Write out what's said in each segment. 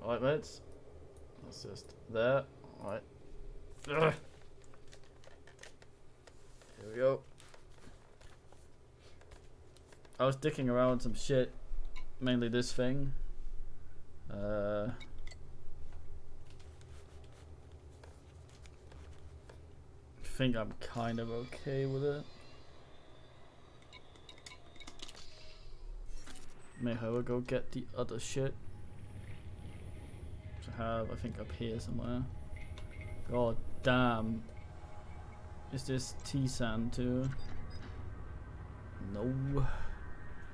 Alright, mates. That's just there. Alright. Here we go. I was dicking around some shit. Mainly this thing. I think I'm kind of okay with it. May I go get the other shit. Which I have, I think, up here somewhere. God damn. Is this T-sand too? No.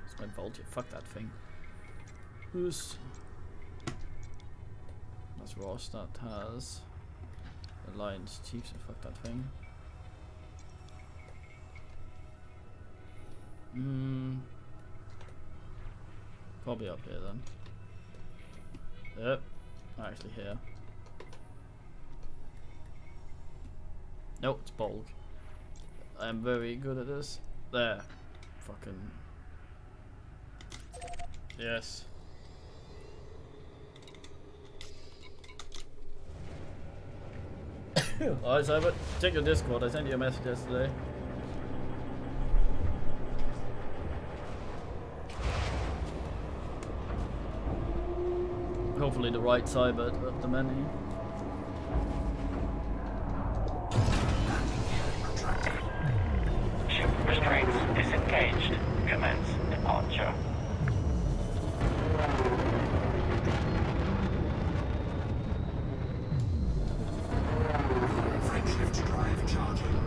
It's my voltage. Fuck that thing. Who's. That's Ross that has. Alliance Chiefs, so fuck that thing. Probably up here then. Yep, actually here. Nope, it's bulk. I'm very good at this. There. Fucking. Yes. Alright, Cyber, check your Discord. I sent you a message yesterday. Hopefully the right Cyber of the many. Ship restraints disengaged. Commence departure. Frameshift drive charging.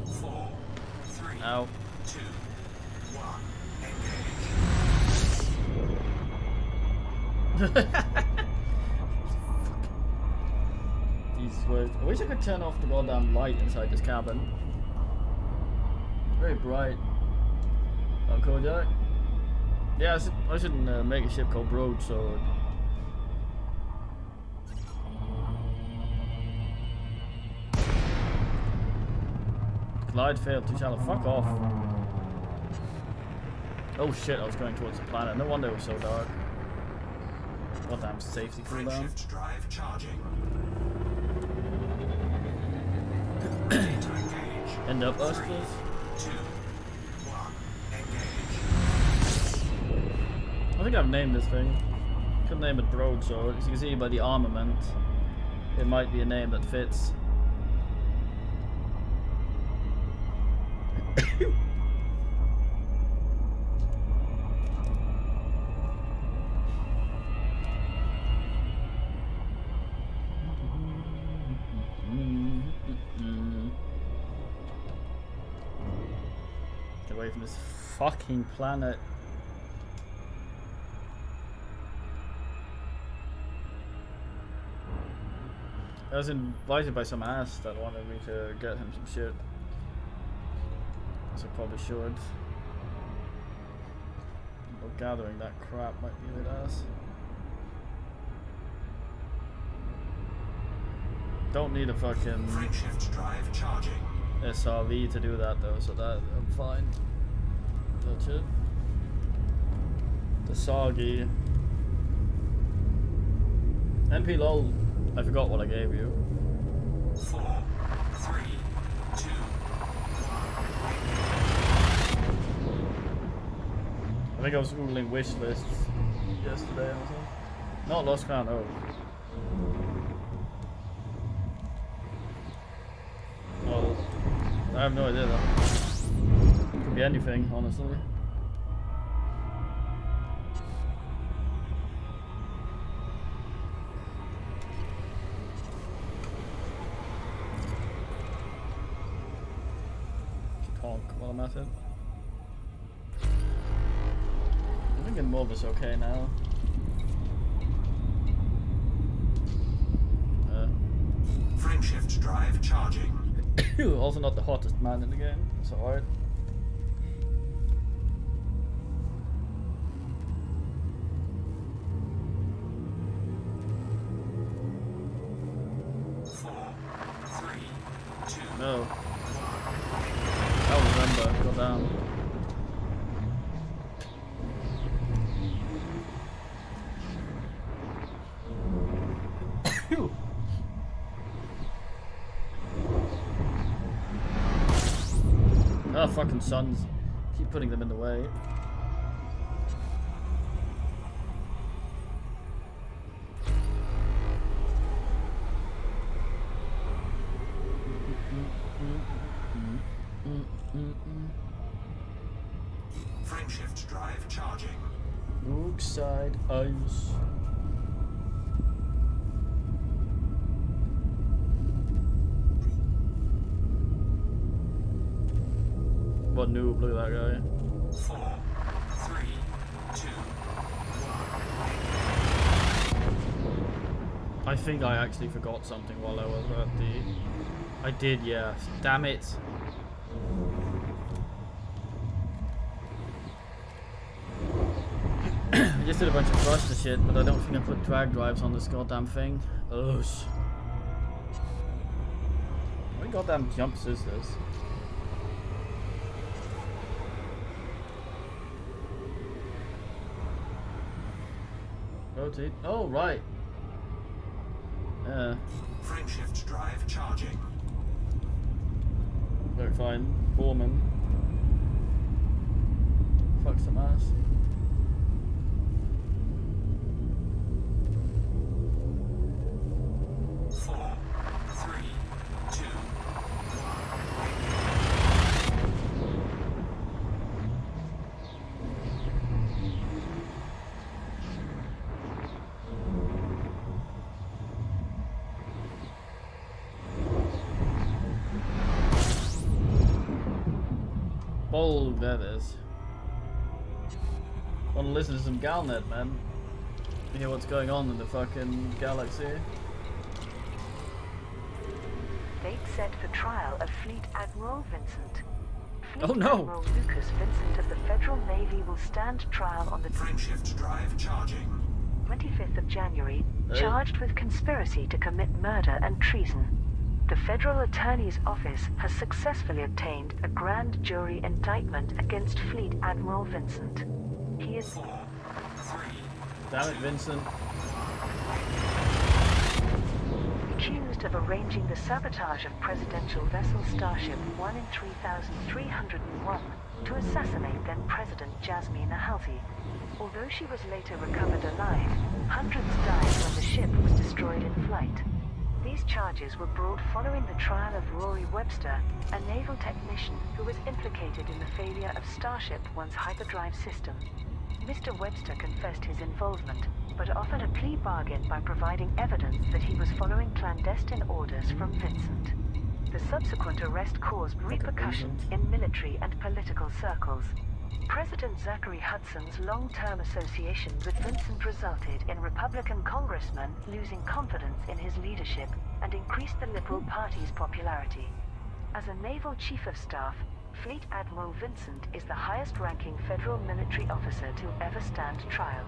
4, 3, Ow. 2, 1. Jesus Christ. I wish I could turn off the goddamn light inside this cabin. It's very bright. Oh, Kojak? Yeah, I shouldn't make a ship called Broadsword. Glide failed to shallow. Fuck off. Oh shit, I was going towards the planet. No wonder it was so dark. Goddamn safety cooldown. Frameshift drive charging. End up us, please. 2, 1. Engage. I think I've named this thing. Could name it Broadsword. As you can see by the armament, it might be a name that fits. Get away from this fucking planet. I was invited by some ass that wanted me to get him some shit. So I probably should. But gathering that crap might be a bit ass. Don't need a fucking Frameshift drive charging. SRV to do that though, so that I'm fine. That's it. The Soggy. NP lol. I forgot what I gave you. 4, 3, 2, 1. I think I was googling wish lists yesterday or something. Not Lost Crown, oh. Well, I have no idea though. Could be anything, honestly. Honk while I'm at it. I think Mob is okay now. Frameshift drive charging. Also not the hottest man in the game, it's alright. No. I'll remember, go down. Phew. Oh, fucking sons. Keep putting them in the way. Frameshift drive charging. Brookside Ice. What noob, look at that guy. 4, 3, 2, I think I actually forgot something while I was at the... I did, yeah. Damn it. I just did a bunch of thruster shit, but I don't think I put drag drives on this goddamn thing. Ugh. How many goddamn jumps is this? Rotate. Oh, right. Yeah. Frameshift drive charging. Very fine. Borman. Fuck some ass. Bold that is. Wanna listen to some Galnet, man. You hear what's going on in the fucking galaxy. Date set for trial of Fleet Admiral Vincent. Fleet Oh, no. Admiral Lucas Vincent of the Federal Navy will stand trial on the Frameshift drive charging. 25th of January, Hey. charged with conspiracy to commit murder and treason. The Federal Attorney's Office has successfully obtained a grand jury indictment against Fleet Admiral Vincent. He is 4, 3, Damn it, Vincent. accused of arranging the sabotage of presidential vessel Starship 1 in 3301 to assassinate then-President Jasmina Halsey. Although she was later recovered alive, hundreds died when the ship was destroyed in flight. These charges were brought following the trial of Rory Webster, a naval technician who was implicated in the failure of Starship 1's hyperdrive system. Mr. Webster confessed his involvement, but offered a plea bargain by providing evidence that he was following clandestine orders from Vincent. The subsequent arrest caused repercussions in military and political circles. President Zachary Hudson's long-term association with Vincent resulted in Republican congressmen losing confidence in his leadership and increased the Liberal Party's popularity. As a naval chief of staff, Fleet Admiral Vincent is the highest-ranking federal military officer to ever stand trial.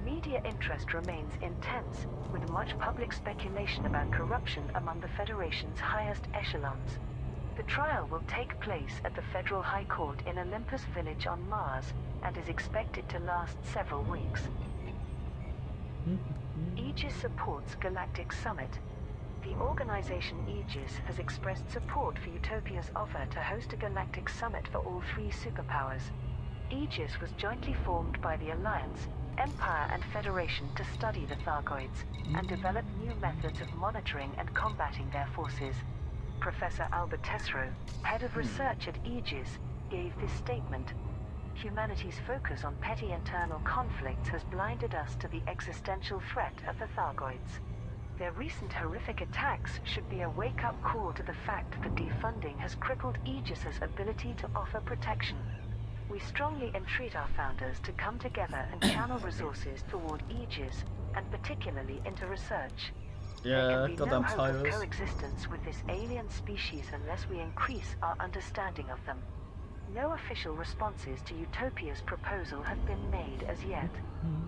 Media interest remains intense, with much public speculation about corruption among the Federation's highest echelons. The trial will take place at the Federal High Court in Olympus Village on Mars and is expected to last several weeks. Aegis supports Galactic Summit. The organization Aegis has expressed support for Utopia's offer to host a Galactic Summit for all three superpowers. Aegis was jointly formed by the Alliance, Empire and Federation to study the Thargoids and develop new methods of monitoring and combating their forces. Professor Albert Tesreau, head of research at Aegis, gave this statement. Humanity's focus on petty internal conflicts has blinded us to the existential threat of the Thargoids. Their recent horrific attacks should be a wake-up call to the fact that defunding has crippled Aegis's ability to offer protection. We strongly entreat our founders to come together and channel resources toward Aegis, and particularly into research. Yeah, There can be no goddamn hope of tyrants. coexistence with this alien species unless we increase our understanding of them. No official responses to Utopia's proposal have been made as yet.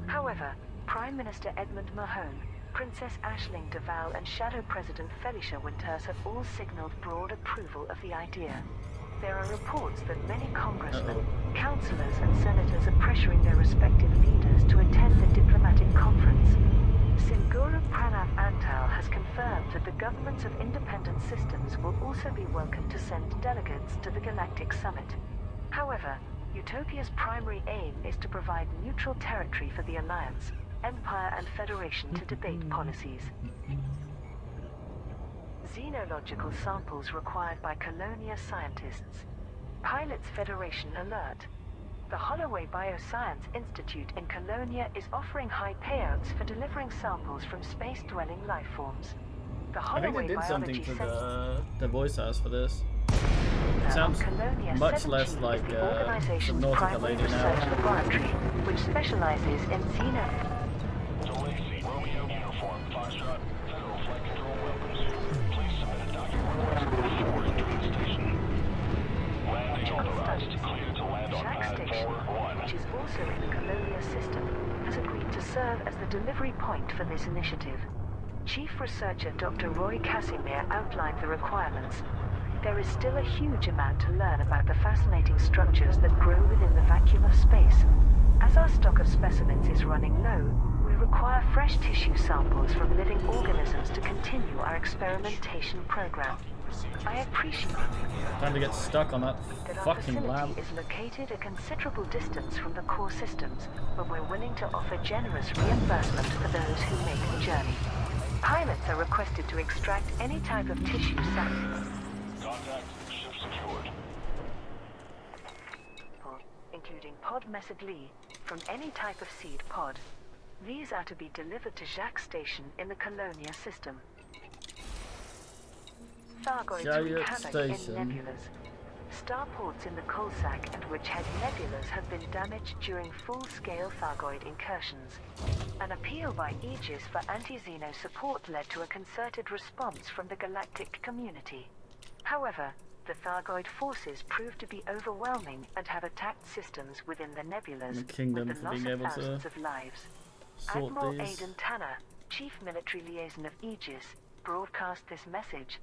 However, Prime Minister Edmund Mahone, Princess Aisling Duval and Shadow President Felicia Winters have all signaled broad approval of the idea. There are reports that many congressmen, councillors and senators are pressuring their respective leaders to attend the diplomatic conference. Singura Pranav Antal has systems will also be welcome to send delegates to the Galactic Summit. However, Utopia's primary aim is to provide neutral territory for the Alliance, Empire and Federation to debate policies. Xenological samples required by Colonia scientists. Pilots Federation alert. The Holloway Bioscience Institute in Colonia is offering high payouts for delivering samples from space-dwelling lifeforms. The I think Holloway they did something Biology to the voice house for this. Center Sounds on Colonia much 17 less is like the organization's Subnautica primary lady research now. laboratory, which specializes in xeno. Lacey, Romeo uniform, Foxtrot, Federal Flight Control welcomes you. Please submit a document request before entering the station. Landing authorized. Clear to land on Jack pad Station, 4-1. which is also in the Colonia system, has agreed to serve as the delivery point for this initiative. Chief Researcher Dr. Roy Casimir outlined the requirements. There is still a huge amount to learn about the fascinating structures that grow within the vacuum of space. As our stock of specimens is running low, we require fresh tissue samples from living organisms to continue our experimentation program. I appreciate Time to get stuck on that that our fucking facility lamp. is located a considerable distance from the core systems, but we're willing to offer generous reimbursement for those who make the journey. Pilots are requested to extract any type of tissue sample, Contact, ship secured. including pod mesoglea, from any type of seed pod. These are to be delivered to Jacques Station in the Colonia system. Thargoids Chariot wreak havoc Station. in nebulas. Starports in the Coalsack and Witchhead nebulas have been damaged during full-scale Thargoid incursions. An appeal by Aegis for anti-Xeno support led to a concerted response from the galactic community. However, the Thargoid forces proved to be overwhelming and have attacked systems within the nebulas, The kingdom with the for loss being of able to thousands of lives. Sort Admiral these. Aidan Tanner, Chief Military Liaison of Aegis, broadcast this message.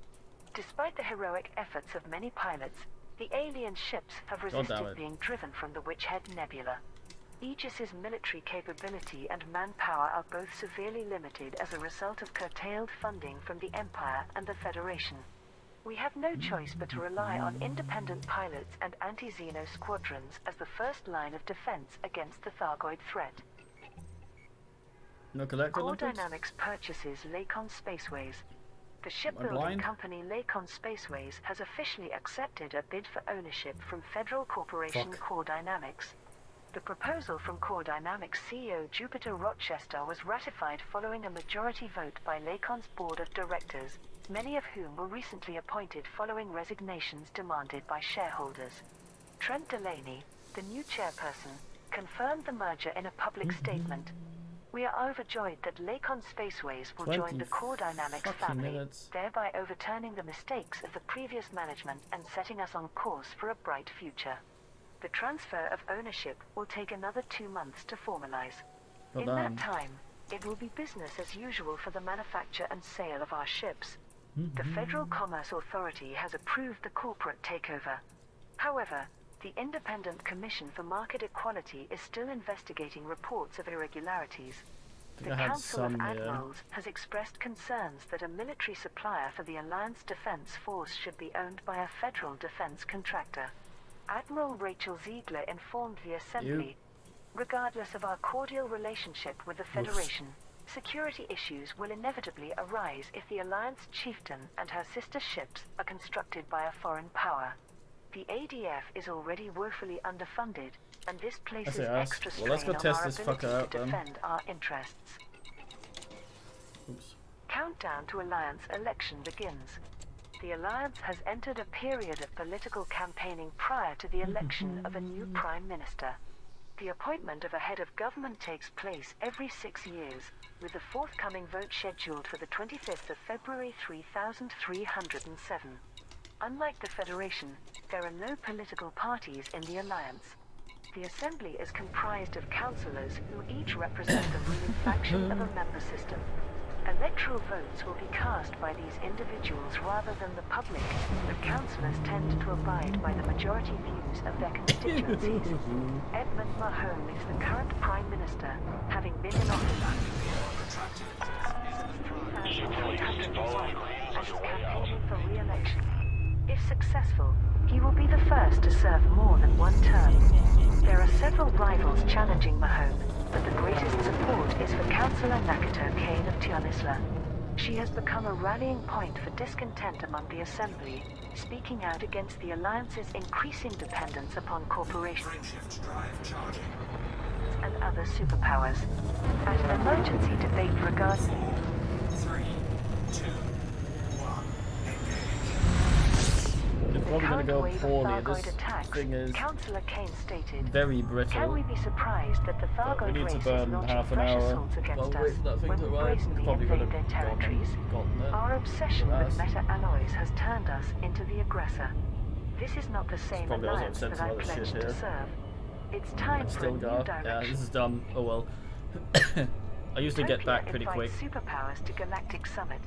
Despite the heroic efforts of many pilots, the alien ships have damn it. resisted being driven from the Witchhead Nebula. Aegis's military capability and manpower are both severely limited as a result of curtailed funding from the Empire and the Federation. We have no choice but to rely on independent pilots and anti-Xeno squadrons as the first line of defense against the Thargoid threat. No collector Core limpets? Dynamics purchases Lacon Spaceways. The Am I shipbuilding blind? company Lacon Spaceways has officially accepted a bid for ownership from Federal Corporation Fuck. Core Dynamics. The proposal from Core Dynamics CEO Jupiter Rochester was ratified following a majority vote by Lacon's board of directors, many of whom were recently appointed following resignations demanded by shareholders. Trent Delaney, the new chairperson, confirmed the merger in a public statement. We are overjoyed that Lacon Spaceways will join the 20 Core Dynamics fucking family, minutes. thereby overturning the mistakes of the previous management and setting us on course for a bright future. The transfer of ownership will take another 2 months to formalize. Well In done. that time, it will be business as usual for the manufacture and sale of our ships. The Federal Commerce Authority has approved the corporate takeover. However, the Independent Commission for Market Equality is still investigating reports of irregularities. think The I had Council of some, yeah. Admirals has expressed concerns that a military supplier for the Alliance Defense Force should be owned by a federal defense contractor. Admiral Rachel Ziegler informed the Assembly, regardless of our cordial relationship with the Federation, security issues will inevitably arise if the Alliance chieftain and her sister ships are constructed by a foreign power. The ADF is already woefully underfunded, and this places say us. extra Well, strain let's go on test our this ability fucker out to then. defend our interests. Oops. Countdown to Alliance election begins. The Alliance has entered a period of political campaigning prior to the election of a new Prime Minister. The appointment of a head of government takes place every 6 years, with the forthcoming vote scheduled for the 25th of February 3307. Unlike the Federation, there are no political parties in the Alliance. The Assembly is comprised of councillors who each represent the ruling faction of a member system. Electoral votes will be cast by these individuals rather than the public, but councillors tend to abide by the majority views of their constituencies. Edmund Mahone is the current Prime Minister, having been in office since 3,801 and Charge is your way out. campaigning for re-election. If successful, he will be the first to serve more than one term. There are several rivals challenging Mahone, but the greatest support is for Councillor Nakato Kane of Tianisla. She has become a rallying point for discontent among the Assembly, speaking out against the Alliance's increasing dependence upon corporations Frameshift drive charging. and other superpowers. At an emergency debate regarding 4, 3, 2, 1. Engage. It's the probably gonna current go wave of poorly. Thargoid This attacks, thing is Councillor Kane stated, very "Can brittle. we be surprised that the But we Thargoid need to race is burn launching half an fresh hour assaults while against we us wait for that thing when to we arrive. brazenly Probably could invade have their territories? gotten it. Our obsession with Alas. meta-alloys has turned us into the aggressor. This is not the same Probably also alliance upset that I some other shit pledged to here. serve. It's time for a Still new got. Yeah, direction." this is dumb. Oh well. I usually get back pretty quick Superpowers to Galactic Summit.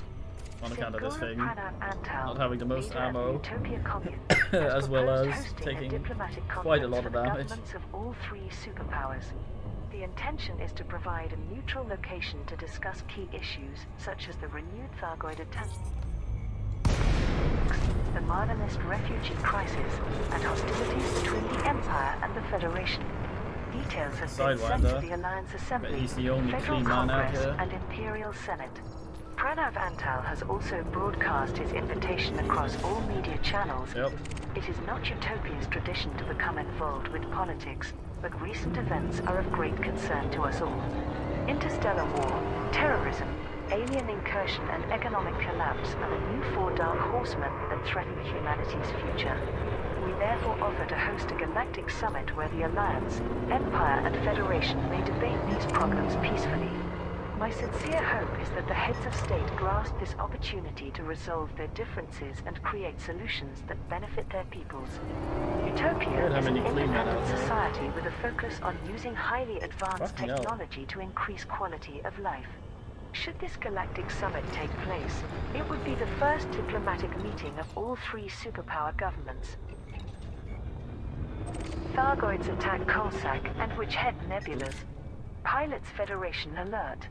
on account of this thing. Not having the most ammo, Utopia Commune, as well as hosting taking a diplomatic quite a conference lot for of the damage. governments of all three superpowers. The intention is to provide a neutral location to discuss key issues such as the renewed Thargoid attack, the Marlinist refugee crisis, and hostilities between the Empire and the Federation. Details have been sent to Sidewinder. the Alliance But Assembly, he's the only Federal clean man out Congress, here. and Imperial Senate. Pranav Antal has also broadcast his invitation across all media channels. Yep. It is not Utopia's tradition to become involved with politics, but recent events are of great concern to us all. Interstellar war, terrorism, alien incursion and economic collapse are the new four dark horsemen that threaten humanity's future. We therefore offer to host a galactic summit where the Alliance, Empire and Federation may debate these problems peacefully. My sincere hope is that the heads of state grasp this opportunity to resolve their differences and create solutions that benefit their peoples. Utopia Weird how is an many clean men independent out there. society with a focus on using highly advanced Fucking hell. technology to increase quality of life. Should this galactic summit take place, it would be the first diplomatic meeting of all three superpower governments. Thargoids attack Kolsak and Witchhead nebulas. Pilots Federation alert.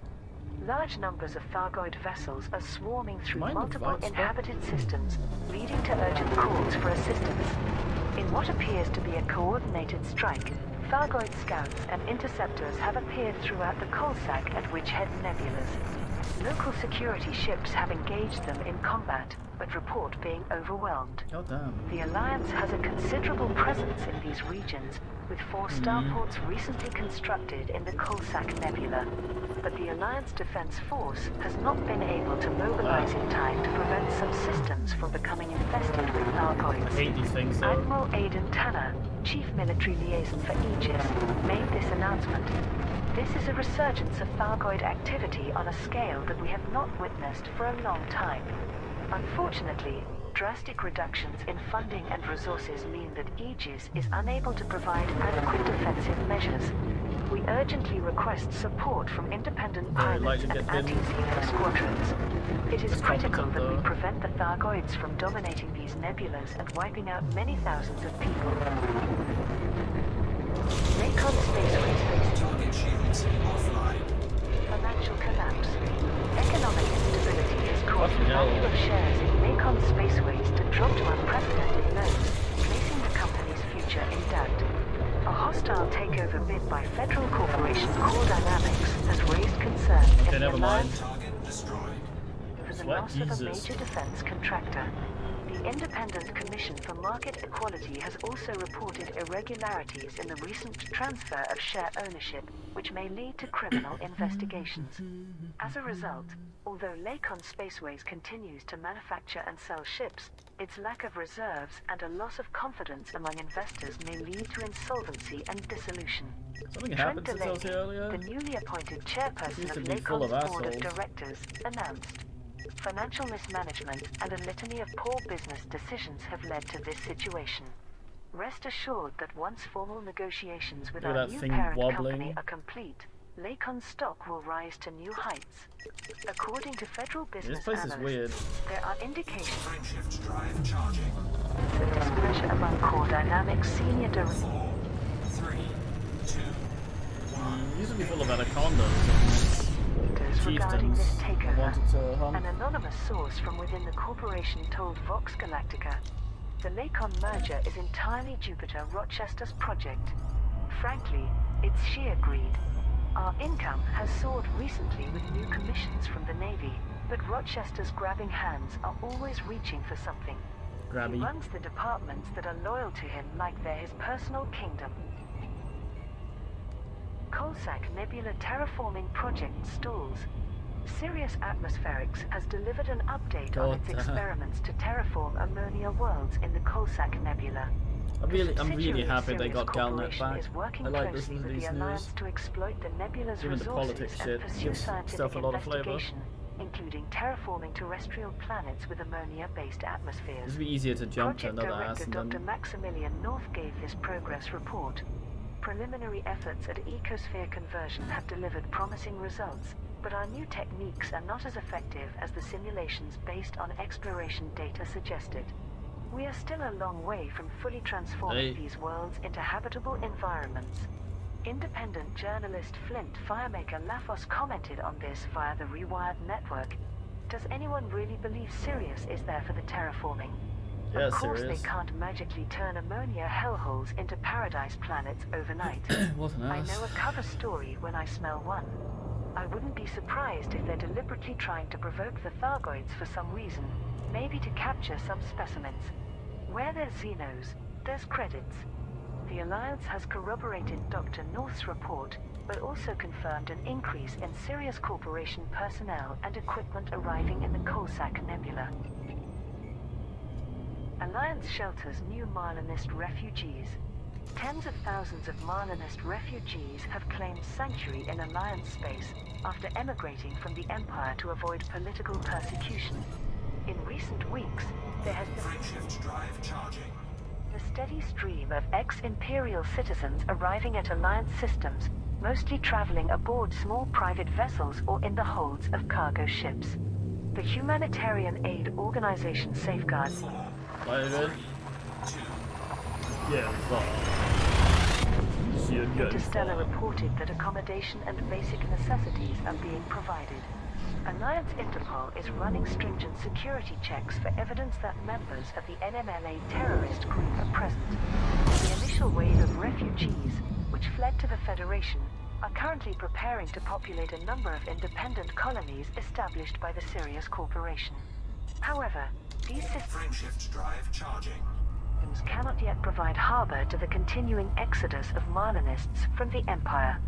Large numbers of Thargoid vessels are swarming through Mind multiple advice, inhabited systems, leading to urgent calls for assistance. In what appears to be a coordinated strike, Thargoid scouts and interceptors have appeared throughout the Kolsak and Witchhead nebulas. Local security ships have engaged them in combat, but report being overwhelmed. God damn. The Alliance has a considerable presence in these regions, with 4 starports recently constructed in the Kolsak Nebula. But the Alliance Defense Force has not been able to mobilize in time to prevent some systems from becoming infested with I Thargoids. hate these things though. Admiral Aidan Tanner, Chief Military Liaison for Aegis, made this announcement. This is a resurgence of Thargoid activity on a scale that we have not witnessed for a long time. Unfortunately, drastic reductions in funding and resources mean that Aegis is unable to provide adequate defensive measures. We urgently request support from independent Very pilots likely and to get pinned. anti-Xeno squadrons. It is That's critical competent, that we though. prevent the Thargoids from dominating these nebulas and wiping out many thousands of people. Lakon Spaceways face Target shields offline. financial collapse. Economic instability has caused the Fucking hell. value of shares in Lakon Spaceways to drop to unprecedented lows, placing the company's future in doubt. A hostile takeover bid by federal corporation Core Dynamics has raised concerns Okay, in the never mind. alliance Target destroyed. for the Sweat loss of a Jesus. major defense contractor. The Independent Commission for Market Equality has also reported irregularities in the recent transfer of share ownership, which may lead to criminal investigations. As a result, although Lakon Spaceways continues to manufacture and sell ships, its lack of reserves and a loss of confidence among investors may lead to insolvency and dissolution. Something Trent happened since I was Delaney, here earlier. the newly appointed chairperson Seems to of be full Lakon's of board of assholes. directors, announced. Financial mismanagement and a litany of poor business decisions have led to this situation. Rest assured that once formal negotiations with Look at our that new thing parent wobbling. company are complete, Lakon's stock will rise to new heights. According to federal business This place is analysts, weird. there are indications Frameshift drive charging. of displeasure among Core Dynamics senior directors. 4, 3, 2, 1. Used to be full of anacondas. regarding chieftains this takeover. wanted to hunt. An anonymous source from within the corporation told Vox Galactica, the Lacon merger is entirely Jupiter Rochester's project. Frankly, it's sheer greed. Our income has soared recently with new commissions from the Navy, but Rochester's grabbing hands are always reaching for something. He Grabby. runs the departments that are loyal to him like they're his personal kingdom. Pulsar Nebula terraforming project stalls. Sirius Atmospherics has delivered an update on its experiments to terraform ammonia worlds in the Coalsack Nebula. I'm The really happy they Sirius got Galnet Corporation back. is working I like closely listening to with these the Alliance news. to exploit the nebula's Even the resources politics and shit pursue gives scientific stuff a lot of flavour. investigation, including terraforming terrestrial planets with ammonia-based atmospheres. It'd be easier to jump to Project another ass Director and Dr. then Maximilian North gave this progress report. Preliminary efforts at ecosphere conversion have delivered promising results, but our new techniques are not as effective as the simulations based on exploration data suggested. We are still a long way from fully transforming these worlds into habitable environments. Independent journalist Flint Firemaker Lafos commented on this via the Rewired network. Does anyone really believe Sirius is there for the terraforming? yeah, Of course serious. they can't magically turn ammonia hellholes into paradise planets overnight. What an I ass. know a cover story when I smell one. I wouldn't be surprised if they're deliberately trying to provoke the Thargoids for some reason, maybe to capture some specimens. Where there's Xenos, there's credits. The Alliance has corroborated Dr. North's report, but also confirmed an increase in Sirius Corporation personnel and equipment arriving in the Coalsack Nebula. Alliance shelters new Marlinist refugees. Tens of thousands of Marlinist refugees have claimed sanctuary in Alliance space after emigrating from the Empire to avoid political persecution. In recent weeks, there has been Frameshift drive charging. a steady stream of ex-Imperial citizens arriving at Alliance systems, mostly traveling aboard small private vessels or in the holds of cargo ships. The humanitarian aid organization Safeguard David? Yeah, Interstellar reported that accommodation and basic necessities are being provided. Alliance Interpol is running stringent security checks for evidence that members of the NMLA terrorist group are present. The initial wave of refugees, which fled to the Federation, are currently preparing to populate a number of independent colonies established by the Sirius Corporation. However, these systems Frameshift drive charging. cannot yet provide harbor to the continuing exodus of Marlinists from the Empire.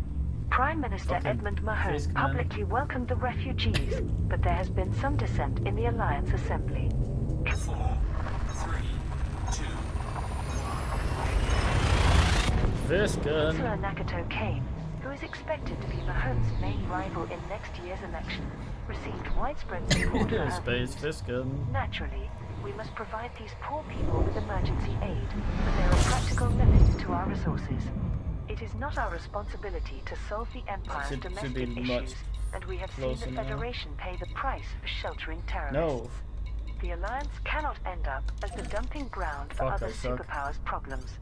Prime Minister Okay, Edmund Mahone please, Command. publicly welcomed the refugees, but there has been some dissent in the Alliance Assembly. 4, 3, 2, Viscan. Councillor Nakato Kane, who is expected to be Mahone's main rival in next year's election, received widespread support for her Space views. Viscan. Naturally, we must provide these poor people with emergency aid, but there are practical limits to our resources. It is not our responsibility to solve the Empire's Should be domestic much issues, and we have seen closer the now. Federation pay the price for sheltering terrorists. No. The Alliance cannot end up as the dumping ground for Fuck, other I suck. superpowers' problems.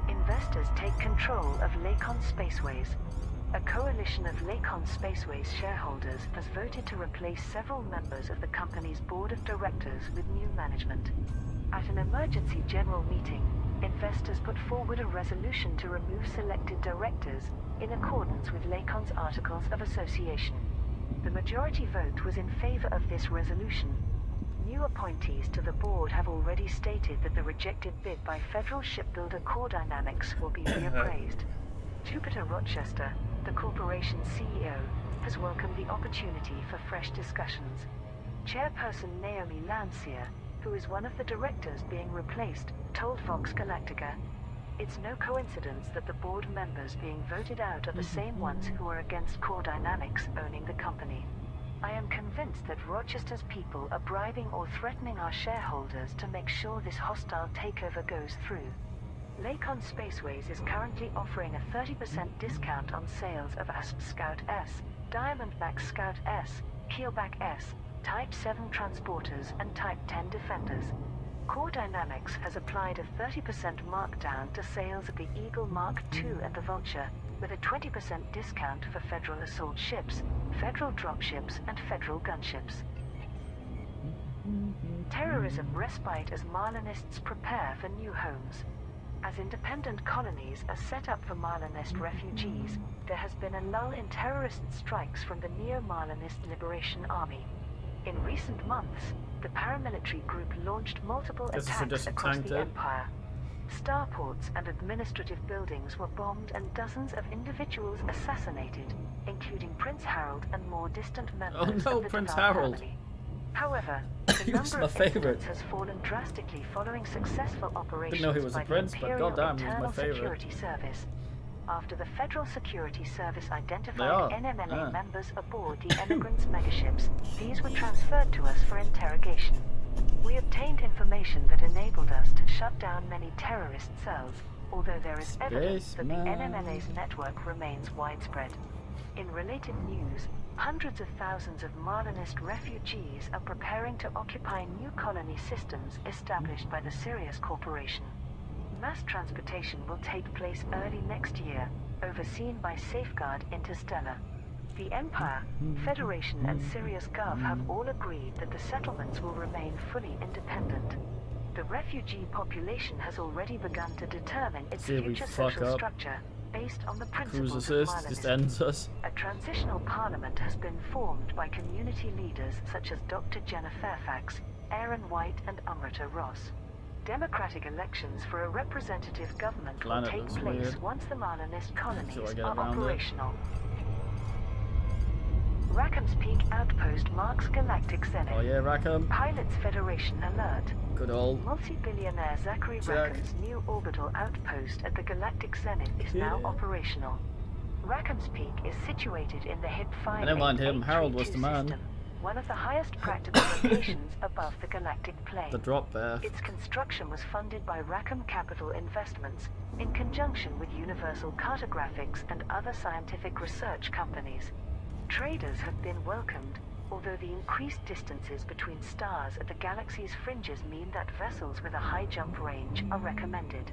Investors take control of Lacon Spaceways. A coalition of Lacon Spaceways shareholders has voted to replace several members of the company's board of directors with new management. At an emergency general meeting, investors put forward a resolution to remove selected directors in accordance with Lacon's Articles of Association. The majority vote was in favor of this resolution. New appointees to the board have already stated that the rejected bid by federal shipbuilder Core Dynamics will be reappraised. Jupiter Rochester, the corporation's CEO, has welcomed the opportunity for fresh discussions. Chairperson Naomi Landseer, who is one of the directors being replaced, told Vox Galactica, "It's no coincidence that the board members being voted out are the same ones who are against Core Dynamics owning the company. I am convinced that Rochester's people are bribing or threatening our shareholders to make sure this hostile takeover goes through. Lacon Spaceways is currently offering a 30% discount on sales of ASP Scout S, Diamondback Scout S, Keelback S, Type 7 transporters and Type 10 defenders. Core Dynamics has applied a 30% markdown to sales of the Eagle Mark II and the Vulture, with a 20% discount for Federal assault ships, Federal dropships, and Federal gunships. Terrorism respite as Marlinists prepare for new homes. As independent colonies are set up for Marlinist refugees, there has been a lull in terrorist strikes from the Neo-Marlinist Liberation Army. In recent months, the paramilitary group launched multiple Guess I should attacks just across tank the it. Empire. Starports and administrative buildings were bombed and dozens of individuals assassinated, including Prince Harold and more distant members no, of the Prince Deval Harold. family. However, He the was number my of favourite. incidents has fallen drastically following successful operations Didn't know he was a by prince, the but Imperial goddamn, he was my Internal favourite. Security Service. After the Federal Security Service They identified are. NMLA Ah. members aboard the emigrants' megaships, these were transferred to us for interrogation. We obtained information that enabled us to shut down many terrorist cells, although there is evidence that the Spaceman. NMLA's network remains widespread. In related news, hundreds of thousands of Marlinist refugees are preparing to occupy new colony systems established by the Sirius Corporation. Mass transportation will take place early next year, overseen by Safeguard Interstellar. The Empire, Federation and Sirius Gov have all agreed that the settlements will remain fully independent. The refugee population has already begun to determine its See if we future fuck social up. structure based on the Cruise principles of assist just Marlinism. ends us. A transitional parliament has been formed by community leaders such as Dr. Jenna Fairfax, Aaron White and Amrita Ross. Democratic elections for a representative government will Planet take looks place weird. once the Marlinist colonies So I get are around it. operational. Rackham's Peak Outpost marks galactic zenith. Oh yeah, Rackham. Pilots Federation alert. Good old. Multi-billionaire Zachary Jack. Rackham's new orbital outpost at the galactic zenith is now Yeah. operational. Rackham's Peak is situated in the HIP 5. I don't mind him, Harold was the man. System, one of the highest practical locations above the galactic plane. The drop there. Its construction was funded by Rackham Capital Investments in conjunction with Universal Cartographics and other scientific research companies. Traders have been welcomed, although the increased distances between stars at the galaxy's fringes mean that vessels with a high jump range are recommended.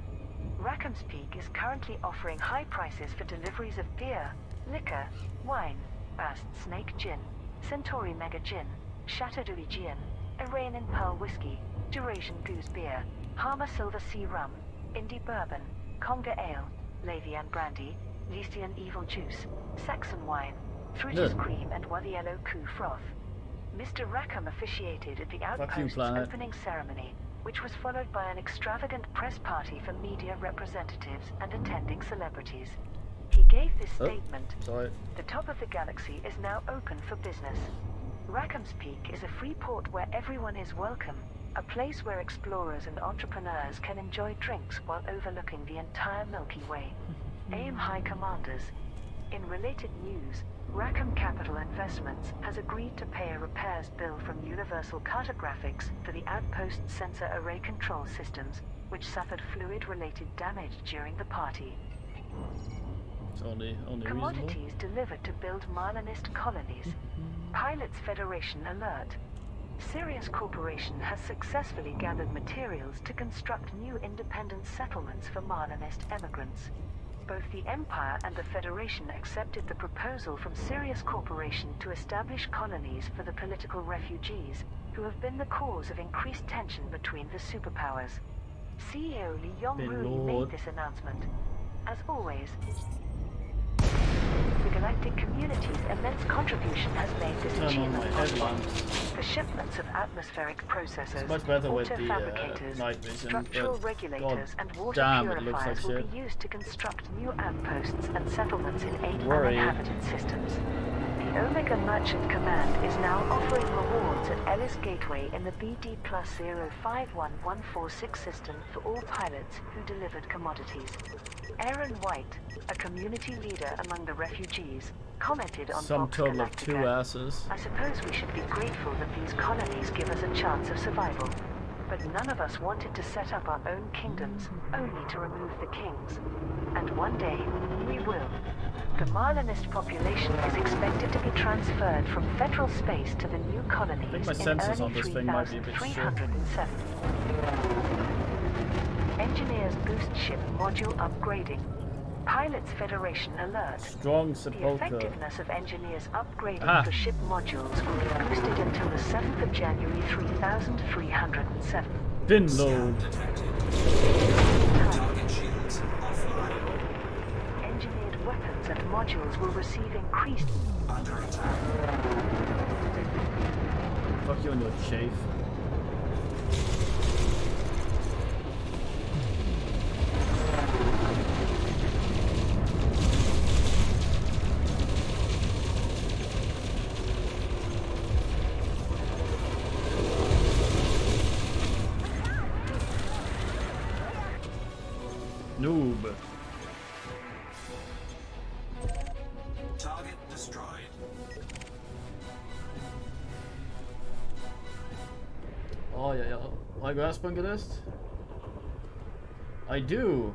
Rackham's Peak is currently offering high prices for deliveries of beer, liquor, wine, Bast Snake Gin, Centauri Mega Gin, Chateaudoux Gin, Irene and Pearl Whiskey, Eurasian Goose Beer, Harmer Silver Sea Rum, Indie Bourbon, Conga Ale, Lavian Brandy, Lycian Evil Juice, Saxon Wine, Fruities Good. Cream and Wadiello Coup Froth. Mr. Rackham officiated at the you, outpost's planet. opening ceremony, which was followed by an extravagant press party for media representatives and attending celebrities. He gave this Oh. statement: Sorry. "The top of the galaxy is now open for business. Rackham's Peak is a free port where everyone is welcome, a place where explorers and entrepreneurs can enjoy drinks while overlooking the entire Milky Way. Aim High Commanders." In related news, Rackham Capital Investments has agreed to pay a repairs bill from Universal Cartographics for the outpost sensor array control systems, which suffered fluid-related damage during the party. It's only reasonable. Commodities delivered to build Marlinist colonies. Pilots Federation alert. Sirius Corporation has successfully gathered materials to construct new independent settlements for Marlinist emigrants. Both the Empire and the Federation accepted the proposal from Sirius Corporation to establish colonies for the political refugees, who have been the cause of increased tension between the superpowers. CEO Li Yongrui Lord. made this announcement. As always, the galactic community's immense contribution has made this Turn on achievement my possible. headlamps. The shipments of atmospheric processors, It's much better with the autofabricators, night vision, structural but regulators, god and water damn, it looks purifiers like will shit. be used to construct new outposts and settlements in 8 Worry. uninhabited systems. The Omega Merchant Command is now offering rewards at Ellis Gateway in the BD Plus 051146 system for all pilots who delivered commodities. Aaron White, a community leader among the refugees, commented on Some Vox total of 2 Galactica. asses. "I suppose we should be grateful that these colonies give us a chance of survival. But none of us wanted to set up our own kingdoms, only to remove the kings. And one day, we will." The Marlinist population is expected to be transferred from federal space to the new colonies my in sensors early on this thing might be a bit shit. 3307. Engineers boost ship module upgrading. Pilots Federation alert. Strong The sepulcher. effectiveness of engineers upgrading Ah. the ship modules will be boosted until the 7th of January 3307. Bin Scan load. detected. Target shields offline. Engineered weapons and modules will receive increased... Under attack. Fuck you and your chafe. Noob. Target destroyed. Oh ja, ja. Har jag Aspengelist? I do.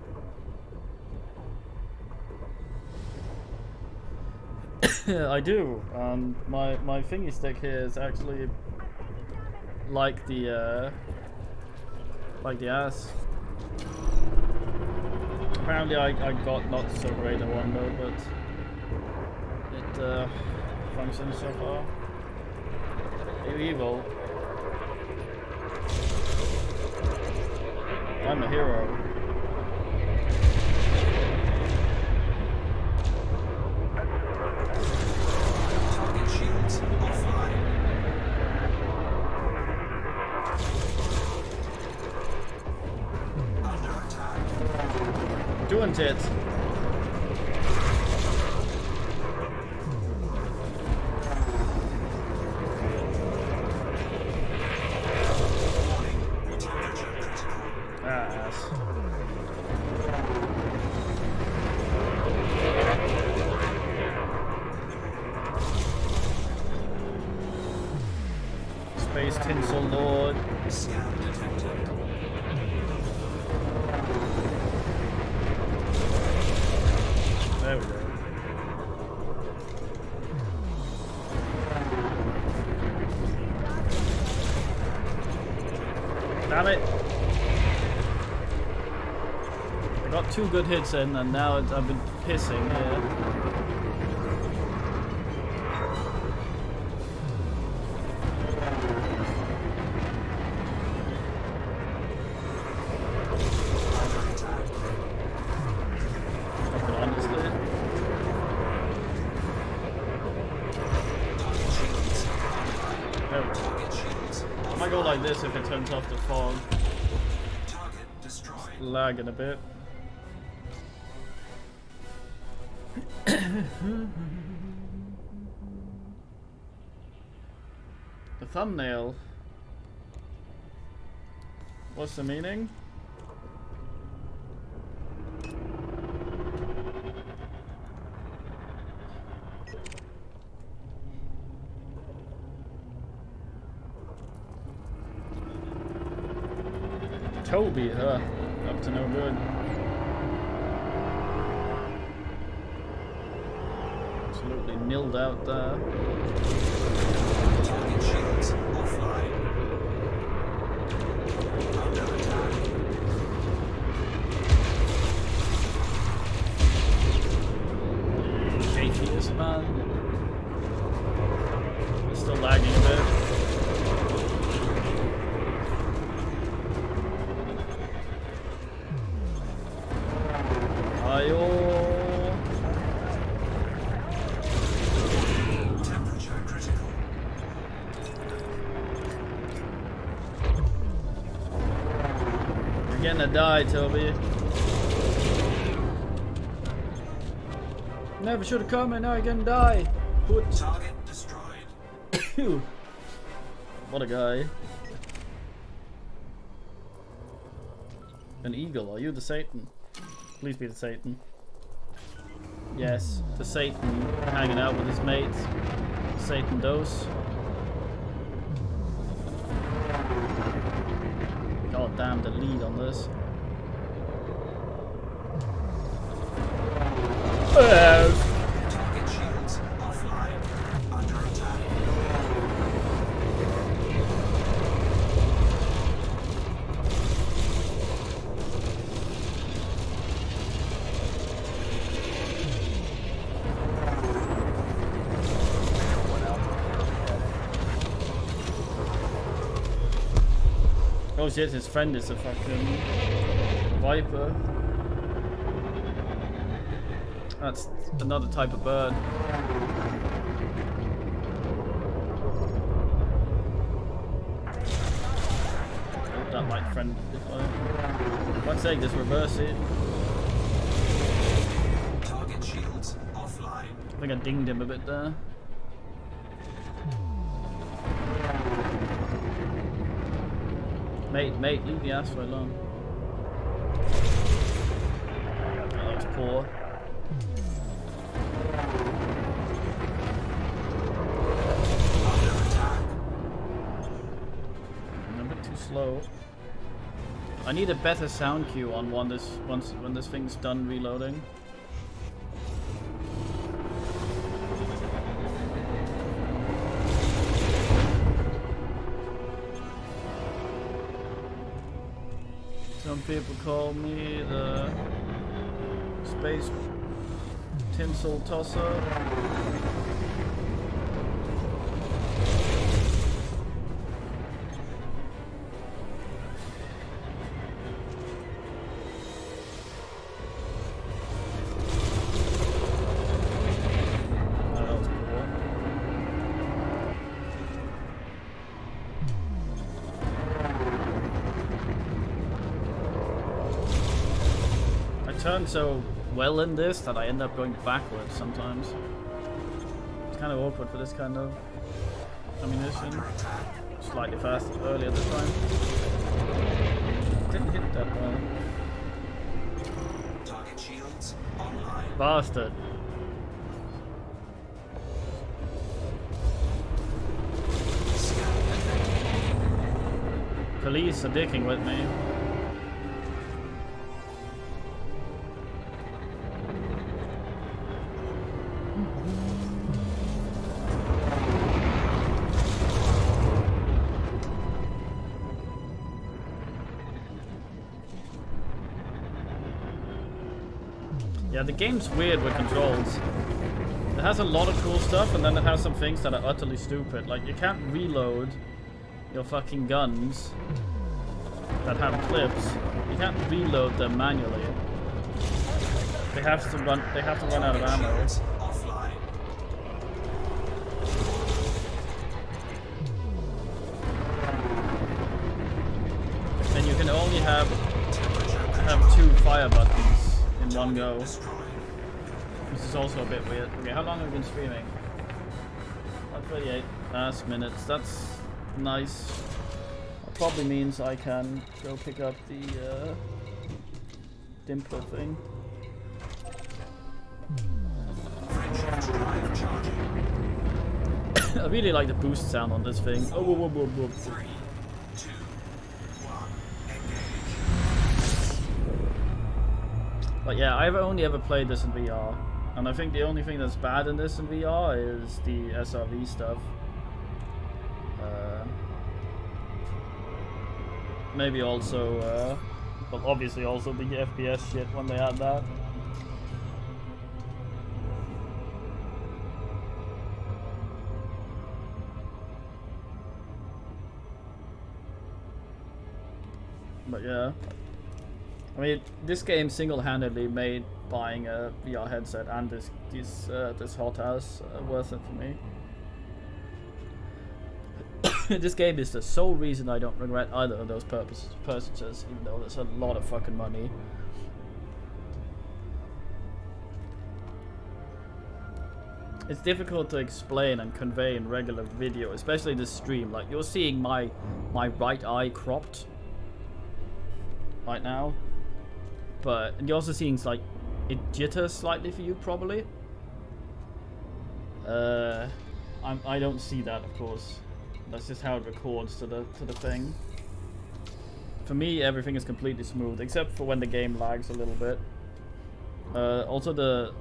I do. My thingy stick here is actually like the ass. Apparently I got not so great a one though, but it functions so far. You evil. I'm a hero. Target shields offline. Under attack. Doing it. Warning. Temperature critical. Ass. Space Tinsel Lord. Scan detected. There we go. Damn it! I got 2 good hits in, and now I've been pissing here. Under attack. Fucking honestly. Target shields online. There we go. Target shields I might go like this if it turns off the fog. Target destroyed. Lagging a bit. The thumbnail. What's the meaning? Toby, huh? Up to no good. Absolutely nilled out there. Target shields offline. Under attack. Shakiest man. It's still lagging a bit. Ayo. Temperature critical. You're gonna die, Toby. Never should have come, and now you're gonna die. Put. Target destroyed. What a guy. An eagle. Are you the Satan? Please be the Satan. Yes, the Satan hanging out with his mates. Satan dose. God damn the lead on this. Target shields offline. Under attack. Oh shit, his friend is a fucking viper. That's another type of bird. Oh, that might friend if I'd say just reverse it. Target shields offline. I think I dinged him a bit there. Mate, leave the asteroid alone. Oh, that was poor. Under attack. I'm a bit too slow. I need a better sound cue on when this thing's done reloading. Some people call me the space tinsel tosser. Turn so well in this that I end up going backwards sometimes. It's kind of awkward for this kind of ammunition. Slightly fast earlier this time. Didn't hit that well. Target shields online. Bastard. Police are dicking with me. Yeah, the game's weird with controls. It has a lot of cool stuff, and then it has some things that are utterly stupid. Like, you can't reload your fucking guns that have clips. You can't reload them manually. They have to run out of ammo. Shields offline. And you can only have 2 fire buttons in one go. This is also a bit weird. Okay, how long have we been streaming? About 38 minutes. That's nice. That probably means I can go pick up the Dimpler thing. Drive charging. I really like the boost sound on this thing. Oh, whoa, whoa, whoa, whoa. 3, 2, 1, engage. But yeah, I've only ever played this in VR. And I think the only thing that's bad in this in VR is the SRV stuff. Maybe also, well, obviously also the FPS shit when they add that. But yeah, I mean, this game single-handedly made buying a VR headset and this hot house worth it for me. This game is the sole reason I don't regret either of those purchases, even though there's a lot of fucking money. It's difficult to explain and convey in regular video, especially this stream. Like, you're seeing my right eye cropped right now, but you're also seeing like it jitters slightly for you probably. I don't see that, of course. That's just how it records to the thing. For me, everything is completely smooth except for when the game lags a little bit. Also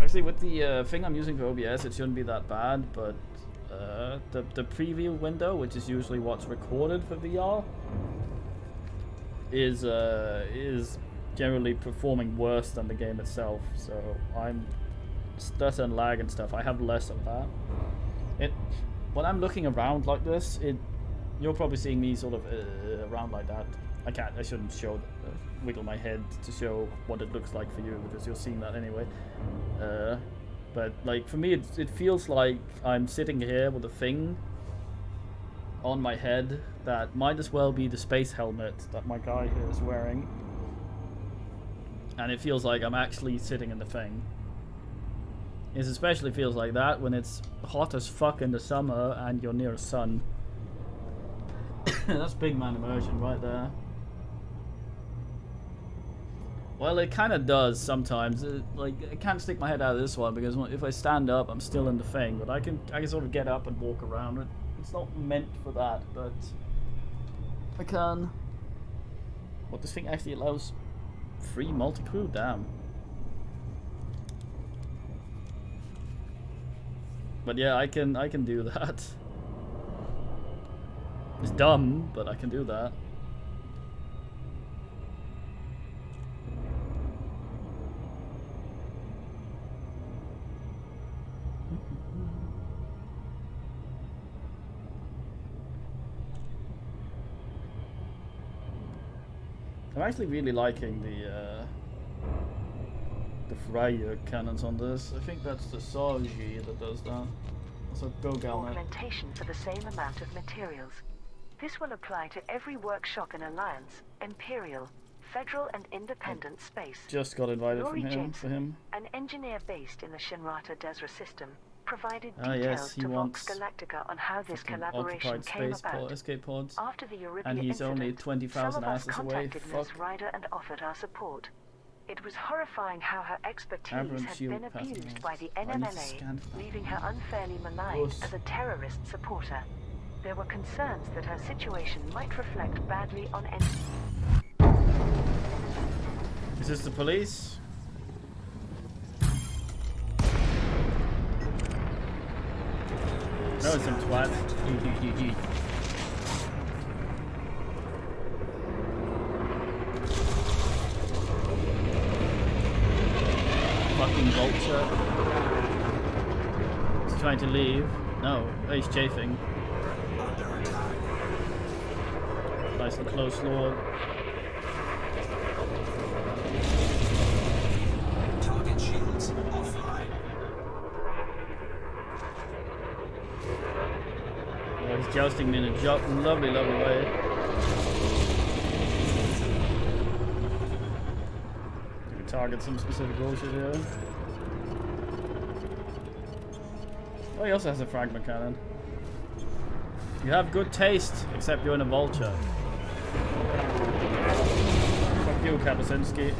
actually with the thing I'm using for OBS, it shouldn't be that bad, but the preview window, which is usually what's recorded for VR, is generally performing worse than the game itself. So I'm stutter and lag and stuff. I have less of that. When I'm looking around like this, You're probably seeing me sort of around like that. I shouldn't show, wiggle my head to show what it looks like for you, because you're seeing that anyway. But like for me, it feels like I'm sitting here with a thing on my head that might as well be the space helmet that my guy here is wearing. And it feels like I'm actually sitting in the thing. It especially feels like that when it's hot as fuck in the summer and you're near a sun. That's big man immersion right there. Well, it kind of does sometimes. Like, I can't stick my head out of this one because if I stand up, I'm still in the thing. But I can sort of get up and walk around it. It's not meant for that, but I can. What, this thing actually allows free multi-crew? Damn. But yeah, I can do that. It's dumb, but I can do that. I'm actually really liking the Freya cannons on this. I think that's the Sargi that does that. So go Galnet. Augmentation for the same amount of materials. This will apply to every workshop in Alliance, Imperial, Federal and Independent space. Just got invited Lori from him Jensen, for him. an engineer based in the Shinrata Desra system, provided Yes, details he to Vox wants Galactica on how this fucking collaboration occupied came space about. escape pods. After the Eurybia And he's incident, only 20,000 some of us asses away. contacted Ms. Fuck. Ryder and offered our support. It was horrifying how her expertise Aberrant had shield been pattern. abused by the I need to NMLA, scan for that. leaving her unfairly maligned Gross. as a terrorist supporter. There were concerns that her situation might reflect badly on Is this the police? No, it's some twat. Fucking vulture. He's trying to leave. No, oh, he's chafing. Under attack. Nice and close, Lord. Target shields offline. Oh, he's jousting me in a lovely, lovely way. You can target some specific bullshit here. Oh, he also has a fragment cannon. You have good taste, except you're in a vulture. Fuck you, Kabasinski.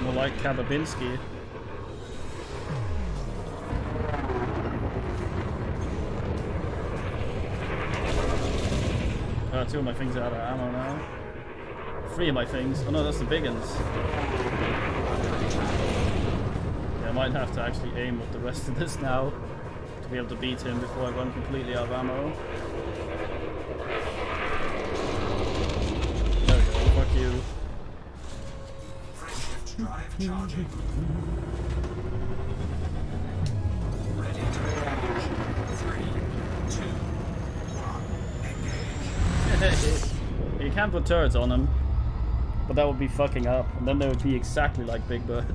More like Kababinski. Two of my things are out of ammo now. 3 of my things. Oh no, that's the big ones. Yeah, I might have to actually aim with the rest of this now to be able to beat him before I run completely out of ammo. There we go, fuck you. Shift drive charging. Ready to engage. 3, 2, 1, engage. You can put turrets on them, but that would be fucking up, and then they would be exactly like Big Bird.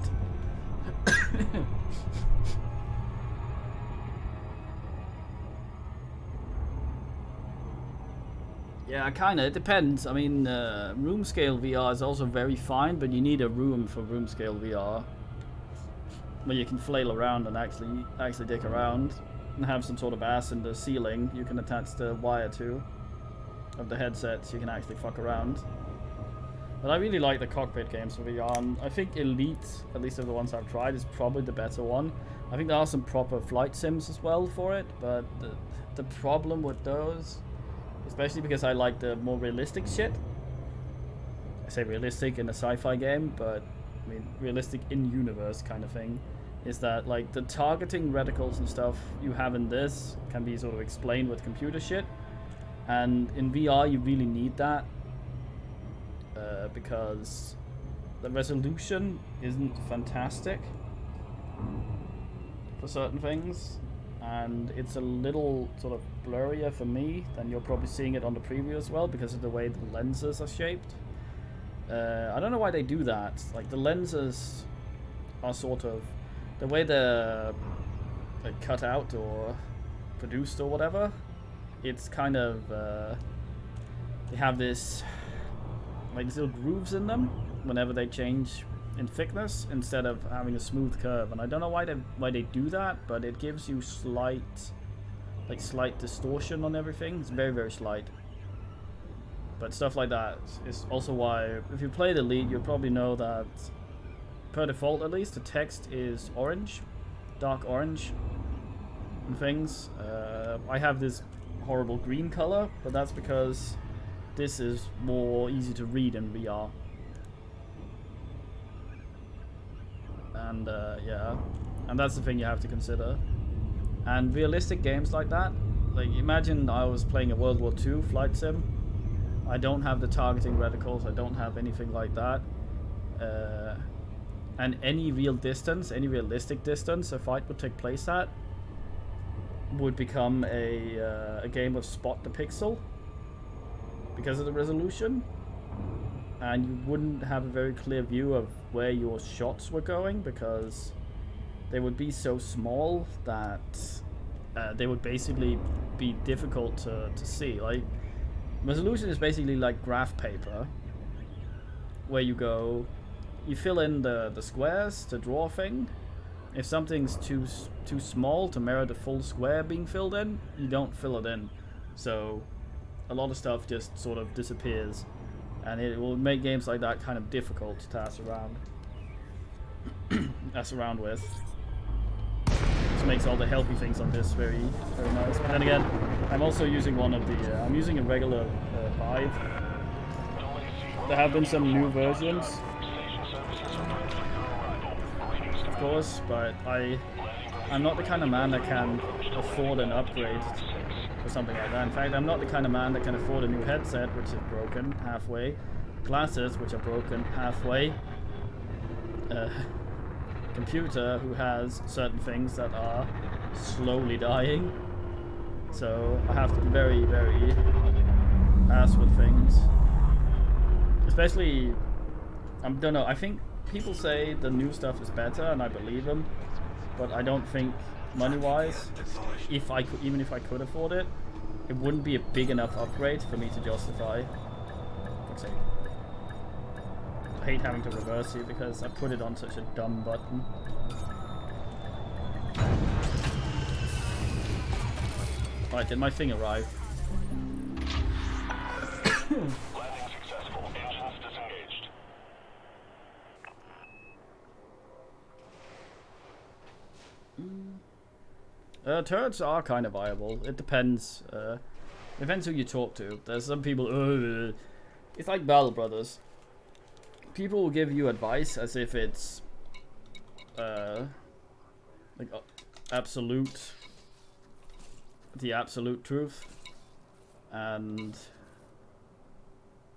Yeah, kinda. It depends. I mean, room scale VR is also very fine, but you need a room for room scale VR, where you can flail around and actually dick around, and have some sort of ass in the ceiling you can attach the wire to of the headset, so you can actually fuck around. But I really like the cockpit games for VR, and I think Elite, at least of the ones I've tried, is probably the better one. I think there are some proper flight sims as well for it, but the problem with those, especially because I like the more realistic shit. I say realistic in a sci-fi game, but I mean realistic in-universe kind of thing, is that like the targeting reticles and stuff you have in this can be sort of explained with computer shit. And in VR you really need that, because the resolution isn't fantastic for certain things, and it's a little sort of blurrier for me than you're probably seeing it on the preview as well, because of the way the lenses are shaped. I don't know why they do that. Like, the lenses are sort of the way they're like cut out or produced or whatever. It's kind of they have this like these little grooves in them whenever they change in thickness, instead of having a smooth curve. And I don't know why they do that, but it gives you slight distortion on everything. It's very, very slight. But stuff like that is also why, if you play the Elite, you'll probably know that per default at least, the text is orange, dark orange and things. I have this horrible green color, but that's because this is more easy to read in VR. And yeah, and that's the thing you have to consider. And realistic games like that, like imagine I was playing a World War II flight sim. I don't have the targeting reticles, I don't have anything like that. And any realistic distance a fight would take place at would become a game of spot the pixel because of the resolution. And you wouldn't have a very clear view of where your shots were going, because they would be so small that they would basically be difficult to see. Like, resolution is basically like graph paper, where you fill in the squares to draw a thing. If something's too small to mirror the full square being filled in, you don't fill it in. So a lot of stuff just sort of disappears. And it will make games like that kind of difficult to ass around with. Which makes all the healthy things on this very, very nice. But then again, I'm also using one of the... I'm using a regular Vive. There have been some new versions, of course, but I'm not the kind of man that can afford an upgrade or something like that. In fact, I'm not the kind of man that can afford a new headset, which is broken halfway, glasses, which are broken halfway, computer who has certain things that are slowly dying. So I have to be very, very ass with things. Especially, I don't know, I think people say the new stuff is better, and I believe them, but I don't think money-wise, even if I could afford it, it wouldn't be a big enough upgrade for me to justify. Fuck's sake. I hate having to reverse you because I put it on such a dumb button. Right, did my thing arrive? Landing successful. Engines disengaged. Turrets are kind of viable. It depends. Depends who you talk to. There's some people. It's like Battle Brothers. People will give you advice as if it's like absolute, the absolute truth, and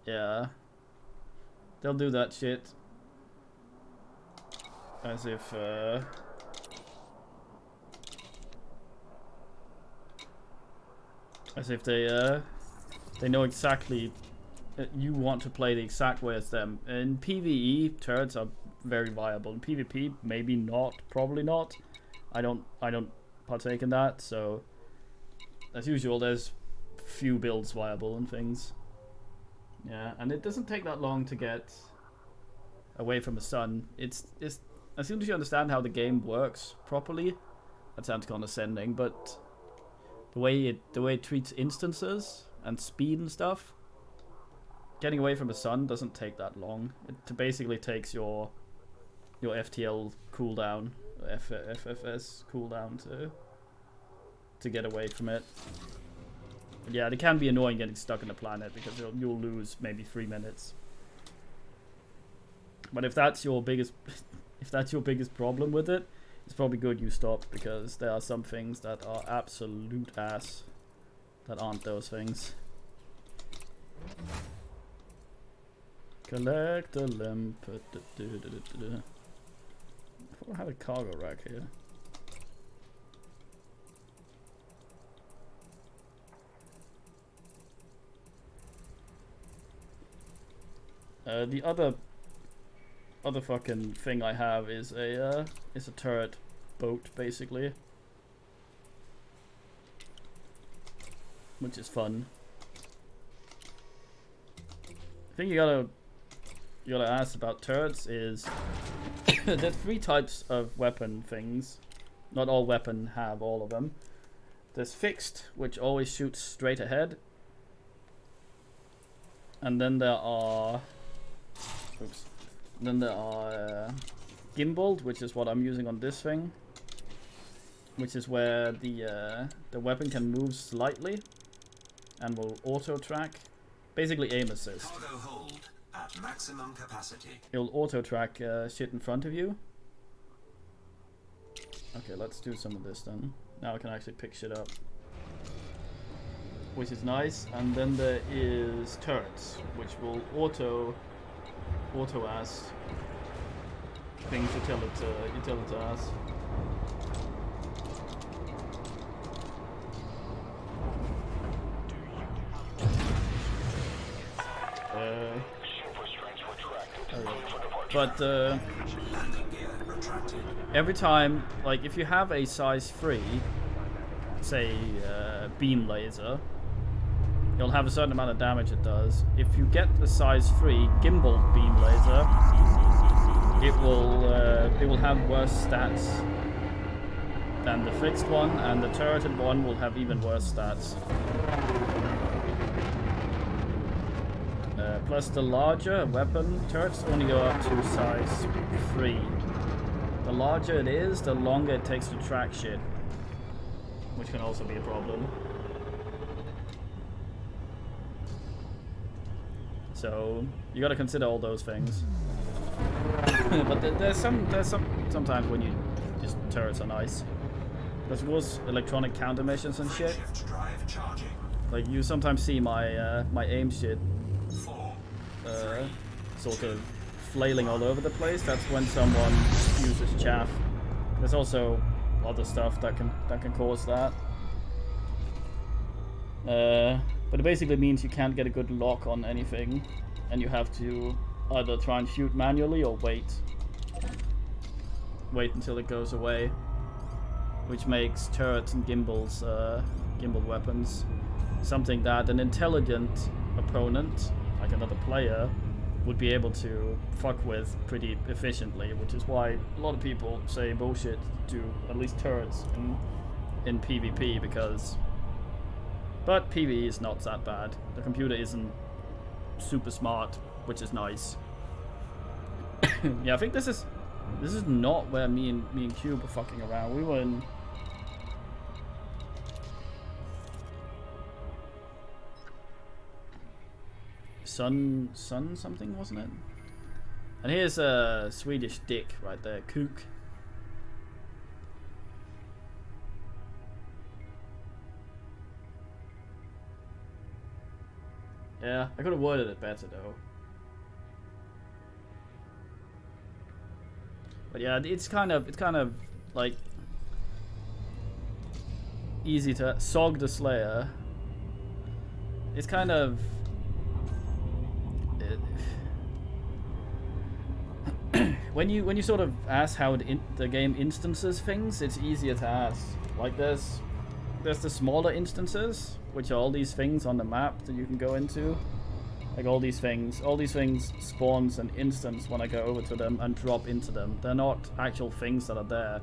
yeah, they'll do that shit as if they know exactly you want to play the exact way as them. In PvE, turrets are very viable. In PvP, maybe not, probably not. I don't partake in that, so as usual, there's few builds viable and things. Yeah, and it doesn't take that long to get away from the sun. It's as soon as you understand how the game works properly, that sounds condescending, but the way it treats instances and speed and stuff, getting away from the sun doesn't take that long. It basically takes your FTL cooldown, FFS cooldown to get away from it. But yeah, it can be annoying getting stuck in a planet because you'll lose maybe 3 minutes. But if that's your biggest problem with it, it's probably good you stop, because there are some things that are absolute ass that aren't those things. Collect the limp. I thought I had a cargo rack here. The other fucking thing I have is a turret boat, basically, which is fun. The thing you gotta ask about turrets is there's 3 types of weapon things. Not all weapon have all of them. There's fixed, which always shoots straight ahead, and then there are gimbaled, which is what I'm using on this thing, which is where the weapon can move slightly and will auto track, basically aim assist. Cargo hold at maximum capacity. It'll auto track shit in front of you. Okay, let's do some of this then. Now I can actually pick shit up, which is nice. And then there is turrets, which will auto as things you tell it to as. But every time, like if you have a size 3, say beam laser, you'll have a certain amount of damage it does. If you get a size 3 gimbal beam laser, it will have worse stats than the fixed one, and the turreted one will have even worse stats. Plus the larger weapon turrets only go up to size 3. The larger it is, the longer it takes to track shit, which can also be a problem. So you gotta consider all those things. But there's sometimes when you just turrets are nice. There's was electronic countermeasures and shit. Like you sometimes see my my aim shit sort of flailing all over the place. That's when someone uses chaff. There's also other stuff that can cause that. But it basically means you can't get a good lock on anything, and you have to either try and shoot manually or wait until it goes away, which makes turrets and gimbals, gimbal weapons, something that an intelligent opponent, like another player, would be able to fuck with pretty efficiently, which is why a lot of people say bullshit to at least turrets in PvP, but PvE is not that bad. The computer isn't super smart, which is nice. Yeah, I think this is not where me and Cube were fucking around. We were in Sun something, wasn't it? And here's a Swedish dick right there, kook. Yeah, I could have worded it better though. But yeah, it's kind of like easy to Sog the Slayer. It's kind of when you sort of ask how the game instances things, it's easier to ask. Like there's the smaller instances, which are all these things on the map that you can go into. Like all these things spawns an instance when I go over to them and drop into them. They're not actual things that are there.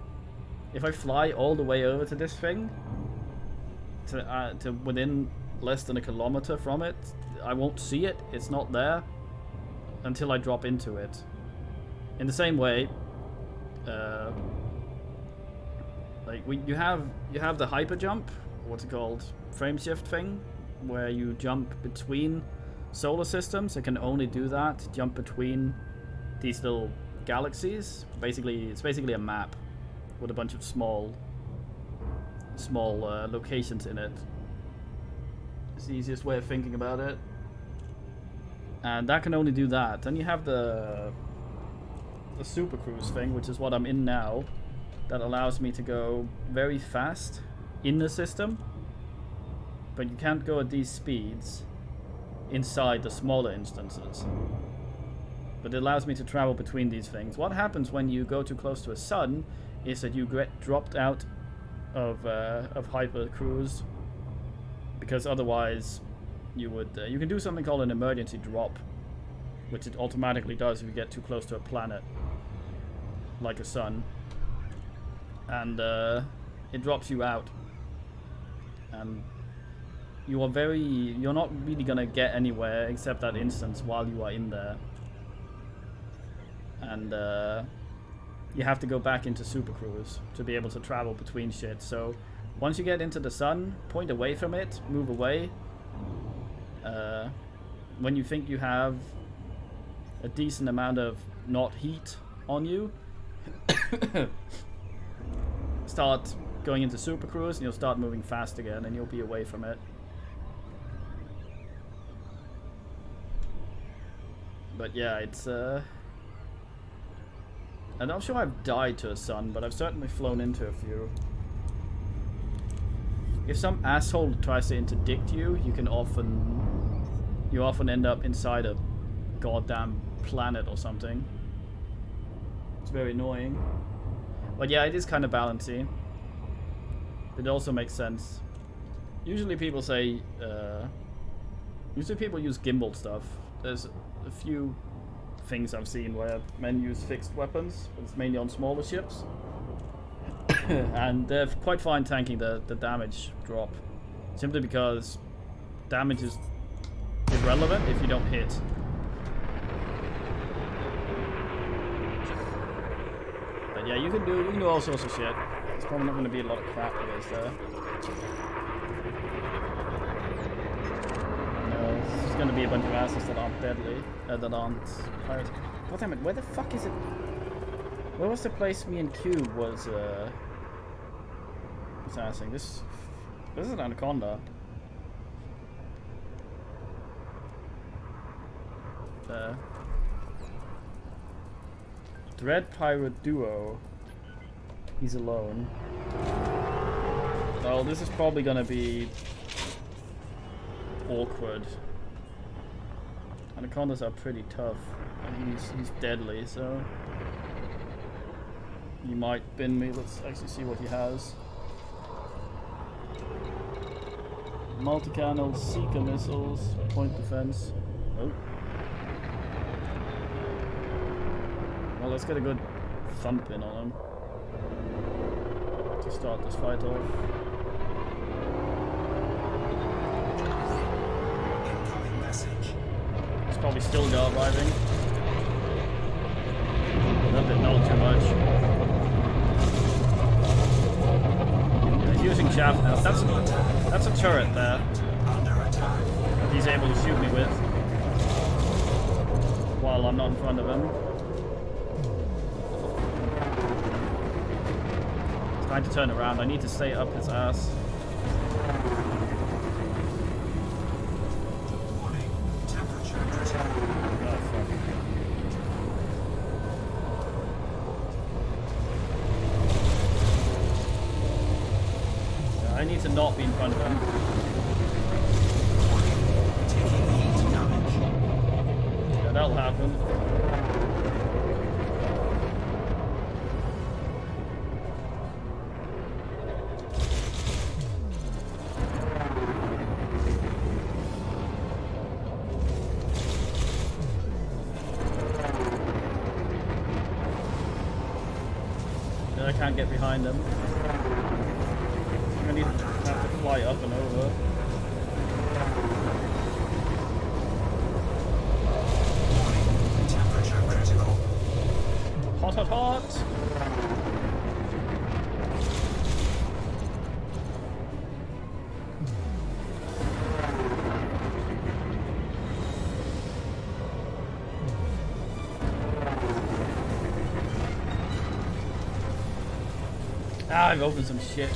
If I fly all the way over to this thing, to within less than a kilometer from it, I won't see it. It's not there until I drop into it. In the same way, like you have the hyper jump, what's it called, frame shift thing, where you jump between solar systems. It can only do that, jump between these little galaxies. Basically, it's basically a map with a bunch of small locations in it. It's the easiest way of thinking about it. And that can only do that. Then you have the super cruise thing, which is what I'm in now, that allows me to go very fast in the system, but you can't go at these speeds inside the smaller instances. But it allows me to travel between these things. What happens when you go too close to a sun is that you get dropped out of hyper cruise, because otherwise you would you can do something called an emergency drop, which it automatically does if you get too close to a planet like a sun, and it drops you out, and you're not really gonna get anywhere except that instance while you are in there, and you have to go back into super cruise to be able to travel between shit. So once you get into the sun, point away from it, move away. When you think you have a decent amount of not heat on you, start going into super cruise and you'll start moving fast again and you'll be away from it. But yeah, it's I'm not sure I've died to a sun, but I've certainly flown into a few. If some asshole tries to interdict you, you often end up inside a goddamn planet or something. It's very annoying. But yeah, it is kind of balancy. It also makes sense. Usually people say, usually people use gimbal stuff. There's a few things I've seen where men use fixed weapons, but it's mainly on smaller ships. And they're quite fine tanking the damage drop, simply because damage is irrelevant if you don't hit. But yeah, you can do all sorts of shit. There's probably not going to be a lot of crap that is there. No, it's just going to be a bunch of asses that aren't deadly, that aren't pirates. God damn it, where the fuck is it? Where was the place me and Q was assassin? This is an anaconda. Dread Pirate Duo. He's alone. Well, this is probably gonna be awkward. Anacondas are pretty tough, and he's deadly, so he might bin me. Let's actually see what he has. Multi-canal seeker missiles, point defense. Oh. Well, let's get a good thump in on him to start this fight off. Incoming message. He's probably still arriving. A bit, not too much. He's using chaff now. That's a turret there that he's able to shoot me with while I'm not in front of him. He's trying to turn around. I need to stay up his ass. Warning. Temperature critical. Oh, fuck. I need to not be in front of him. Taking heat damage. Yeah, that'll happen. Yeah, I can't get behind him. I have to fly up and over. Warning. Temperature critical. Hot, hot, hot! Ah, I've opened some shit.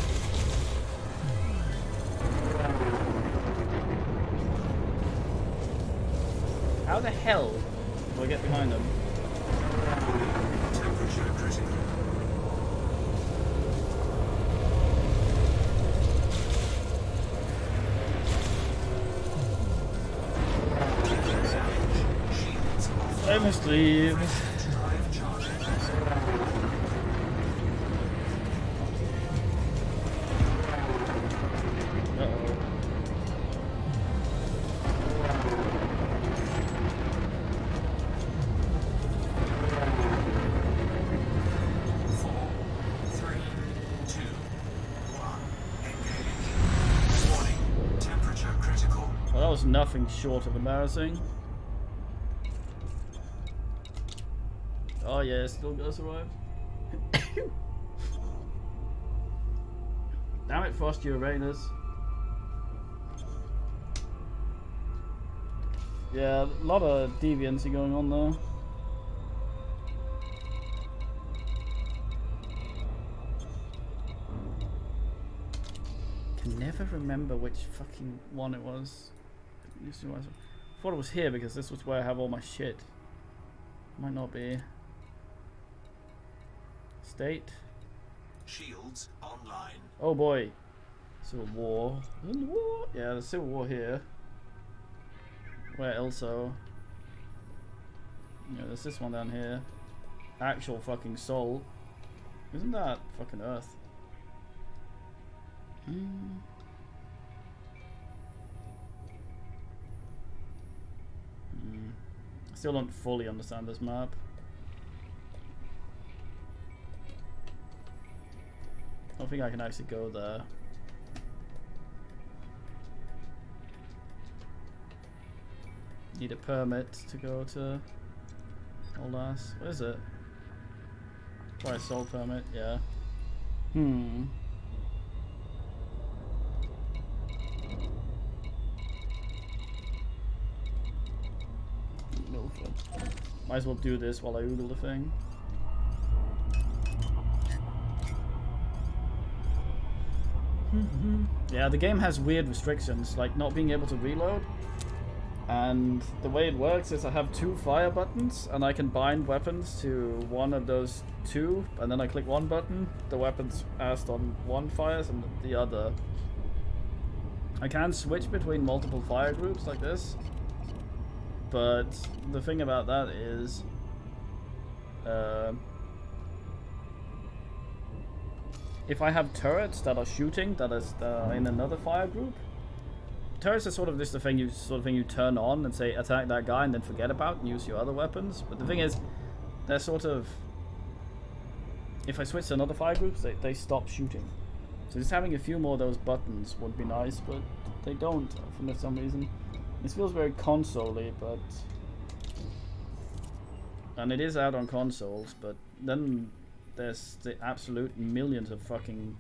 How the hell do I get behind them? Temperature critical. Shields off. I must leave. Drive charging. Uh-oh. Four, three, two, one. Engage. Warning. Temperature critical. Well, that was nothing short of embarrassing. Oh yeah, still gonna survive. Damn it, Frosty Uranus. Yeah, a lot of deviancy going on there. Can never remember which fucking one it was. I thought it was here because this was where I have all my shit. Might not be. State. Shields online. Oh boy. Civil War. Civil War? Yeah, the Civil War here. Where also? Yeah, there's this one down here. Actual fucking Sol. Isn't that fucking Earth? I still don't fully understand this map. I don't think I can actually go there. Need a permit to go to old ass. What is it? Price sold permit, yeah. No fun. Might as well do this while I Google the thing. Yeah, the game has weird restrictions, like not being able to reload. And the way it works is I have two fire buttons, and I can bind weapons to one of those two, and then I click one button, the weapons cast on one fires and the other. I can switch between multiple fire groups like this, but the thing about that is if I have turrets that are shooting that is in another fire group, turrets are sort of just the thing you turn on and say attack that guy and then forget about and use your other weapons. But the thing is, they're sort of, if I switch to another fire group, they stop shooting. So just having a few more of those buttons would be nice, but they don't for some reason. This feels very console-y, but and it is out on consoles, but then there's the absolute millions of fucking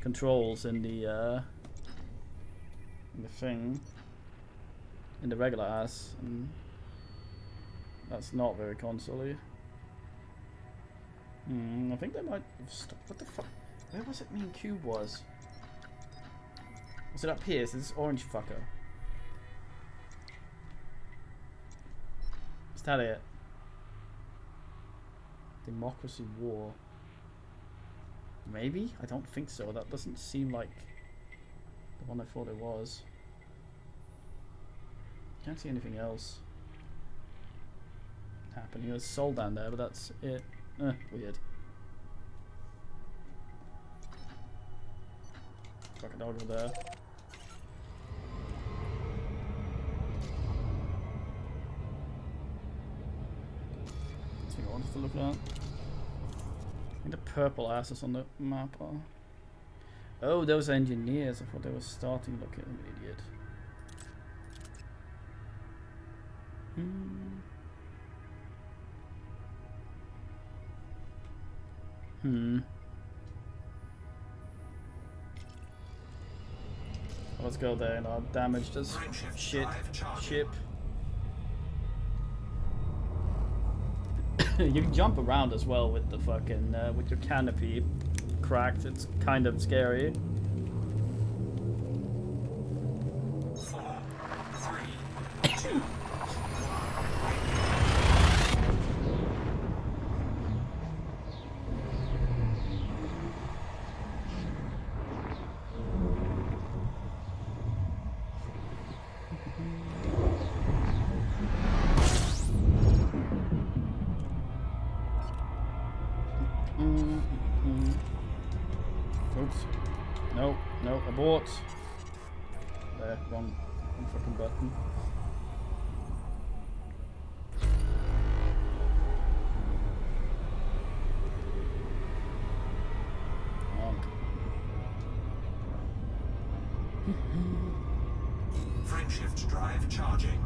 controls in the thing, in the regular ass, and that's not very console-y. I think they might have stopped. What the fuck? Where was it mean Cube was? Was it up here? Is this orange fucker? Is that it? Democracy War. Maybe? I don't think so. That doesn't seem like the one I thought it was. Can't see anything else happening. There's Sol down there, but that's it. Weird. Fucking dog over there. That's what I wanted to look at. I think the purple asses on the map are. Oh, those engineers. I thought they were starting looking. I'm an idiot. Let's go there and I'll damage this shit ship. You can jump around as well with the fucking with your canopy cracked. It's kind of scary. 4, 3, 2, 1. Abort. There, wrong fucking button. Frameshift drive charging.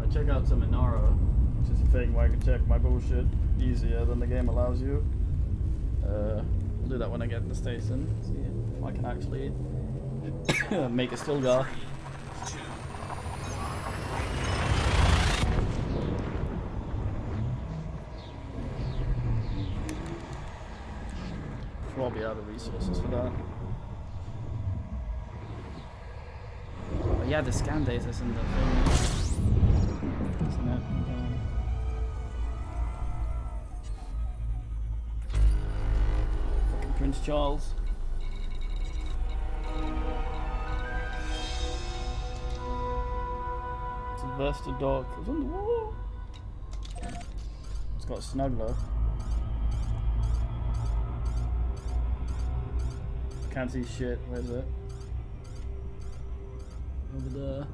I check out some Inara, which is a thing where I can check my bullshit easier than the game allows you. I'll do that when I get in the station. See if I can actually make a Stilgar. 3, 2, Probably out of resources for that. But yeah, the scan data is in the thing, isn't it? Fucking Prince Charles. Sylvester Dog. It's on the wall. It's got a snuggler. Can't see shit. Where is it? Over there.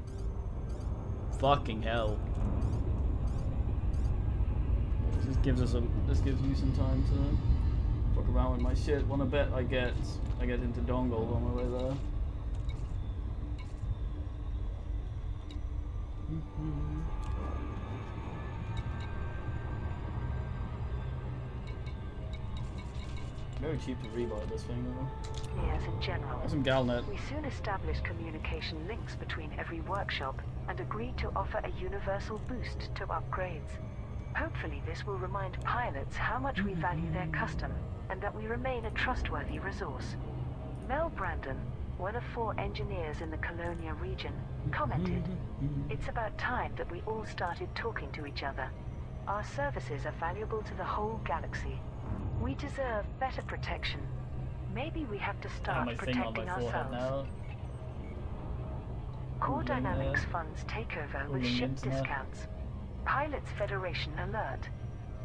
Fucking hell. This gives us a. This gives me some time to fuck around with my shit. Wanna bet I get into Dongle on my way there. Very cheap to rebuy this thing though. Yes, in general. Got some Galnet. We soon established communication links between every workshop and agreed to offer a universal boost to upgrades. Hopefully this will remind pilots how much we value their custom and that we remain a trustworthy resource. Mel Brandon, one of 4 engineers in the Colonia region, commented, "It's about time that we all started talking to each other. Our services are valuable to the whole galaxy. We deserve better protection. Maybe we have to start My thing on protecting my forehead ourselves." now. Core Holding, Dynamics funds takeover with holding ship internet. discounts. Pilots Federation alert.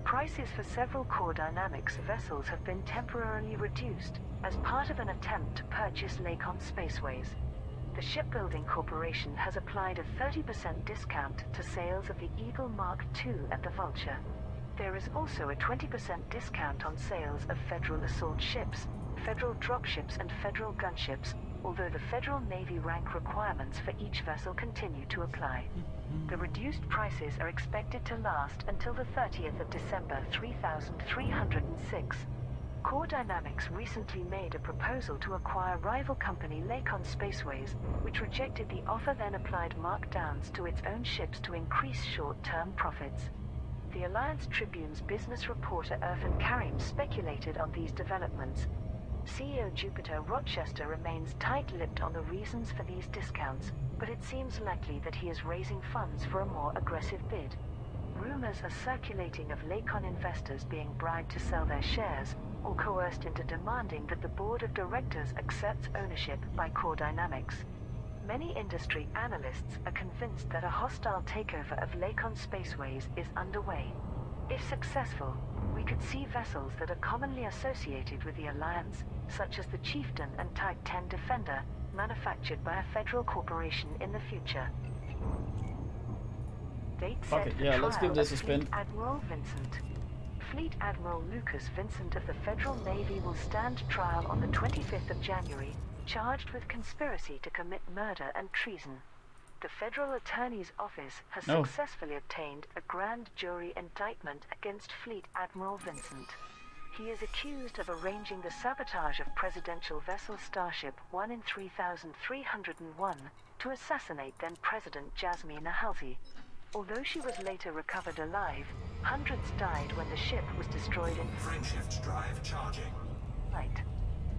Prices for several Core Dynamics vessels have been temporarily reduced as part of an attempt to purchase Lakon Spaceways. The Shipbuilding Corporation has applied a 30% discount to sales of the Eagle Mark II and the Vulture. There is also a 20% discount on sales of Federal assault ships, Federal dropships and Federal gunships, although the Federal Navy rank requirements for each vessel continue to apply. The reduced prices are expected to last until the 30th of December 3306. Core Dynamics recently made a proposal to acquire rival company Lakon Spaceways, which rejected the offer, then applied markdowns to its own ships to increase short-term profits. The Alliance Tribune's business reporter Irfan Karim speculated on these developments. CEO Jupiter Rochester remains tight-lipped on the reasons for these discounts, but it seems likely that he is raising funds for a more aggressive bid. Rumors are circulating of Lakon investors being bribed to sell their shares, or coerced into demanding that the board of directors accepts ownership by Core Dynamics. Many industry analysts are convinced that a hostile takeover of Lakon Spaceways is underway. If successful, we could see vessels that are commonly associated with the Alliance, such as the Chieftain and Type 10 Defender, manufactured by a federal corporation in the future. Date Fuck set it, for yeah, let's trial give this of a spin. Fleet Admiral Vincent. Fleet Admiral Lucas Vincent of the Federal Navy will stand trial on the 25th of January, charged with conspiracy to commit murder and treason. The Federal Attorney's Office has No. successfully obtained a grand jury indictment against Fleet Admiral Vincent. He is accused of arranging the sabotage of presidential vessel Starship 1 in 3301 to assassinate then-President Jasmina Halsey. Although she was later recovered alive, hundreds died when the ship was destroyed in Frameshift drive charging. flight.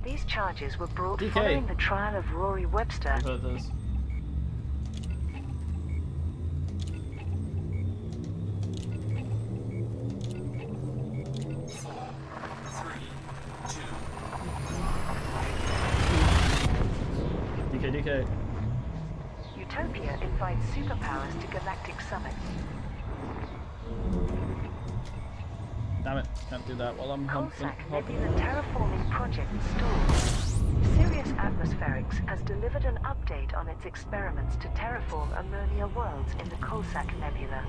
These charges were brought DK. following the trial of Rory Webster. I've heard this. DK. Utopia invites superpowers to Galactic Summit. Damn it, can't do that while I'm humping. Pulsar Nebula terraforming project stalled. Atmospherics has delivered an update on its experiments to terraform ammonia worlds in the Pulsar Nebula.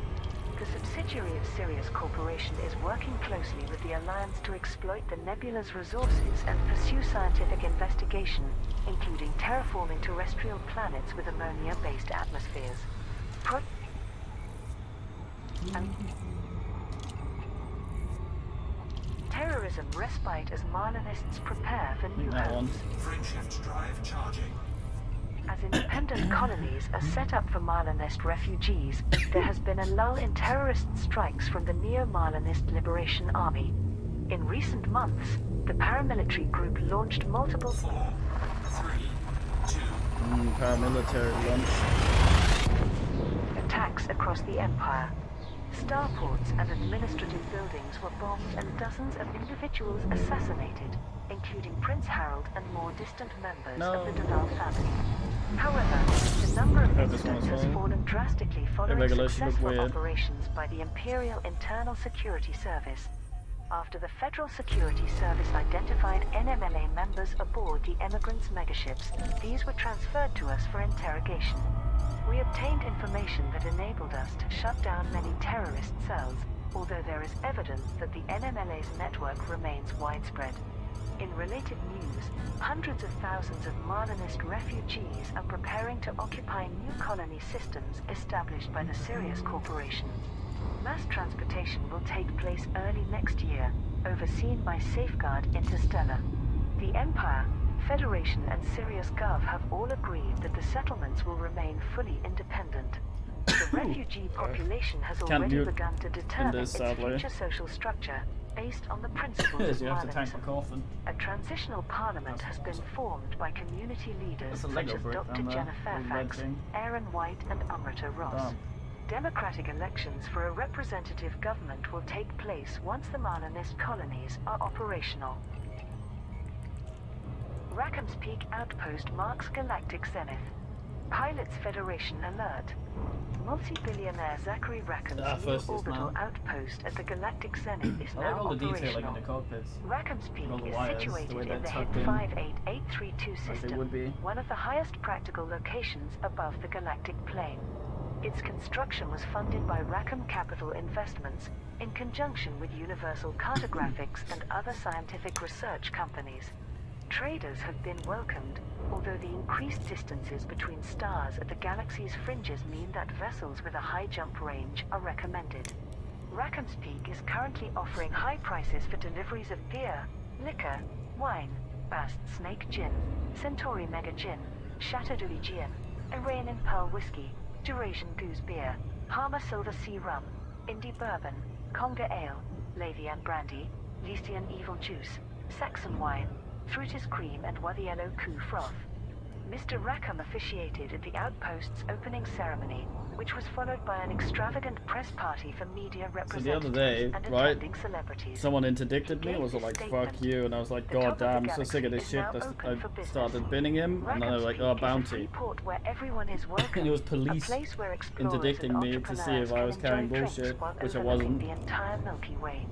The subsidiary of Sirius Corporation is working closely with the Alliance to exploit the nebula's resources and pursue scientific investigation, including terraforming terrestrial planets with ammonia-based atmospheres. Terrorism respite as Marlinists prepare for new That one. homes. Frameshift drive charging. As independent colonies are set up for Marlinist refugees, there has been a lull in terrorist strikes from the Neo-Marlinist Liberation Army. In recent months, the paramilitary group launched multiple 4, 3, 2, Paramilitary launch. attacks across the Empire. Starports and administrative buildings were bombed and dozens of individuals assassinated, including Prince Harold and more distant members of the Duval family. However, the number of Heard this one incidents as has well. fallen drastically following regulation looked successful weird. operations by the Imperial Internal Security Service. After the Federal Security Service identified NMLA members aboard the emigrants' megaships, these were transferred to us for interrogation. We obtained information that enabled us to shut down many terrorist cells, although there is evidence that the NMLA's network remains widespread. In related news, hundreds of thousands of Marlinist refugees are preparing to occupy new colony systems established by the Sirius Corporation. Mass transportation will take place early next year, overseen by Safeguard Interstellar. The Empire, Federation and Sirius Gov have all agreed that the settlements will remain fully independent. The refugee population has Can't already mute begun to determine this, its sadly. future social structure based on the principles of You have to tank my Marlinism. coffin. A transitional parliament has been formed by community leaders That's a such Lego as brick Dr. on the Jenna red Fairfax, thing. Aaron White and Amrita Ross. Damn. Democratic elections for a representative government will take place once the Marlinist colonies are operational. Rackham's Peak Outpost marks galactic zenith. Pilots Federation alert. Multi-billionaire Zachary Rackham's new first is orbital man. outpost at the galactic zenith is I now like all the detailing in operational. the cockpits. Rackham's Peak All the is wires, the situated way in they're the tucked HIT in. 58832 Like they system, would be. one of the highest practical locations above the galactic plane. Its construction was funded by Rackham Capital Investments in conjunction with Universal Cartographics and other scientific research companies. Traders have been welcomed, although the increased distances between stars at the galaxy's fringes mean that vessels with a high jump range are recommended. Rackham's Peak is currently offering high prices for deliveries of beer, liquor, wine, Bast Snake Gin, Centauri Mega Gin, Chateaudoux Gin, Arain and Pearl Whiskey, Eurasian Goose Beer, Parma Silver Sea Rum, Indie Bourbon, Conga Ale, Lavian Brandy, Lycian Evil Juice, Saxon Wine, Fruitis Cream and Wadiello Coup Froth. Mr. Rackham officiated at the outpost's opening ceremony, which was followed by an extravagant press party for media So the representatives other day, and right, attending celebrities. someone interdicted me, He was gave like, this fuck statement. you, and I was like, The top god of the damn, I'm so sick of galaxy this is shit, now open for I business. started binning him, and then I was like, oh, Rackham's Peak is a bounty. free port where everyone is welcome. And it was police a place where explorers interdicting and me to see entrepreneurs if I was can carrying enjoy drinks bullshit, while which I overlooking wasn't. the entire Milky Way.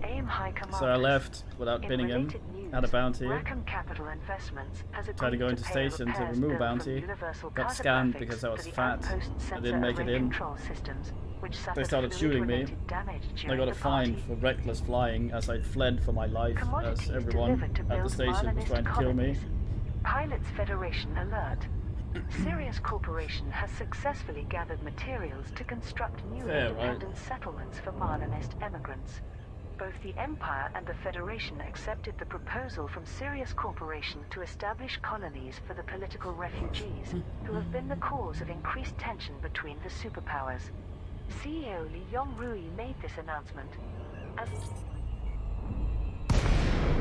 Aim High So I Commanders. left without In binning him, related news, had a bounty, Rackham Capital Investments has tried to agreed go into pay station to repairs remove billed from bounty, Universal got scammed Cartographics because I was for the fat, outpost I sensor didn't make it array in. control systems, which They suffered started shooting me. fluid-related damage I during got a the fine party. for reckless flying as I fled for my life, as Commodities everyone delivered to at the build station was Marlinist trying to kill me. colonies. Pilots Federation alert. Sirius Corporation has successfully gathered materials to construct new Fair, independent settlements for Marlinist emigrants. Both the Empire and the Federation accepted the proposal from Sirius Corporation to establish colonies for the political refugees, who have been the cause of increased tension between the superpowers. CEO Li Yongrui made this announcement. As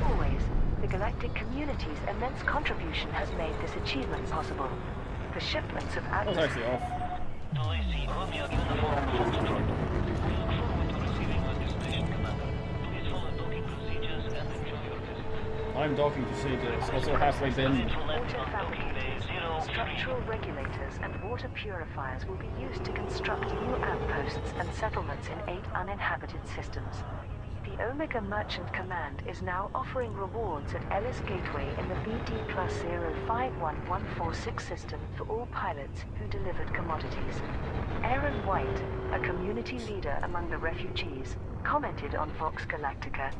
always, the galactic community's immense contribution has made this achievement possible. The shipments of I was Atlas actually off. I'm docking procedures, also halfway been. Autofabricated. Structural regulators and water purifiers will be used to construct new outposts and settlements in 8 uninhabited systems. The Omega Merchant Command is now offering rewards at Ellis Gateway in the BD Plus 051146 system for all pilots who delivered commodities. Aaron White, a community leader among the refugees, commented on Vox Galactica,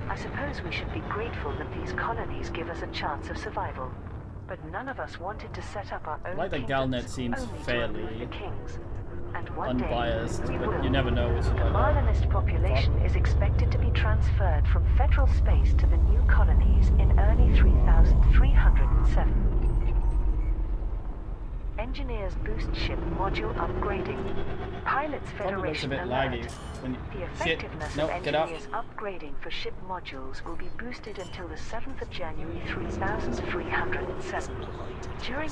"I suppose we should be grateful that these colonies give us a chance of survival. But none of us wanted to set up our own Like the kingdoms Galnet seems only to fairly remove the kings. And one unbiased, day, we but will. you never know with shit The like that. Marlinist population is expected to be transferred from federal space to the new colonies in early 3307. Engineers boost ship module upgrading. Pilots Probably looks a Federation bit alert. laggy. When The shit, effectiveness no, of get up. engineers upgrading for ship modules will be boosted until the 7th of January 3307. During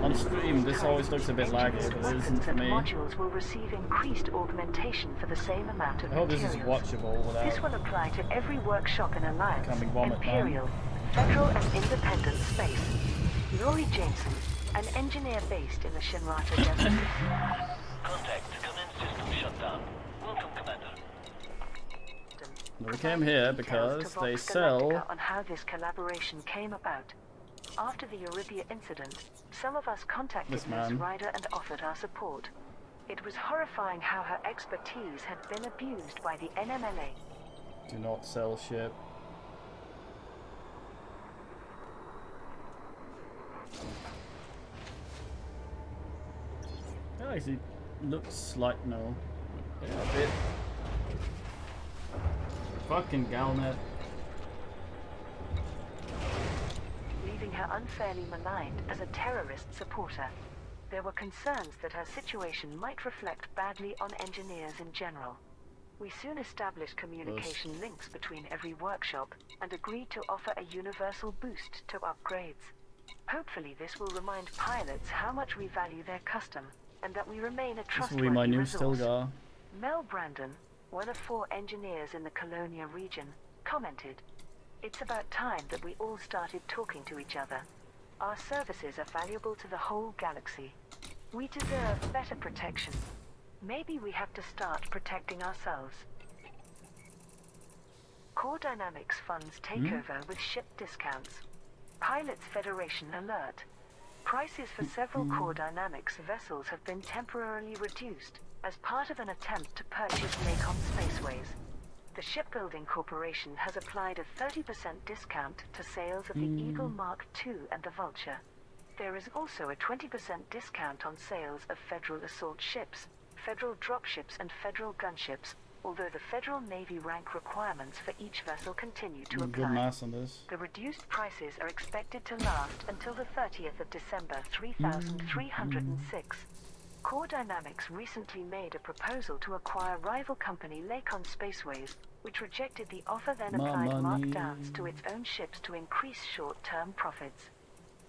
On stream, this always looks a bit laggy, engineered but it weapons isn't for and me. modules will receive increased augmentation for the same amount of I hope this is materials. watchable This will without apply to every workshop in Alliance, becoming vomit man. Imperial, Federal and Independent space. Rory Jameson, an engineer based in the Shinrata Desert. Contact. Command system shut down. Welcome, Commander. We came here because they sell on how this collaboration came about. After the Eurybia incident, some of us contacted This Ms. man. Ryder and offered our support. It was horrifying how her expertise had been abused by the NMLA. do not sell ship. It actually looks like no. Yeah, a bit. Fucking Galnet. Leaving her unfairly maligned as a terrorist supporter. There were concerns that her situation might reflect badly on engineers in general. We soon established communication links between every workshop and agreed to offer a universal boost to upgrades. Hopefully this will remind pilots how much we value their custom and that we remain a This will be trustworthy my new resource. Stilgar. Mel Brandon, one of 4 engineers in the Colonia region, commented, "It's about time that we all started talking to each other. Our services are valuable to the whole galaxy. We deserve better protection. Maybe we have to start protecting ourselves." Core Dynamics funds takeover with ship discounts. Pilots Federation alert. Prices for several Core Dynamics vessels have been temporarily reduced as part of an attempt to purchase Lakon Spaceways. The Shipbuilding Corporation has applied a 30% discount to sales of the Eagle Mark II and the Vulture. There is also a 20% discount on sales of Federal assault ships, Federal dropships and Federal gunships, although the Federal Navy rank requirements for each vessel continue to Good apply. mass on this. The reduced prices are expected to last until the 30th of December 3306. Core Dynamics recently made a proposal to acquire rival company Lakon Spaceways, which rejected the offer, then applied markdowns to its own ships to increase short-term profits.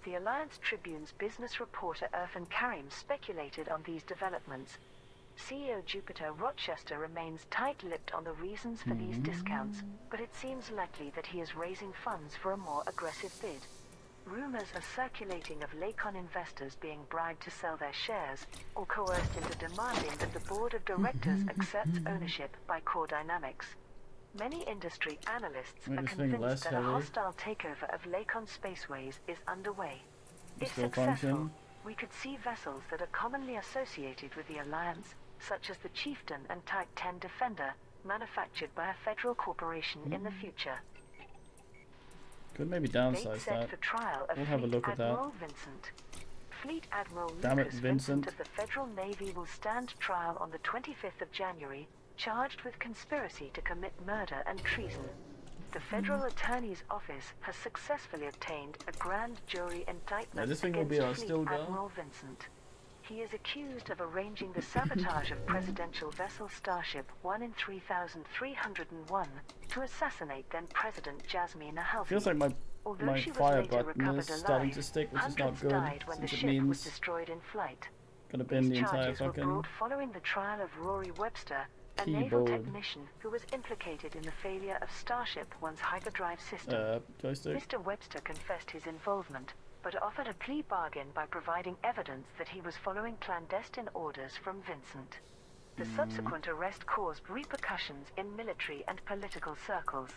The Alliance Tribune's business reporter Irfan Karim speculated on these developments. CEO Jupiter Rochester remains tight-lipped on the reasons for these discounts, but it seems likely that he is raising funds for a more aggressive bid. Rumors are circulating of Lakon investors being bribed to sell their shares, or coerced into demanding that the board of directors accepts ownership by Core Dynamics. Many industry analysts Make are this thing less convinced that a heavy. hostile takeover of Lakon Spaceways is underway. If Still successful, function. we could see vessels that are commonly associated with the Alliance, such as the Chieftain and Type 10 Defender, manufactured by a federal corporation in the future. Could maybe Date downsize set that. for trial of We'll have a Fleet look at that. Admiral Vincent. Fleet Admiral Damn it, Lucas Vincent. of the Federal Navy will stand trial on the 25th of January, charged with conspiracy to commit murder and treason. The Federal Attorney's Office has successfully obtained a grand jury indictment this thing will against be our Fleet Stilgar. Admiral Vincent. He is accused of arranging the sabotage of presidential vessel Starship 1 in 3301 to assassinate then President Jasmine Nahalfi. Feels like my Although she was fire later button recovered is starting alive, to stick, which is not hundreds good, died when the since it ship was means destroyed in flight. gonna bin the These entire charges were fucking brought following the trial of Rory Webster, a naval keyboard. technician who was implicated in the failure of Starship 1's hyperdrive system. joystick. Mr. Webster confessed his involvement, but offered a plea bargain by providing evidence that he was following clandestine orders from Vincent. The subsequent arrest caused repercussions in military and political circles.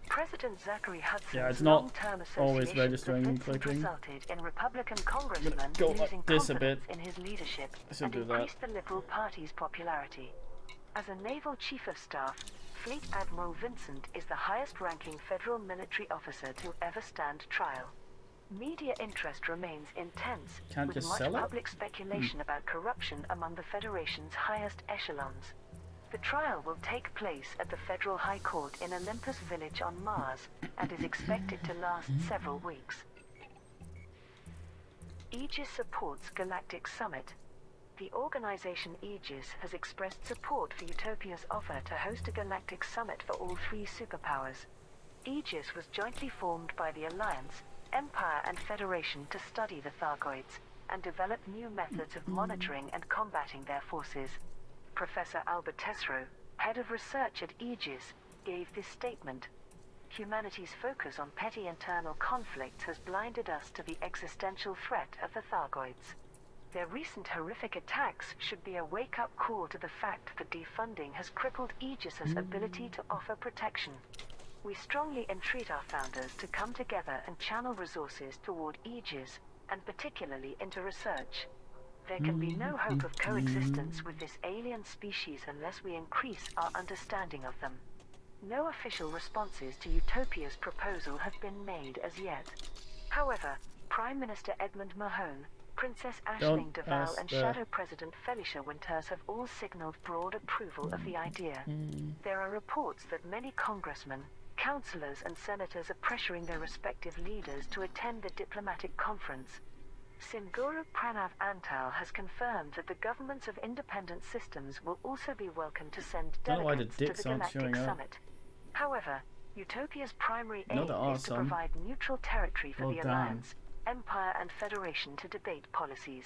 President Zachary Hudson's Yeah, it's not long-term always association registering with and Vincent clicking. resulted in Republican congressmen go like losing this a bit. confidence in his leadership I should and do that. increased the Liberal Party's popularity. As a naval chief of staff, Fleet Admiral Vincent is the highest-ranking federal military officer to ever stand trial. Media interest remains intense, Can't with just much sell it? public speculation about corruption among the Federation's highest echelons. The trial will take place at the Federal High Court in Olympus Village on Mars and is expected to last several weeks. Aegis supports Galactic Summit. The organization Aegis has expressed support for Utopia's offer to host a galactic summit for all three superpowers. Aegis was jointly formed by the Alliance, Empire and Federation to study the Thargoids and develop new methods of monitoring and combating their forces. Professor Albert Tesreau, head of research at Aegis, gave this statement. Humanity's focus on petty internal conflicts has blinded us to the existential threat of the Thargoids. Their recent horrific attacks should be a wake-up call to the fact that defunding has crippled Aegis's ability to offer protection. We strongly entreat our founders to come together and channel resources toward Aegis, and particularly into research. There can be no hope of coexistence with this alien species unless we increase our understanding of them. No official responses to Utopia's proposal have been made as yet. However, Prime Minister Edmund Mahone, Princess Aisling Duval and Shadow President Felicia Winters have all signaled broad approval of the idea. There are reports that many congressmen, councillors and senators are pressuring their respective leaders to attend the diplomatic conference. Simguru Pranav Antal has confirmed that the governments of independent systems will also be welcome to send delegates to the Galactic Summit. However, Utopia's primary aim is to provide neutral territory for the Alliance, Empire and Federation to debate policies.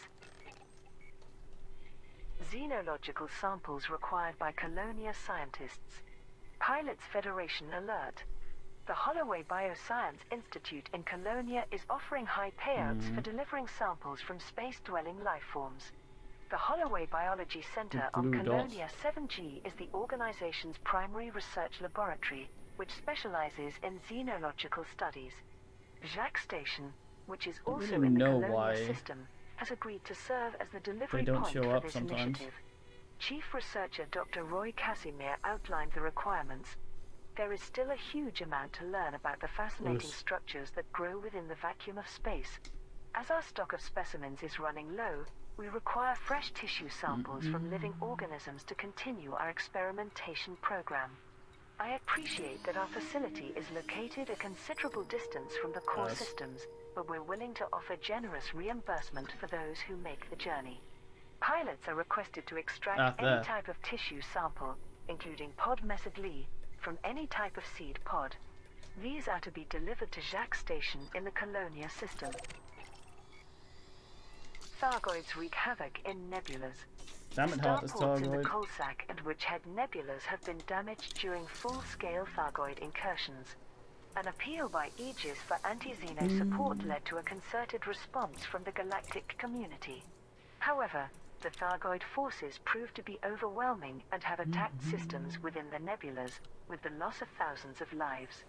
Xenological samples required by Colonia scientists. Pilots Federation alert. The Holloway Bioscience Institute in Colonia is offering high payouts for delivering samples from space-dwelling lifeforms. The Holloway Biology Center on Colonia 7G is the organization's primary research laboratory, which specializes in xenological studies. Jacques Station, which is also in the Colonia system, has agreed to serve as the delivery point for this initiative. Chief researcher Dr. Roy Casimir outlined the requirements. There is still a huge amount to learn about the fascinating structures that grow within the vacuum of space. As our stock of specimens is running low, we require fresh tissue samples from living organisms to continue our experimentation program. I appreciate that our facility is located a considerable distance from the core systems, but we're willing to offer generous reimbursement for those who make the journey. Pilots are requested to extract any type of tissue sample, including pod mesoglea, from any type of seed pod. These are to be delivered to Jacques Station in the Colonia system. Thargoids wreak havoc in nebulas. Starports in the Coalsack and Witchhead nebulas have been damaged during full-scale Thargoid incursions. An appeal by Aegis for anti-Xeno support led to a concerted response from the galactic community. However, the Thargoid forces proved to be overwhelming and have attacked systems within the nebulas, with the loss of thousands of lives.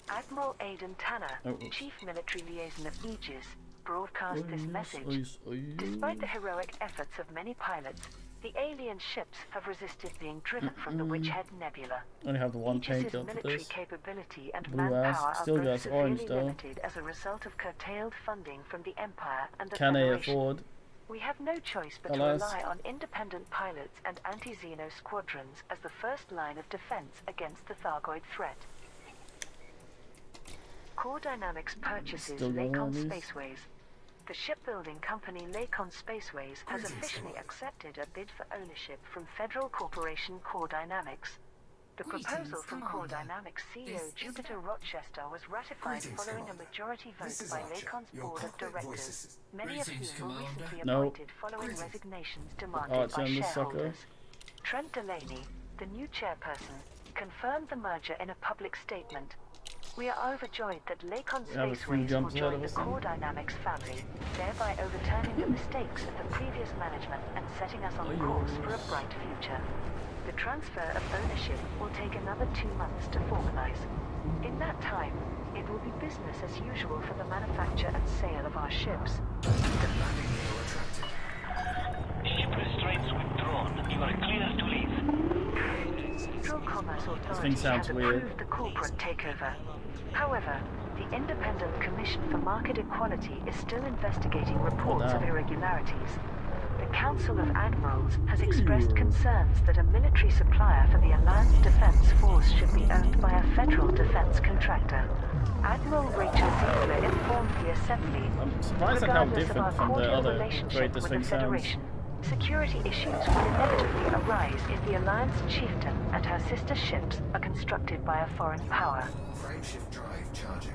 Admiral Aidan Tanner, Chief Military Liaison of Aegis, broadcast this message. Despite the heroic efforts of many pilots, the alien ships have resisted being driven from the Witchhead Nebula. Only have the one paint job for military this. capability and Blue manpower still are both got orange severely though. limited as a result of curtailed funding from the Empire and the Can they Federation. afford? We have no choice but to rely on independent pilots and anti-Xeno squadrons as the first line of defense against the Thargoid threat. Core Dynamics purchases Lacon Spaceways. The shipbuilding company Lacon Spaceways has officially accepted a bid for ownership from Federal Corporation Core Dynamics. The proposal from Core Dynamics CEO Jupiter Rochester was ratified following a majority vote by Lacon's board of directors, many of whom were recently appointed following resignations demanded by shareholders. Trent Delaney, the new chairperson, confirmed the merger in a public statement. We are overjoyed that Lakon We have a few Spaceways will jumps ahead join of the us then. Core Dynamics family, thereby overturning the mistakes of the previous management and setting us on course for a bright future. The transfer of ownership will take another 2 months to formalize. In that time, it will be business as usual for the manufacture and sale of our ships. Landing gear retracted. Ship restraints withdrawn. You are clear to leave. Federal Commerce thing Authority sounds has weird. approved the corporate takeover. However, the Independent Commission for Market Equality is still investigating reports of damn. irregularities. The Council of Admirals has expressed concerns that a military supplier for the Alliance Defense Force should be owned by a federal defense contractor. Admiral Rachel Ziegler informed the Assembly, I'm surprised at how regardless of our different from the cordial other relationship great this with the thing sounds. Federation, security issues will inevitably arise if the Alliance Chieftain and her sister ships are constructed by a foreign power. Frameshift drive charging.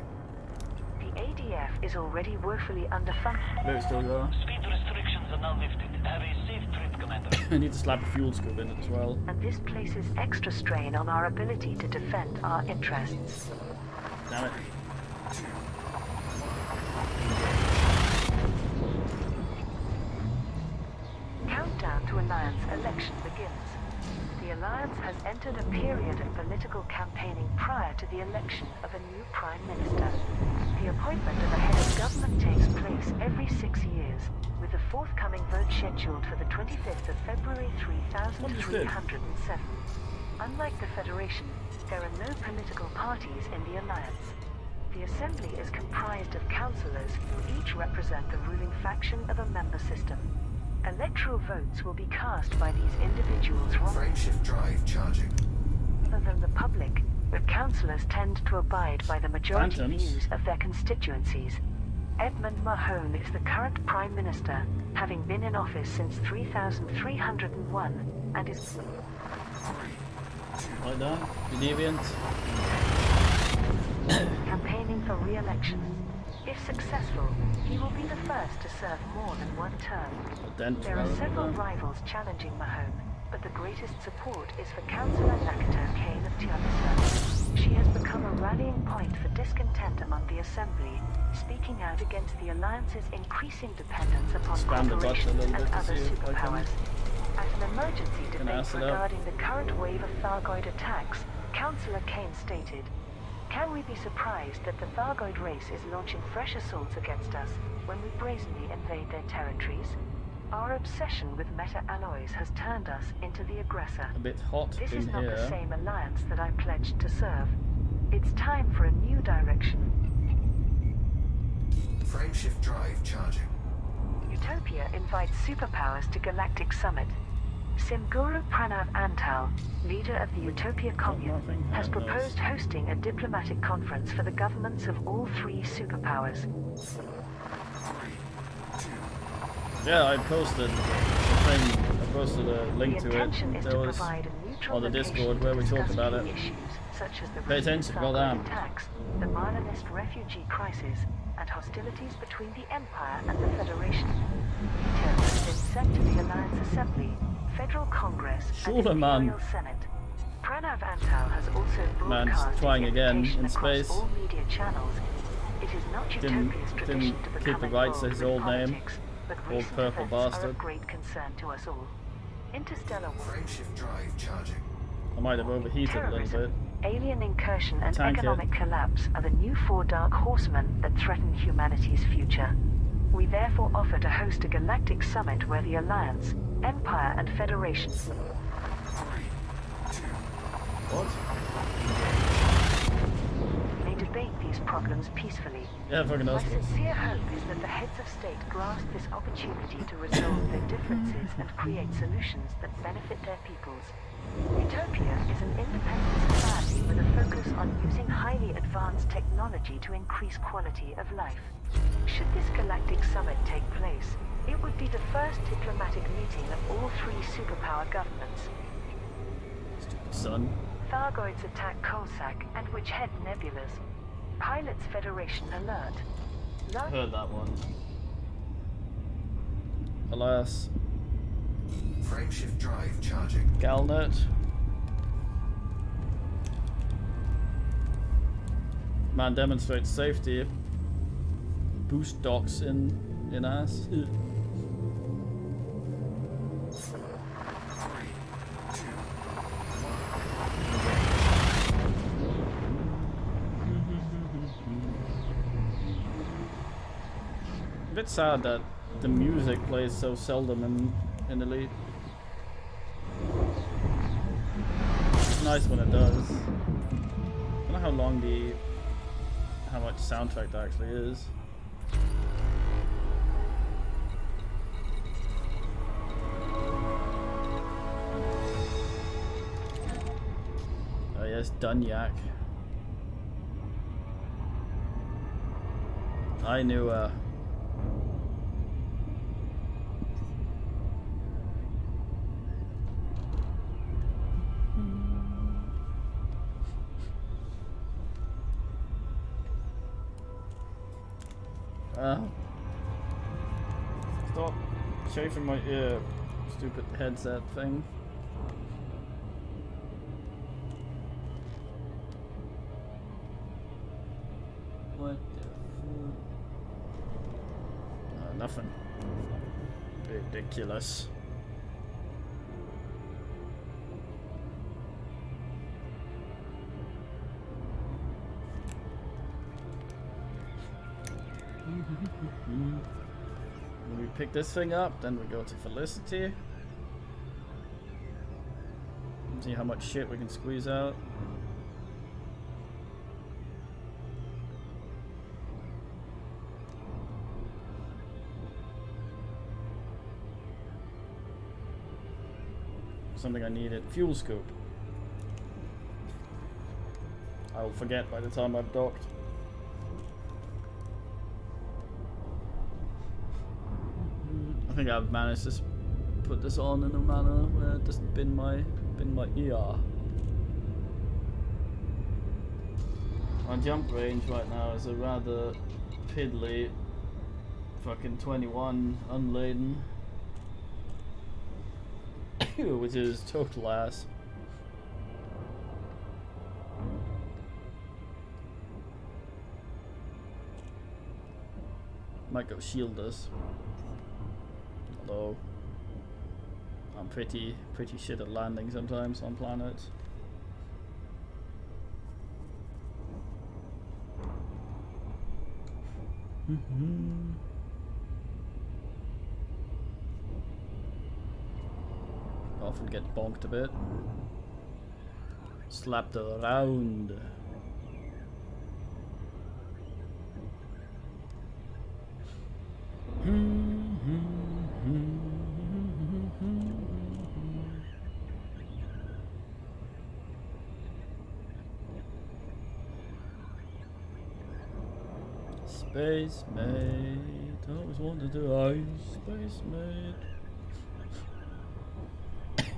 The ADF is already woefully underfunded. Maybe still going. Speed restrictions are now lifted. Have a safe trip, Commander. I need to slap a fuel scoop in it as well. And this places extra strain on our ability to defend our interests. Damn it. Countdown to Alliance election begins. The Alliance has entered a period of political campaigning prior to the election of a new Prime Minister. The appointment of a head of government takes place every 6 years, with the forthcoming vote scheduled for the 25th of February 3307. Unlike the Federation, there are no political parties in the Alliance. The Assembly is comprised of councillors who each represent the ruling faction of a member system. Electoral votes will be cast by these individuals Frameshift drive charging. rather than the public, but councillors tend to abide by the majority Phantoms. views of their constituencies. Edmund Mahone is the current Prime Minister, having been in office since 3301, and is Right down. The deviant. campaigning for re-election. If successful, he will be the first to serve more than one term. Dent There are rather several than- rivals challenging Mahone, but the greatest support is for Councillor Nakato Kane of Tiamisa. She has become a rallying point for discontent among the Assembly, speaking out against the Alliance's increasing dependence upon Spam the button a corporations little and bit to other see if I can- superpowers. At an emergency debate ask it up. regarding the current wave of Thargoid attacks, Councillor Kane stated, "Can we be surprised that the Thargoid race is launching fresh assaults against us when we brazenly invade their territories? Our obsession with meta-alloys has turned us into the aggressor. A bit hot This in is not the here. same alliance that I pledged to serve. It's time for a new direction." Frameshift drive charging. Utopia invites superpowers to Galactic Summit. Simguru Pranav Antal, leader of the Utopia Commune, nothing. has Oh, nice. proposed hosting a diplomatic conference for the governments of all 3 superpowers. Yeah, I posted a thing. I posted a link The to intention it. is There to was provide a neutral on the location Discord to where we talked discuss about key it. issues such as the Pay recent attention, Thargoid goddamn. attacks, the Marlinist refugee crisis, and hostilities between the Empire and the Federation. Details have been sent to the Alliance Assembly, Federal Congress, Sure, and man. Imperial Senate. Pranav Antal has also Man's broadcast trying the again invitation in across space. all media channels. It is not Didn't- Utopia's didn't tradition to keep become the rights to involved his with old name. politics, but Old recent purple events are bastard. of great concern to us all. Interstellar Frameshift drive charging. I might have overheated a little bit. terrorism, alien incursion, and Tank it. economic collapse are the new 4 dark horsemen that threaten humanity's future. We therefore offer to host a galactic summit where the Alliance, Empire, and Federation What? may debate these problems peacefully. Yeah, fucking My awesome. sincere hope is that the heads of state grasp this opportunity to resolve their differences and create solutions that benefit their peoples. Utopia is an independent society with a focus on using highly advanced technology to increase quality of life. Should this galactic summit take place, it would be the first diplomatic meeting of all 3 superpower governments. Stupid son. Thargoids attack Pulsar and which head nebulas. Pilots Federation alert. Heard that one. Alas, Frameshift drive charging. Galnet. Man demonstrates safety. Boost docks in ass. 4, 3, 2, A bit sad that the music plays so seldom in Elite. It's nice when it does. I don't know how long how much soundtrack there actually is. Oh yes, Dunyak. I knew stop chafing my ear, stupid headset thing. What the fuck? Nothing. Ridiculous. When we pick this thing up, then we go to Felicity. See how much shit we can squeeze out. Something I needed. Fuel scoop. I'll forget by the time I've docked. I think I've managed to put this on in a manner where it doesn't bin my ER. My jump range right now is a rather piddly fucking 21 unladen. Which is total ass. Might go shield us. Although I'm pretty shit at landing sometimes on planets. Often get bonked a bit. Slapped around. Space mate, I always wanted to ice, space mate.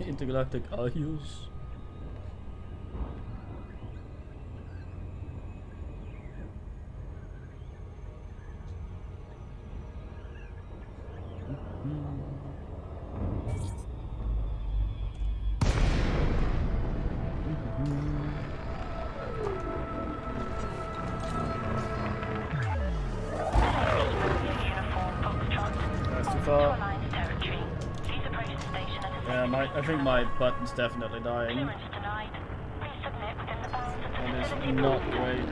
Intergalactic Ayus. That's too far. Yeah, I think my button's definitely dying. That is not great.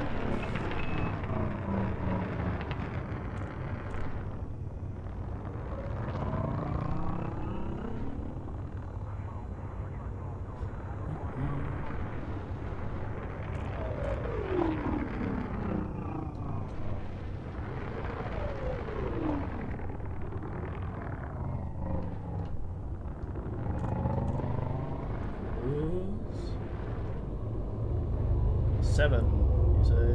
Seven. You say?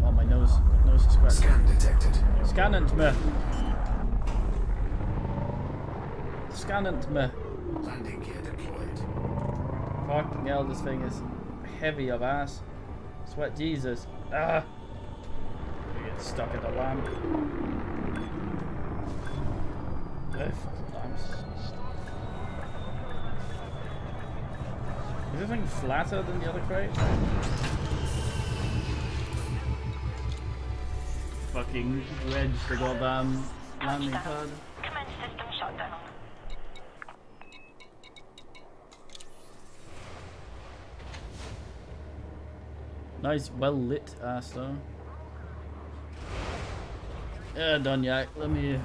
Oh, my nose is scratched. Scan detected. Scannant me. Scannant me. Landing gear deployed. Fucking hell, this thing is heavy of ass. Sweat Jesus. Ah! You get stuck in the lamp. Fucking lamps. Is this thing flatter than the other crate? fucking dredge the goddamn landing pad. Commence system shutdown. Nice, well lit ass though. Yeah, done, Yak. Let me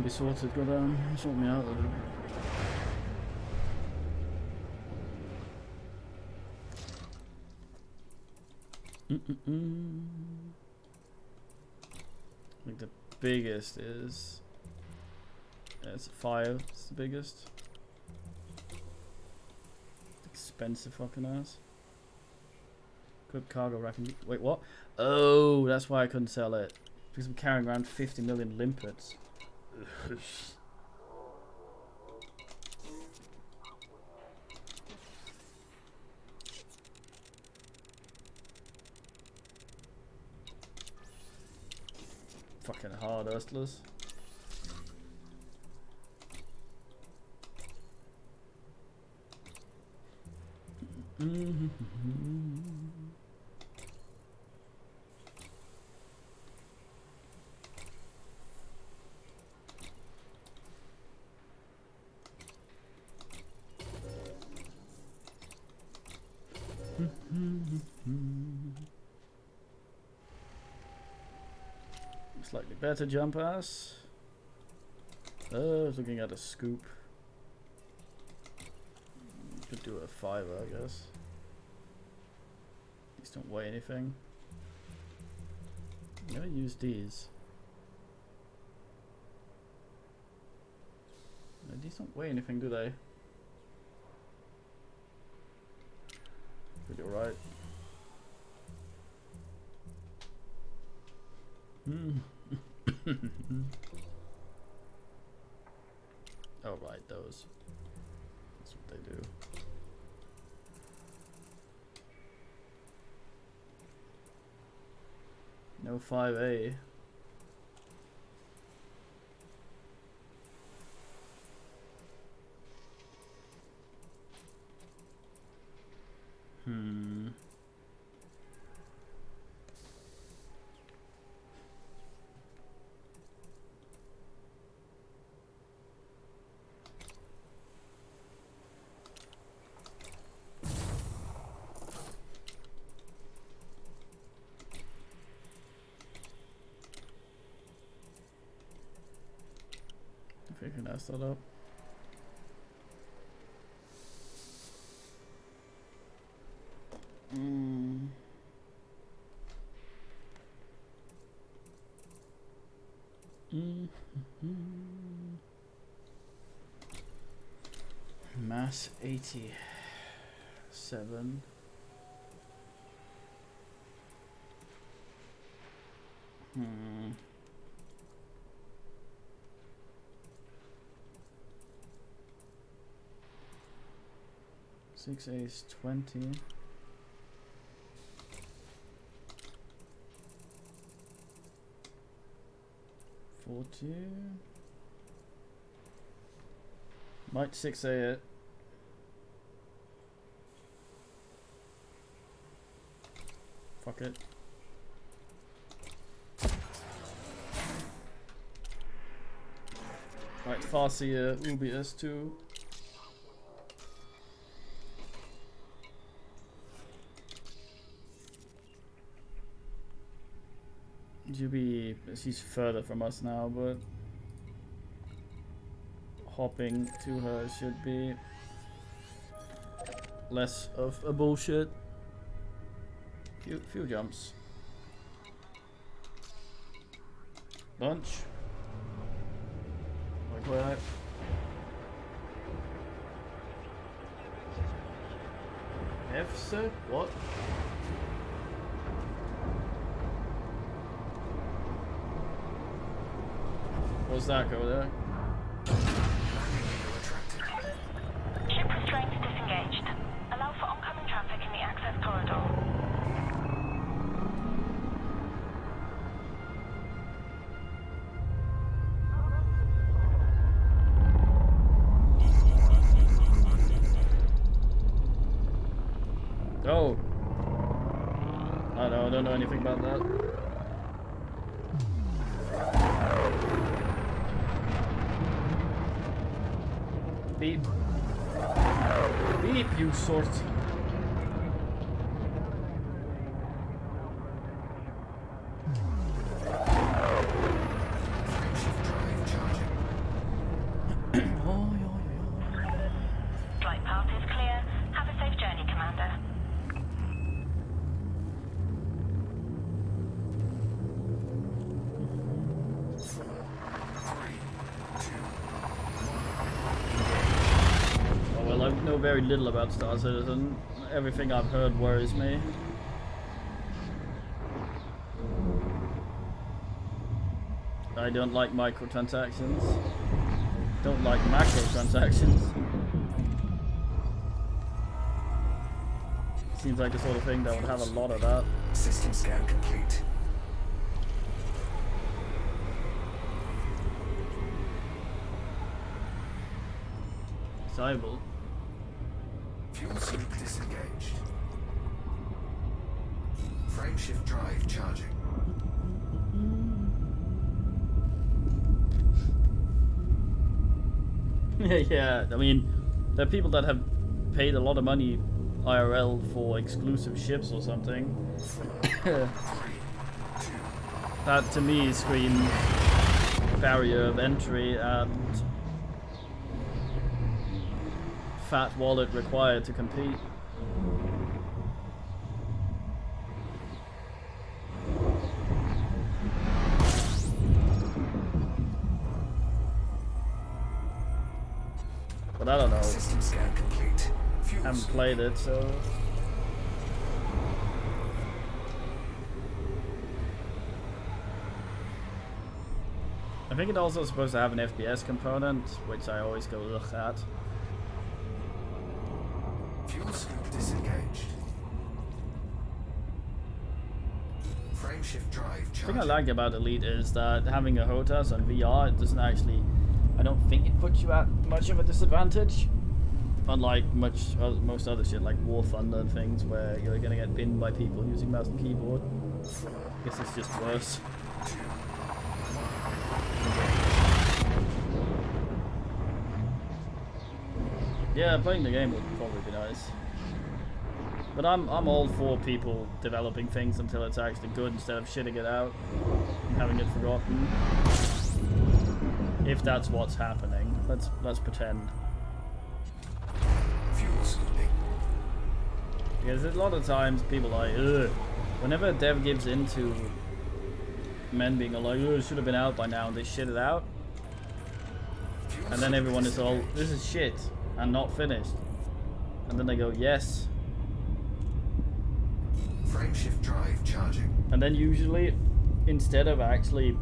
be sorted. Go down, sort me out. I think the biggest is. Yeah, it's 5. It's the biggest. Expensive fucking ass. Good cargo racking. Wait, what? Oh, that's why I couldn't sell it. Because I'm carrying around 50 million limpets. Fucking hard hustlers. Slightly better jump ass. I was looking at a scoop. Could do a 5, I guess. These don't weigh anything. I'm gonna use these. No, these don't weigh anything, do they? Pretty alright. Oh right, those. That's what they do. No 5A. If you can ask that up. Mass 87. Six A's 20. 40. Might 6A it. Fuck it. Right, Farseer Ubi S2. Juby, she's further from us now, but hopping to her should be less of a bullshit. Few jumps. Bunch. Like that. F sir? What? What's that go there? Ship restraints disengaged. Allow for oncoming traffic in the access corridor. Oh. I don't know anything about that. Beep. Beep, you sort. Flight path is clear. Have a safe journey, Commander. Oh, well, I know very little about Star Citizen. Everything I've heard worries me. I don't like microtransactions. Don't like macrotransactions. Seems like the sort of thing that would have a lot of that. System scan complete. Cyber. Fuel suit disengaged. Frameshift drive charging. Yeah, I mean, there are people that have paid a lot of money IRL for exclusive ships or something. That to me screams barrier of entry and fat wallet required to compete. But I don't know. System scan complete. Fuel Haven't suit. played it, so I think it also supposed to have an FPS component, which I always go ugh at. Fuel scoop disengaged. Frameshift drive The thing charging. I like about Elite is that having a HOTAS on VR, it doesn't actually, I don't think it puts you at much of a disadvantage. Unlike most other shit like War Thunder and things where you're gonna get pinned by people using mouse and keyboard. I guess it's just worse. Yeah, playing the game would probably be nice. But I'm all for people developing things until it's actually good instead of shitting it out and having it forgotten. If that's what's happening, let's pretend. Fuel scooping. Because a lot of times people are like, ugh. Whenever a dev gives into men being like, oh, it should have been out by now, and they shit it out, and then everyone is all, this is shit and not finished, and then they go, yes, Frameshift drive charging. and then usually instead of actually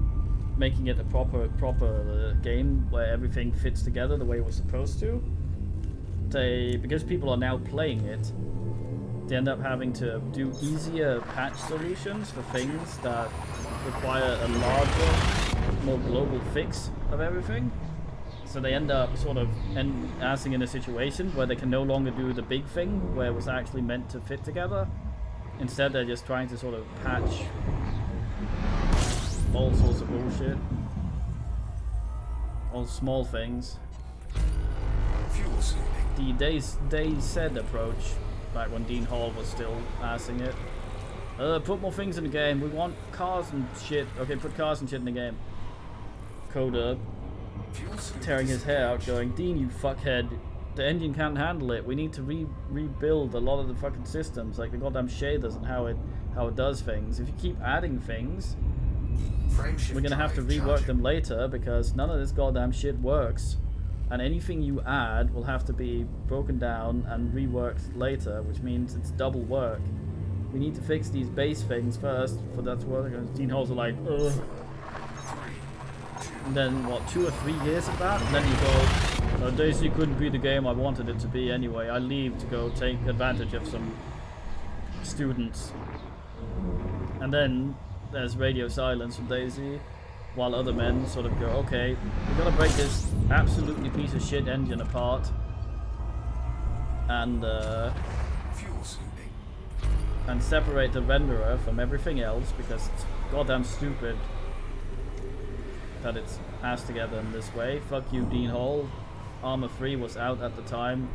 making it a proper game where everything fits together the way it was supposed to, because people are now playing it, they end up having to do easier patch solutions for things that require a larger, more global fix of everything. So they end up sort of asking in a situation where they can no longer do the big thing where it was actually meant to fit together. Instead, they're just trying to sort of patch all sorts of bullshit, all small things. Fuel scooping. The Day Said approach, back when Dean Hall was still assing it. Put more things in the game. We want cars and shit. Okay, put cars and shit in the game. Coda Fuel scoop tearing his hair out, going, Dean, you fuckhead. The engine can't handle it. We need to rebuild a lot of the fucking systems, like the goddamn shaders and how it does things. If you keep adding things, Frameshift we're gonna have to drive rework charging. them later because none of this goddamn shit works. And anything you add will have to be broken down and reworked later, which means it's double work. We need to fix these base things first for that to work. And Dean Halls are like, ugh. And then what, 2 or 3 years of that? And then you go, Daisy couldn't be the game I wanted it to be anyway. I leave to go take advantage of some students. And then there's radio silence from Daisy, while other men sort of go, okay, we're gonna break this absolutely piece of shit engine apart and Fuel scooping. and separate the renderer from everything else because it's goddamn stupid that it's passed together in this way. Fuck you, Dean Hall. Armor 3 was out at the time,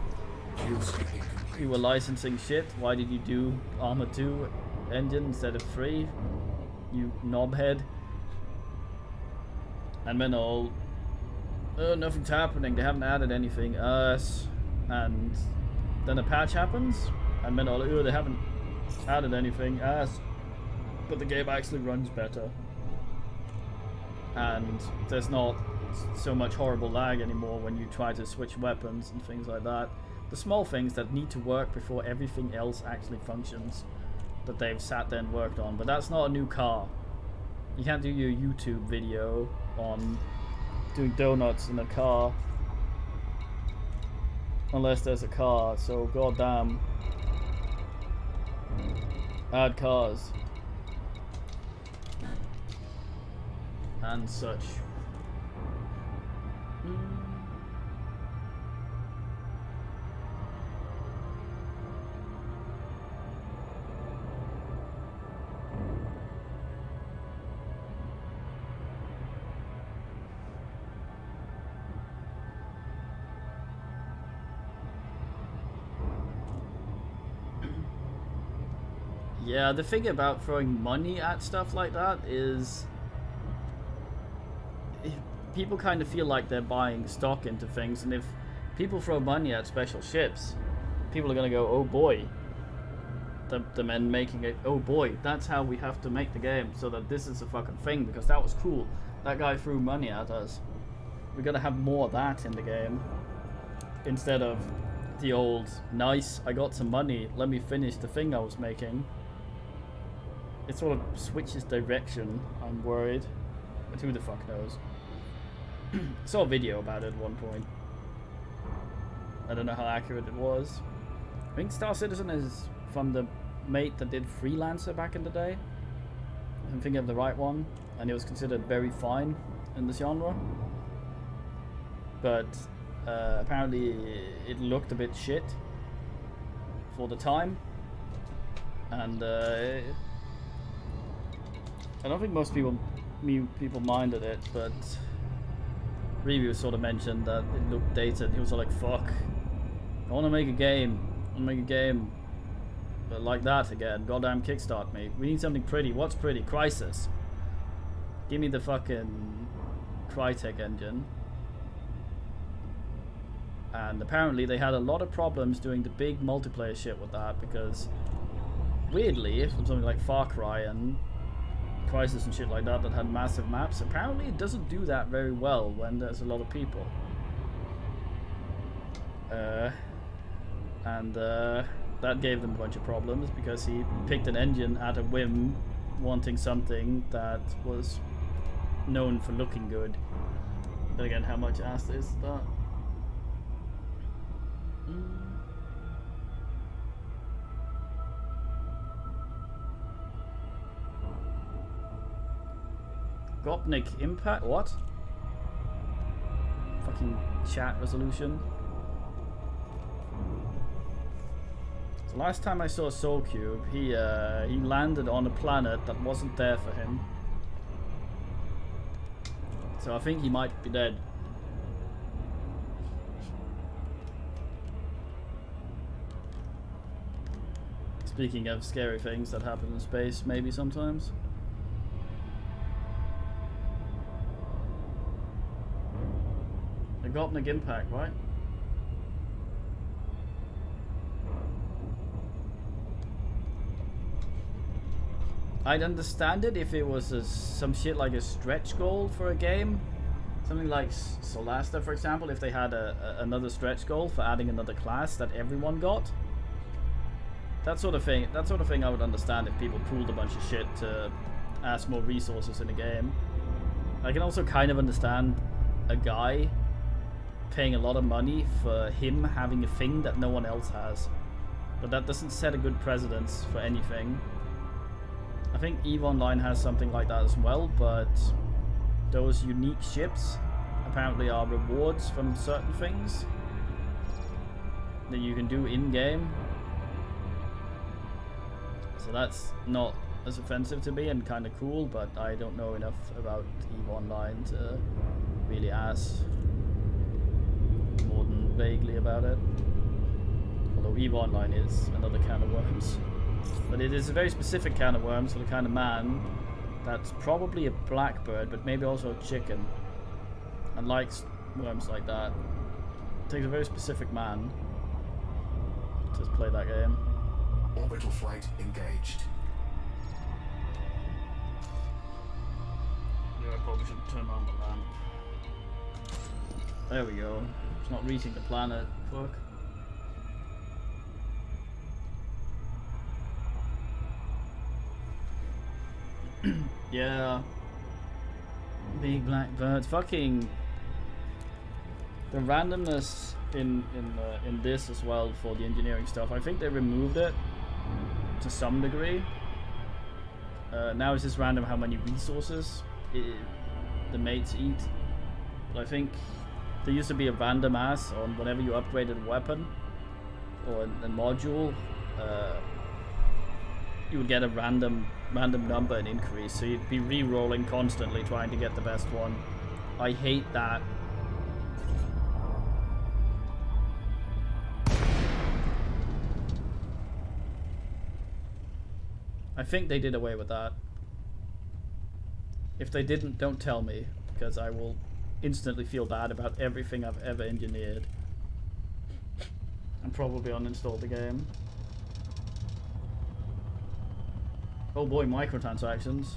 Fuel sweeping complete. you were licensing shit. Why did you do Armor 2 engine instead of 3? You knobhead. And then all, oh, nothing's happening, they haven't added anything, and then a patch happens, and then all, oh, they haven't added anything, but the game actually runs better. And there's not so much horrible lag anymore when you try to switch weapons and things like that. The small things that need to work before everything else actually functions, that they've sat there and worked on. But that's not a new car. You can't do your YouTube video on doing donuts in a car unless there's a car, so goddamn. Add cars and such. Yeah, the thing about throwing money at stuff like that is people kind of feel like they're buying stock into things, and if people throw money at special ships, people are gonna go, oh boy. The men making it, oh boy, that's how we have to make the game, so that this is a fucking thing, because that was cool. That guy threw money at us. We gotta have more of that in the game, instead of the old, nice, I got some money, let me finish the thing I was making. It sort of switches direction, I'm worried. But who the fuck knows? I saw a video about it at one point. I don't know how accurate it was. I think Star Citizen is from the mate that did Freelancer back in the day. I'm thinking of the right one. And it was considered very fine in the genre. But apparently it looked a bit shit for the time. And I don't think most people minded it, but reviews sort of mentioned that it looked dated. He was like, fuck, I want to make a game. But like that again. Goddamn kickstart me. We need something pretty. What's pretty? Crysis. Give me the fucking Crytek engine. And apparently they had a lot of problems doing the big multiplayer shit with that, because weirdly, from something like Far Cry and Crysis and shit like that had massive maps, apparently it doesn't do that very well when there's a lot of people. That gave them a bunch of problems, because he picked an engine at a whim, wanting something that was known for looking good. But again, how much ass is that? Gopnik impact? What? Fucking chat resolution. So last time I saw Soul Cube, he landed on a planet that wasn't there for him. So I think he might be dead. Speaking of scary things that happen in space, maybe sometimes. Gopnik impact, right? I'd understand it if it was some shit like a stretch goal for a game. Something like Solasta, for example, if they had another stretch goal for adding another class that everyone got. That sort of thing I would understand if people pooled a bunch of shit to ask more resources in a game. I can also kind of understand a guy paying a lot of money for him having a thing that no one else has. But that doesn't set a good precedence for anything. I think EVE Online has something like that as well, but those unique ships apparently are rewards from certain things that you can do in-game. So that's not as offensive to me and kind of cool, but I don't know enough about EVE Online to really ask. more than vaguely about it. Although EVE Online is another can of worms. But it is a very specific can of worms for the kind of man that's probably a blackbird, but maybe also a chicken, and likes worms like that. It takes a very specific man to play that game. Orbital flight engaged. Yeah, I probably should turn on the lamp. There we go. It's not reaching the planet. Fuck. Yeah. Big black birds. Fucking the randomness in this as well for the engineering stuff. I think they removed it to some degree. Now it's just random how many resources the mates eat. But I think there used to be a random ass on whenever you upgraded a weapon or a module. You would get a random number and increase, so you'd be re-rolling constantly trying to get the best one. I hate that. I think they did away with that. If they didn't, don't tell me, because I will instantly feel bad about everything I've ever engineered and probably uninstall the game. Oh boy, microtransactions.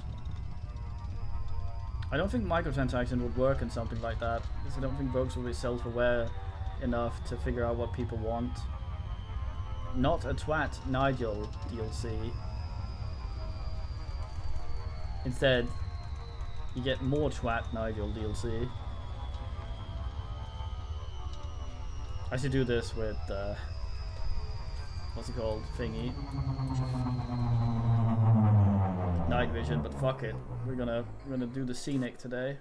I don't think microtransaction would work in something like that, because I don't think folks will be self-aware enough to figure out what people want. Not a twat Nigel DLC. Instead, you get more twat Nigel DLC. I should do this with what's it called? Thingy. Night vision, but fuck it. We're gonna do the scenic today.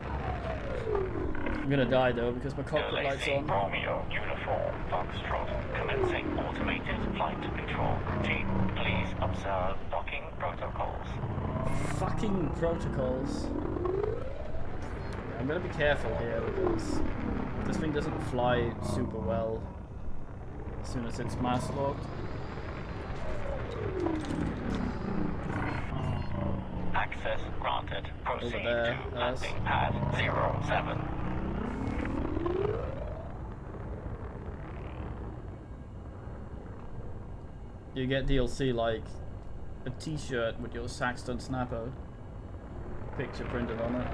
I'm gonna die though because my cockpit light's on. Romeo, uniform, Foxtrot, commencing automated flight control routine. Please observe docking protocols. Fucking protocols. Yeah, I'm gonna be careful here because this thing doesn't fly super well as soon as it's mass locked. Access granted. Proceed Over there, to landing pad 07. You get DLC like a t-shirt with your Saxton Snapper picture printed on it.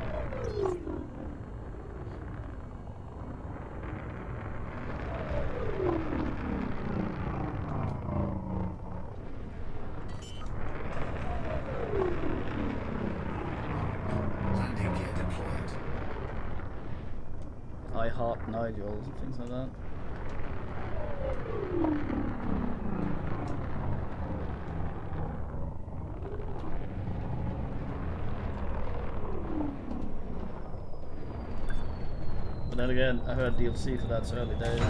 Landing gear deployed. I heart Nigel, things like that. But then again, I heard DLC for that's early days.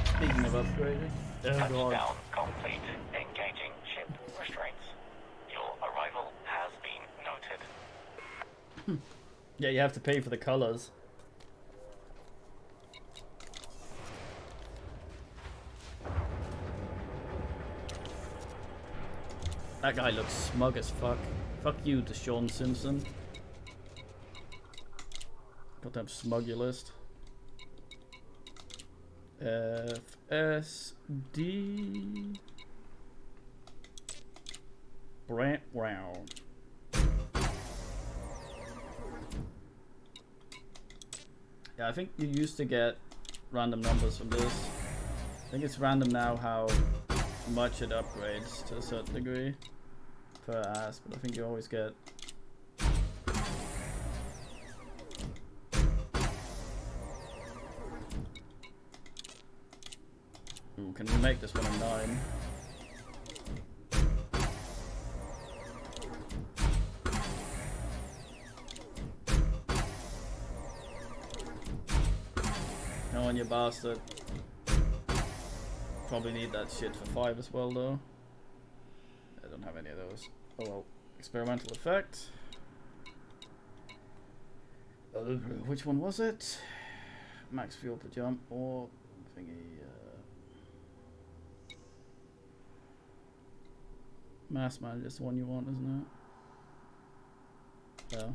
Speaking of upgrading, oh god. Touchdown complete. Engaging ship restraints. Your arrival has been noted. Yeah, you have to pay for the colors. That guy looks smug as fuck. Fuck you, Deshaun Simpson. Goddamn smug your list. FSD Brant round. Yeah, I think you used to get random numbers from this. I think it's random now how much it upgrades to a certain degree per ass, but I think you always get ooh, can we make this one a 9? Come on, you bastard. Probably need that shit for 5 as well, though. I don't have any of those. Oh well. Experimental effect. Which one was it? Max fuel per jump or thingy? Mass manager is the one you want, isn't it? Yeah.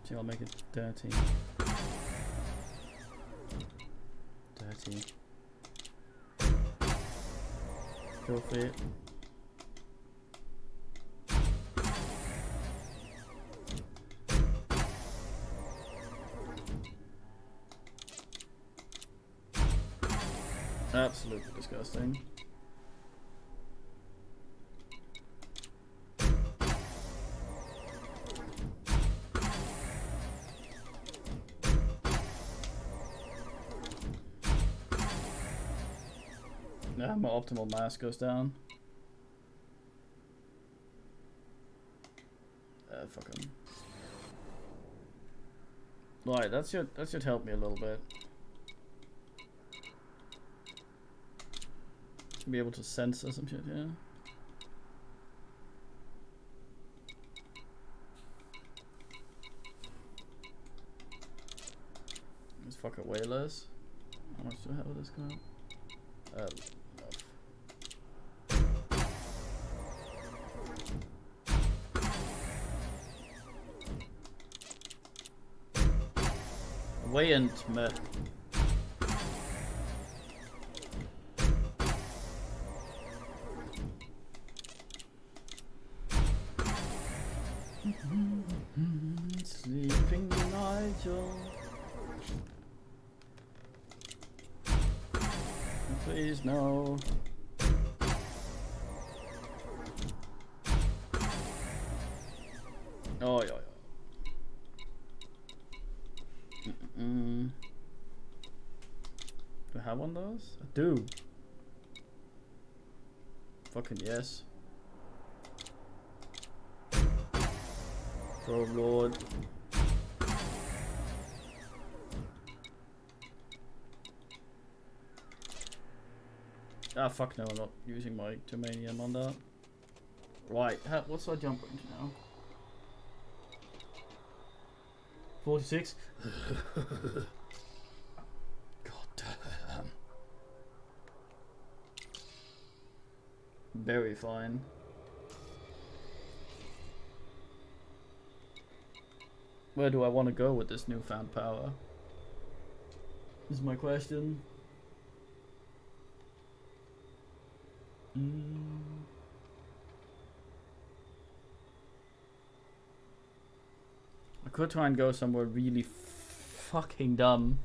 See, I'll make it dirty. Dirty. Filthy. Absolutely disgusting. Yeah, my optimal mass goes down. Fuck him. Right, that should help me a little bit. Be able to censor some shit, yeah. Let's fuck it way less. How much do I have of this come out? Way intimate. Sleeping Nigel. Please no. Oh yeah. Do I have one of those? I do. Fucking yes. Oh lord. Ah fuck no, I'm not using my germanium on that. Right, what's our jump range now? 46? God damn. Very fine. Where do I want to go with this newfound power? Is my question. I could try and go somewhere really fucking dumb.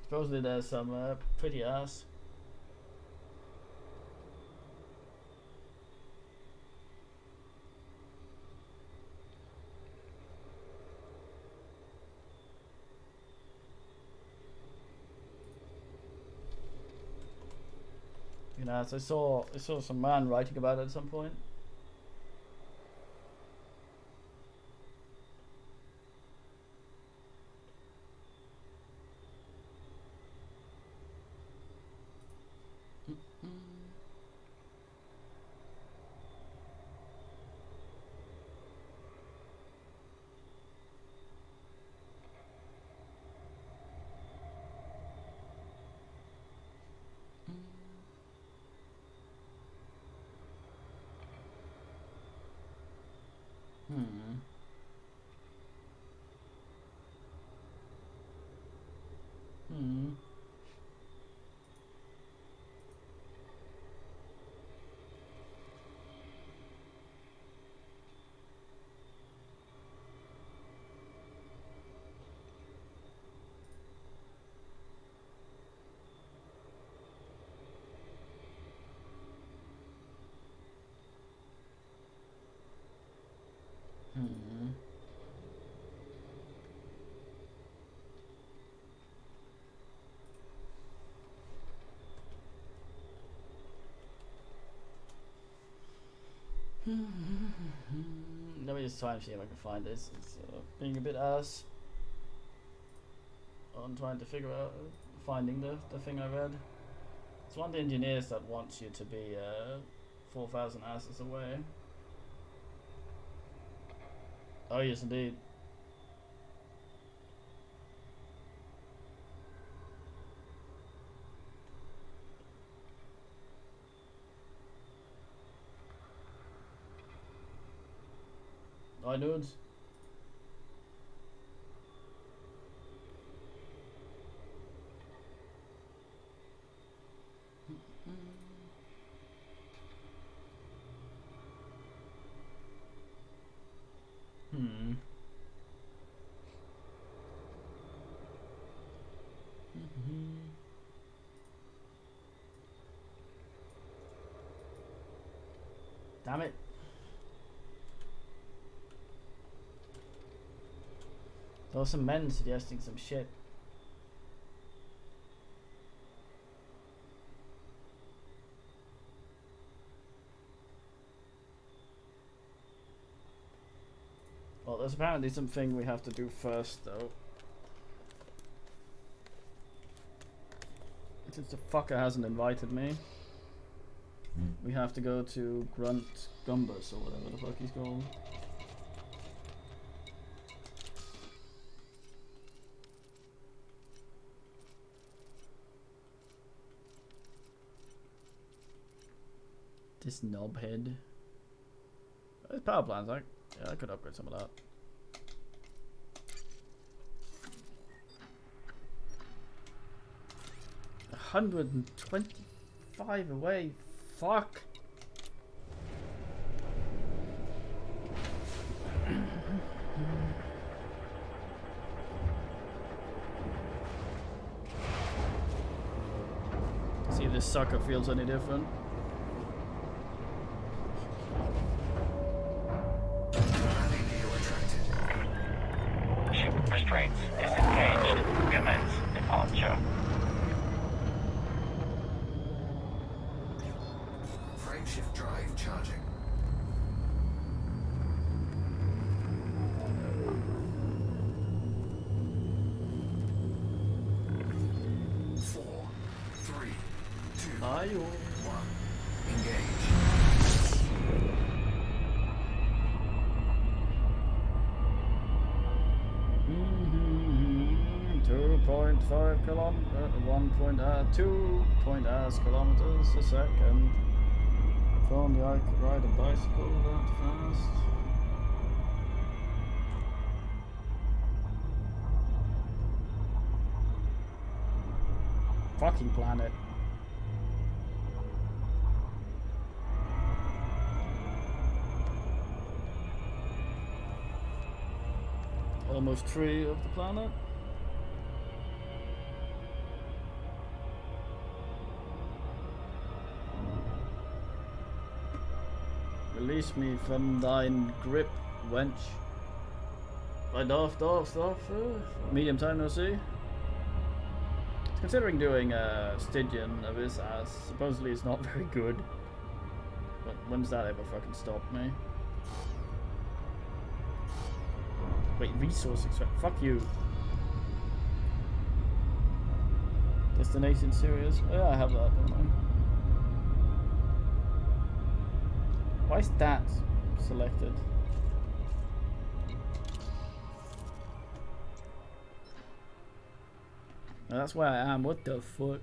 Supposedly there's some pretty ass. You know, as I saw some man writing about it at some point. me just try and see if I can find this. It's being a bit ass on trying to figure out finding the thing I read. It's one of the engineers that wants you to be 4,000 asses away. Oh yes, indeed. I nudes. Damn it. There were some men suggesting some shit. Well, there's apparently something we have to do first, though. Since the fucker hasn't invited me, we have to go to Grunt Gumbus or whatever the fuck he's called. This knobhead. There's power plants, like, yeah, I could upgrade some of that. $125 away. Fuck. See if this sucker feels any different. Ship restraints disengaged. Commence departure. Frameshift drive charging. Four, three, two, one. Engage. 2.5 kilometers, 1.2 kilometers a second. If only I could ride a bicycle that fast. Fucking planet. Almost free of the planet. Release me from thine grip, wench. Right off, medium time no see. Considering doing Stygian of his ass, supposedly it's not very good. But when's that ever fucking stopped me? Wait, resource extract. Fuck you. Destination serious? Oh, yeah, I have that, don't I? Why is that selected? Oh, that's where I am. What the fuck?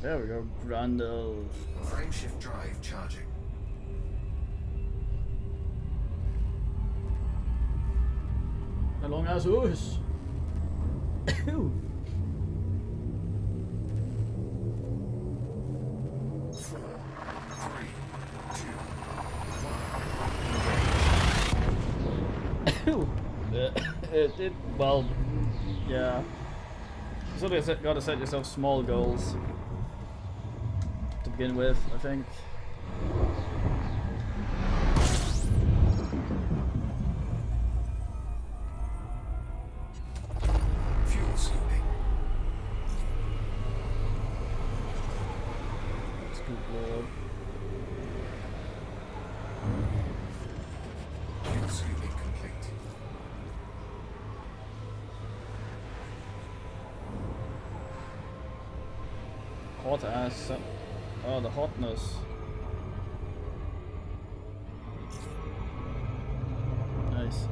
There we go, Grundle. Frameshift drive charging. How long as us? Four, three, two, one. It did well. Yeah. Sort of gotta set yourself small goals to begin with, I think. Fuel hot ass. Oh, the hotness. Nice.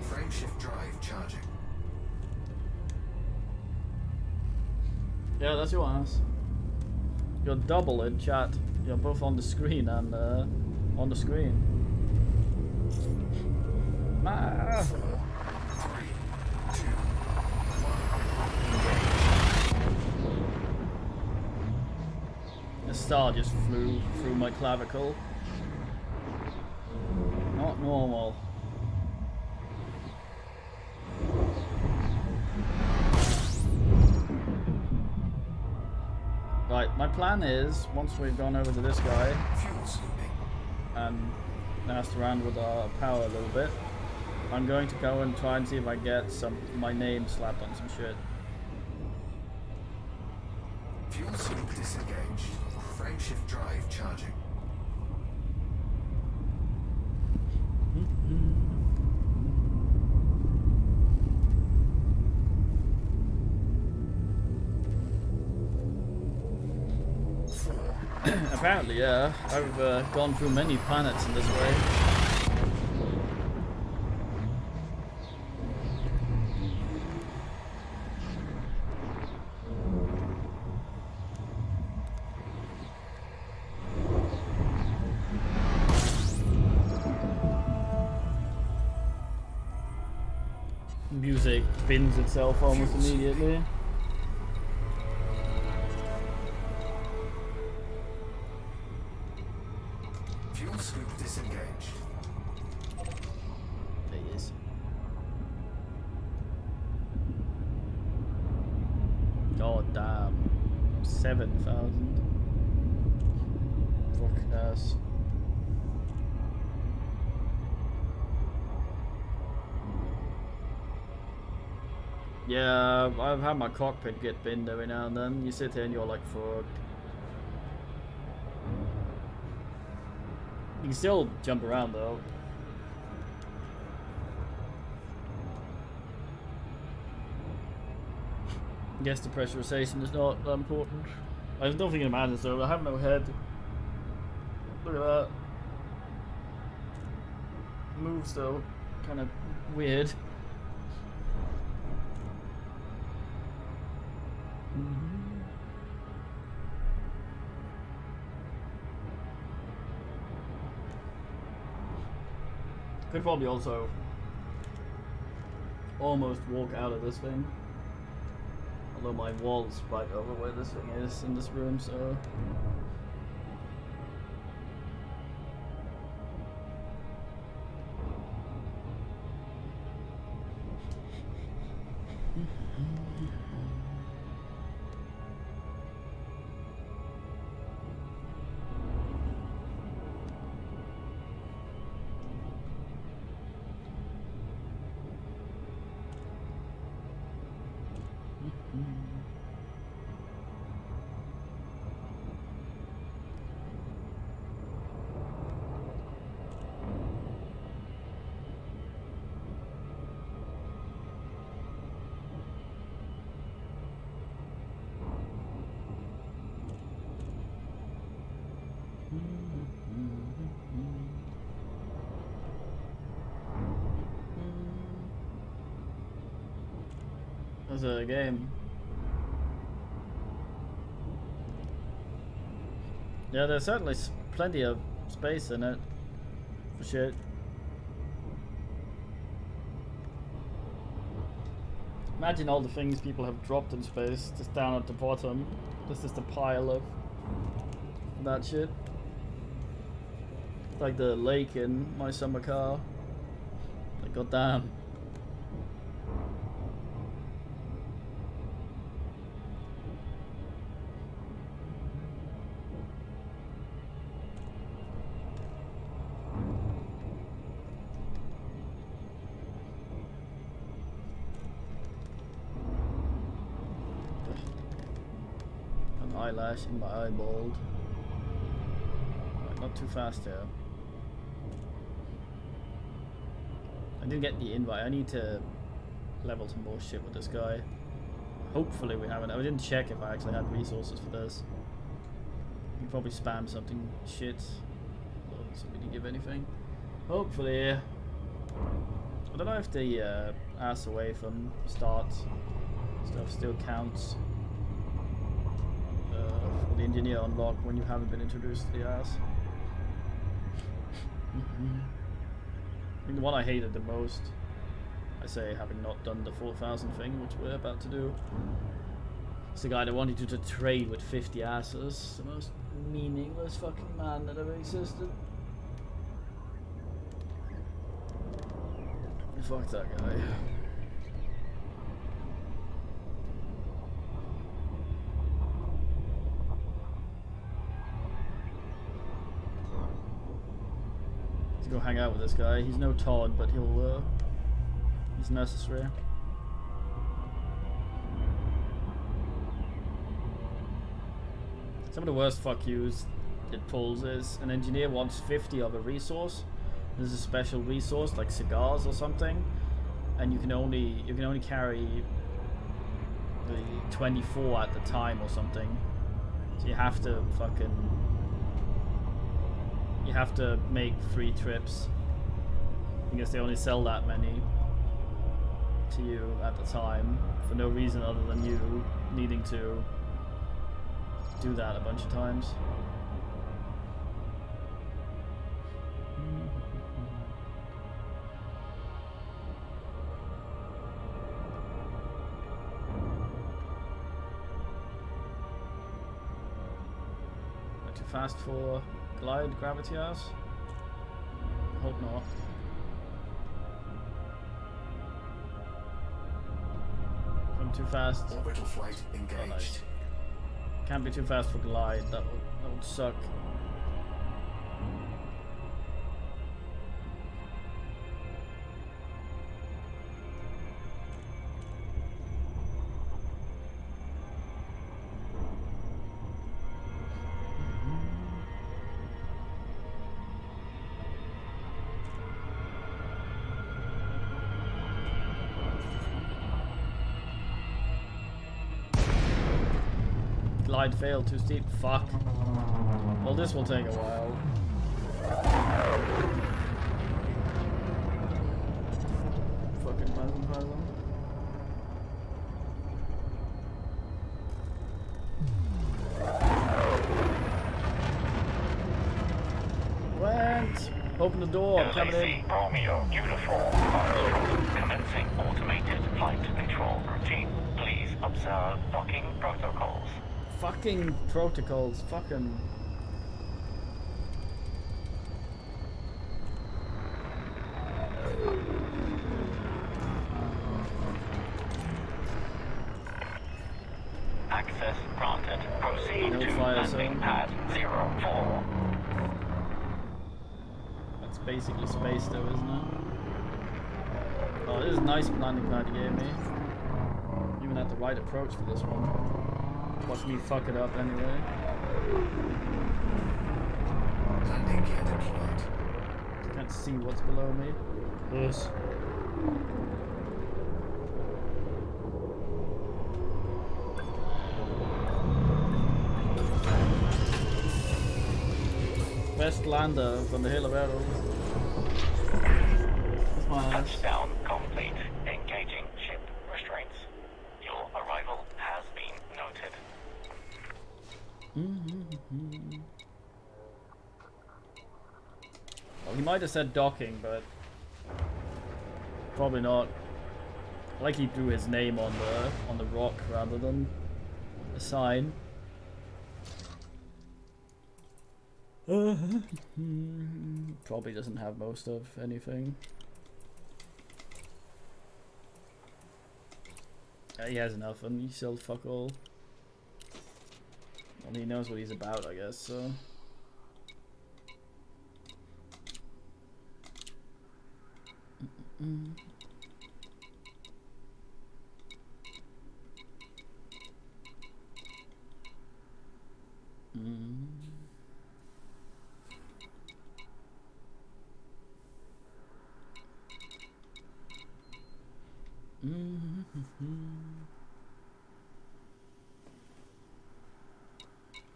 Frameshift drive charging. Yeah, that's your ass. You're double in chat. You're both on the screen and on the screen. Ah. 4, 3, 2, 1. The star just flew through my clavicle. Not normal. Right, my plan is, once we've gone over to this guy Fuel scooping. and messed around with our power a little bit, I'm going to go and try and see if I get my name slapped on some shit. Fuel scoop disengaged. Frameshift drive charging. Apparently, yeah. I've gone through many planets in this way. Music bins itself almost immediately. Fuel scoop disengaged. There he is. God damn. 7,000. Fuck ass. Yeah, I've had my cockpit get binned every now and then. You sit here and you're like, fuck. You can still jump around though. I guess the pressurization is not that important. There's nothing in madness though. I have no head. Look at that. Moves though. Kind of weird. Could probably also almost walk out of this thing. Although my wall's right over where this thing is in this room, so. That's a game. Yeah, there's certainly plenty of space in it. For shit. Imagine all the things people have dropped in space just down at the bottom. This is the pile of that shit. Like the lake in my summer car. Like, goddamn. An eyelash in my eyeball. Right, not too fast here. I didn't get the invite. I need to level some more shit with this guy. Hopefully we haven't. I didn't check if I actually had resources for this. You probably spam something shit. So we didn't give anything. Hopefully. I don't know if the ass away from start stuff still counts for the engineer unlock when you haven't been introduced to the ass. I think the one I hated the most, I say having not done the 4,000 thing, which we're about to do, it's the guy that wanted you to trade with 50 asses. The most meaningless fucking man that ever existed. Fuck that guy. Let's go hang out with this guy. He's no Todd, but he's necessary. Some of the worst fuck yous it pulls is an engineer wants 50 of a resource. There's a special resource like cigars or something, and you can only carry the 24 at the time or something. So you have to make 3 trips because they only sell that many to you at the time for no reason other than you needing to do that a bunch of times. Not too fast for glide gravity house? Hope not. I'm too fast. Orbital flight engaged. Oh, nice. Can't be too fast for glide. That would suck. Glide failed, too steep. Fuck. Well, this will take a while. Fucking puzzle. Went. Open the door. I'm coming in. Romeo, uniform, Foxtrot, commencing automated flight control routine. Please observe docking protocols. Fucking protocols. Fucking. Access granted. Proceed No to fire landing zone. pad 04. That's basically space, though, isn't it? Oh, this is a nice landing pad you gave me. Even had the right approach for this one. Watch me fuck it up anyway. Landing gear deployed. Can't see what's below me. Yes. Best lander from the Hill of Arrows. That's my ass. Touchdown complete. Engaging ship restraints. Your arrival has been noted. Well, he might have said docking, but probably not. I like he drew his name on the rock rather than a sign. Probably doesn't have most of anything. He has nothing. He sells fuck all. Well, he knows what he's about, I guess. So.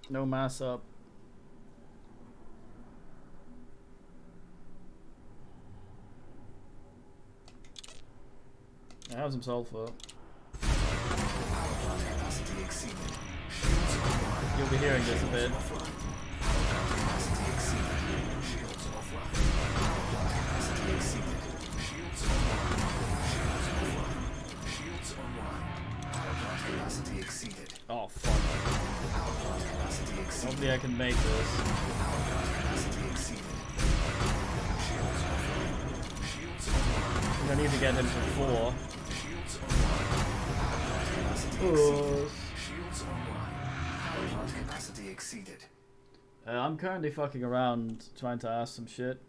No mass up. I have some sulfur. Capacity exceeded. You'll be hearing this a bit. Capacity exceeded. Shields offline. Capacity exceeded. Shields online. Shields offline. Shields online. Power plant capacity exceeded. Oh fuck. Power plant capacity exceeded. Hopefully I can make this. Power plant capacity exceeded. Shields offline. Shields online. I think I need to get him to 4. Shields online. Power plant capacity exceeded. Shields online. Power plant capacity exceeded. I'm currently fucking around trying to ask some shit.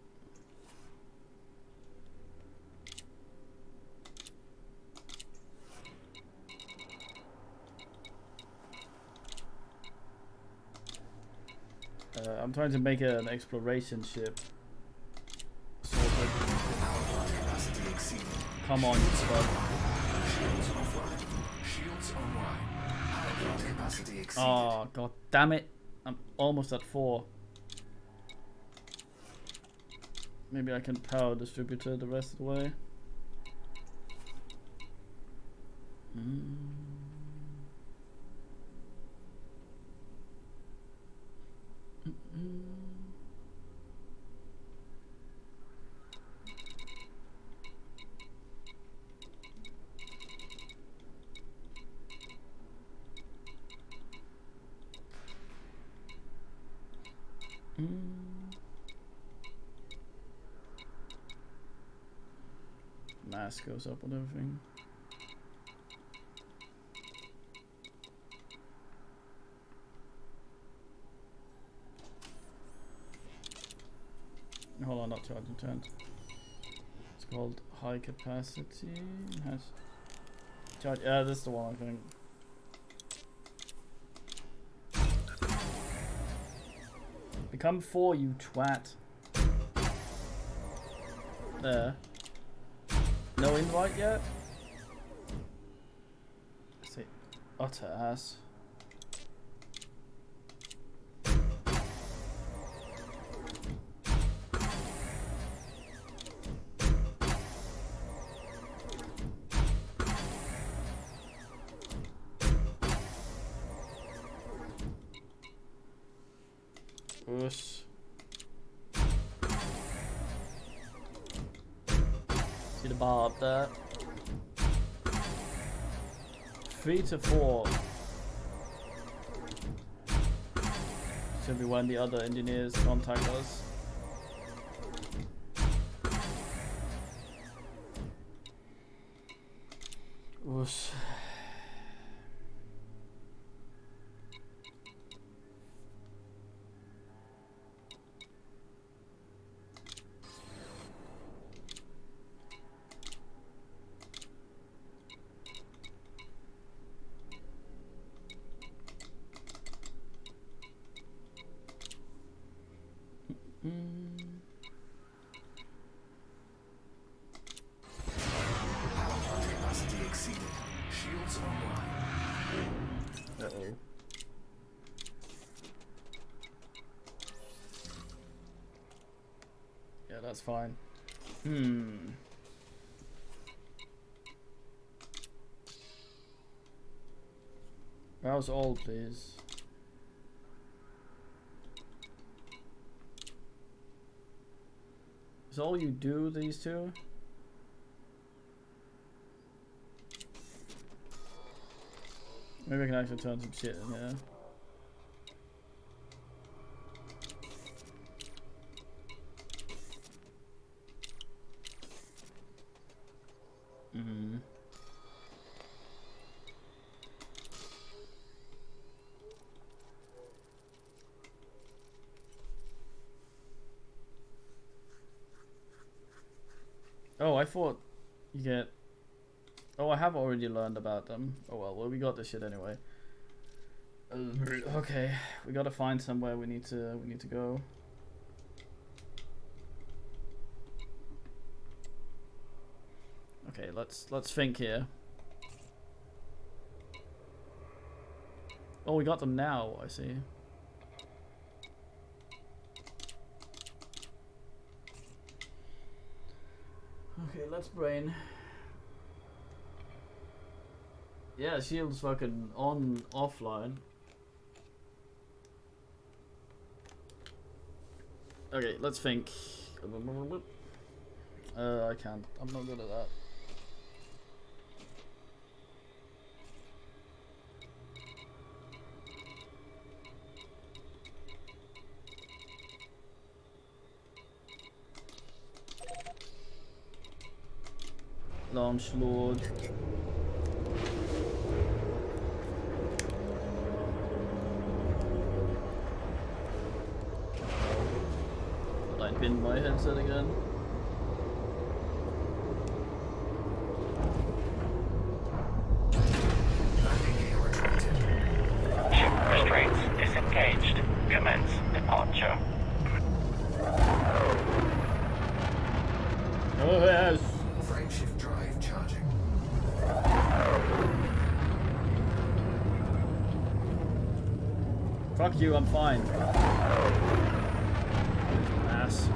I'm trying to make an exploration ship. Sorted. Power plant capacity exceeded. Come on, you fuck. Shields offline. Shields online. Power plant capacity exceeded. Oh, god damn it. I'm almost at 4. Maybe I can power distributor the rest of the way. Mass goes up with everything. Hold on, not charging turns. It's called high capacity. Has charge. Yeah, this is the one I think. Become 4, you twat. There. No invite yet? Say utter ass. Oosh. See the bar up there? 3 to 4 should be when the other engineers contact us. Oosh. Power plant capacity exceeded. Shields online. Uh-oh. Yeah, that's fine. Browse all, please. Is all you do, these two? Maybe I can actually turn some shit in here. Oh, I thought you get... Oh, I have already learned about them. Oh well, we got this shit anyway. Okay, we gotta find somewhere we need to go. Okay, let's think here. Oh, we got them now, I see. Okay, let's brain. Yeah, shield's fucking on offline. Okay, let's think. I can't. I'm not good at that. Launch load. I pinned my headset again. Ship restraints disengaged. Commence departure. Oh yes! Frameshift drive charging. Fuck you, I'm fine. Ass.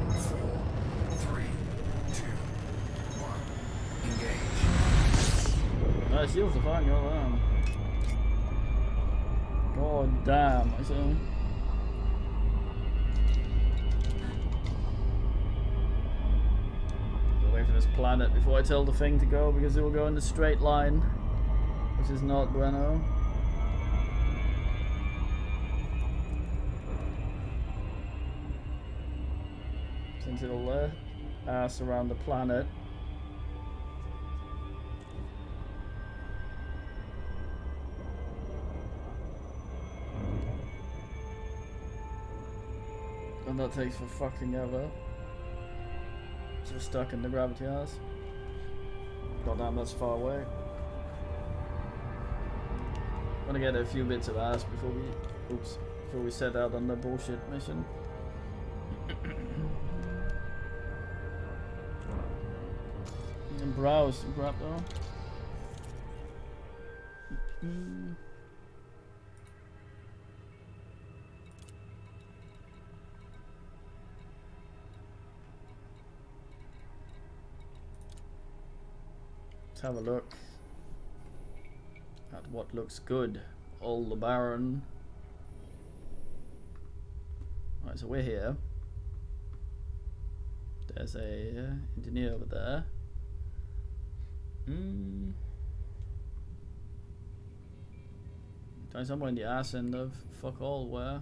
Four, three, two, one. Engage. Shields are fine, god damn. God damn, I say. Wait for this planet before I tell the thing to go because it will go in the straight line, which is not bueno. Since it'll ass around the planet. And that takes for fucking ever. So we're stuck in the gravity house. God damn, that's far away. Wanna get a few bits of ass before we set out on the bullshit mission. And browse and crap though. Let's have a look at what looks good. All the Baron. Alright, so we're here. There's a engineer over there. Trying somewhere in the ass end of fuck all where.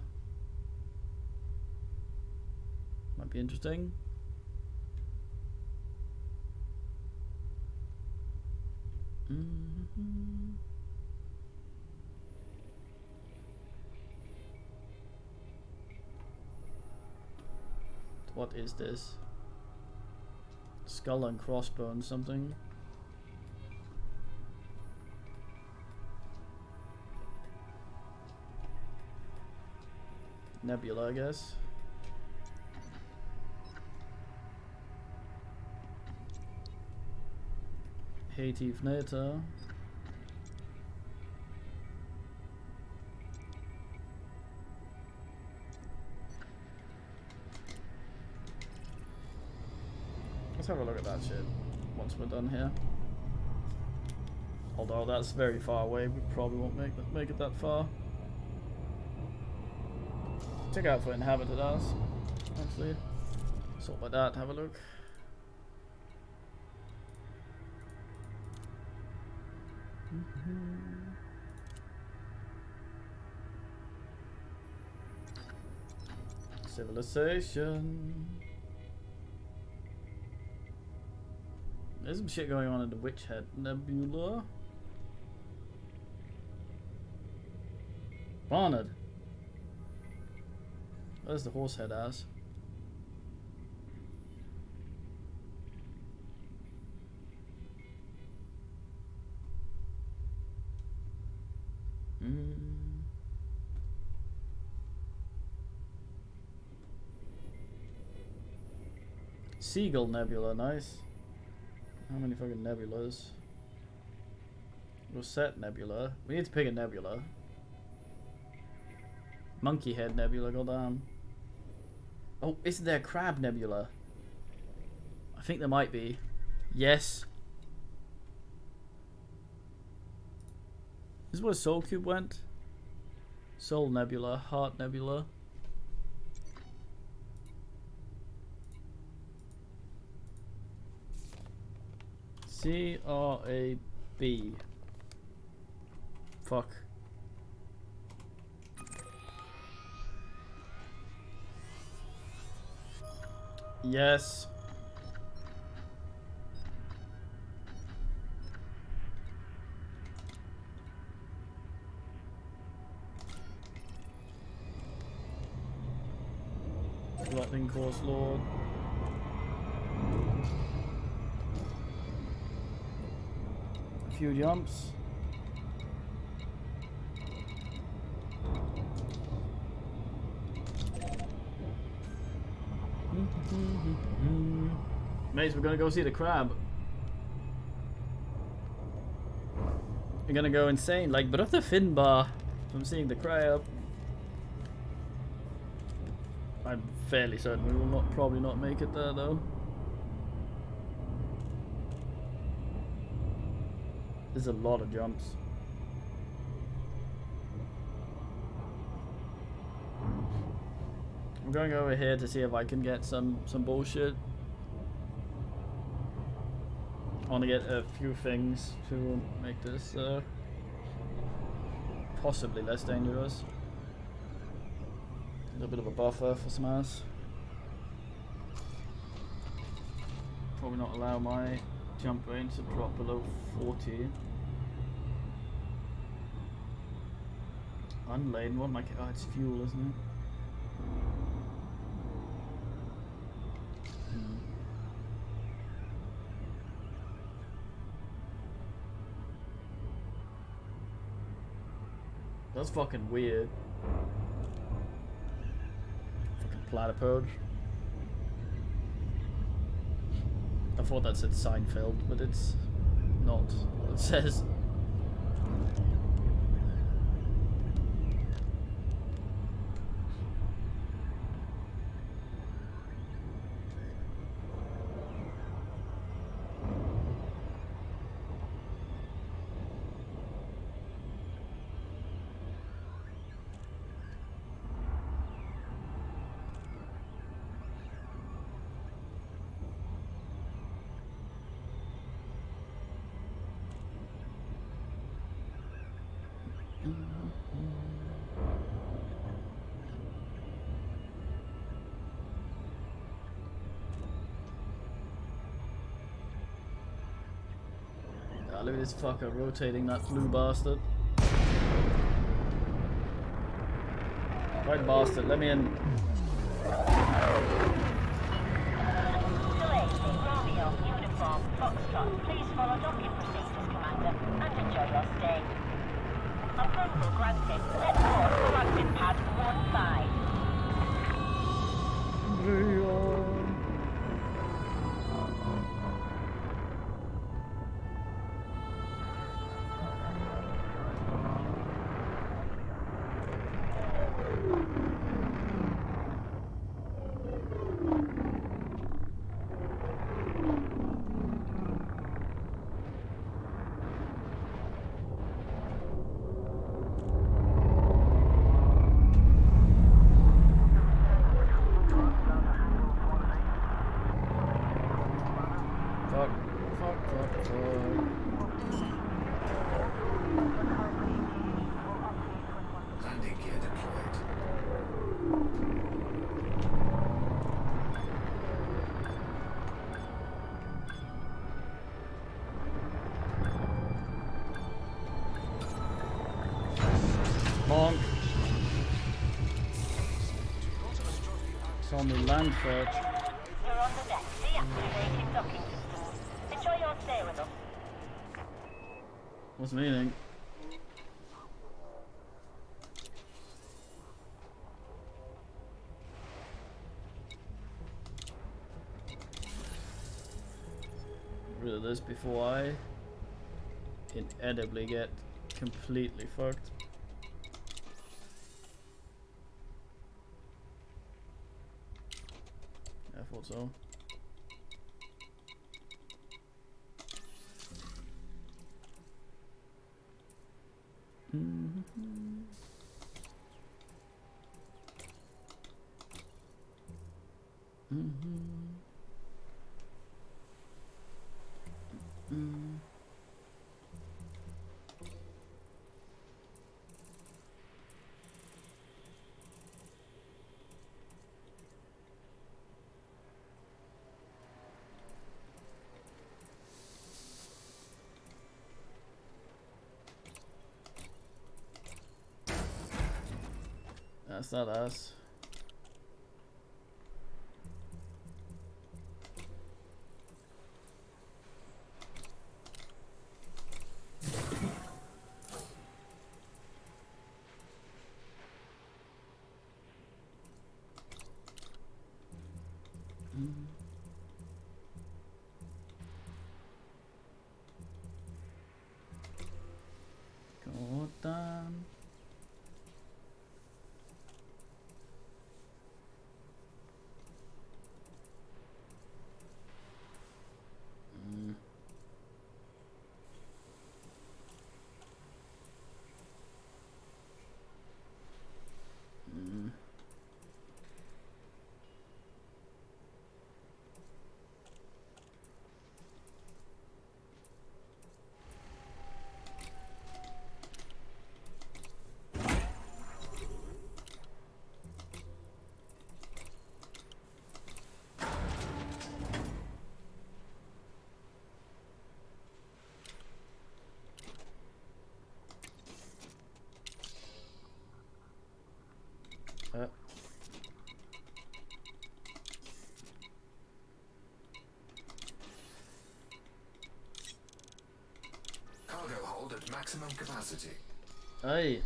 Might be interesting. What is this? Skull and crossbones something. Nebula, I guess. Haiti Vneta. Let's have a look at that shit once we're done here. Although that's very far away, we probably won't make it that far. Check out for inhabited house, actually. Sort by that, have a look. Civilization. There's some shit going on in the Witch Head Nebula. Barnard. Where's the horse head ass? Seagull Nebula, nice. How many fucking nebulas? Rosette Nebula. We need to pick a nebula. Monkey Head Nebula, goddamn. Oh, isn't there a crab nebula? I think there might be. Yes. This is where Soul Cube went. Soul Nebula, Heart Nebula. C-R-A-B. Fuck. Yes. Lightning Course Lord. A few jumps. Mates, we're gonna go see the crab. We're gonna go insane, like Brother Finbar from seeing the crab. I'm fairly certain we will probably not make it there though. There's a lot of jumps. I'm going over here to see if I can get some bullshit. I want to get a few things to make this possibly less dangerous. A little bit of a buffer for some ass. Probably not allow my jump range to drop below 40. Unladen, what am I? Oh, it's fuel, isn't it? That's fucking weird. Fucking platypod. I thought that said Seinfeld, but it's not. It says. Ah, look at this fucker rotating that blue bastard. Right bastard, let me in. Romeo, uniform, Foxtrot, please follow docking procedures, Commander, and enjoy your stay. Approval granted. Let's go to landing pad 15. Landing gear deployed. Bonk. It's on the land first. You're on the deck, deactivating docking systems. Enjoy your stay with us. What's the meaning? Rid of this before I inevitably get completely fucked. thought so. That's not us. Go down. Cargo hold at maximum capacity. Hey.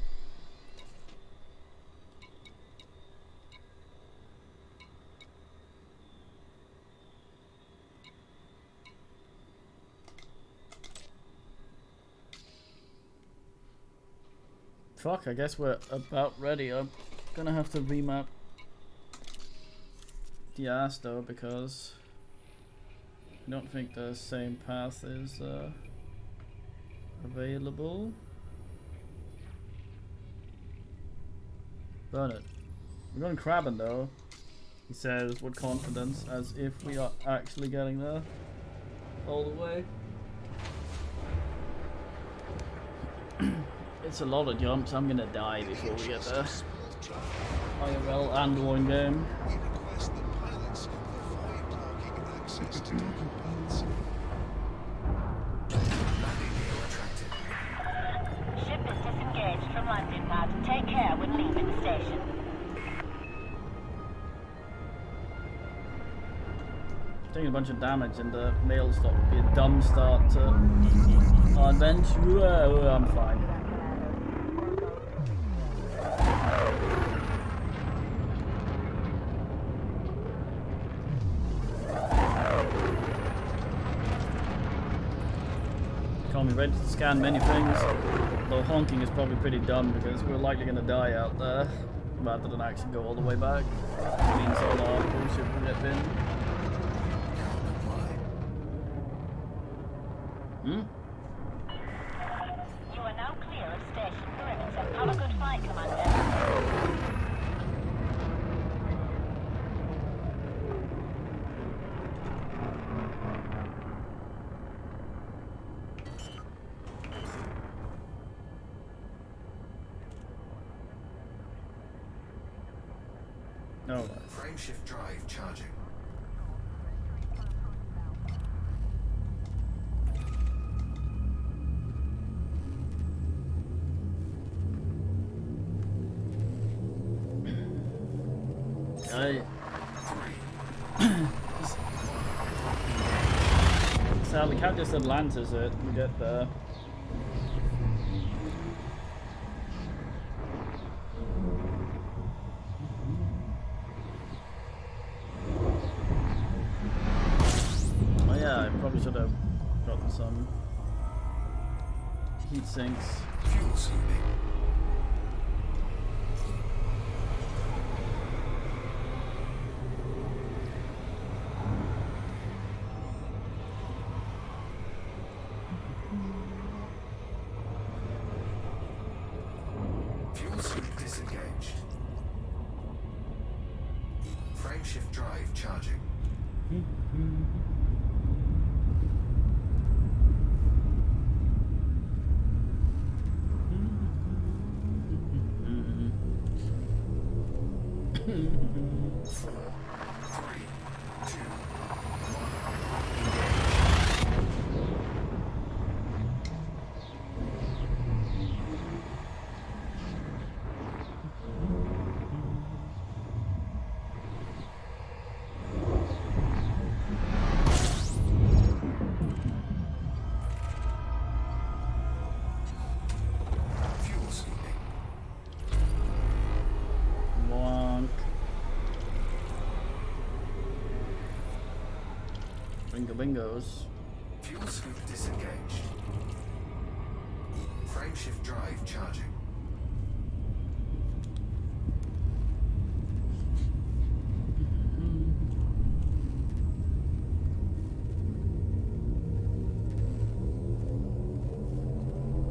Fuck, I guess we're about ready. I'm gonna have to remap the ass though, because I don't think the same path is available. Burn it. We're going crabbing though, he says with confidence, as if we are actually getting there all the way. It's a lot of jumps. I'm gonna die before we get there. IRL and one game. We request that pilots avoid blocking access to docking pods. Landing gear retracted. Ship is disengaged from landing pad. Take care when leaving the station. Taking a bunch of damage and the mail stop would be a dumb start to our adventure. I'm fine. Can't be ready to scan many things, though honking is probably pretty dumb because we're likely going to die out there rather than actually go all the way back. It means all our bullshit will get in. Hmm? You are now clear of station perimeter. Have a good flight, Commander. Oh. Frameshift drive charging. Sadly, can't just Atlantis it. We get there. Oh yeah, I probably should have gotten some heat sinks. Fuel sweeping. Frameshift drive charging. Four, three, two, fuel scooping. Bonk. Bingo bingos. Fuel scoop disengaged. Frameshift drive charging.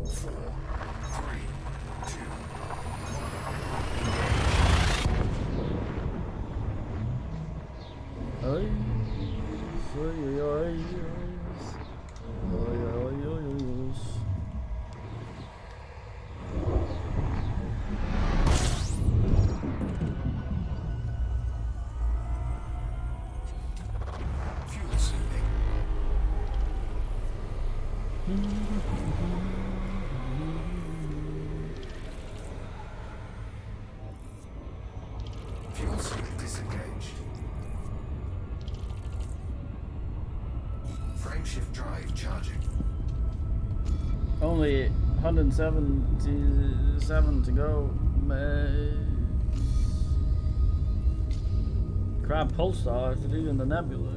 Four, three, two, Ay, ay, ay, ay, ay, ay, ay, ay. fuel scooping. Fuel scoop disengaged. Frameshift drive charging. Only 177 to go. Crab Pulsar is leaving the nebula.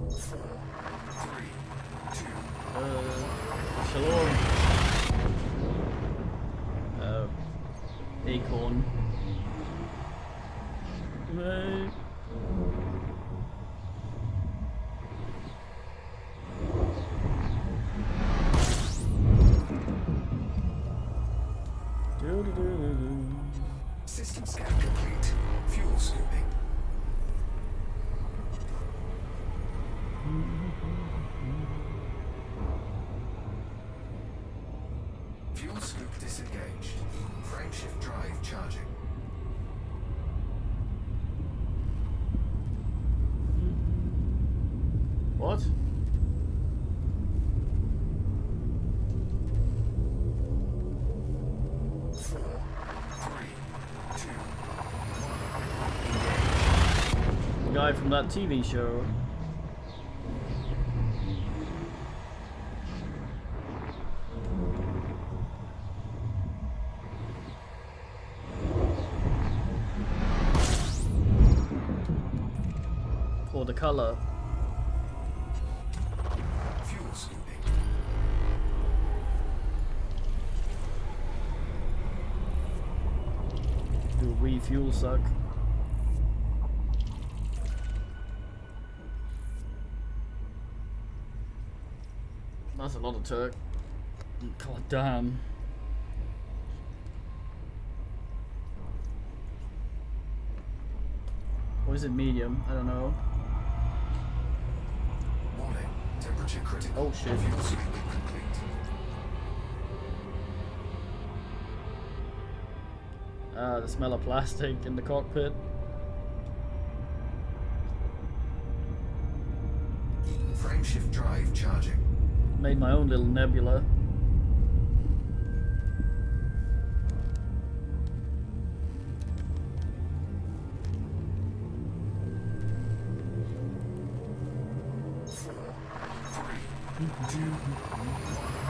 Four, three, two, Shalom. Acorn. Mate. system scan complete. Fuel scooping. Fuel scoop disengaged. Frameshift drive charging. What? Four, three, two, The guy from that TV show. Or the color. fuel scooping. Do a wee fuel suck. That's a lot of Turk. God damn. Or is it medium? I don't know. Warning. Temperature critical. Oh, shit. Fuel scooping complete. The smell of plastic in the cockpit. Frameshift drive charging. Made my own little nebula. Four, three, two,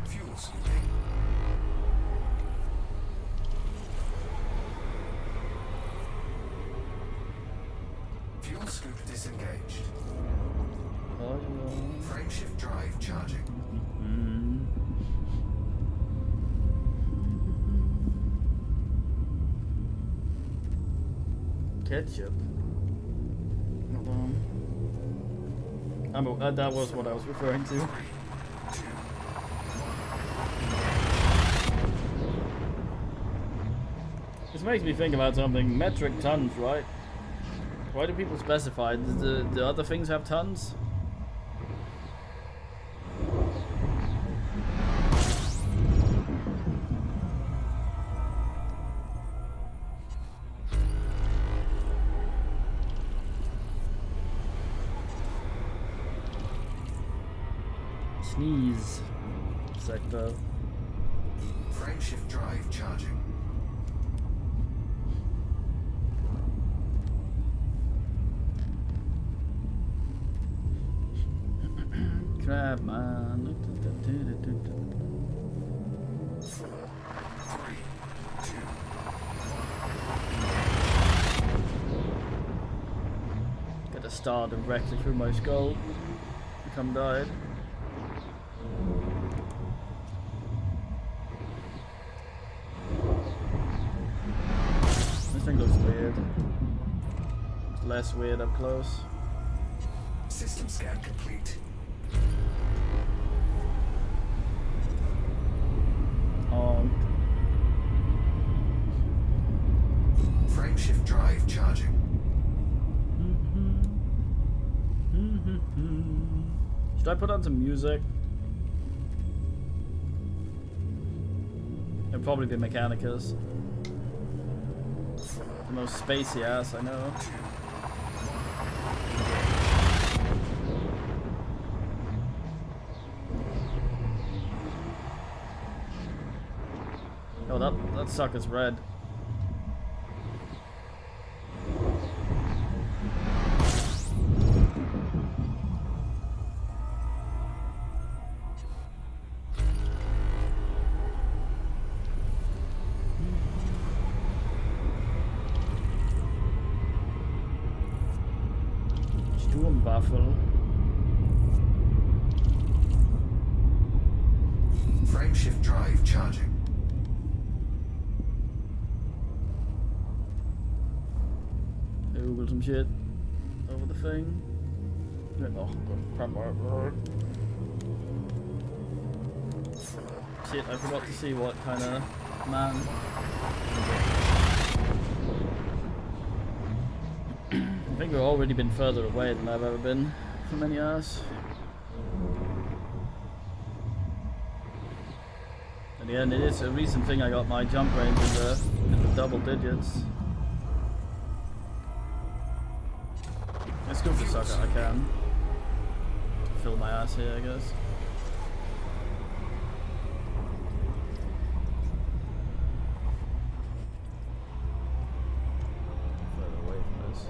fuel scooping. Fuel scoop disengaged. Oh, yeah. Frameshift drive charging. ketchup. Hold on. That was what I was referring to. This makes me think about something. Metric tons, right? Why do people specify? Do the other things have tons? Sneeze sector. Frameshift drive charging. Crap, man. 4, 3, 2. Get a star directly through my skull. Become died. This thing looks weird. It's less weird up close. System scan complete. Frameshift drive charging. Should I put on some music? It'll probably be Mechanicus. The most spacey ass I know. Oh, that sucker's red. Sturmwaffel. Frameshift drive charging. Google some shit over the thing. Oh, shit, I forgot to see what kind of man. I think we've already been further away than I've ever been from any ass. In the end, it is a recent thing I got my jump range in the double digits. Let's go for sucker, I can. Fill my ass here, I guess. Further away from this.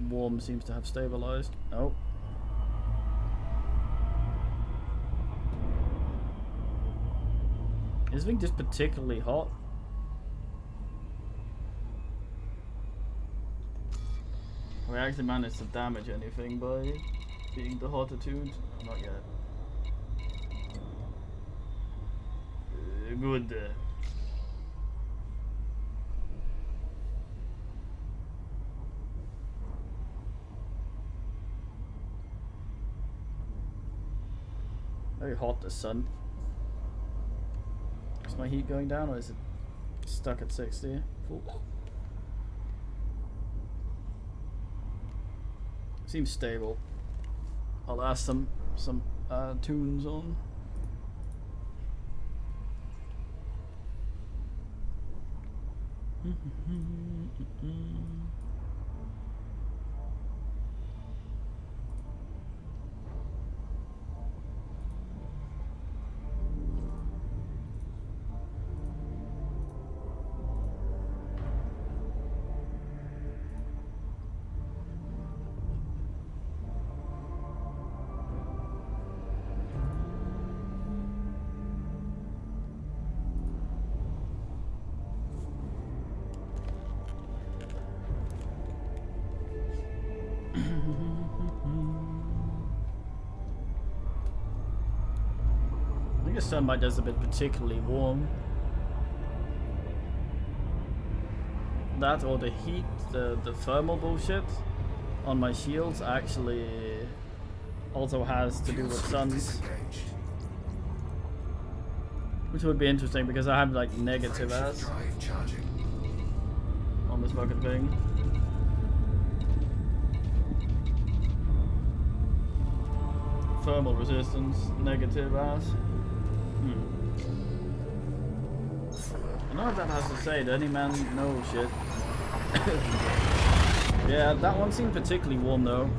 Warm seems to have stabilized. Oh. Is this thing just particularly hot? We actually managed to damage anything by being the hotitude? Not yet. Good. Very hot, the sun. Is my heat going down or is it stuck at 60? Cool. Seems stable. I'll add some tunes on. the sunlight does a bit particularly warm. That or the heat, the thermal bullshit on my shields actually also has to do with suns. Which would be interesting because I have like negative ass on this fucking thing. Thermal resistance, negative ass. I know what that has to say, does any man know shit? Yeah, that one seemed particularly warm though.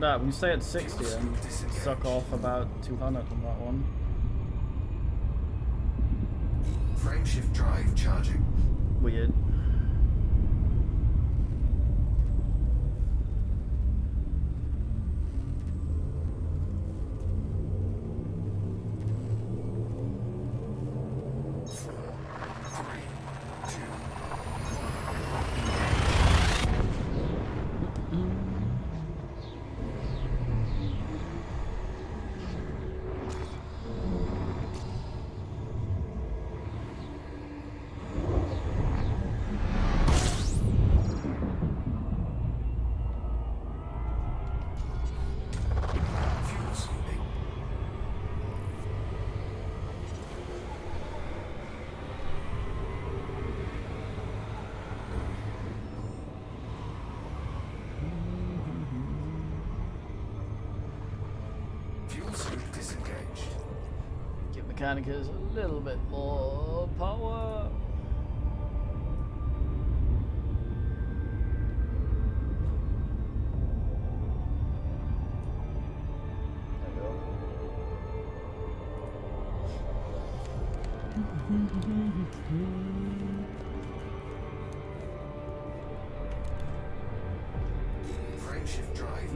That we stay at 60 and suck off about 200 on that one. Frameshift drive charging. Weird. Mechanicus a little bit more power.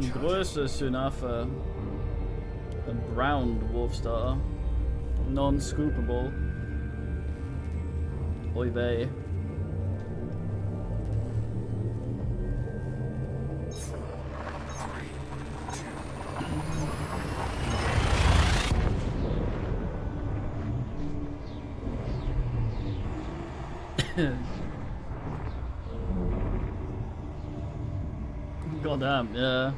Größe Synafe, a brown wolf star. Non-scoopable. Oy vey. Goddamn, yeah.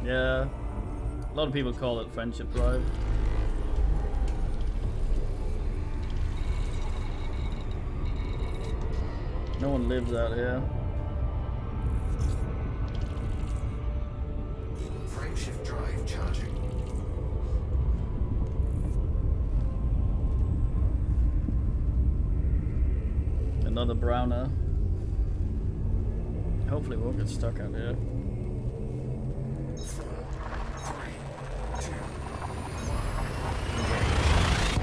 Yeah, a lot of people call it friendship drive. No one lives out here. Frameshift drive charging. Another browner. Hopefully we won't get stuck out here.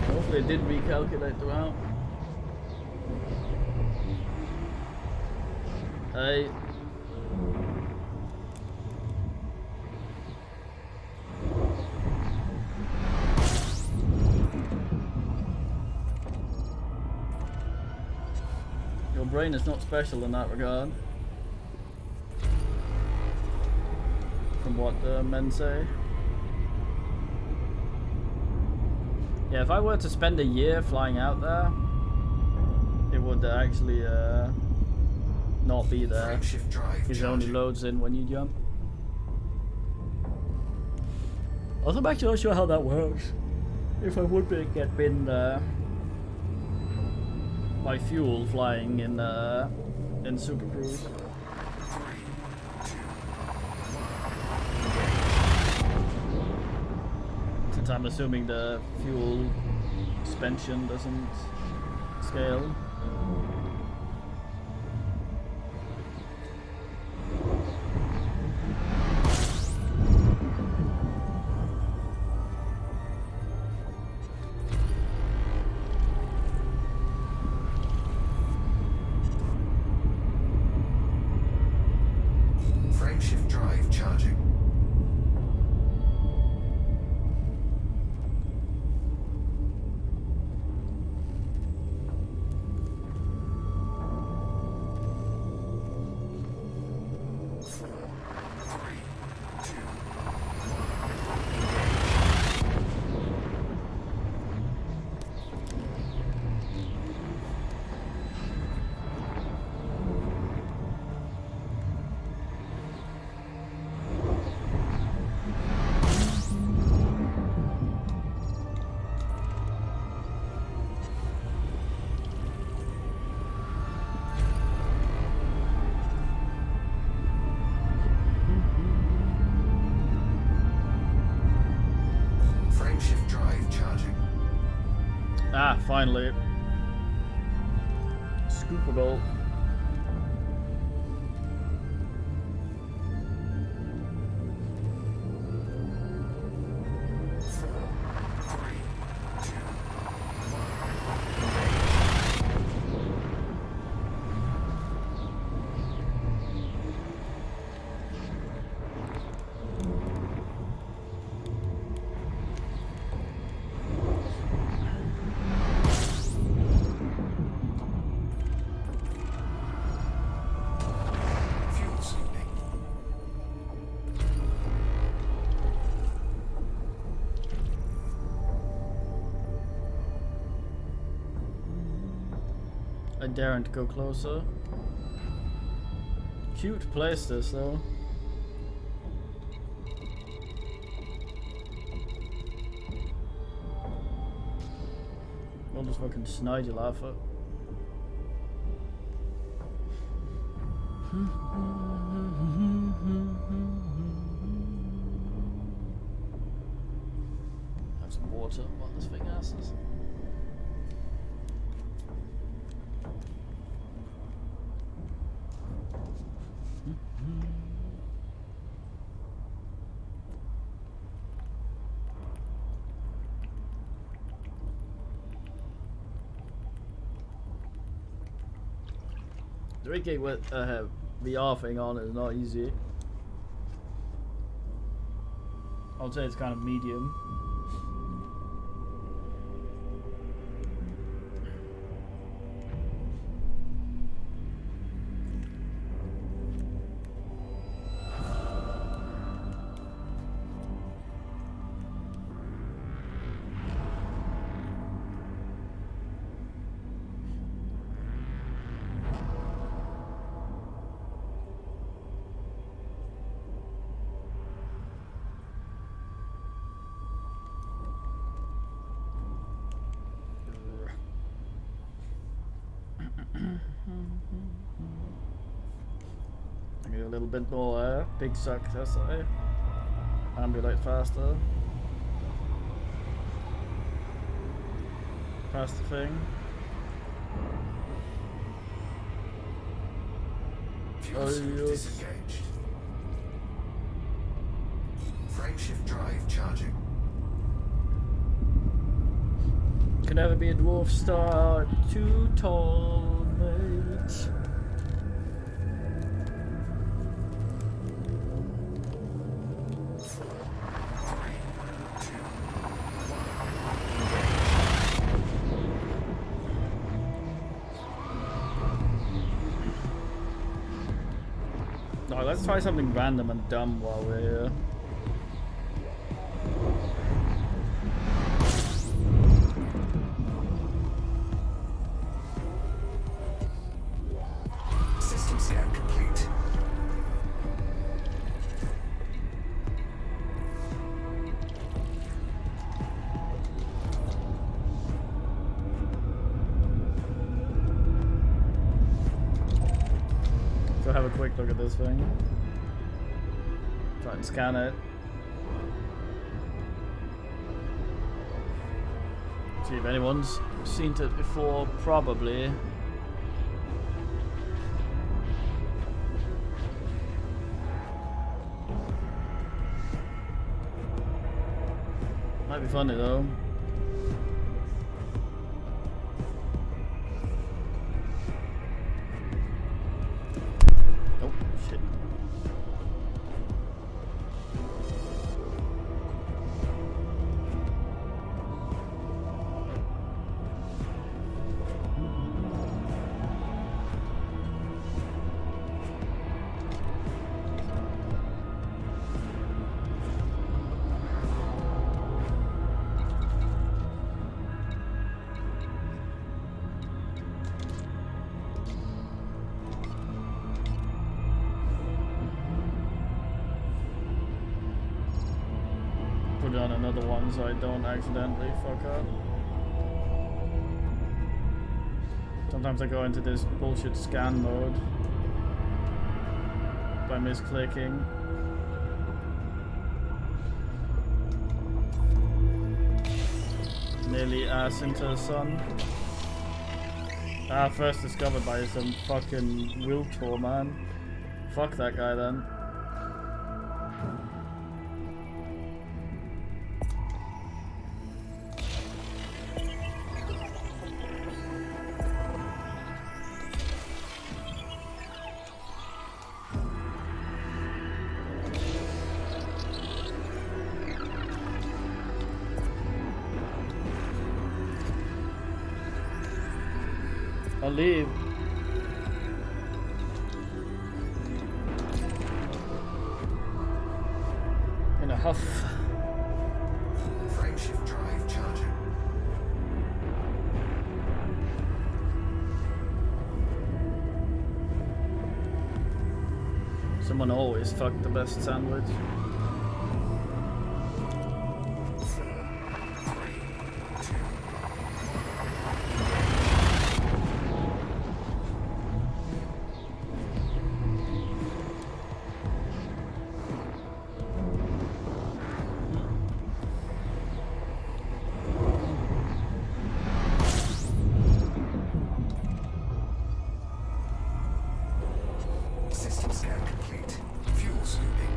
Hopefully it did recalculate the route. Hey. Your brain is not special in that regard. From what the men say. Yeah, if I were to spend a year flying out there, it would actually not be there. It only loads in when you jump. Also, I'm actually not sure how that works. If I would get binned by fuel flying in Super Cruise. Since I'm assuming the fuel suspension doesn't scale. Frameshift drive charging. Frameshift drive charging. Ah, finally. Scoopable. Fuel sleeping. I daren't go closer. Cute place this though. I'll just fucking snide you laugh at. Have some water while this thing asks. The rigging with VR thing on is not easy. I'll say it's kind of medium. I get a little bit more air. Big suck, that's it. Ambulate faster. Past the thing. Fuel switch disengaged. Frameshift drive charging. Can never be a dwarf star, too tall, mate. No, let's try something random and dumb while we're here. System scan complete. Go have a quick look at this thing. Try and scan it. See if anyone's seen it before, probably. Might be funny though. Oh shit. put on another one so I don't accidentally fuck up. Sometimes I go into this bullshit scan mode by misclicking. Nearly ass into the sun. Ah, first discovered by some fucking Wiltor, man. Fuck that guy then. I'll leave. In a huff. Frameshift drive charging. Someone always fucked the best sandwich. System scan complete. Fuel scooping.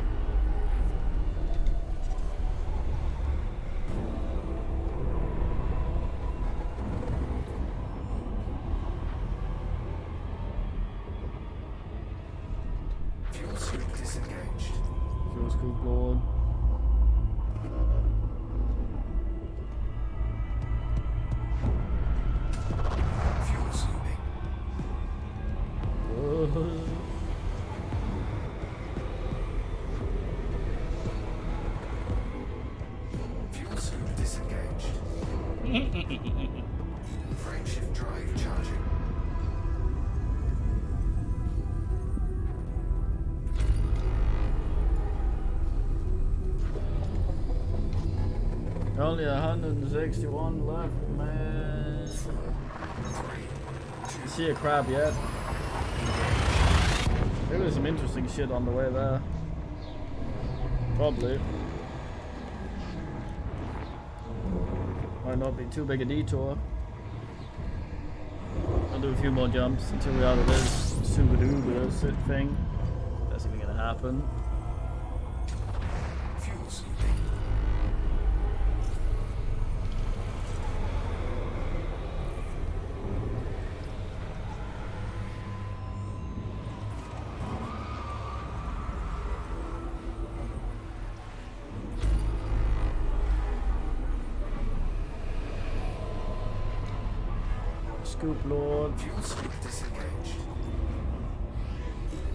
Fuel scoop disengaged. Fuel scoop lord. Fuel scooping. Fuel scoop disengaged. Frameshift drive charging. Only 161 left, man. See a crab yet? There was some interesting shit on the way there. Probably. Might not be too big a detour. I'll do a few more jumps until we're out of this super duper sit thing. That's even gonna happen. Fuel scooping. Scoop lord. Fuel scoop disengaged.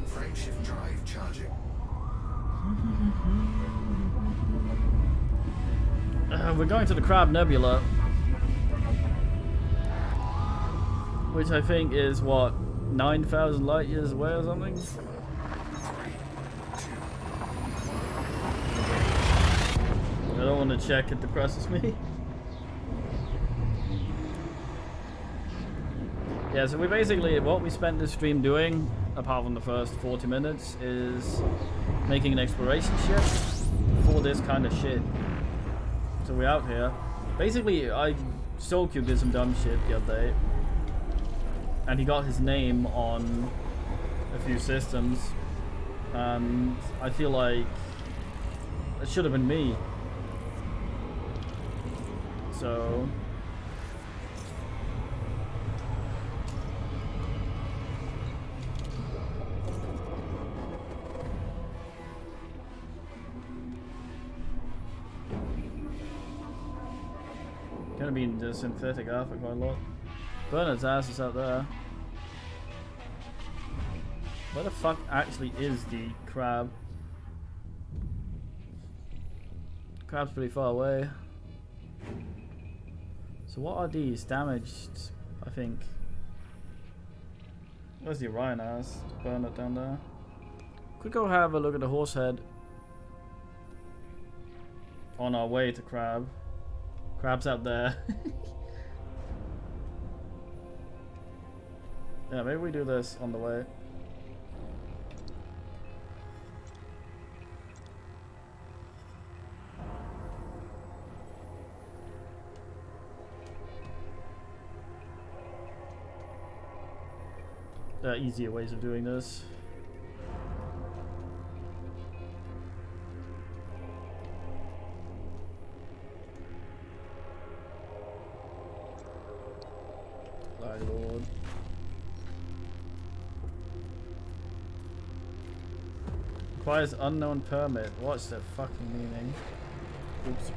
Frameshift drive charging. We're going to the Crab Nebula, which I think is what, 9,000 light years away or something? I don't want to check, it depresses me. Yeah, so we basically, what we spent this stream doing, apart from the first 40 minutes, is making an exploration ship for this kind of shit. So we're out here. Basically, Soul Cube did some dumb shit the other day, and he got his name on a few systems, and I feel like it should have been me. So gonna be in the synthetic alpha quite a lot. Bernard's ass is out there. Where the fuck actually is the crab? Crab's pretty far away. So what are these? Damaged, I think. Where's the Orion ass? Bernard down there. Could go have a look at the horse head. on our way to Crab. Crab's out there. Yeah, maybe we do this on the way. There are easier ways of doing this. My lord. Requires unknown permit. What's the fucking meaning? Oops.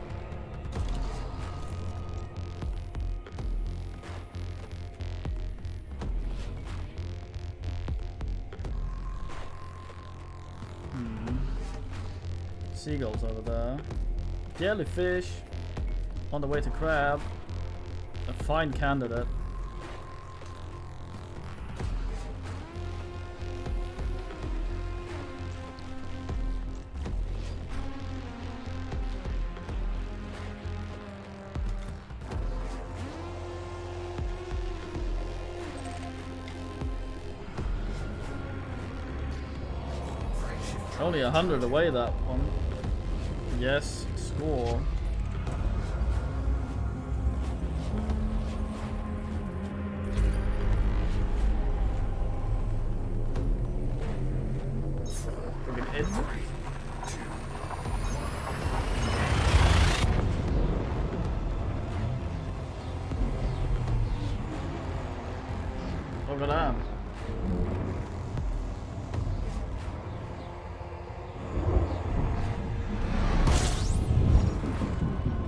Seagulls over there. Jellyfish. On the way to Crab. A fine candidate. Only 100 away, that one. Yes, score. Friggin' hit. Look at that.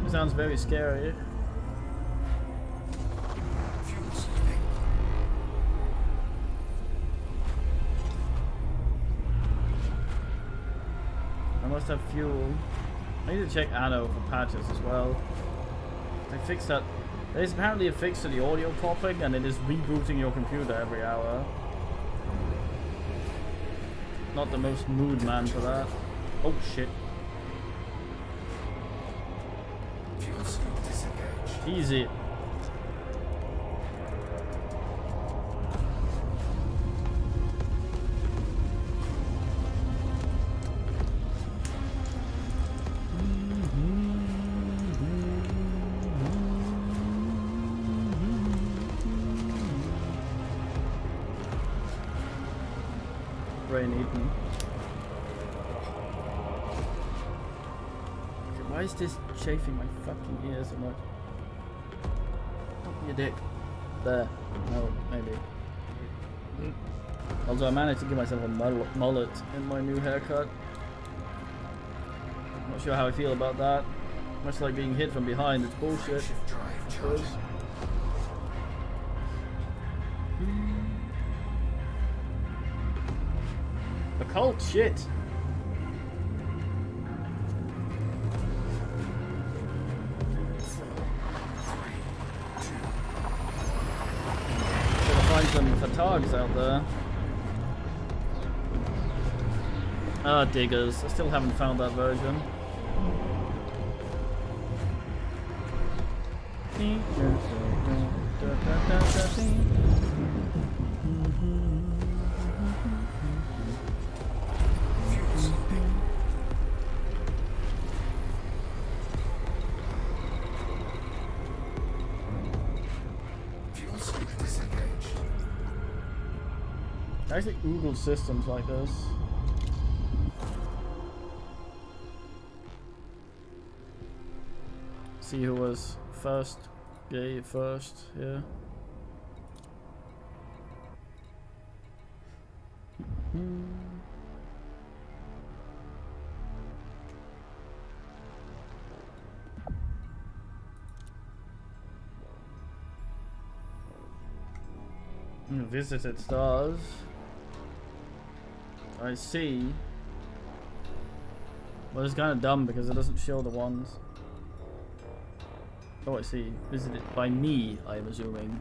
Sounds very scary. I must have fuel. I need to check Anno for patches as well. They fixed that. There's apparently a fix to the audio popping and it is rebooting your computer every hour. Not the most mood man for that. Oh shit. Easy. Brain eaten. Okay, why is this chafing my fucking ears so much? Your dick. There. No, maybe. Also, I managed to give myself a mullet in my new haircut. Not sure how I feel about that. Much like being hit from behind, it's bullshit. I suppose. Occult shit. Some Fatags out there. Ah, diggers. I still haven't found that version. I actually Googled systems like this. See who was first, gay first, yeah. Visited stars. I see. Well, it's kind of dumb because it doesn't show the ones. Oh, I see. Visited by me, I'm assuming.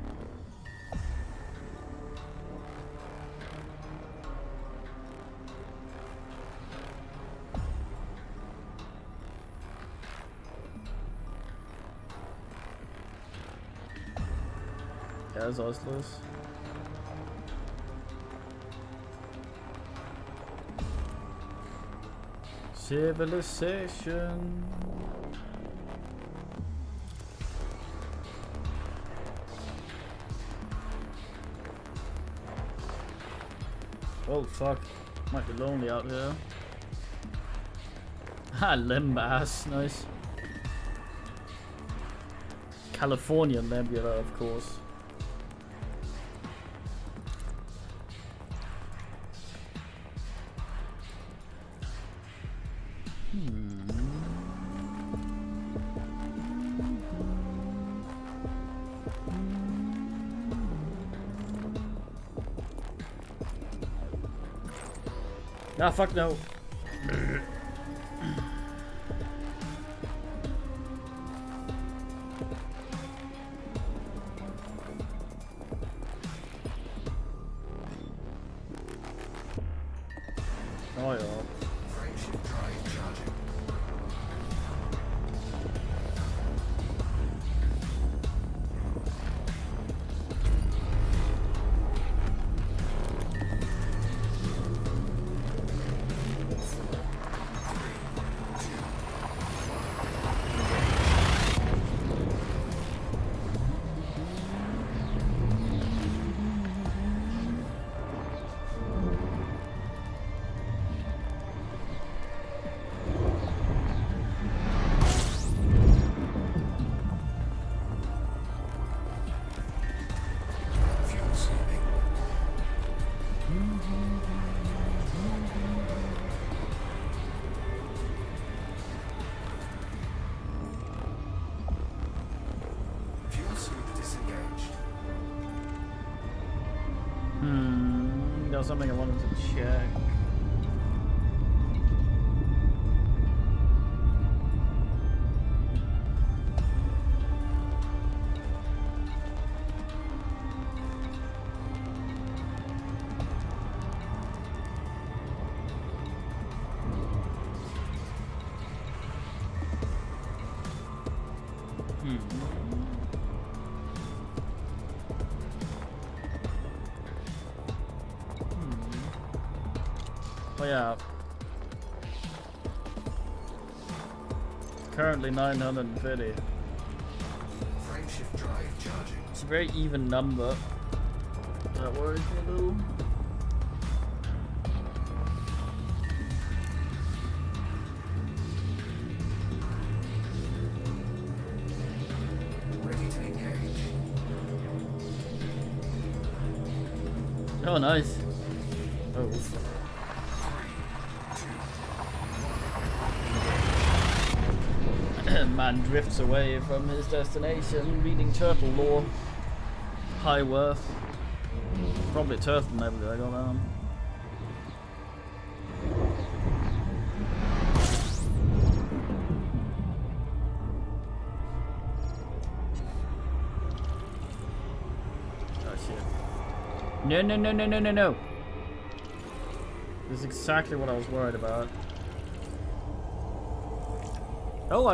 as Oslos. Civilization. Oh fuck, might be lonely out here. Ha, Limbass, nice. California Nebula, of course. Ah, fuck no. Oh yeah. Frameshift drive charging. Fuel saving. Fuel suit disengaged. There was something I wanted to check. Oh yeah. Currently 950. Frameshift drive charging. It's a very even number. That worries me a little. Ready to engage. Oh, nice. Oh. Man drifts away from his destination, reading turtle lore. High worth. Probably a turtle nebula I got on. Oh shit. No, no, no, no, no, no, no. This is exactly what I was worried about. Oh,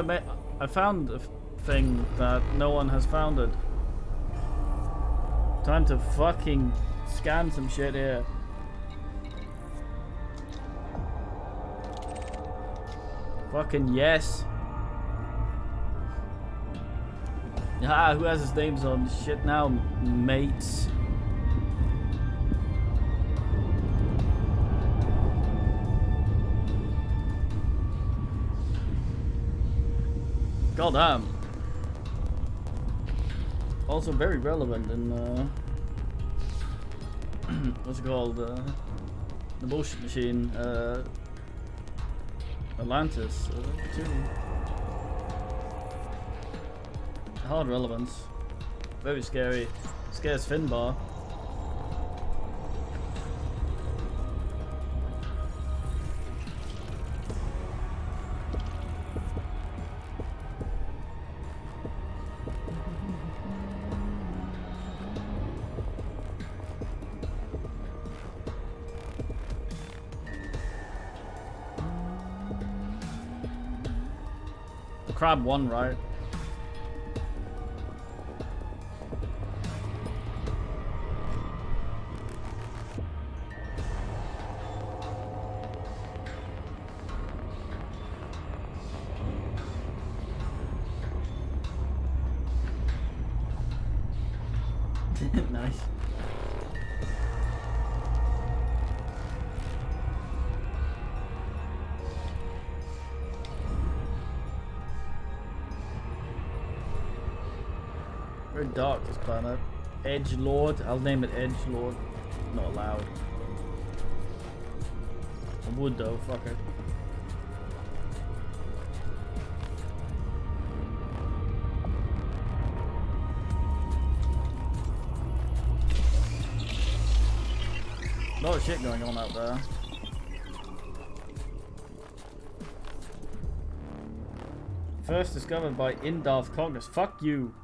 I found a thing that no one has found it. Time to fucking scan some shit here. Fucking yes. Ah, who has his names on shit now, mates? Goddamn. Also very relevant in what's it called? The bullshit machine. Atlantis too. Hard relevance. Very scary. Scares Finbar. Crab won, right? Nice. Very dark, this planet. Edge Lord. I'll name it Edge Lord. Not allowed. I would though, fuck it. A lot of shit going on out there. First discovered by Indarth Congress. Fuck you.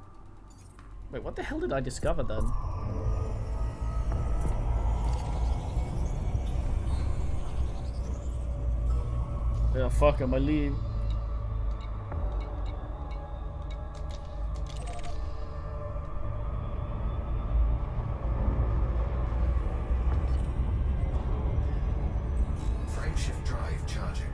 Wait, what the hell did I discover then? Yeah, fuck him, I leave. Frameshift drive charging.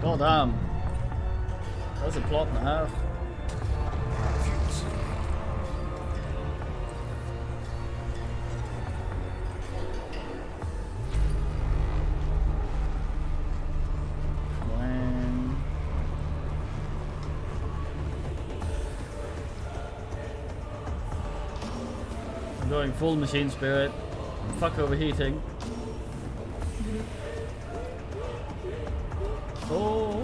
God damn. That's a plot and a half. Wang. I'm going full machine spirit. Fuck overheating. Oh.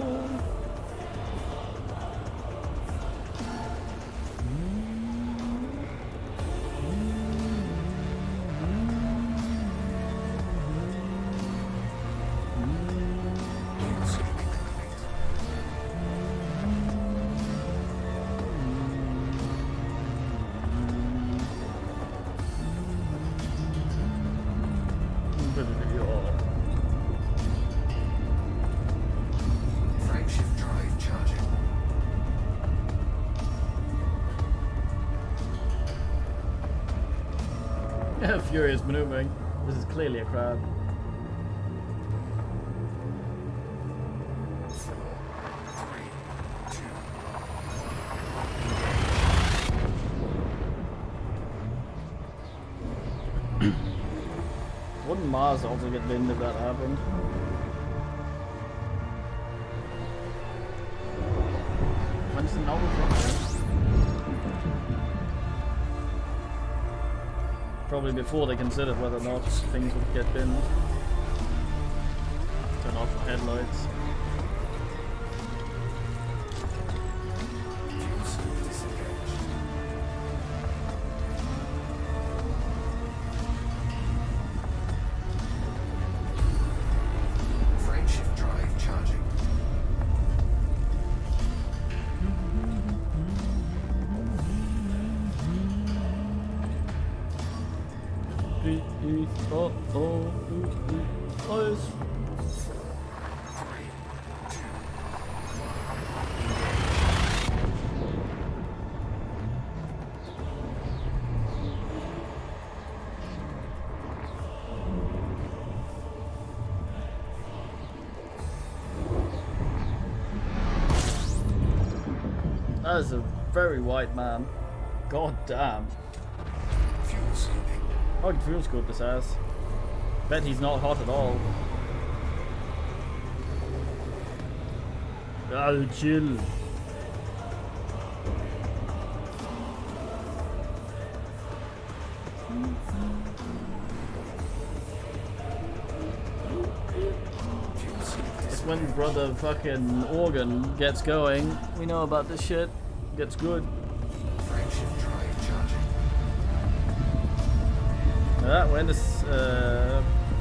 Frameshift drive charging. Furious maneuvering. This is clearly a crowd. Wouldn't Mars also get binned if that happened? When's the novel from? Probably before they considered whether or not things would get binned. Turn off the headlights. Frameshift drive charging. Close. That is a very white man. God damn. Fuel scooping. I can fuel scoop this ass. Bet he's not hot at all. I'll chill. It's when brother fucking organ gets going. We know about this shit. Gets good. Frameshift drive charging. Now that when this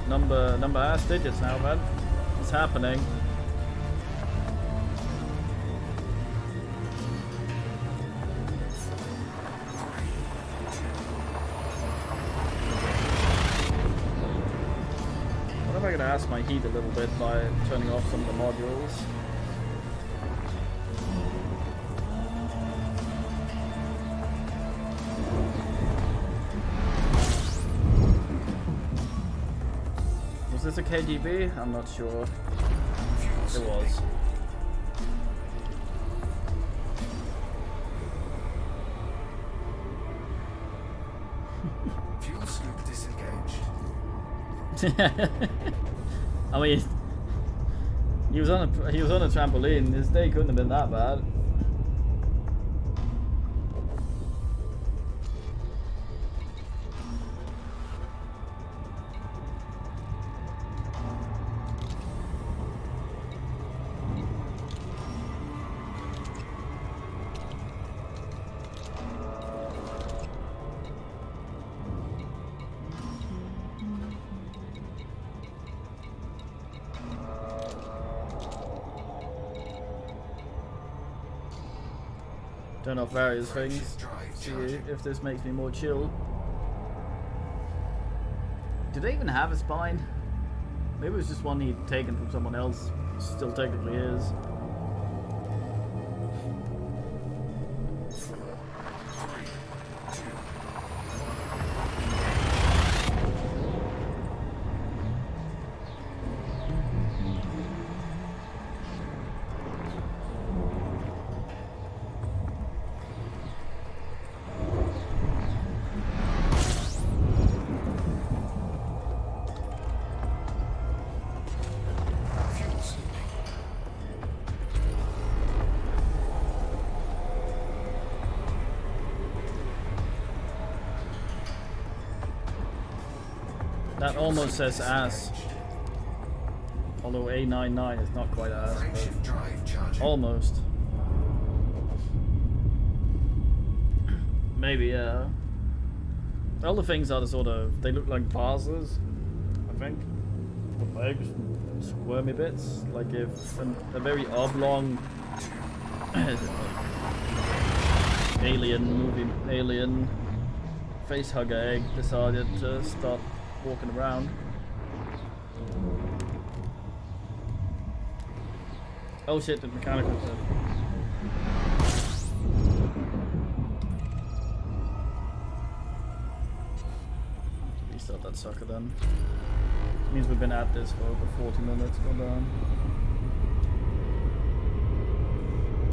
number ass digits now, man. It's happening. I can ask my heat a little bit by turning off some of the modules. Was this a KGB? I'm not sure. It was. Fuel scoop disengaged. I mean, he was on a trampoline. His day couldn't have been that bad. Turn off various things. See if this makes me more chill. Do they even have a spine? Maybe it was just one he'd taken from someone else. Still technically is. That almost says ass. Although A99 is not quite ass, but almost. Maybe, yeah. All the things are the sort of, they look like vases, I think. With legs, squirmy bits. Like if a very oblong alien face hugger egg decided to start walking around. Oh shit, the mechanical said. Restart that sucker then. Means we've been at this for over 40 minutes. Well done.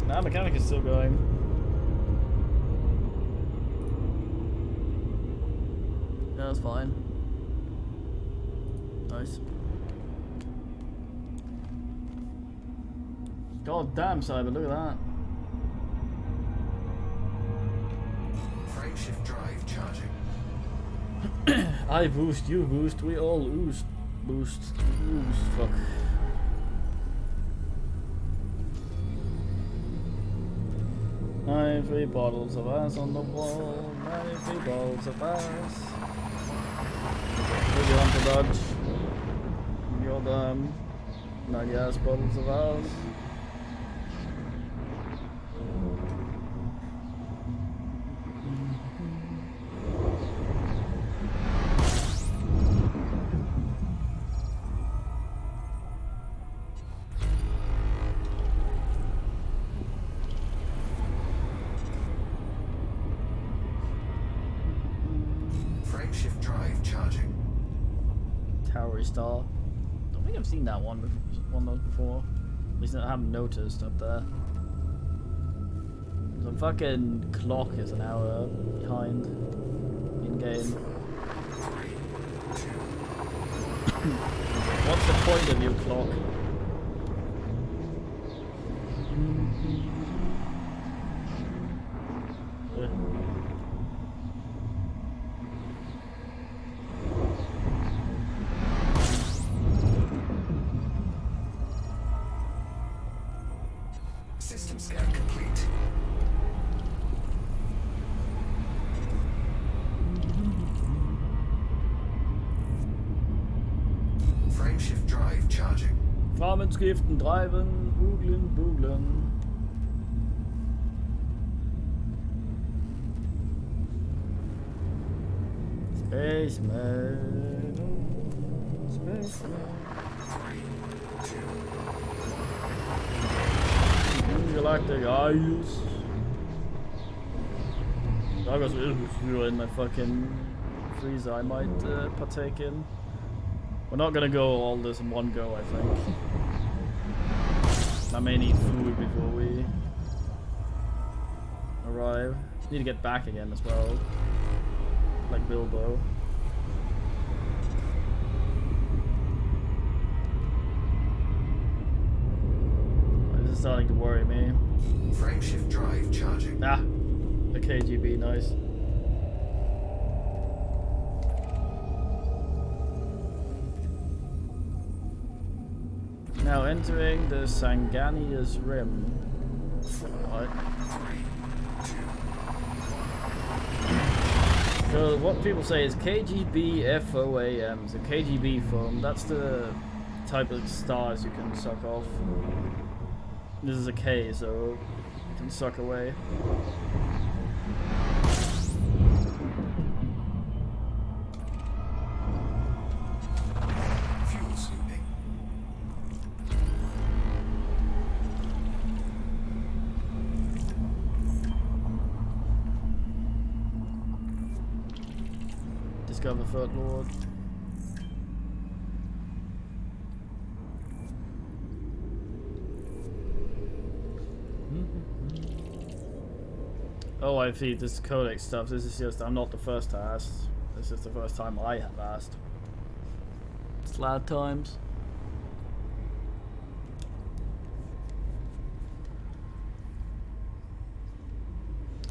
Nah, mechanic is still going. Yeah, that's fine. Nice. God damn, Cyber, look at that. Frameshift drive charging. I boost, you boost, we all oost. Boost. Fuck. Free bottles of ice on the wall. 93 bottles of ice. Where's your hunter dodge? You're the 90 ass bottles of ours. Frameshift drive charging. Towery Star. Don't think I've seen that one before. At least I haven't noticed up there. The fucking clock is an hour behind in game. What's the point of your clock? System scan complete. Frameshift drive charging. Framenskiften, driven, booglen. Spaceman. Galactic Eyes. I was in my fucking freezer. I might partake in. We're not gonna go all this in one go, I think. I may need food before we arrive. Need to get back again as well. Like Bilbo. This is starting to worry me. Frameshift drive charging. Ah, the KGB, nice. Now entering the Sangania's Rim. What? So what people say is KGB FOAM. So KGB foam, that's the type of stars you can suck off. This is a K, so you can suck away. Fuel scooping. Discover Third Lord. Oh, I see this codex stuff. This is just, I'm not the first to ask. This is the first time I have asked. It's lad times.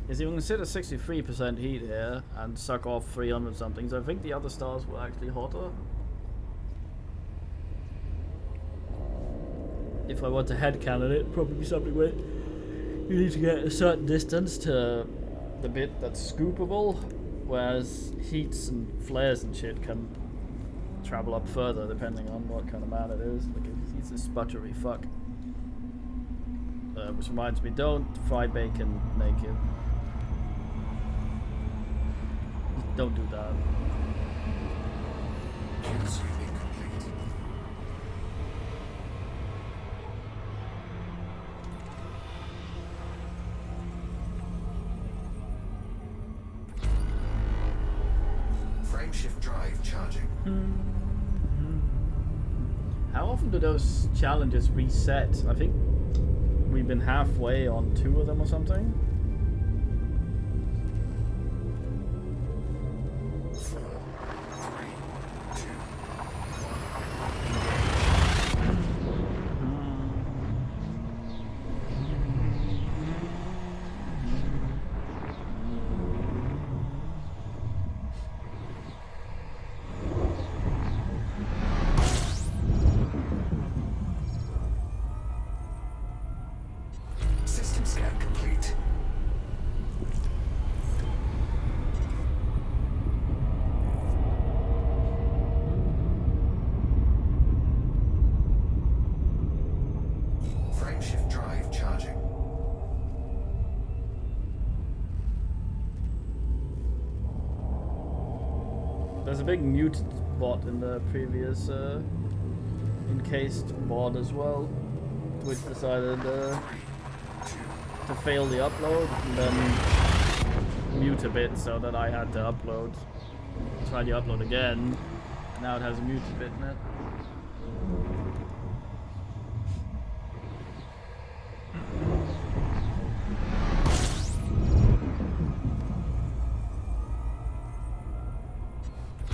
Is you can consider 63% heat here and suck off 300 something, so I think the other stars were actually hotter. If I were to headcanon it, it'd probably be something where you need to get a certain distance to the bit that's scoopable, whereas heats and flares and shit can travel up further depending on what kind of man it is. Like if he's a sputtery fuck. Which reminds me, don't fry bacon naked. Don't do that. Fuel scooping complete. Frameshift drive charging. How often do those challenges reset? I think we've been halfway on 2 of them or something. 4, 3, 2. System scan complete. Frameshift drive charging. There's a big muted bot in the previous encased mod as well, which decided to fail the upload and then mute a bit so that I had to upload. Try the upload again. Now it has a muted bit in it.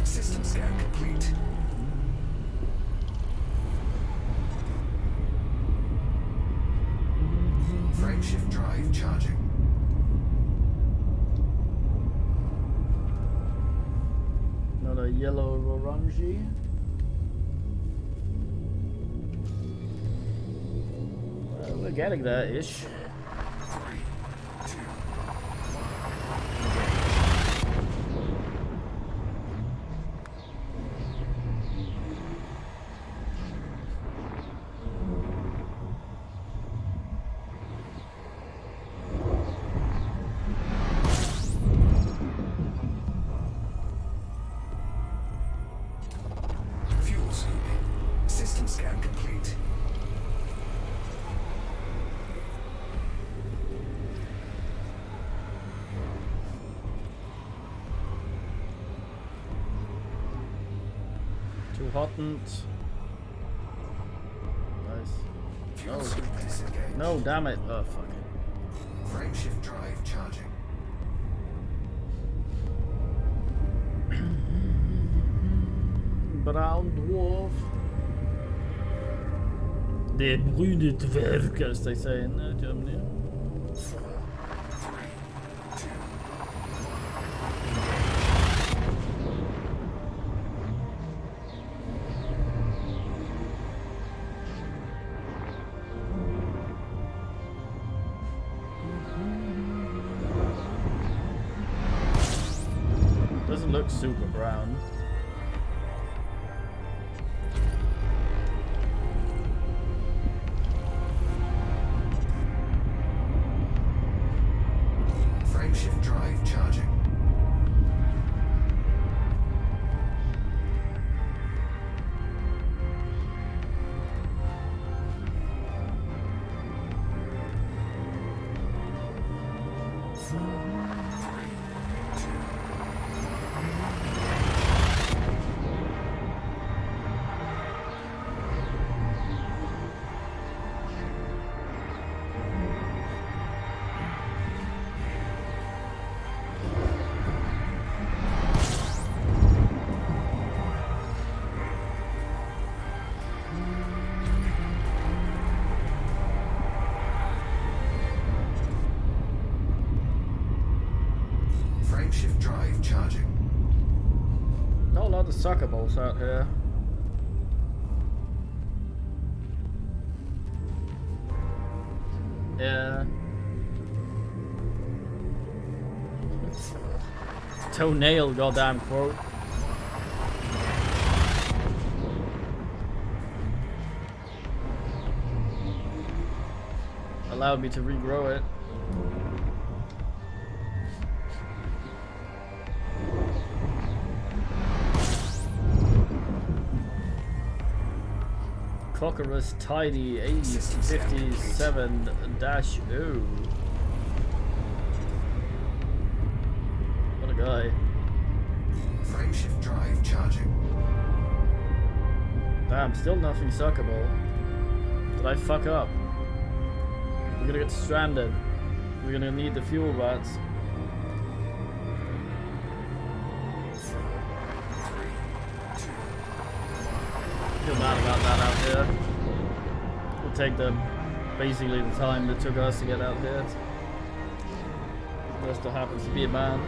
System scan complete. Frameshift drive charging. Another yellow orangey. We're getting there-ish. 3, 2. Fuel scooping. scan complete. Too hot and nice. Fuel No. switch disengaged. No, damn it. Oh fuck. Frameshift drive charging. Brown dwarf. The brune dwerg, as they say in Germany. 4, 3, 2, Doesn't look super brown. frameshift drive charging. Frameshift drive charging. Not a lot of soccer balls out here. Yeah. Toenail, goddamn quote. Allowed me to regrow it. Cockerus Tidy 8057-0. What a guy. Frameshift drive charging. Damn, still nothing suckable. Did I fuck up? We're gonna get stranded. We're gonna need the fuel rods. Feel bad about that out here. We'll take basically the time that took us to get out here. Just so happens to be a man.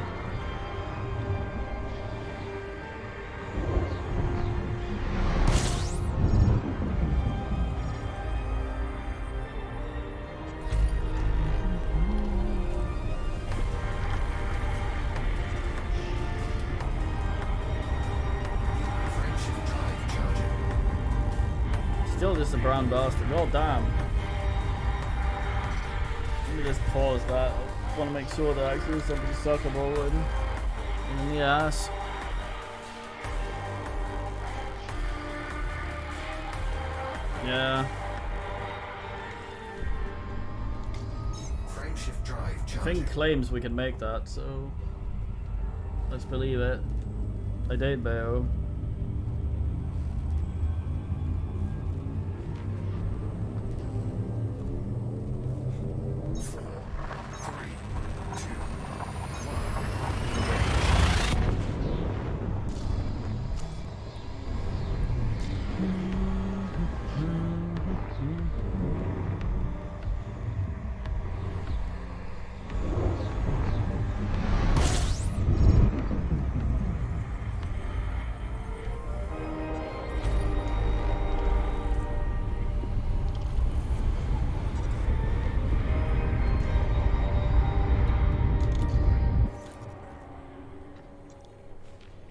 Frameshift drive charging. Still just a brown bastard. Well, damn. Let me just pause that. I want to make sure that actually there's something suckable in the ass. Yeah. Frameshift drive I charging. think claims we can make that, so let's believe it. I did, Bao.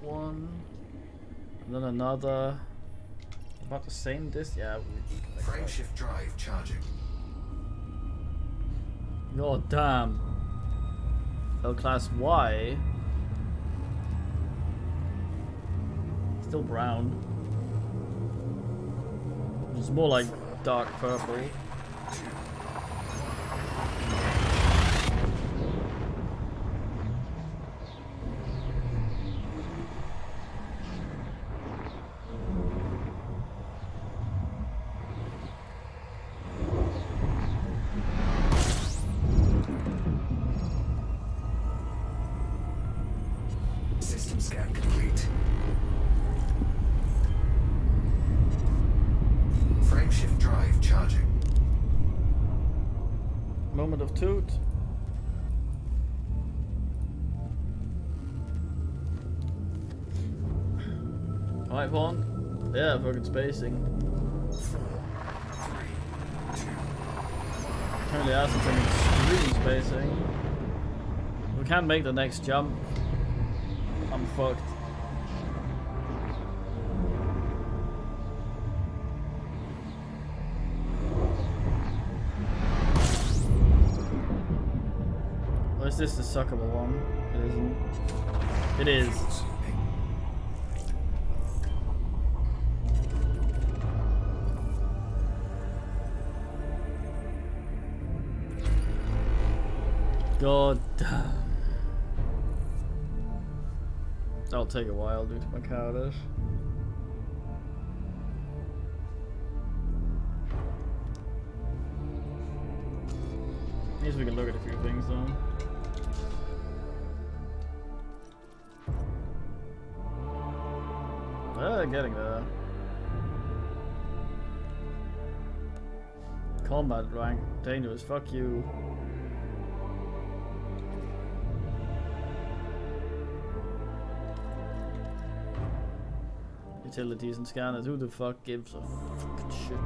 One, and then another. About the same distance. Yeah. Frameshift drive charging. God damn. L class Y. Still brown. It's more like dark purple. System scan complete. Frameshift drive charging. Moment of truth. Alright, Vaughn. Yeah, fucking spacing. 4, 3, 2. Apparently that's some extreme spacing. We can't make the next jump. I'm fucked. Or is this the suckable one? It isn't. It is. God damn. That'll take a while due to my cowardice. Means we can look at a few things though. Getting there. Combat rank dangerous. Fuck you. Utilities and scanners. Who the fuck gives a fucking shit?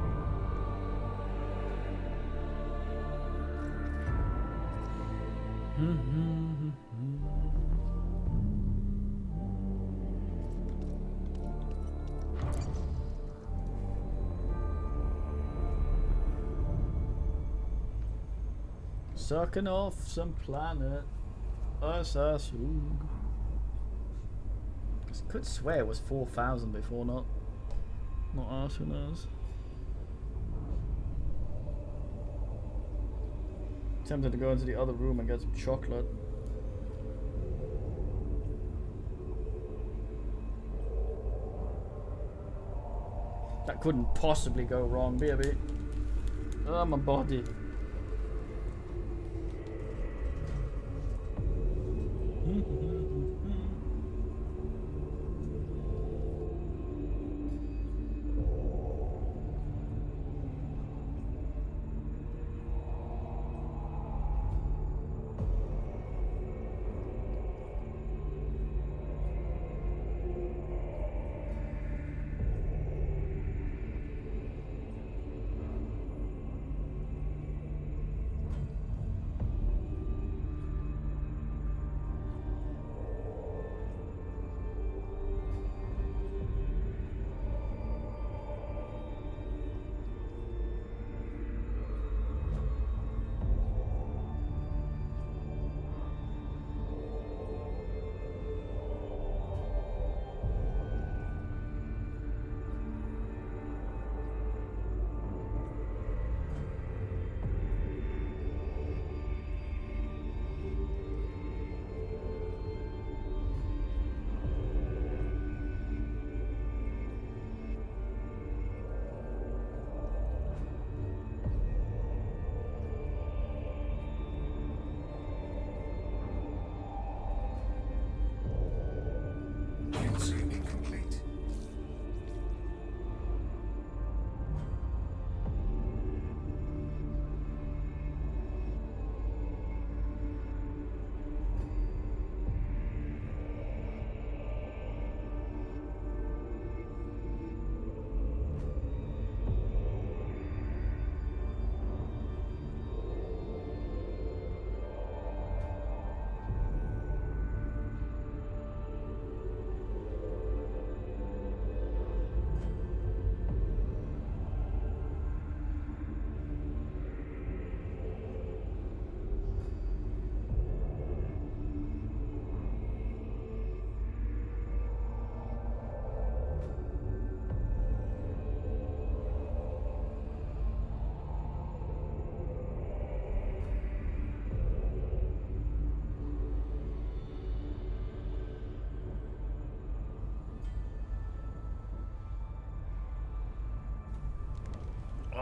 Sucking off some planet. Asasug. I could swear it was 4,000 before, not us, who knows. Tempted to go into the other room and get some chocolate. That couldn't possibly go wrong, baby. Oh, my body.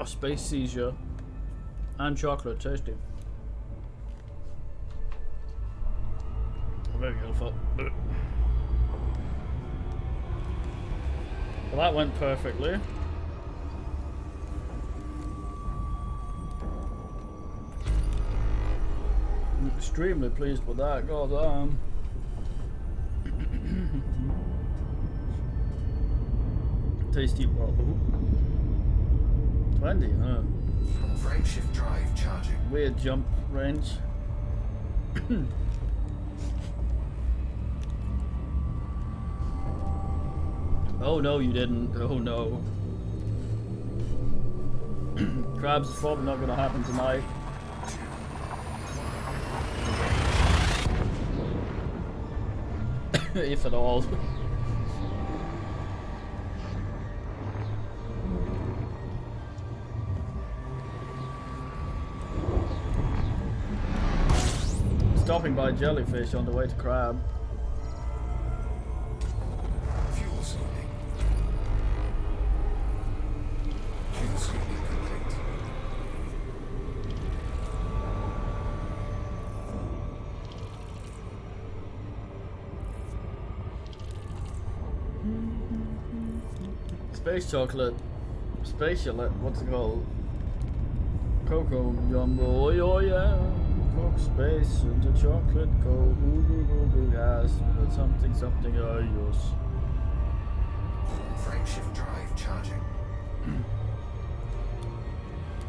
Oh, space seizure. And chocolate, tasty. Very helpful. Well, that went perfectly. I'm extremely pleased with that. God damn. Tasty. Well, 20, huh? Frameshift drive charging. Weird jump range. Oh no, you didn't. Oh no. Crab's probably not gonna happen tonight. If at all. Stopping by jellyfish on the way to crab. Fuel sweeping. Fuel sweeping complete. Space chocolate. Space chocolate. What's it called? Cocoa jumbo. Oh yeah. Coke space into chocolate. Go ooh ooh ooh ooh yes. But something something yes. Frameshift drive charging.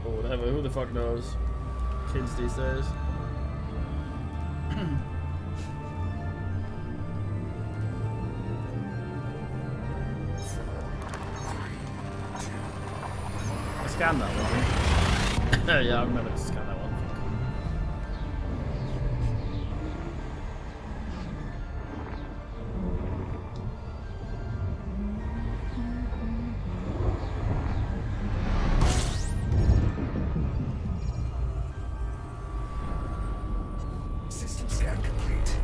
Or whatever. Who the fuck knows? Kids these days. I scanned that one. Yeah, I remember to scan that one. System scan complete.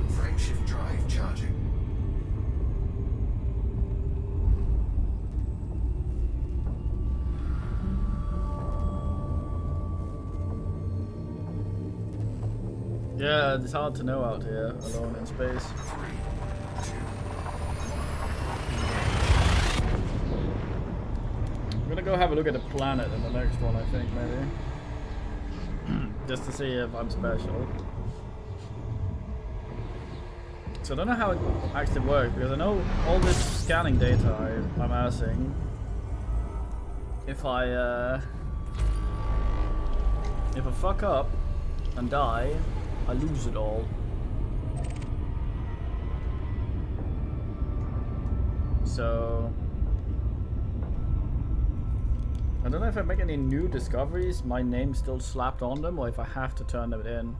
Frameshift drive charging. Yeah, it's hard to know out here, alone in space. I'm gonna go have a look at the planet in the next one, I think, maybe. Just to see if I'm special. So I don't know how it actually works, because I know all this scanning data I'm asking. If I fuck up and die, I lose it all. So I don't know if I make any new discoveries, my name's still slapped on them, or if I have to turn them in.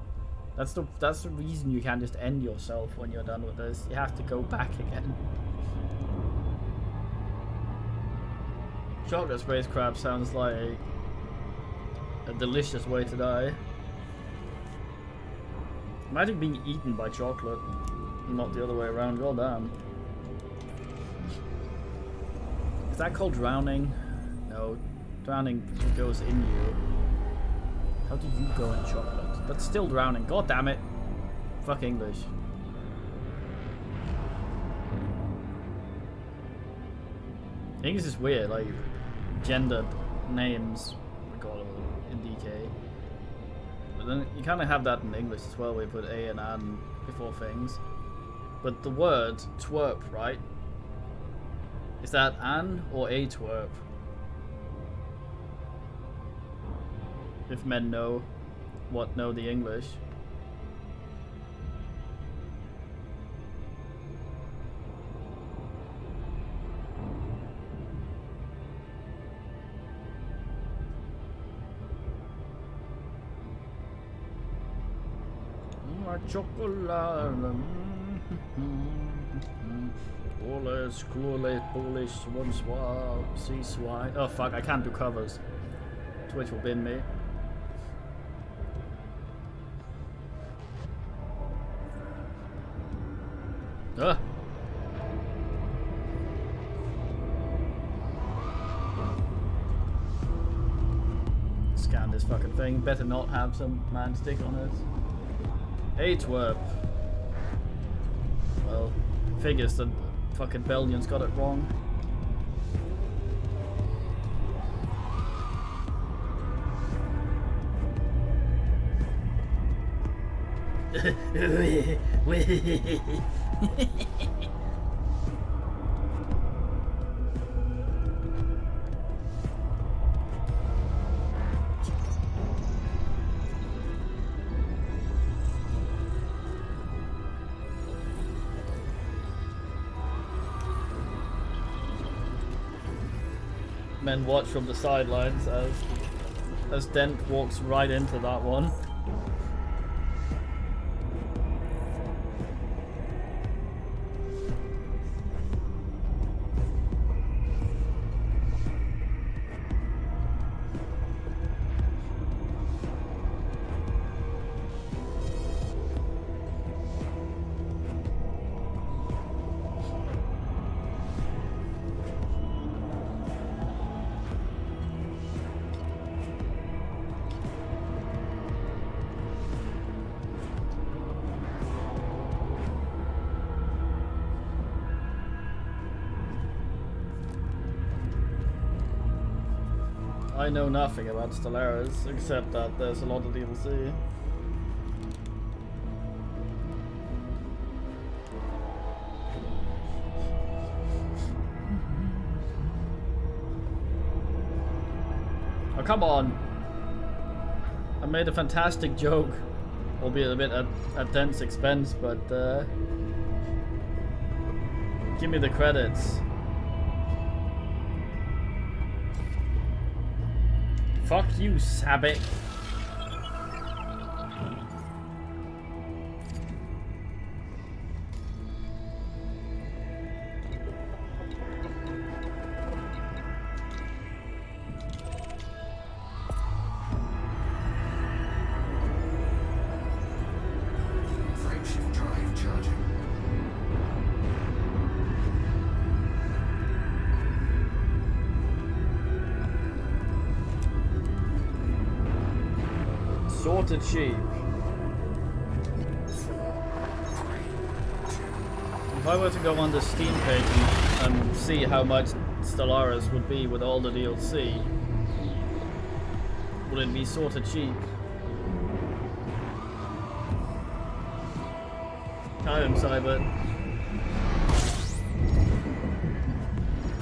That's the reason you can't just end yourself when you're done with this. You have to go back again. Chocolate space crab sounds like a delicious way to die. Imagine being eaten by chocolate, not the other way around. God damn. Is that called drowning? No, drowning goes in you. How do you go in chocolate? That's still drowning. God damn it. Fuck English. English is weird, like gendered names, we call it in DK. But then you kind of have that in English as well, where you put a and an before things. But the word twerp, right? Is that an or a twerp? If men know the English. Chocolate. Polish, Polish, one swab, sea swine. Oh fuck, I can't do covers. Twitch will bin me. thing. Better not have some man stick on it. H-warp. Well, figures the fucking Belgians got it wrong. Men watch from the sidelines as Dent walks right into that one. I know nothing about Stellaris except that there's a lot of DLC. Oh, come on! I made a fantastic joke, albeit a bit at Dent's expense, but give me the credits. Fuck you, Sabic. Frameshift drive charging. Sorted sheep. If I were to go on the Steam page and see how much Stellaris would be with all the DLC, would it be sorted cheap? Time, Cyber.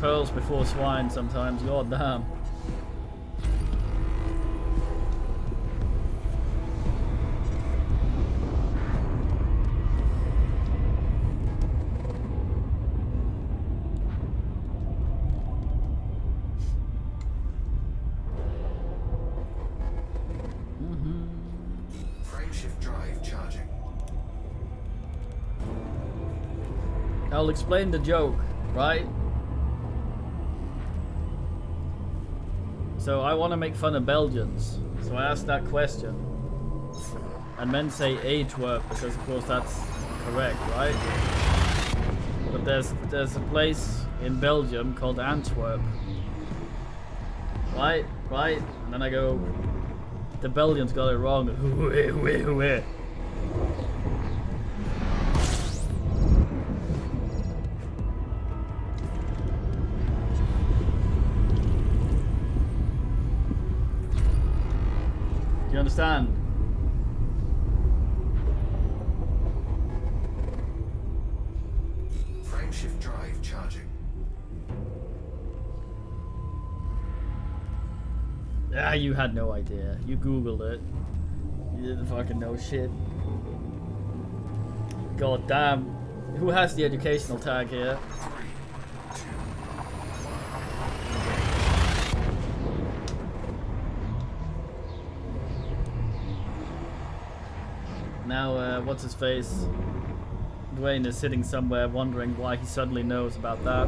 Pearls before swine sometimes, god damn. Frameshift drive charging. I'll explain the joke, right? So I want to make fun of Belgians, so I asked that question. And men say H-warp because of course that's correct, right? But there's a place in Belgium called Antwerp. Right? And then I go, the Belgians got it wrong. Do you understand? Frameshift drive charging. Ah, you had no idea. You googled it. You didn't fucking know shit. God damn. Who has the educational tag here? Now, what's his face? Dwayne is sitting somewhere wondering why he suddenly knows about that.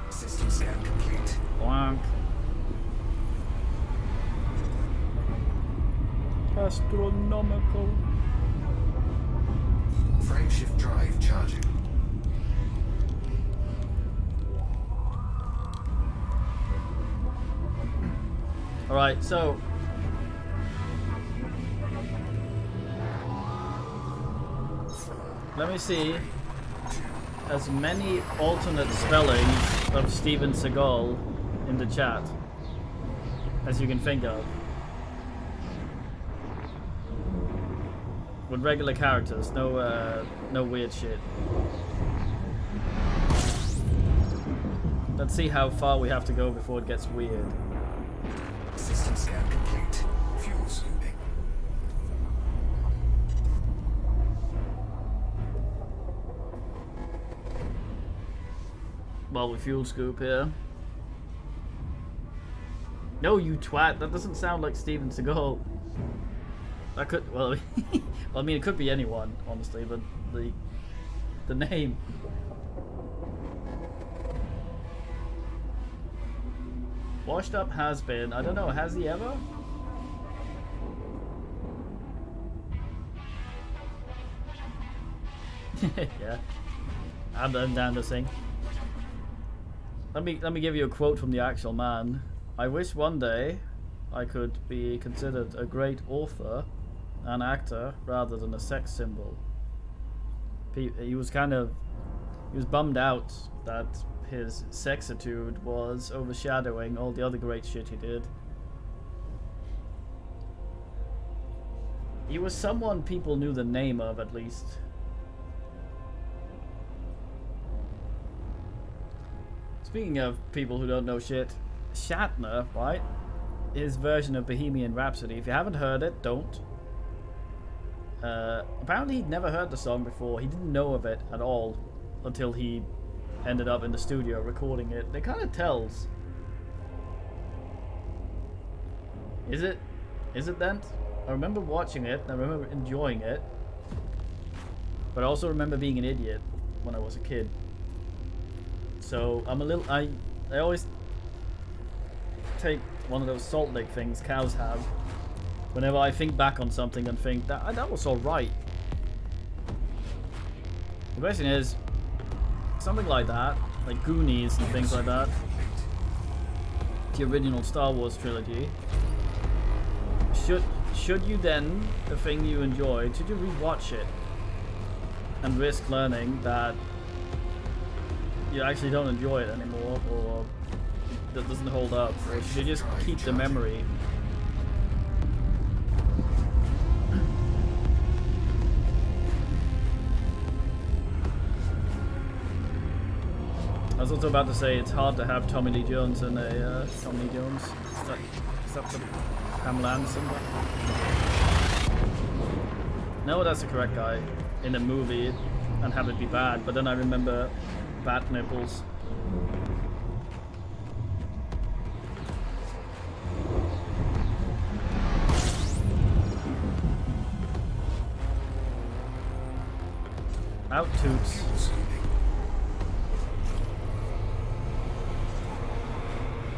System scan complete. Bonk. Astronomical. Frameshift drive charging. Alright, so let me see as many alternate spellings of Steven Seagal in the chat as you can think of. With regular characters, no weird shit. Let's see how far we have to go before it gets weird. System scan complete. Fuels looping. Well, we fuel scoop here. No, you twat. That doesn't sound like Steven Seagal. That could, well, well, I mean, it could be anyone, honestly, but the name. Washed up has been. I don't know. Has he ever? Yeah. I'm down to sing. Let me give you a quote from the actual man. I wish one day I could be considered a great author and actor rather than a sex symbol. He was bummed out that his sexitude was overshadowing all the other great shit he did. He was someone people knew the name of, at least. Speaking of people who don't know shit, Shatner, right? His version of Bohemian Rhapsody. If you haven't heard it, don't. Apparently he'd never heard the song before. He didn't know of it at all until he ended up in the studio recording it. It kind of tells. Is it then? I remember watching it, and I remember enjoying it. But I also remember being an idiot when I was a kid. So I'm a little, I always take one of those salt lick things cows have whenever I think back on something and think that was alright. The question is, something like that, like Goonies and things like that, the original Star Wars trilogy, should you then, the thing you enjoyed, should you rewatch it and risk learning that you actually don't enjoy it anymore, or that doesn't hold up, or should you just keep the memory? I was also about to say it's hard to have Tommy Lee Jones in a Tommy Lee Jones. Is that the Pamela Anderson guy? No, that's the correct guy in a movie and have it be bad. But then I remember Bat Nipples. Out toots.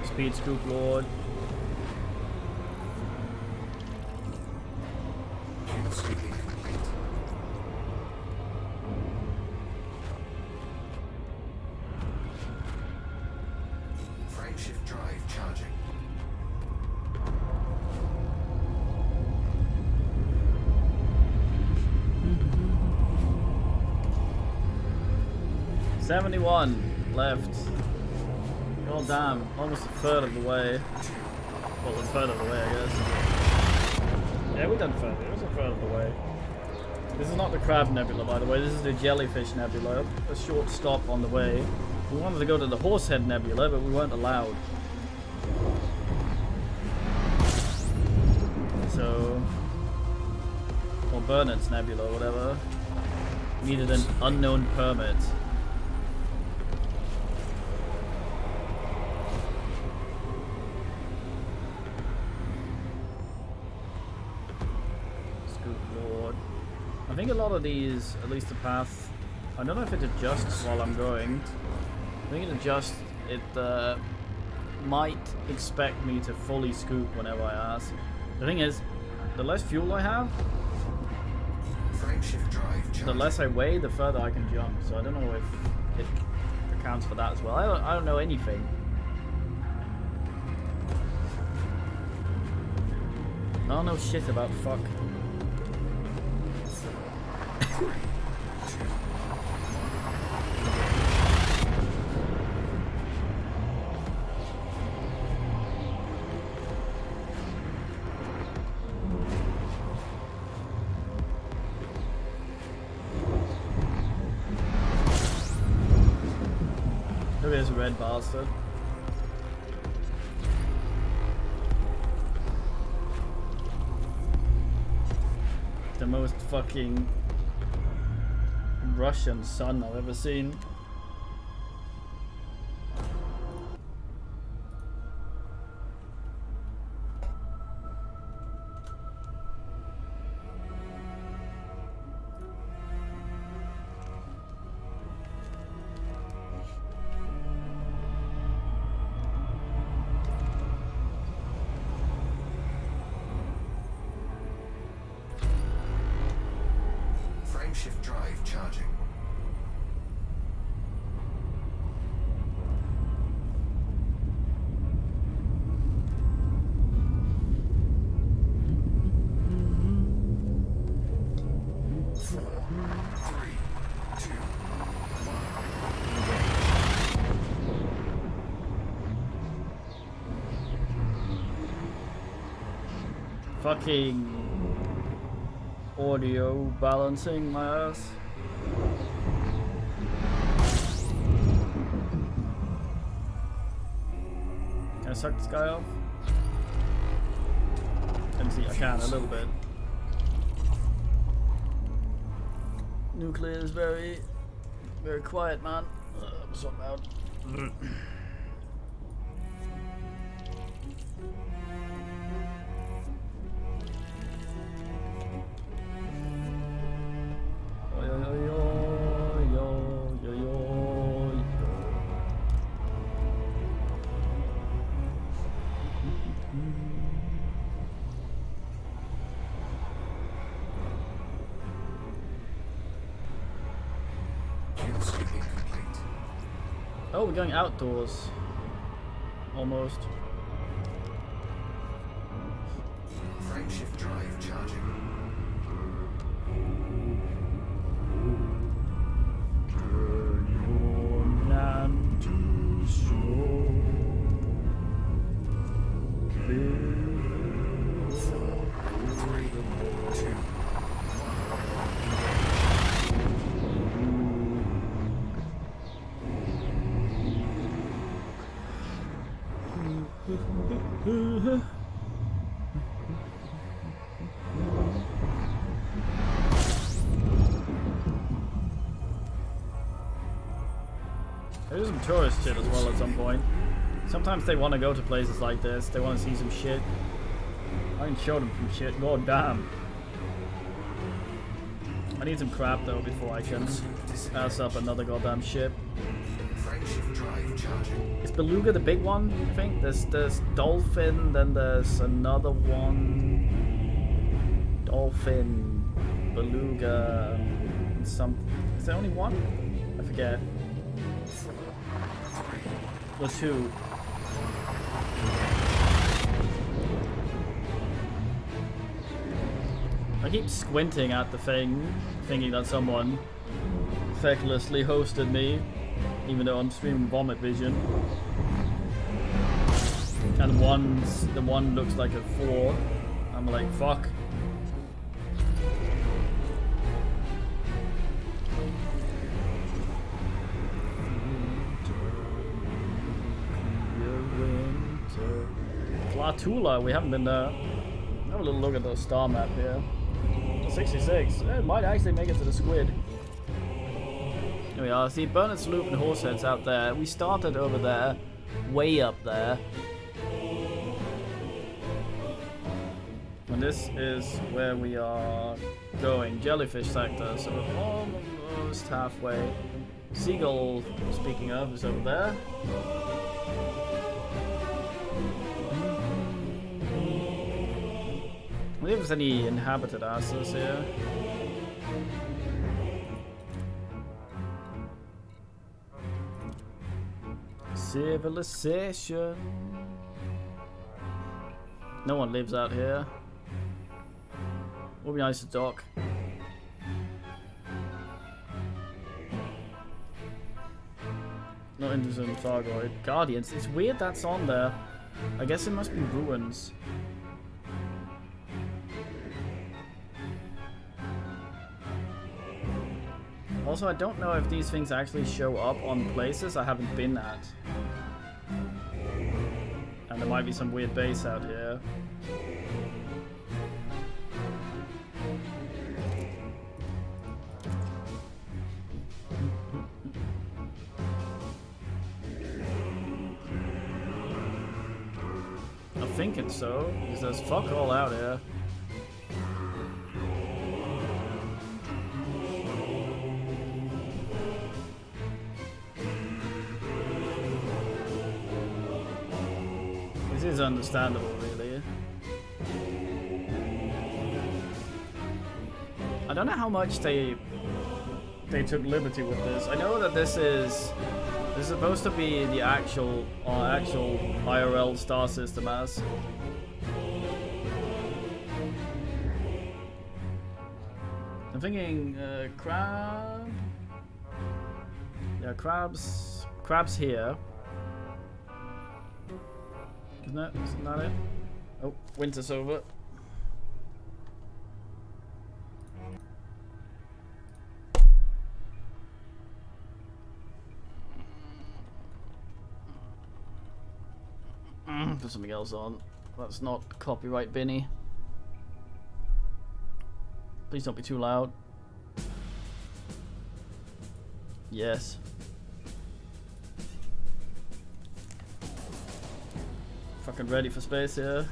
Speed scoop lord. Frameshift drive charging. $71 left. God damn, almost a third of the way. Well, a third of the way, I guess. Yeah, we done further. It was a third of the way. This is not the Crab Nebula, by the way. This is the Jellyfish Nebula. A short stop on the way. We wanted to go to the Horsehead Nebula, but we weren't allowed. So, or Burnett's Nebula, whatever. Needed an unknown permit. I think a lot of these, at least the path, I don't know if it adjusts while I'm going. I think it adjusts, it might expect me to fully scoop whenever I ask. The thing is, the less fuel I have, the less I weigh, the further I can jump. So I don't know if it accounts for that as well. I don't know anything. I don't know shit about fuck. Look at this red bastard. The most fucking Russian sun I've ever seen. Frameshift drive charging. Four, three, two, Fucking audio balancing my ass. Can I suck this guy off? Let me see, I can a little bit. Nuclear is very, very quiet, man. I'm so loud. kill streak incomplete. Oh, we're going outdoors. Almost. Frameshift drive charging. There's some tourist shit as well at some point. Sometimes they want to go to places like this. They want to see some shit. I can show them some shit. God damn. I need some crap though before I can pass up another goddamn ship. Frameshift drive charging. Is Beluga the big one? I think there's Dolphin, then there's another one. Dolphin, Beluga, some. Is there only one? I forget. The two. I keep squinting at the thing, thinking that someone fecklessly hosted me, even though I'm streaming Vomit Vision. And the one looks like a 4. I'm like, fuck. Tula, we haven't been there. Have a little look at the star map here. 66. It might actually make it to the squid. Here we are. See, Bernard's Loop and Horsehead's out there. We started over there, way up there. And this is where we are going. Jellyfish sector. So we're almost halfway. Seagull, speaking of, is over there. I wonder if there's any inhabited asses here. Civilization. No one lives out here. Would be nice to dock. Not interested in Thargoid. Guardians. It's weird that's on there. I guess it must be ruins. Also, I don't know if these things actually show up on places I haven't been at. And there might be some weird base out here. I'm thinking so, because there's fuck all out here. This is understandable, really. I don't know how much they took liberty with this. I know that this is supposed to be the actual IRL star system as. I'm thinking crab. Yeah, crabs here. Isn't that it? Oh, winter's over. Put something else on. That's not copyright Binny. Please don't be too loud. Yes. Fucking ready for space here.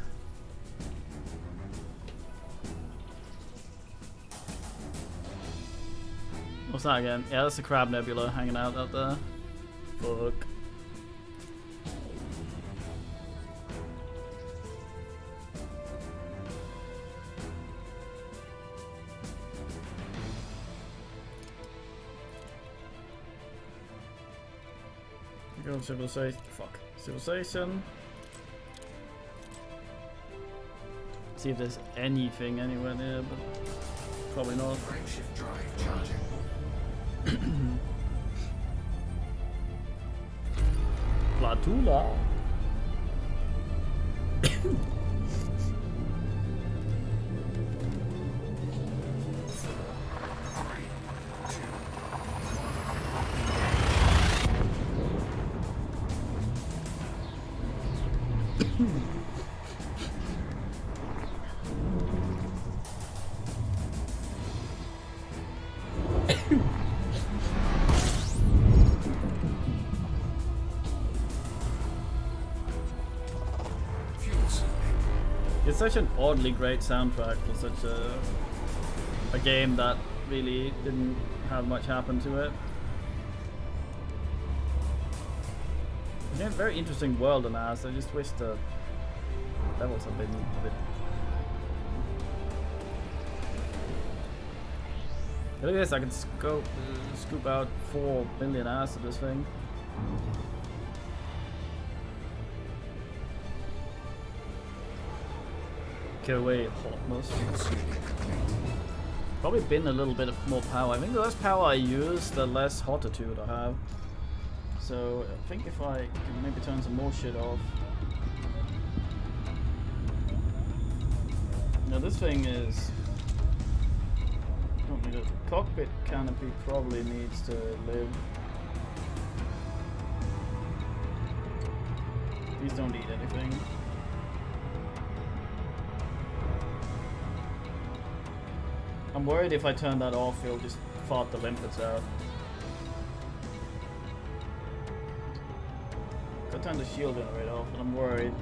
What's that again? Yeah, that's the Crab Nebula hanging out there. Fuck. Go civilization. Fuck. Civilization. See if there's anything anywhere near, but probably not. Frameshift drive charging. Platula. It's such an oddly great soundtrack for such a game that really didn't have much happen to it. It's a very interesting world in ours. I just wish the levels had been a bit. Look at this, I can scoop out 4 million ass of this thing. Get away, hotness. Probably been a little bit more power. I think the less power I use, the less hotitude I have. So I think if I can maybe turn some more shit off. Now this thing is. Don't need a cockpit canopy. Probably needs to live. These don't eat anything. I'm worried if I turn that off, it'll just fart the limpets out. Gotta turn the shield generator off, and I'm worried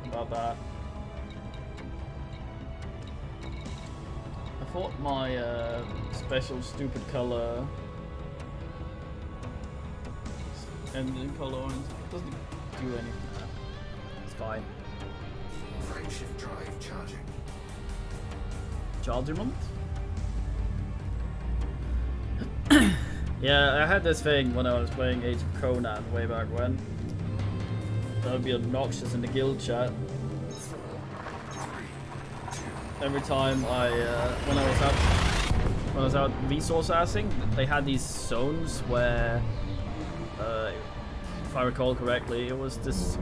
about that. I thought my special stupid color engine color orange doesn't do anything. It's fine. Frameshift drive charging. Chargement? Yeah, I had this thing when I was playing Age of Conan way back when. That would be obnoxious in the guild chat. 4, 3, 2, every time when I was out resource assing, they had these zones where, if I recall correctly, it was this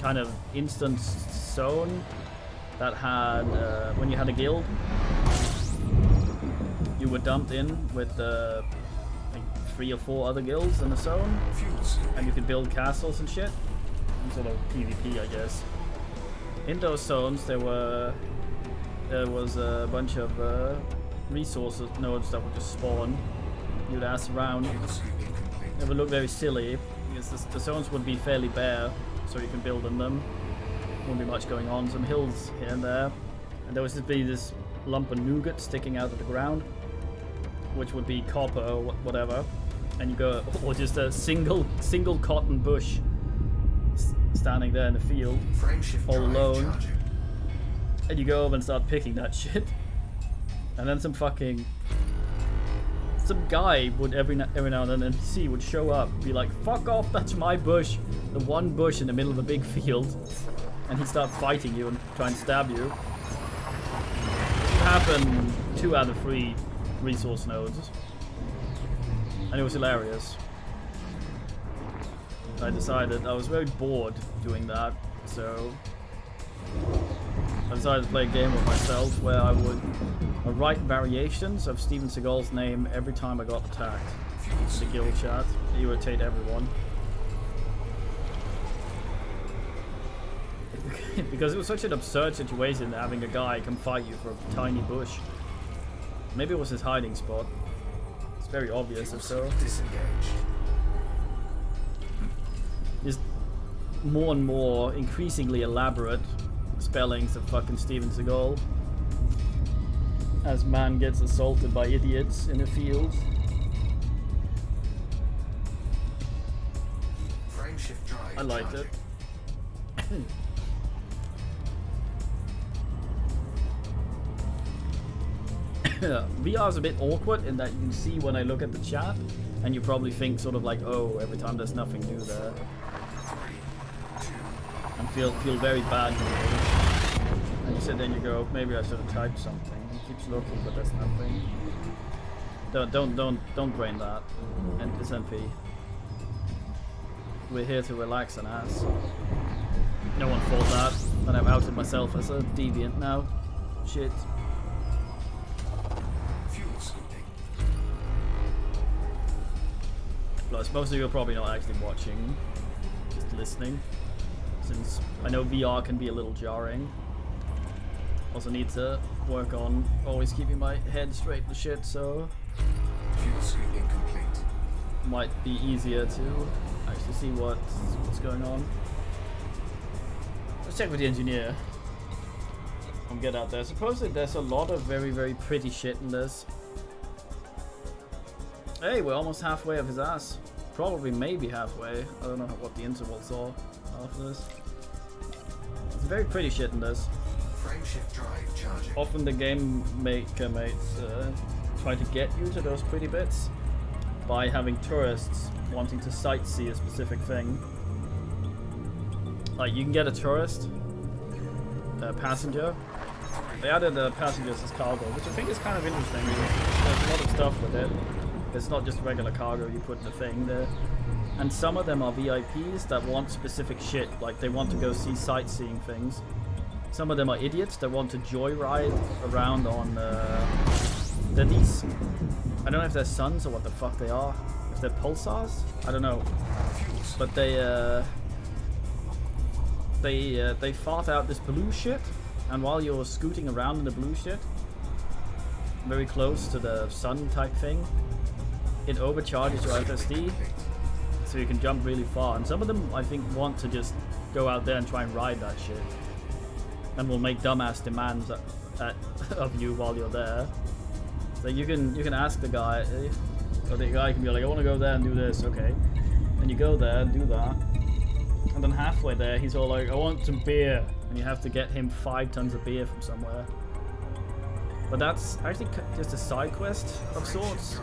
kind of instant zone that had, when you had a guild, you were dumped in with like 3 or 4 other guilds in the zone, and you could build castles and shit. Sort of PvP, I guess. In those zones, there was a bunch of resources nodes that would just spawn. You'd ass around. It would look very silly because the zones would be fairly bare, so you can build in them. Wouldn't be much going on. Some hills here and there, and there would just be this lump of nougat sticking out of the ground, which would be copper or whatever. And you go, or just a single cotton bush standing there in the field, all alone, and you go over and start picking that shit, and then some guy would every now and then, an NPC would show up, be like, "Fuck off! That's my bush," the one bush in the middle of a big field, and he'd start fighting you and try and stab you. It happened 2 out of 3 resource nodes, and it was hilarious. I decided I was very bored doing that, so I decided to play a game with myself where I would write variations of Steven Seagal's name every time I got attacked in the guild chat to irritate everyone. Because it was such an absurd situation having a guy come fight you for a tiny bush. Maybe it was his hiding spot. It's very obvious if so. Just more and more increasingly elaborate spellings of fucking Steven Seagal as man gets assaulted by idiots in a field. I liked it. VR is a bit awkward in that you can see when I look at the chat, and you probably think sort of like, oh, every time there's nothing new there, and feel very bad. And you sit there and you go, maybe I should have typed something. And keeps looking, but there's nothing. Don't brain that. And it's NP. We're here to relax and ass. No one thought that, and I've outed myself as a deviant now. Shit. Plus, most of you are probably not actually watching, just listening, since I know VR can be a little jarring. Also need to work on always keeping my head straight and shit, so might be easier to actually see what's going on. Let's check with the engineer and get out there. Supposedly there's a lot of very, very pretty shit in this. Hey, we're almost halfway of his ass. Probably maybe halfway. I don't know what the intervals are after this. It's very pretty shit in this. Often the game maker mates try to get you to those pretty bits by having tourists wanting to sightsee a specific thing. Like, you can get a tourist, a passenger. They added the passengers as cargo, which I think is kind of interesting. There's a lot of stuff with it. It's not just regular cargo you put in the thing there. And some of them are VIPs that want specific shit, like they want to go see sightseeing things. Some of them are idiots that want to joyride around on, they're these, I don't know if they're suns or what the fuck they are. If they're pulsars? I don't know. But they fart out this blue shit, and while you're scooting around in the blue shit, very close to the sun type thing, it overcharges your FSD, so you can jump really far. And some of them, I think, want to just go out there and try and ride that shit, and will make dumbass demands of you while you're there. So you can ask the guy, or the guy can be like, I want to go there and do this, okay. And you go there and do that, and then halfway there, he's all like, I want some beer, and you have to get him 5 tons of beer from somewhere. But that's actually just a side quest of sorts,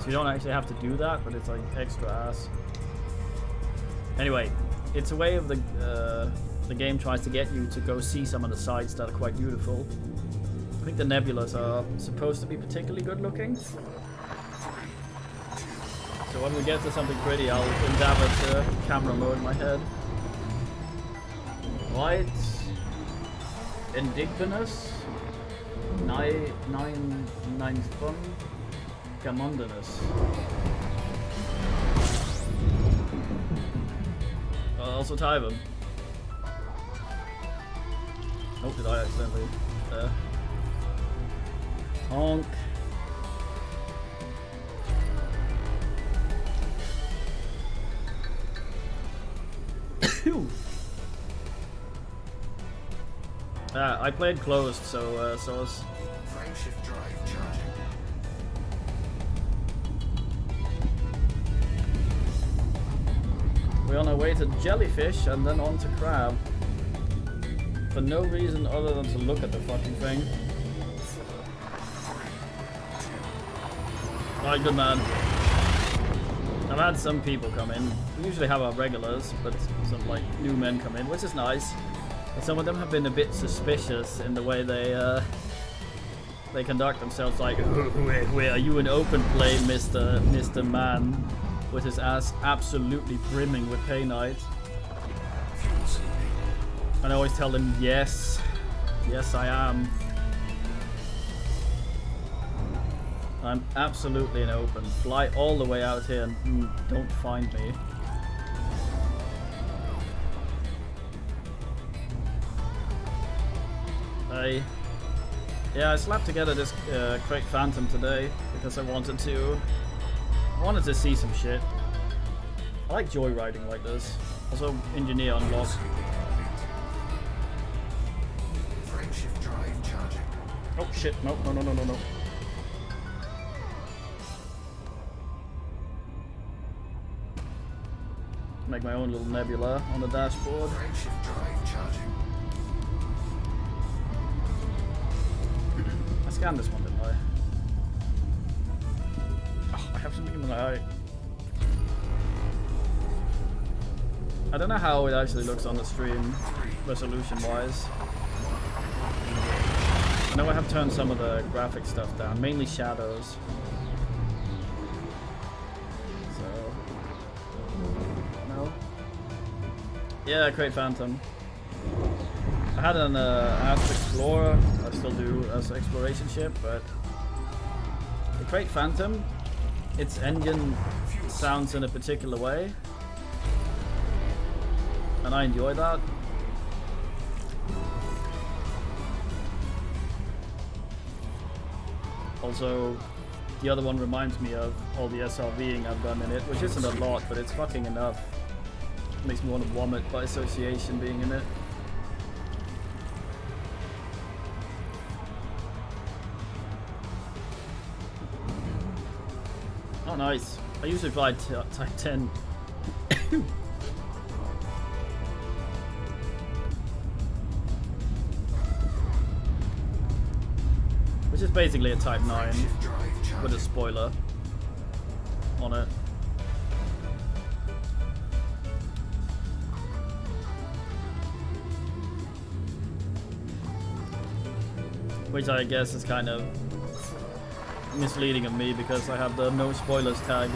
so you don't actually have to do that, but it's like extra ass. Anyway, it's a way of the game tries to get you to go see some of the sites that are quite beautiful, think the nebulas are supposed to be particularly good looking. So when we get to something pretty, I'll endeavor to camera mode my head. Right. Indignus. Nine fun. Gamondanus. I'll also tie them. Oh, did I accidentally? Honk. I played closed, so it's Frameshift drive charging. we're on our way to jellyfish and then on to crab. For no reason other than to look at the fucking thing. Alright, good man. I've had some people come in. We usually have our regulars, but some like new men come in, which is nice. But some of them have been a bit suspicious in the way they conduct themselves. Like, where are you in open play, Mr. Man, with his ass absolutely brimming with painite. And I always tell them, yes, I am. I'm absolutely in open. Fly all the way out here and don't find me. Yeah, I slapped together this Crate Phantom today because I wanted to see some shit. I like joyriding like this. Also, engineer unlocked. Frameshift drive charging. Oh shit! No. Make my own little nebula on the dashboard. Frameshift drive charging. I scanned this one, didn't I? Oh, I have something in my eye. I don't know how it actually looks on the stream, resolution-wise. I know I have turned some of the graphic stuff down, mainly shadows. So, no. Yeah, Crate Phantom. I had an Asp Explorer, I still do as exploration ship, but the Crate Phantom, its engine sounds in a particular way, and I enjoy that. Also, the other one reminds me of all the SRVing I've done in it, which isn't a lot, but it's fucking enough. It makes me want to vomit by association being in it. Oh, nice. I usually fly Type 10. Which is basically a Type 9 with a spoiler on it. Which I guess is kind of misleading of me because I have the no spoilers tag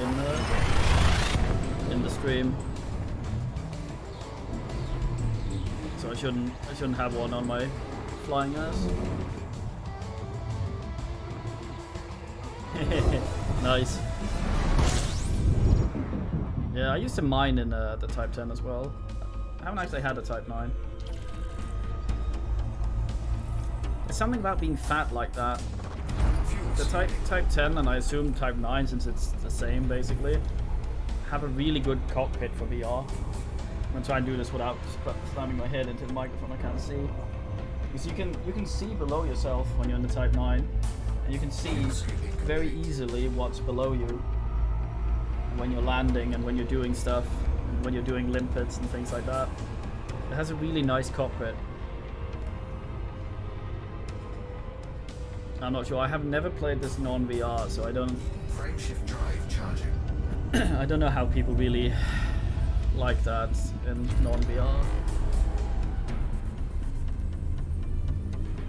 in the stream. So I shouldn't have one on my flying ass. Nice. Yeah, I used to mine in the Type 10 as well. I haven't actually had a Type 9. There's something about being fat like that. The Type 10 and I assume Type 9, since it's the same basically, have a really good cockpit for VR. I'm gonna try and do this without slamming my head into the microphone. I can't see. Because you can see below yourself when you're in the Type 9, and you can see very easily what's below you when you're landing and when you're doing stuff, and when you're doing limpets and things like that. It has a really nice cockpit. I'm not sure. I have never played this non-VR, so I don't. Frameshift drive charging. I don't know how people really like that in non-VR.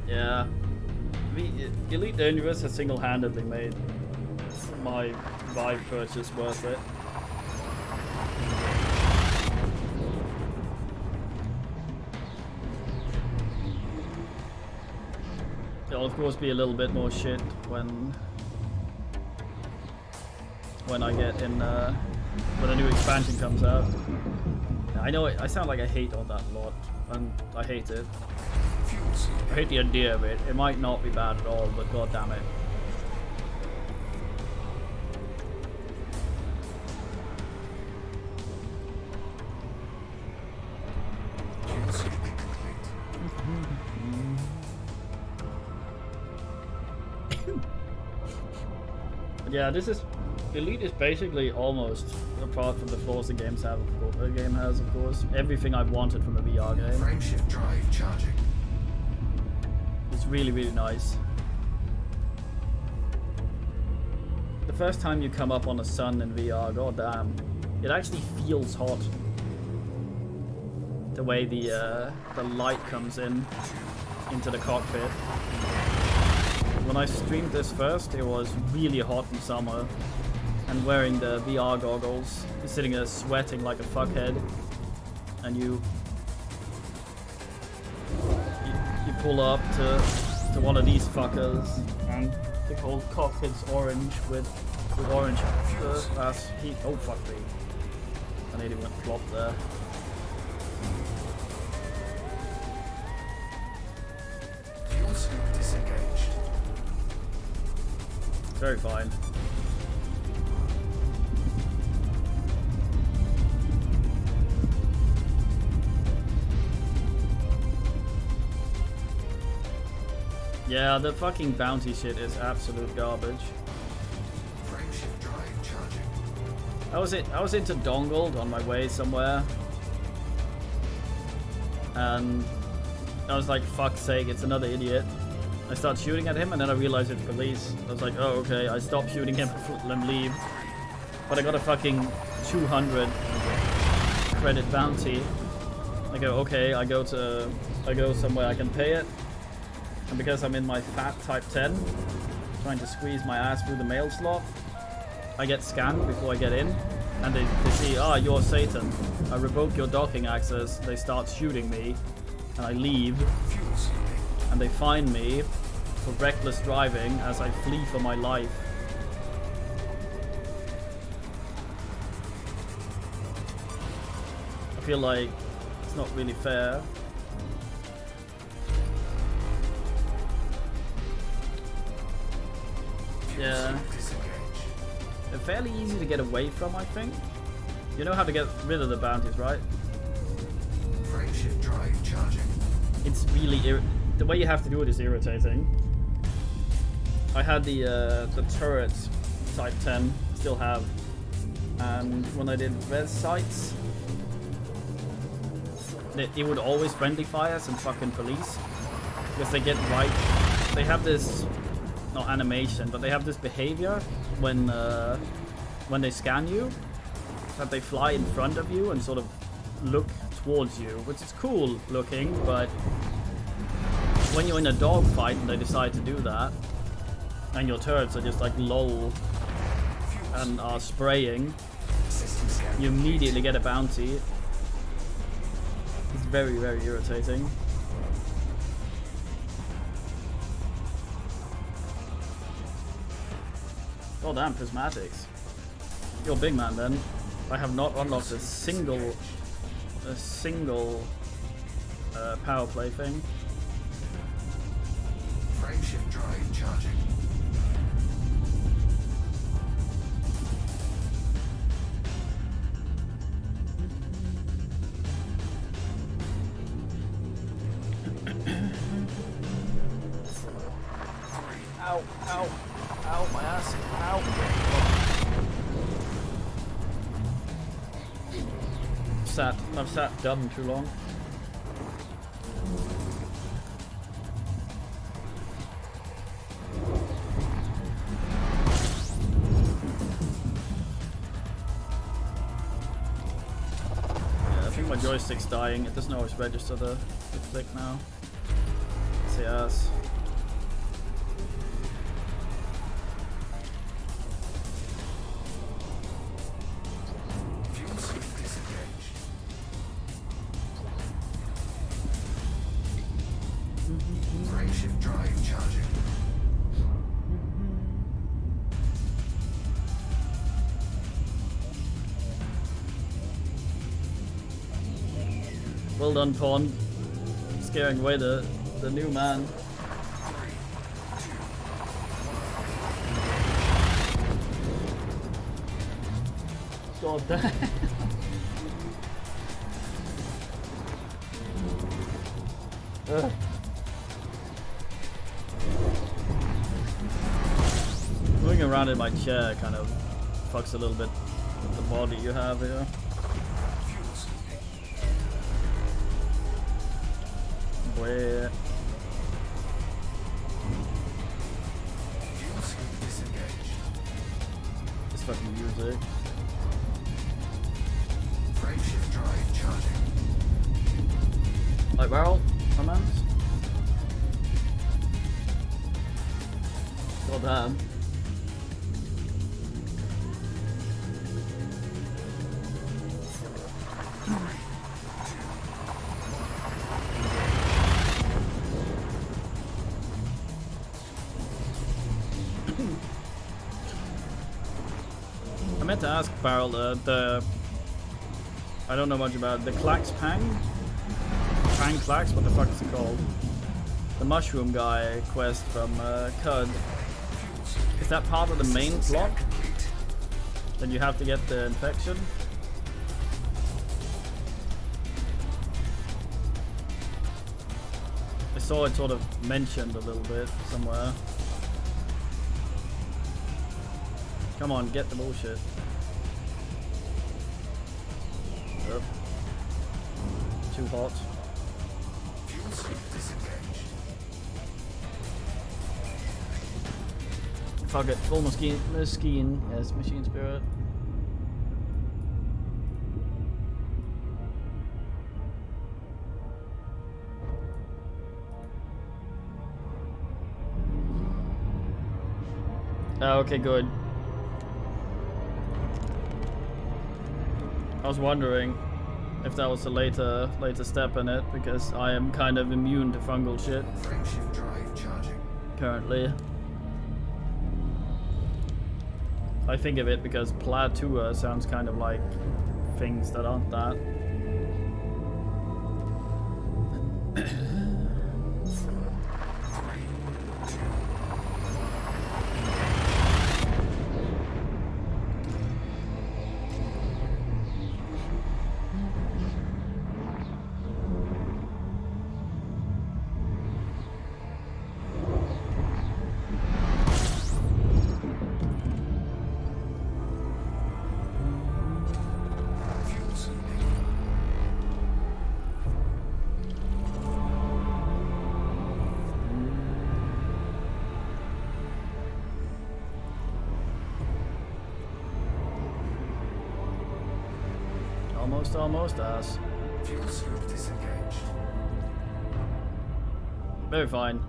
Yeah. Elite Dangerous has single-handedly made my Vive purchase worth it. It'll of course be a little bit more shit when I get in when a new expansion comes out. I know I sound like I hate on that a lot, and I hate it. I hate the idea of it. It might not be bad at all, but god damn it. Yeah, this is Elite is basically almost, apart from the flaws the game has, of course, everything I've wanted from a VR game. Frameshift drive charging. It's really, really nice. The first time you come up on the sun in VR, god damn, it actually feels hot. The way the light comes into the cockpit. When I streamed this first, it was really hot in summer, and wearing the VR goggles, sitting there sweating like a fuckhead, and you pull up to one of these fuckers, and the whole cockpit's orange with orange ass heat. Oh fuck me! I nearly went plop there. Fuel scoop disengaged. Very fine. Yeah, the fucking bounty shit is absolute garbage. Frameshift drive charging. I was into Dongled on my way somewhere, and I was like, fuck's sake, it's another idiot. I start shooting at him, and then I realized it's police. I was like, oh, okay, I stopped shooting him and leave. But I got a fucking 200 credit bounty. I go, okay, I go somewhere I can pay it. And because I'm in my fat Type 10, trying to squeeze my ass through the mail slot, I get scanned before I get in. And they see, ah, you're Satan. I revoke your docking access. They start shooting me, and I leave. Fuel scooping. And they fine me for reckless driving as I flee for my life. I feel like it's not really fair. Yeah. They're fairly easy to get away from, I think. You know how to get rid of the bounties, right? Frameshift drive charging. It's really the way you have to do it is irritating. I had the turrets Type 10, still have, and when I did res sites, it would always friendly fire some fucking police because they get right. They have this not animation, but they have this behavior when they scan you, that they fly in front of you and sort of look towards you, which is cool looking, but when you're in a dogfight and they decide to do that, and your turrets are just like lol and are spraying, you immediately get a bounty. It's very, very irritating. Oh damn, prismatics. You're a big man then. I have not unlocked a single power play thing. Frameshift drive charging. Ow, ow, ow, my ass, ow. I've sat dumb too long. Yeah, I think my joystick's dying. It doesn't always register the click now. It's the ass. Well done, Pond. Scaring away the new man. God damn. Moving around in my chair kind of fucks a little bit with the body you have here. Where? This fucking music. Frameshift drive charging. Like barrel, comments? God damn. I meant to ask Barrel I don't know much about the Klax Pang Klax, what the fuck is it called? The mushroom guy quest from Cud. Is that part of the main plot? That you have to get the infection? I saw it sort of mentioned a little bit somewhere. Come on, get the bullshit. Yep. Too hot. Fuel suit disengaged. Fuck it, full machine, yes, machine spirit. Oh, okay, good. I was wondering if that was a later step in it, because I am kind of immune to fungal shit Frameshift drive charging. currently. I think of it because Platua sounds kind of like things that aren't that. Fuel suit Almost ass. Fuel suit disengaged. Very fine.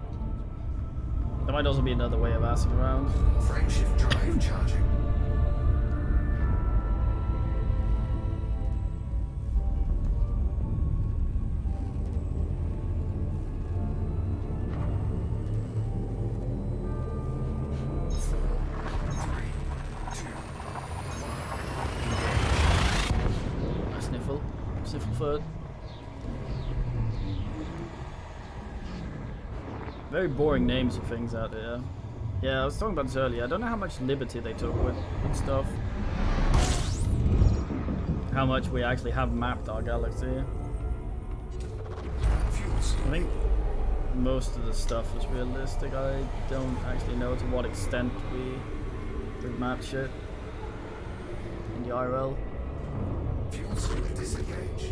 There might also be another way of assing around. Frameshift drive charging. Sniffle foot. Very boring names of things out there. Yeah, I was talking about this earlier. I don't know how much liberty they took with stuff. How much we actually have mapped our galaxy. I think most of the stuff is realistic. I don't actually know to what extent we've mapped shit in the IRL. Fuel suit disengaged.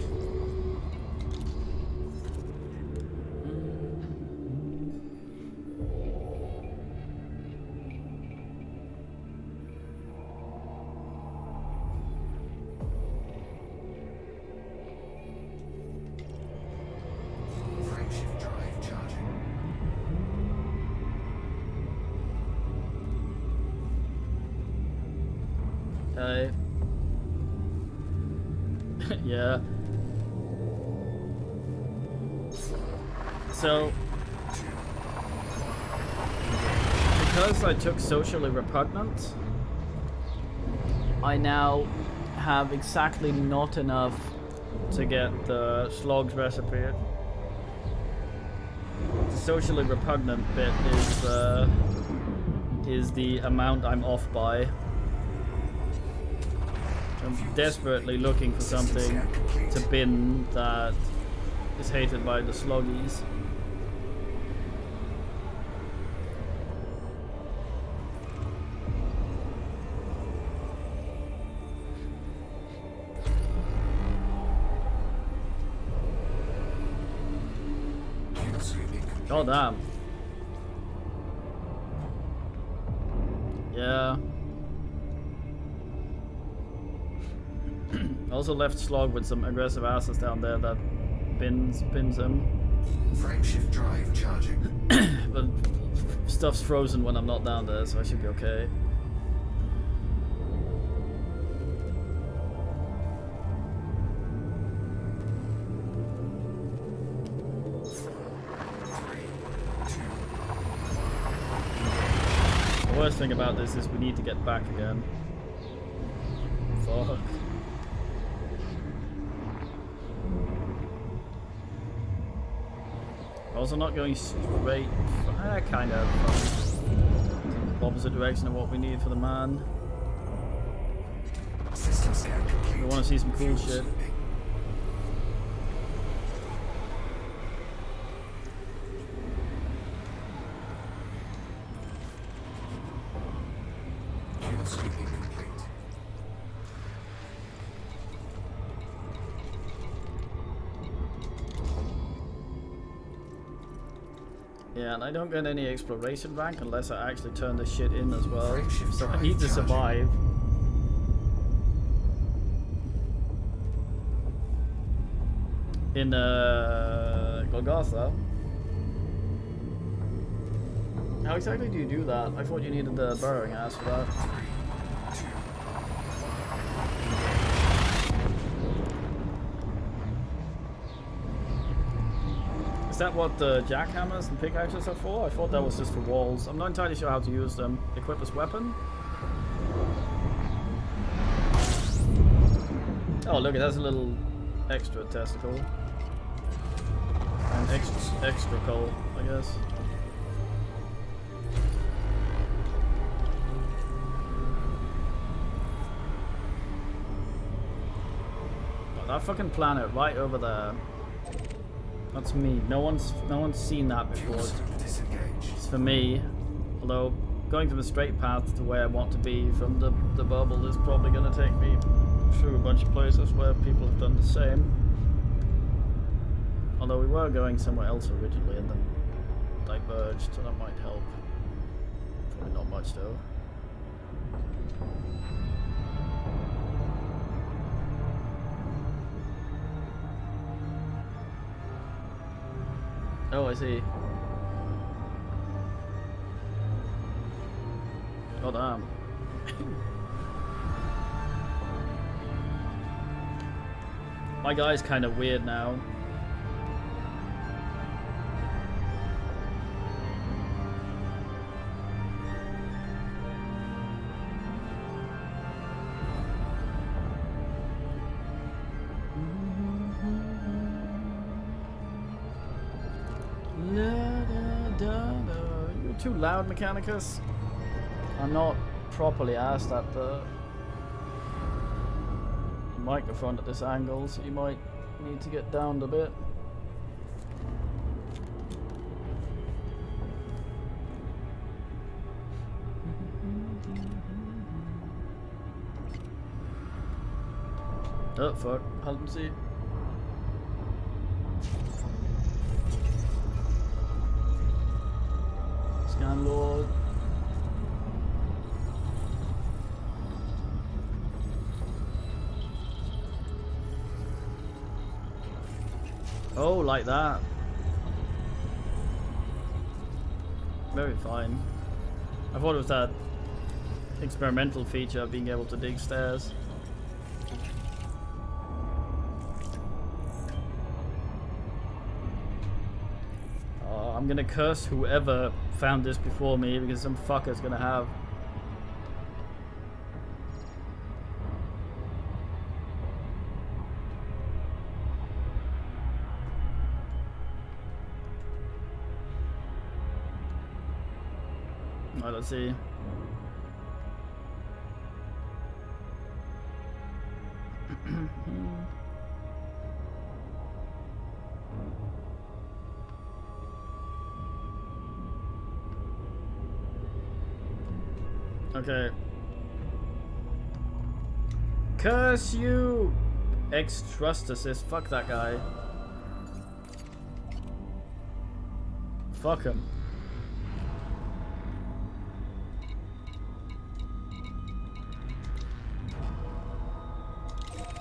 Frameshift drive charging. Yeah. So, because I took socially repugnant, I now have exactly not enough to get the slog's recipe. The socially repugnant bit is the amount I'm off by. I'm desperately looking for something to bin that is hated by the sloggies. Oh damn. Yeah. Also left slog with some aggressive asses down there that bins him. Frameshift drive charging. But stuff's frozen when I'm not down there, so I should be okay. The worst thing about this is we need to get back again. Fuck. Also not going straight, kind of opposite direction of what we need for the man. System scan complete. We want to see some cool shit. Fuel sweeping complete. Yeah, and I don't get any exploration rank unless I actually turn this shit in as well. So I need to survive. In Golgotha. How exactly do you do that? I thought you needed the burrowing ass for that. Is that what the jackhammers and pickaxes are for? I thought that was just for walls. I'm not entirely sure how to use them. Equip as weapon? Oh look, it has a little extra testicle. And extra coal, I guess. Oh, that fucking planet right over there. That's me. No one's seen that before. It's for me. Although going from the straight path to where I want to be from the bubble is probably going to take me through a bunch of places where people have done the same. Although we were going somewhere else originally and then diverged, so that might help. Probably not much though. Oh, I see. Oh, damn. My guy's kind of weird now. You're too loud, Mechanicus. I'm not properly asked at the microphone at this angle, so you might need to get down a bit. Oh fuck, help him see. Scan Lord. Oh, like that. Very fine. I thought it was that experimental feature of being able to dig stairs. I'm gonna curse whoever found this before me because some fucker's gonna have. Alright, let's see. Okay. Curse you! Ex-trust assist. Fuck that guy. Fuck him.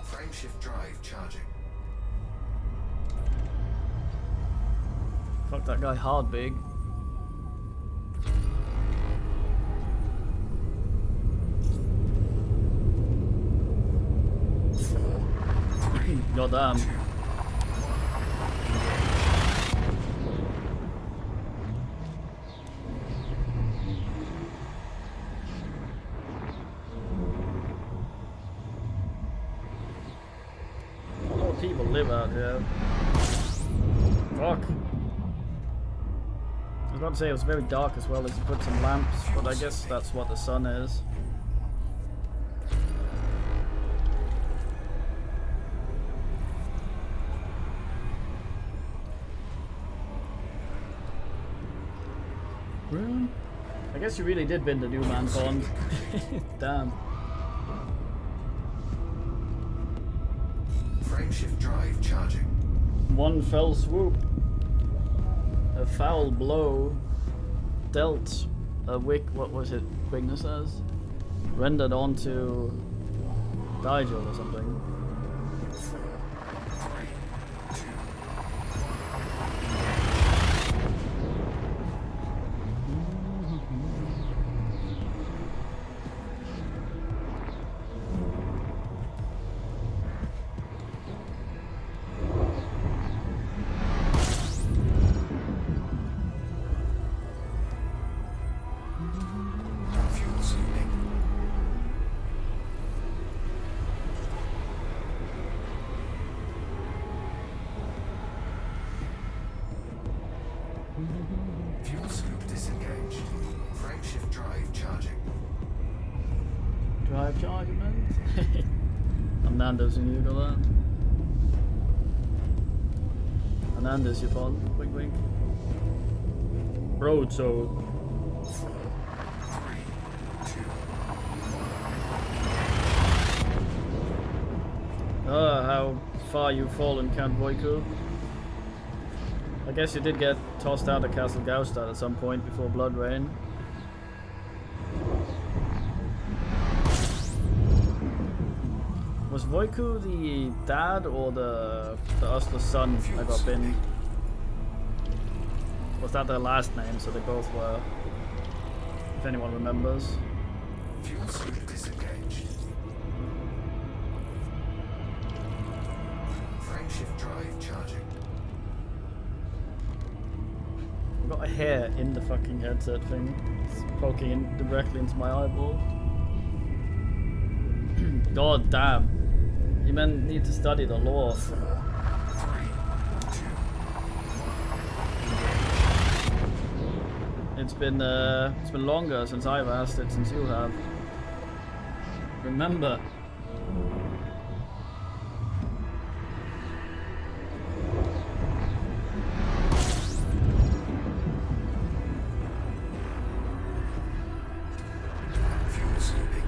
Frameshift drive charging. Fuck that guy hard big. Goddamn. A lot of people live out here. Fuck. I was about to say it was very dark as well as you put some lamps, but I guess that's what the sun is. I guess you really did bend the new man pond. Damn. Frameshift drive charging. One fell swoop. A foul blow. Dealt a what was it? Quickness as? Rendered onto Digel or something. Fuel scooping. Fuel scoop disengaged. Frameshift drive charging. Drive charging, man. I'm Nando's in you, that. Nando's your pond. Wink, wink. Road, so. 3, 2. How far you've fallen, Count Voiku. I guess you did get tossed out of Castle Gaustad at some point before Blood Rain. Was Voiku the dad or the Osler's son I got binned? Was that their last name, so they both were? If anyone remembers. Fuel scoop disengaged. Frameshift drive charging. I've got a hair in the fucking headset thing. It's poking in directly into my eyeball. God damn. You men need to study the law. 4, 3, 2. It's been longer since I've asked it since you have. Remember. Fuel scooping.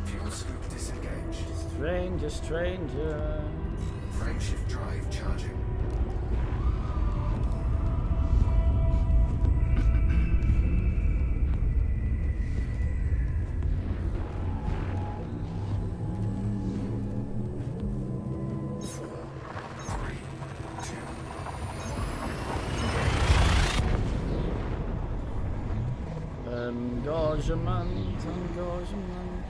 Fuel scoop disengaged. Stranger, stranger. Frameshift drive charging. Engagement, engagement.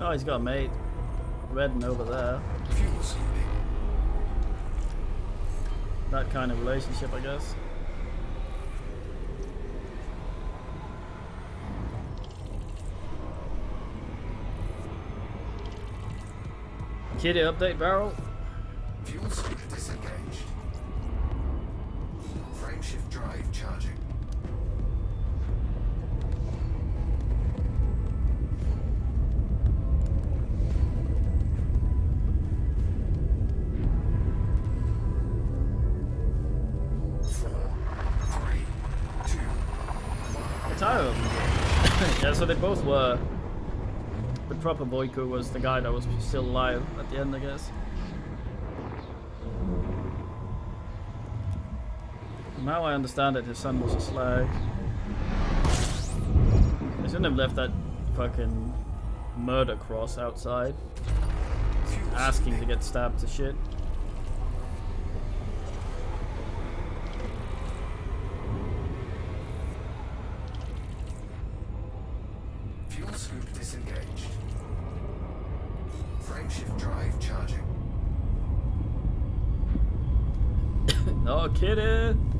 Oh, he's got a mate. wedding over there. Fuel scooping. That kind of relationship, I guess. Kitty update barrel. Fuel scoop disengaged. Frameshift drive charging. Entire of them. Yeah, so they both were. The proper Voiku was the guy that was still alive at the end, I guess. Now I understand that his son was a slag. They shouldn't have left that fucking murder cross outside, asking to get stabbed to shit. Fuel scoop disengaged. Frameshift drive charging. No kidding.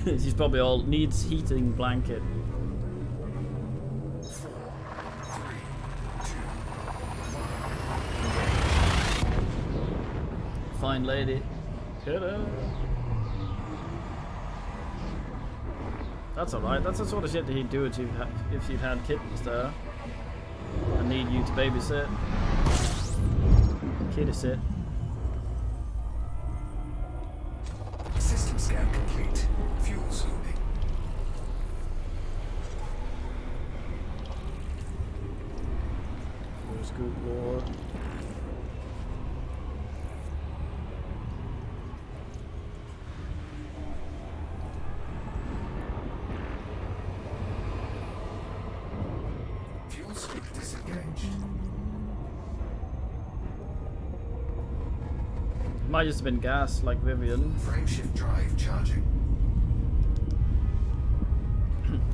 He's probably all needs heating blanket. 4, 3, 2. Fine lady. Kidding. That's alright. That's the sort of shit that he'd do if you'd had kittens there and need you to babysit. Kitty sit. System scan complete. Fuel scooping. Scoop lord. Fuel scoop disengaged. Might just have been gas like Vivian. Frameshift drive charging.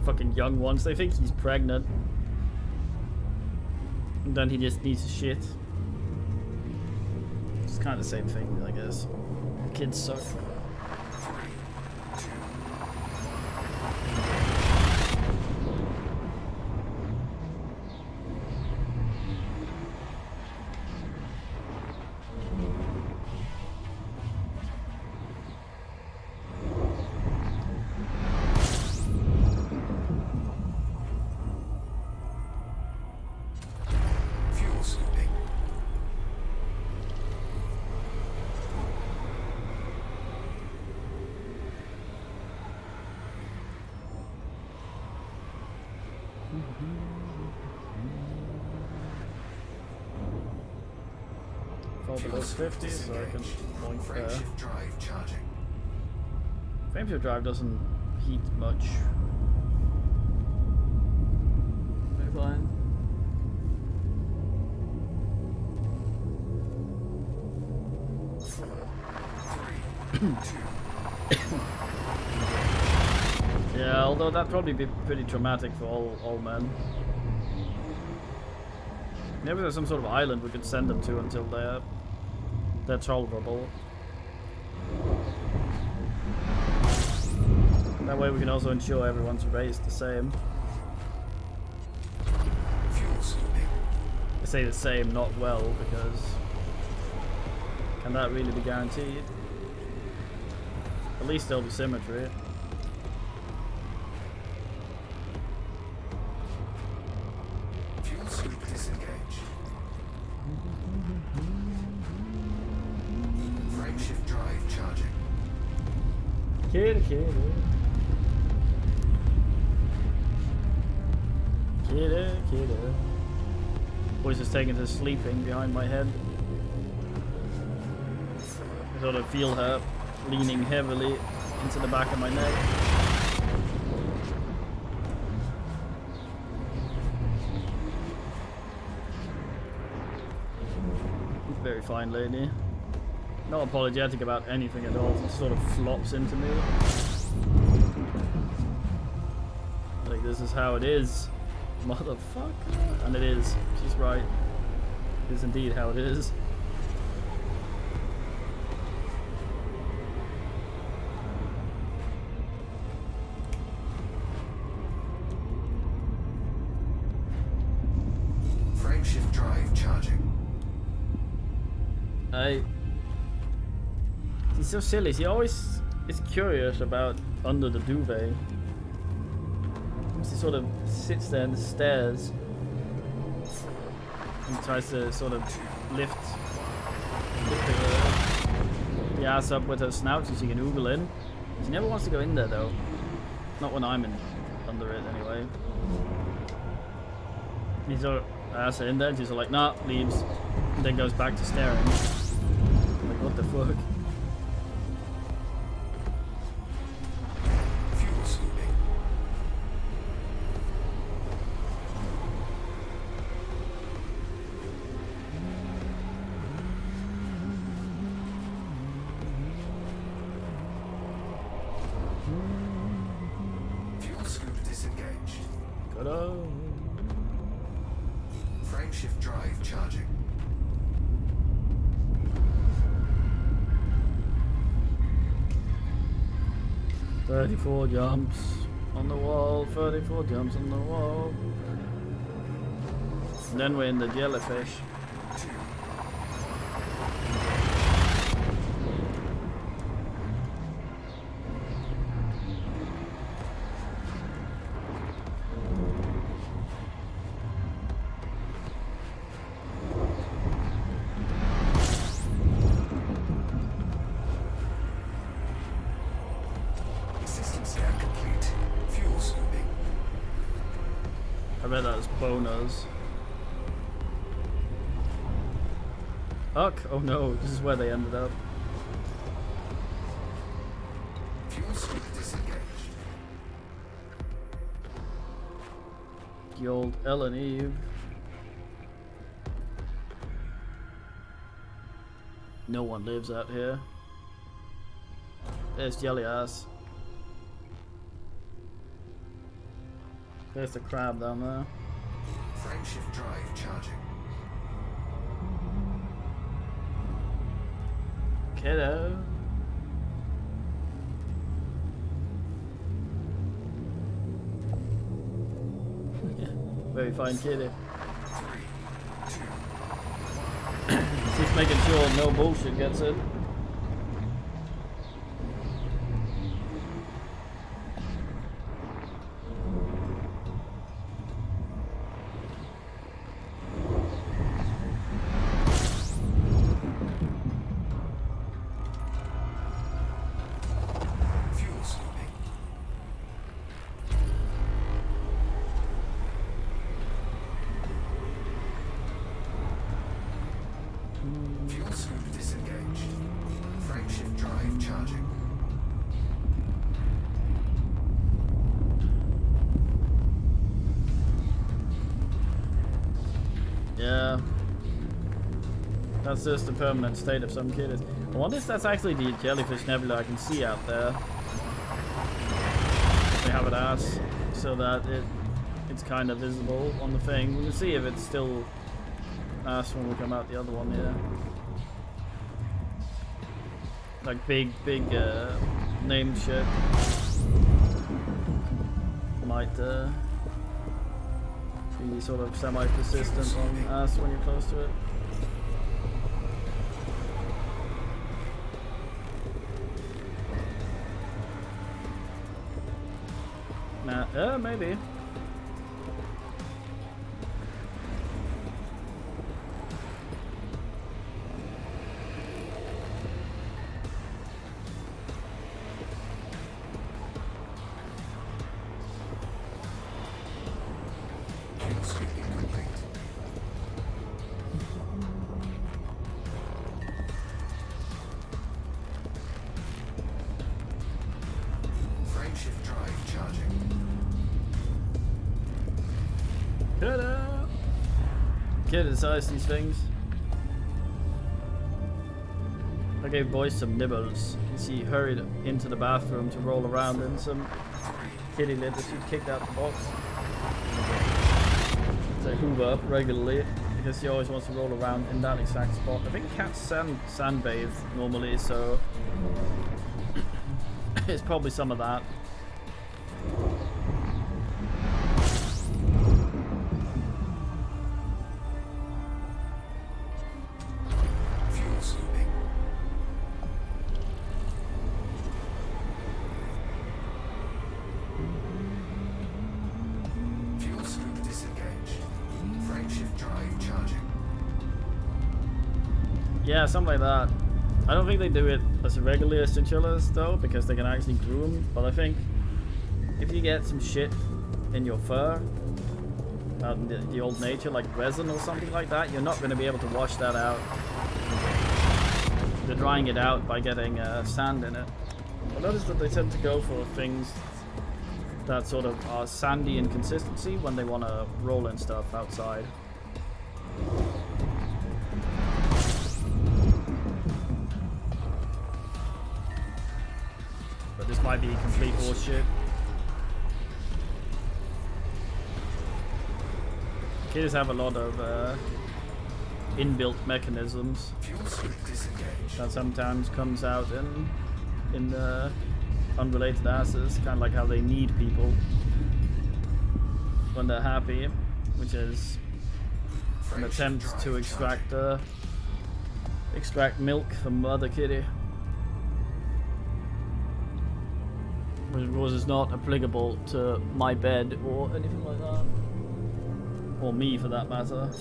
Fucking young ones. They think he's pregnant. And then he just needs to shit. It's kind of the same thing, I guess. Kids suck. 3, 2. Fuel scooping. Fall below 50, so I can point there. Frameshift drive charging. Frameshift drive doesn't heat much. Very fine. Yeah, although that'd probably be pretty traumatic for all men. Maybe there's some sort of island we could send them to until they're tolerable. That way we can also ensure everyone's raised the same. Fuel scooping. I say the same, not well, because can that really be guaranteed? At least there'll be symmetry. Fuel scoop disengaged. Frameshift drive charging. Kitty. Boys is taking to sleeping behind my head. I sort of feel her leaning heavily into the back of my neck. Very fine lady. Not apologetic about anything at all, just sort of flops into me. Like, this is how it is. Motherfucker. And it is. She's right. It is indeed how it is. Frameshift drive charging. He's so silly. He always is curious about under the duvet. He sort of sits there and stares. He tries to sort of lift the ass up with her snout so she can oogle in. She never wants to go in there though. Not when I'm in under it anyway. He's sort of ass her in there and she's like, nah, leaves. And then goes back to staring. Like, what the fuck? Fuel scooping. Fuel scoop disengaged. Ta-da. Frameshift drive charging. "34 jumps on the wall, 34 jumps on the wall." And then we're in the jellyfish. System scan complete. Fuel scooping. I bet that's bonus. Fuck! Oh no, this is where they ended up. Fuel scoop disengaged. The old Ellen Eve. No one lives out here. There's Jelly Ass. There's the crab down there. Frameshift drive charging. Kiddo. Very fine kitty. 3, 2, She's making sure no bullshit gets in. fuel scooping. Fuel scoop disengaged. Frameshift drive charging. Yeah. That's just the permanent state of some kitties. I wonder if that's actually the jellyfish nebula I can see out there. They have it ass so that it's kind of visible on the thing. We can see if it's still ass when we come out the other one here. Like big named shit might be sort of semi-persistent on ass when you're close to it. Nah, maybe. Fuel scooping complete. Frameshift drive charging. Ta-da! Criticize these things. I gave Boyce some nibbles as he hurried into the bathroom to roll around in some kitty litter she'd kicked out the box. hoover regularly because he always wants to roll around in that exact spot. I think cats sandbathe normally, so it's probably some of that. Fuel scooping. Fuel scoop disengaged. Frameshift drive charging. Yeah, something like that. I don't think they do it as regularly as chinchillas though, because they can actually groom. But I think if you get some shit in your fur, the old nature, like resin or something like that, you're not going to be able to wash that out. They're drying it out by getting sand in it. I noticed that they tend to go for things that sort of are sandy in consistency when they want to roll in stuff outside. But this might be complete horseshit. Kids have a lot of inbuilt mechanisms Fuel scoop disengaged. that sometimes comes out in unrelated asses, kind of like how they need people when they're happy, which is an attempt to extract milk from Mother Kitty, which of course is not applicable to my bed or anything like that, or me for that matter.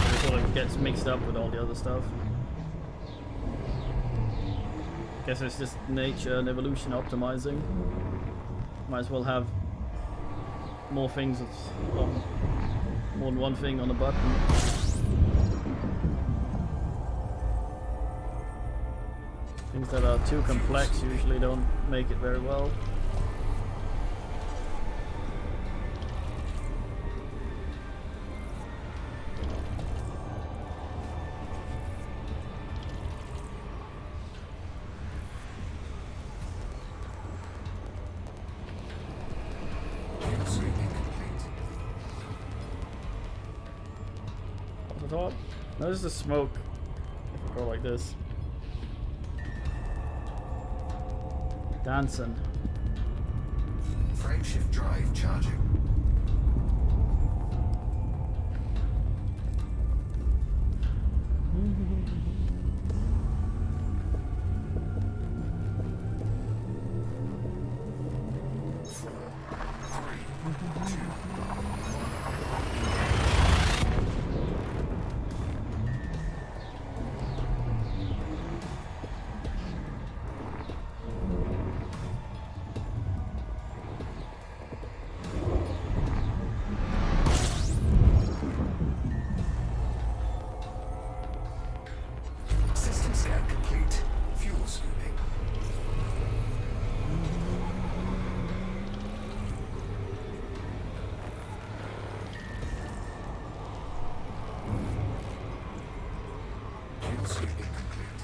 It sort of gets mixed up with all the other stuff. Guess it's just nature and evolution optimizing. Might as well have more things on more than one thing on a button. Things that are too complex usually don't make it very well. Fuel sweeping complete. What's the thought? No, this is the smoke. If I go like this. Dancing. Frameshift drive charging. System scan complete. Fuel scooping. Fuel sweeping complete.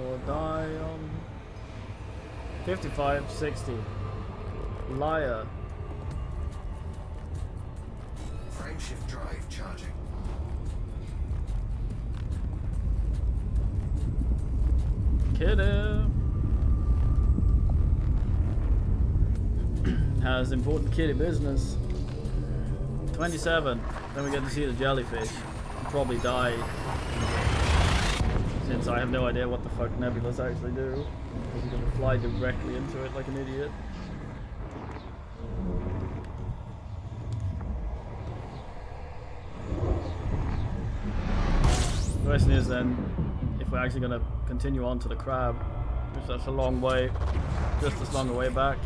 Or die on 55, 60. Liar. Frameshift drive charging. Kitty has important kitty business. 27. Then we get to see the jellyfish. Probably die, since I have no idea what the fuck nebulas actually do. Because you're gonna fly directly into it like an idiot. The question is then, if we're actually gonna continue on to the crab, which that's a long way, just as long a way back.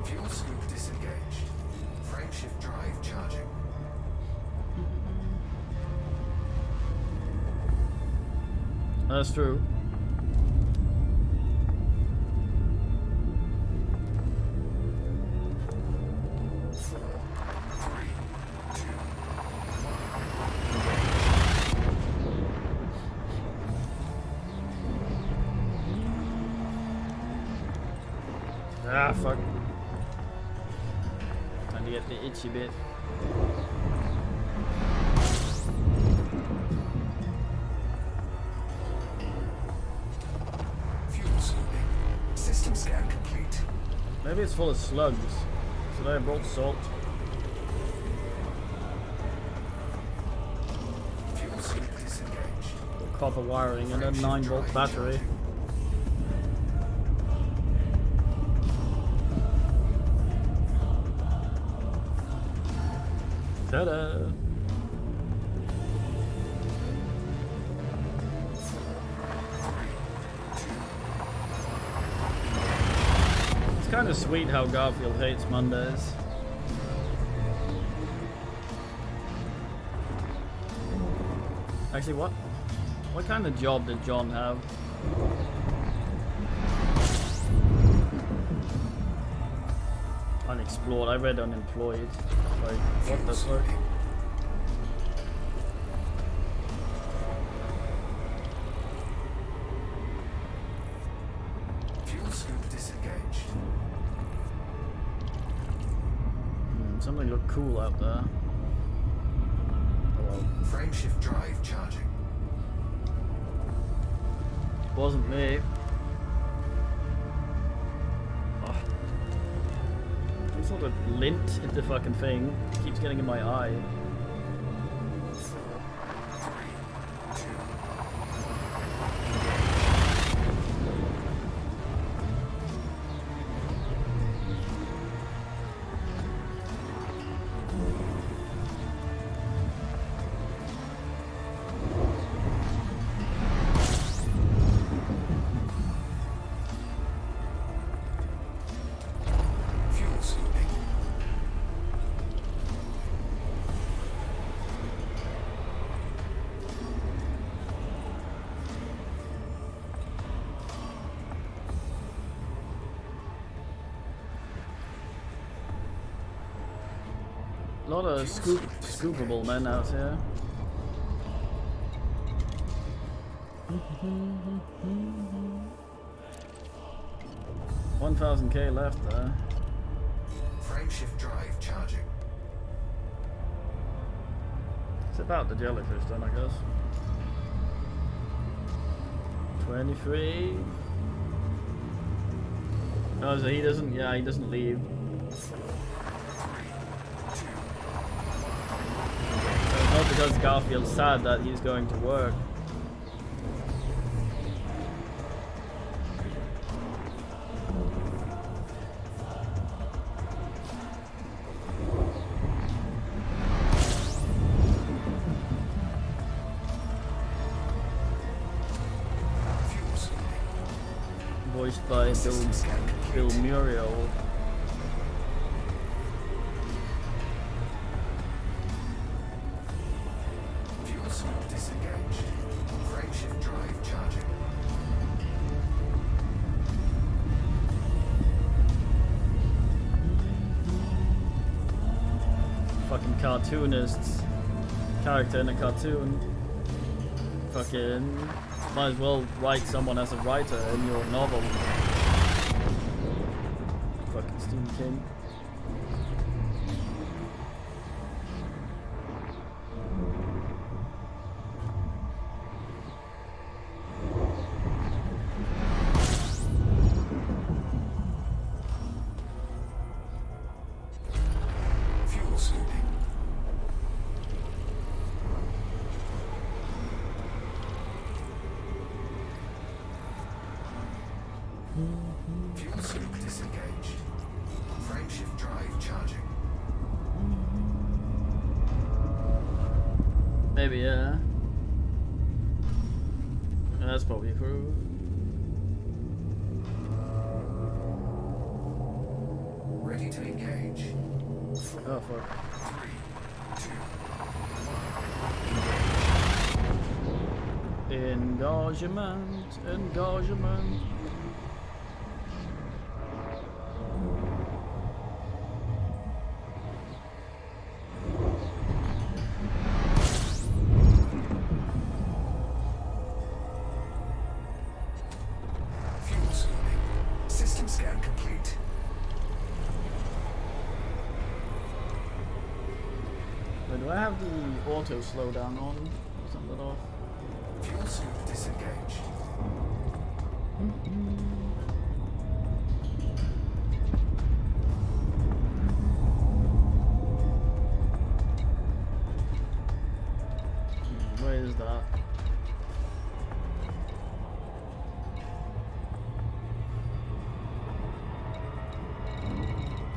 Fuel scoop disengaged. Frameshift drive charging. That's true. fuck. Time to get the itchy bit. Fuel scooping. System scan complete. Maybe it's full of slugs. Should I have brought salt? Fuel scoop disengaged. Copper wiring and a 9-volt battery. Ta-da! It's kind of sweet how Garfield hates Mondays. Actually, what kind of job did John have? Unexplored. I read unemployed. Like, what the fuck? Fuel scoop disengaged. Something looked cool out there. Oh well. Frameshift drive charging. Wasn't me. Oh. Some sort of lint in the fucking thing. Keeps getting in my eye. Fuel scooping. A lot of scoopable men out here. $1,000K left there. Frameshift drive charging. It's about the jellyfish then, I guess. 23. Oh, so he doesn't, yeah, he doesn't leave. So it's not because Garfield's sad that he's going to work. Fuel scooping. Voiced by System scan Bill complete. Muriel. Fuel scoop disengaged. Frameshift drive charging. Fucking cartoonists. Character in a cartoon. Fucking might as well write someone as a writer in your novel. Fucking Stephen King. Fuel scooping. Fuel scoop disengaged. Frameshift drive charging. Maybe, yeah. That's probably true. Ready to engage. Oh fuck. 3, 2. Engagement, engagement. Fuel scooping. System scan complete. Wait, do I have the auto slowdown on? Or something off? Fuel suit disengaged. Where is that?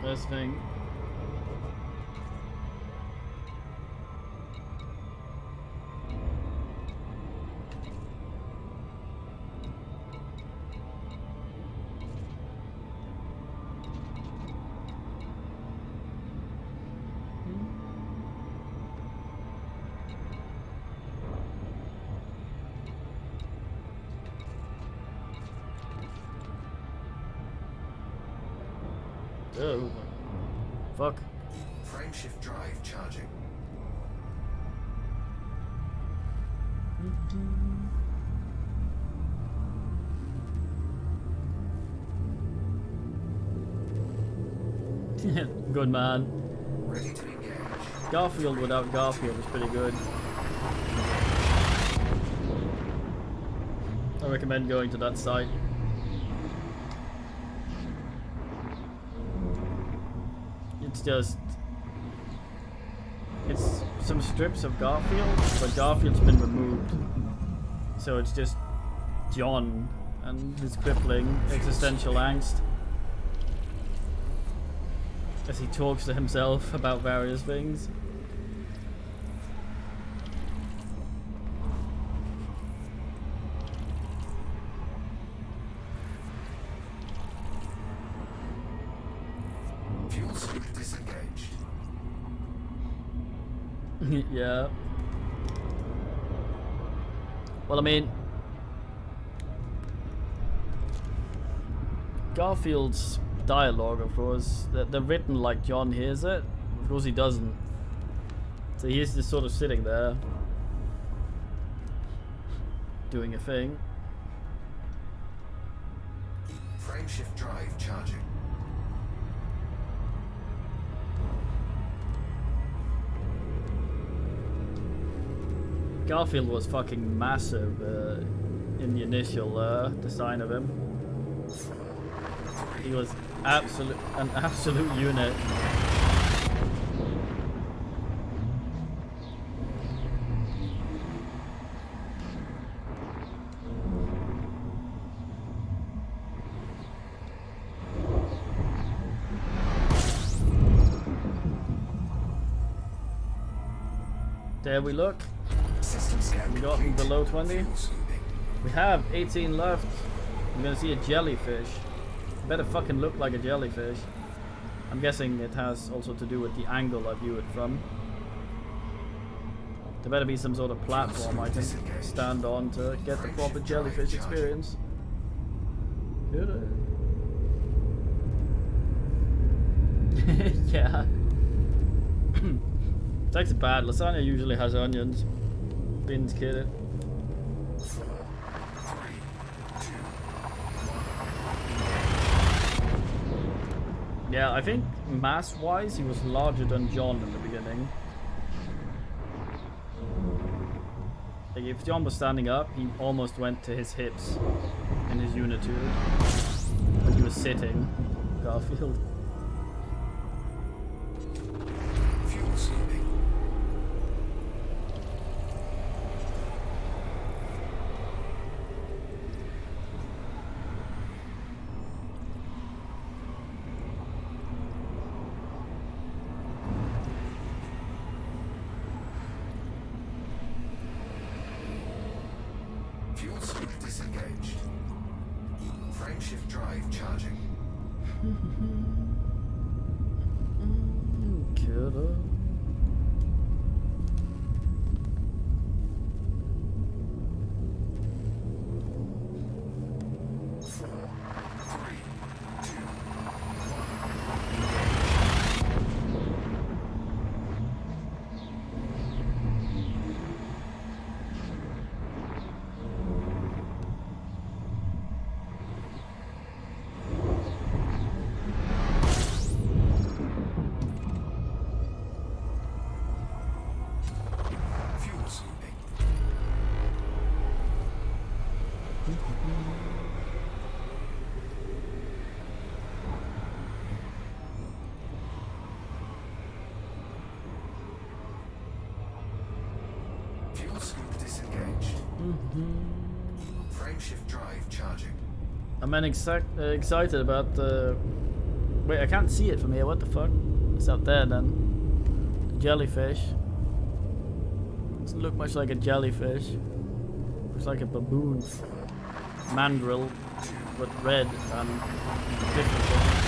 First thing. Oh, fuck. Frameshift drive charging. Good man. Ready to engage. Garfield without Garfield is pretty good. I recommend going to that site. It's some strips of Garfield, but Garfield's been removed. So it's just John and his crippling existential angst as he talks to himself about various things. Fuel suit disengaged. Yeah. Well, I mean, Garfield's dialogue, of course, they're written like John hears it. Of course, he doesn't. So he's just sort of sitting there, doing a thing. Frameshift drive charging. Garfield was fucking massive in the initial design of him. He was an absolute unit. There we look. System scan We got complete. below 20. Fuel scooping. We have 18 left. I'm gonna see a jellyfish. Better fucking look like a jellyfish. I'm guessing it has also to do with the angle I view it from. There better be some sort of platform I can stand on to get the proper jellyfish experience. Yeah. Takes it bad. Lasagna usually has onions. Bin's kidding. 4, 3, 2. Yeah, I think mass-wise he was larger than John in the beginning. Like if John was standing up, he almost went to his hips in his unitude. But he was sitting, Garfield. Fuel scooping. Fuel suit disengaged. Frameshift drive charging. Kiddo. Fuel scoop disengaged. Frameshift drive charging. I'm excited about the. Wait, I can't see it from here. What the fuck? It's out there then. The jellyfish. Doesn't look much like a jellyfish. Looks like a baboon. Mandrill, but red and different.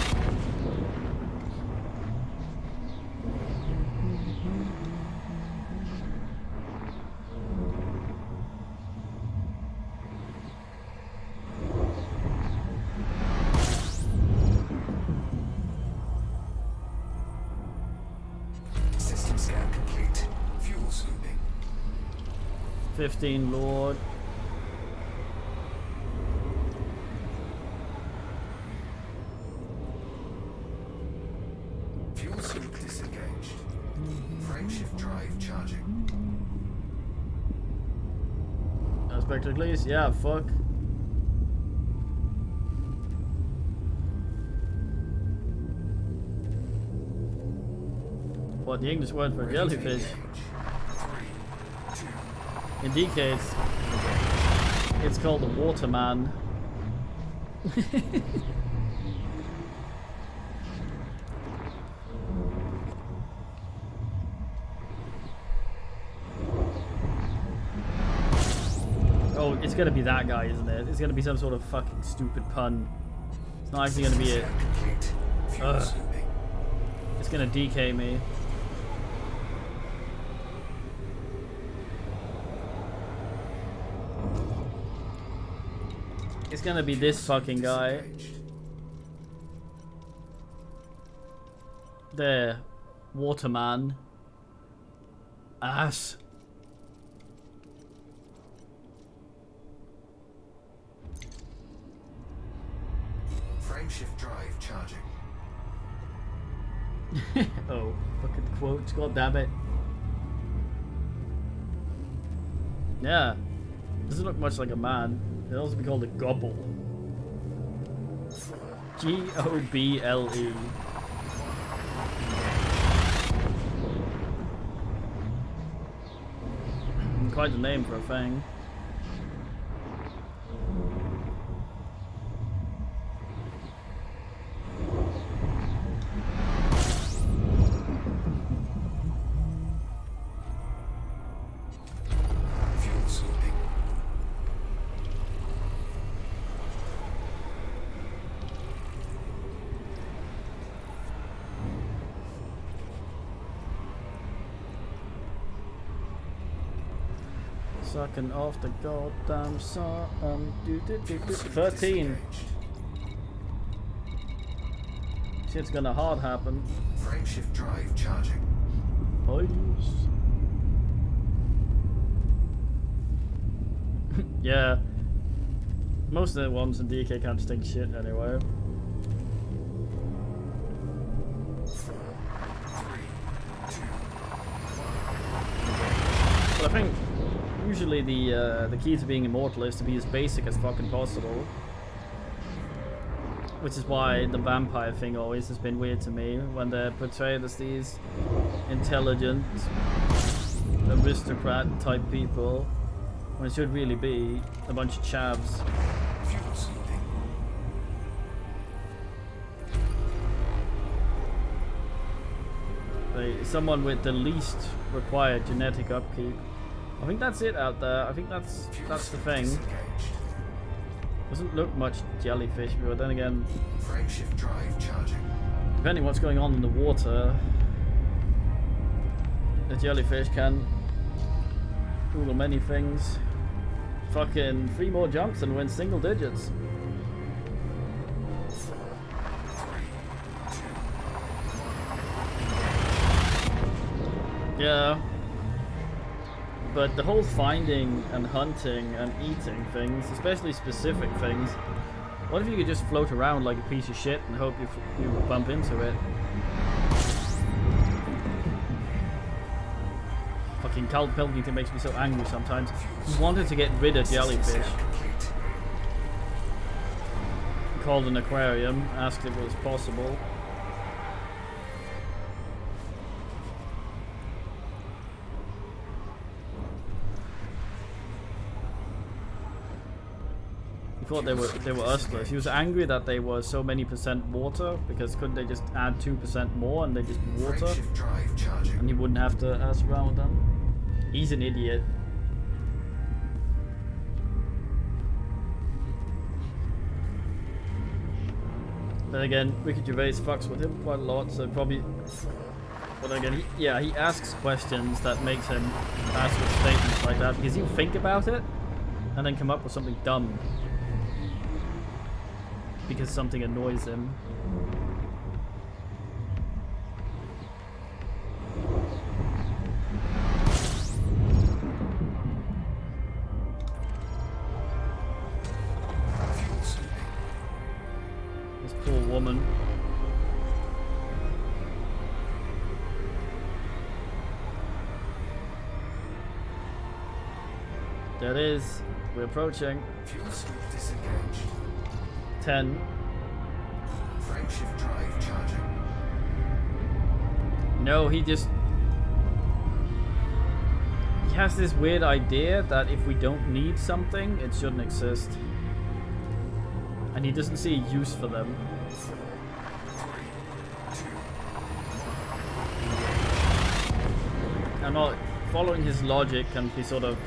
System scan complete. Fuel scooping. 15 Lord. Fuel scoop disengaged. Frameshift drive charging. Inspector Cleese, yeah, fuck. What, the English word for jellyfish? Indicates it's called the waterman. Oh, it's gonna be that guy, isn't it? It's gonna be some sort of fucking stupid pun. It's not actually gonna be it. Ugh. It's gonna DK me. It's gonna be this fucking guy. There. Waterman. Ass. Frameshift drive charging. Oh, fucking quotes, god damn it. Yeah. Doesn't look much like a man. It'd also be called a gobble. G-O-B-L-E. Quite the name for a thing. Fuel scooping. Sucking off the goddamn sun. 13. Shit's gonna hard happen. Frameshift drive charging. Please. Yeah. Most of the ones in DK can't stink shit anyway. 4, 3, 2. But I think usually the key to being immortal is to be as basic as fucking possible. Which is why the vampire thing always has been weird to me, when they're portrayed as these intelligent, aristocrat type people, when it should really be a bunch of chavs. Fuel scooping. Someone with the least required genetic upkeep. I think that's it out there. I think that's the thing. Disengaged. Doesn't look much jellyfish, but then again, Frameshift drive charging. depending what's going on in the water, the jellyfish can do many things. Fucking 3 more jumps and win single digits. 4, 3, 2. Yeah. But the whole finding and hunting and eating things, especially specific things, what if you could just float around like a piece of shit and hope you bump into it? Fucking Carl Pilkington makes me so angry sometimes. He wanted to get rid of jellyfish. Complete. Called an aquarium, asked if it was possible. thought they were hustlers. He was angry that they were so many percent water, because couldn't they just add 2% more and they just be water? Frameshift drive charging. And he wouldn't have to ask around with them. He's an idiot. Then again, Ricky Gervais fucks with him quite a lot, so probably. But again, he asks questions that makes him ask with statements like that, because he'll think about it and then come up with something dumb because something annoys him. Fuel sweeping. This poor woman. There it is. We're approaching. Fuel sweep disengaged. 10. Frameshift drive charging. No, he has this weird idea that if we don't need something, it shouldn't exist. And he doesn't see a use for them. 3, 2. And not following his logic can be sort of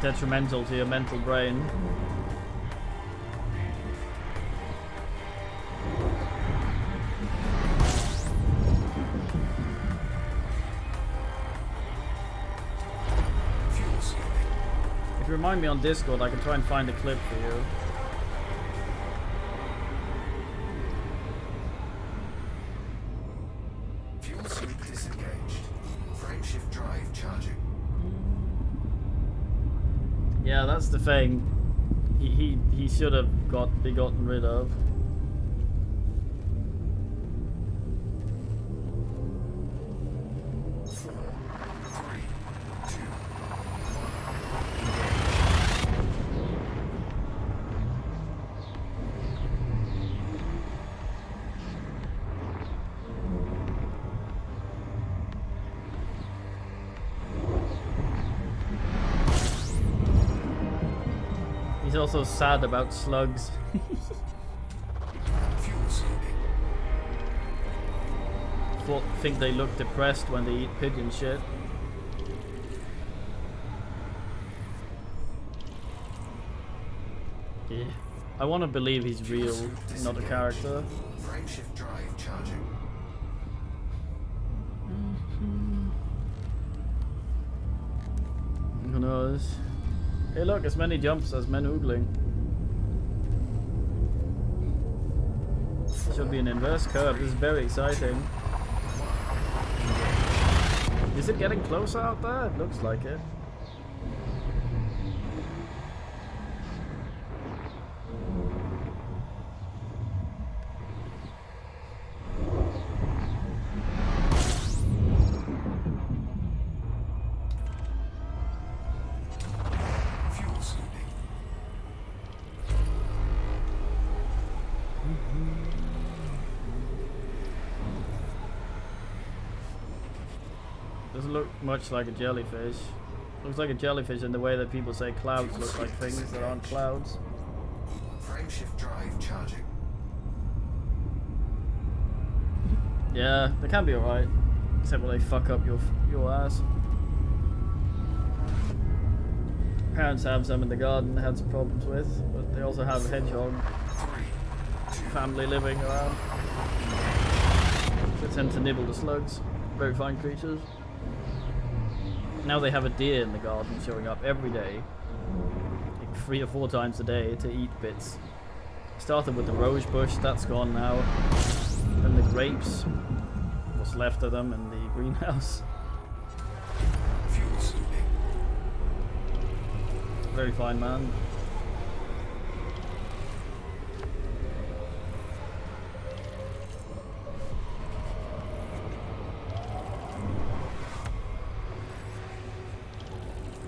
detrimental to your mental brain. Fuel sweeping. If you remind me on Discord, I can try and find a clip for you. Fuel sweep disengaged. Frameshift drive charging. Yeah, that's the thing. He should have be gotten rid of. He's also sad about slugs. Fuel sweeping. Think they look depressed when they eat pigeon shit. Yeah. I want to believe he's real, not a character. Frameshift drive charging. Who knows? Hey look, as many jumps as men oogling. Should be an inverse curve. This is very exciting. Is it getting closer out there? It looks like it. Fuel sweeping. Doesn't look much like a jellyfish. Looks like a jellyfish in the way that people say clouds look like things that aren't clouds. Frameshift drive charging. Yeah, they can be alright. Except when they fuck up your ass. Parents have some in the garden they had some problems with, but they also have a hedgehog family living around. They tend to nibble the slugs. Very fine creatures. Now they have a deer in the garden showing up every day, like 3 or 4 times a day, to eat bits. Started with the rose bush, that's gone now. Then the grapes, what's left of them in the greenhouse. Fuel sweeping. Very fine man.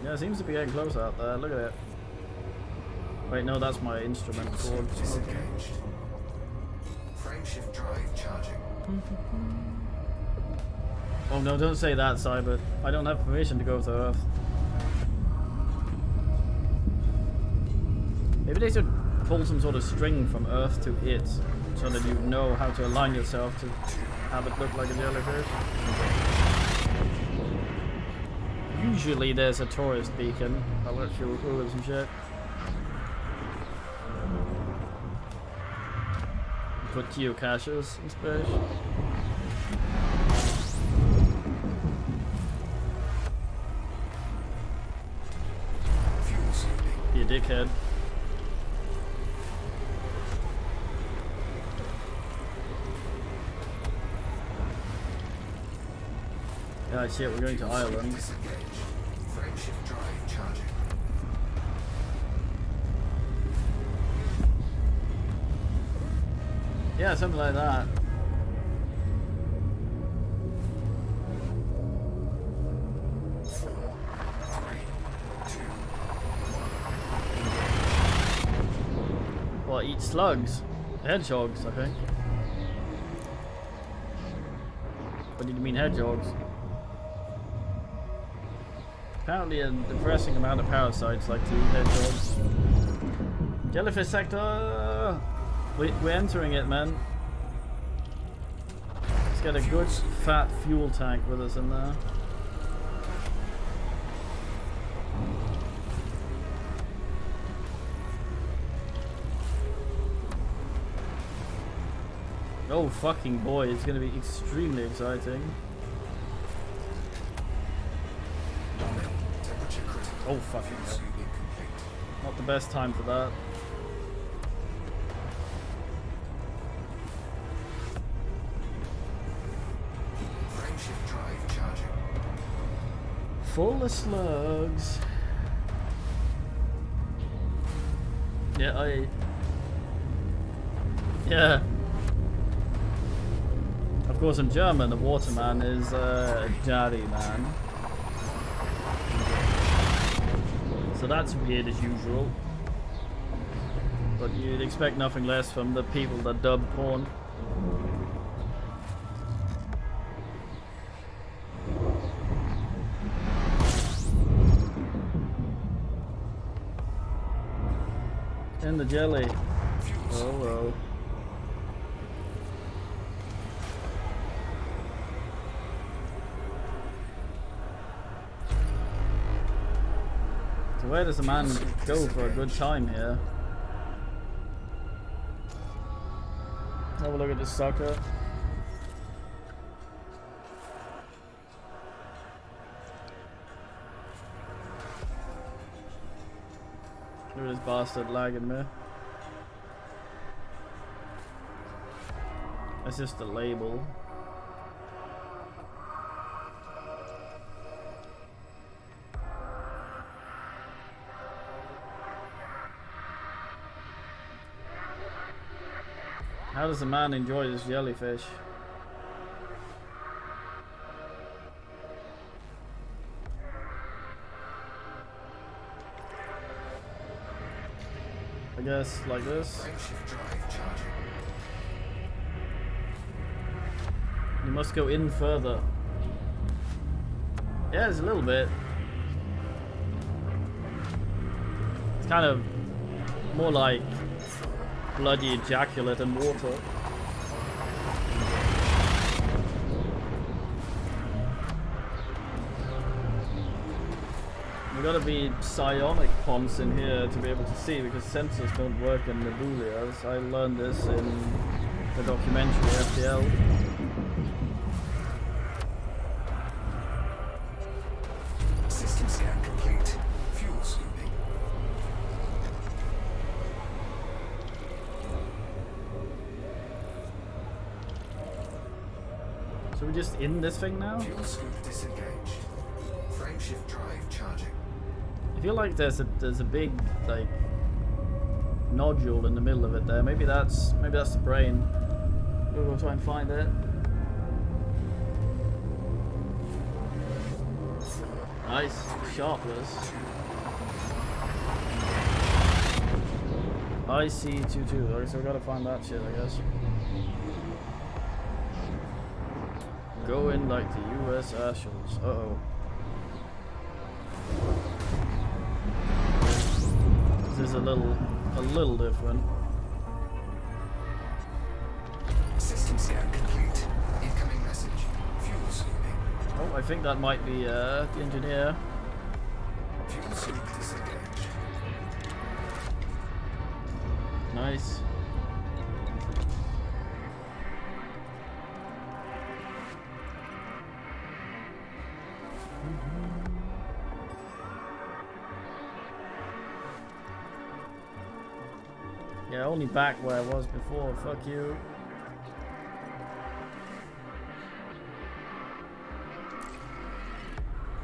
Yeah, it seems to be getting close out there. Look at it. Wait, no, that's my instrument cord. Disengaged. Frameshift drive charging. Oh no, don't say that, Cyber. I don't have permission to go to Earth. Maybe they should pull some sort of string from Earth to it, so that you know how to align yourself to have it look like a jellyfish. Usually there's a tourist beacon. I'll let you go with some shit. Put geocaches in space. You dickhead. Yeah, shit, we're going to Ireland. Frameshift drive charging. Yeah, something like that. What, eat slugs? Hedgehogs, I think. What did you mean hedgehogs? Apparently a depressing amount of parasites like to eat hedgehogs. Jellyfish sector! We're entering it, man. Let's get a good fat fuel tank with us in there. Oh fucking boy, it's gonna be extremely exciting. Oh fucking hell. Not the best time for that. Frameshift drive charging. Full of slugs. Yeah, yeah. Of course, in German, the waterman is Daddy man. So that's weird as usual. But you'd expect nothing less from the people that dub porn. And the jelly. Oh well. So where does a man go for a good time here? Have a look at this sucker. Look at this bastard lagging me. That's just the label. How does a man enjoy this jellyfish? I guess like this. Frameshift drive charging. You must go in further. Yeah, there's a little bit. It's kind of more like bloody ejaculate and water. We've got to be psionic ponds in here to be able to see, because sensors don't work in Nebulias. I learned this in the documentary FTL. System scan complete. Fuel scooping. So we're just in this thing now? Fuel scoop disengaged. Frameshift drive charging. I feel like there's a big like nodule in the middle of it there. Maybe that's the brain. We'll go try and find it. Nice, sharpless. IC22. Okay, so we gotta find that shit, I guess. Go in like the US Ashles. Uh-oh. This is a little a little different. System scan complete. Incoming message. Fuel scooping. Oh, I think that might be the engineer. Fuel scoop disengaged. Nice. Yeah, only back where I was before. Fuck you.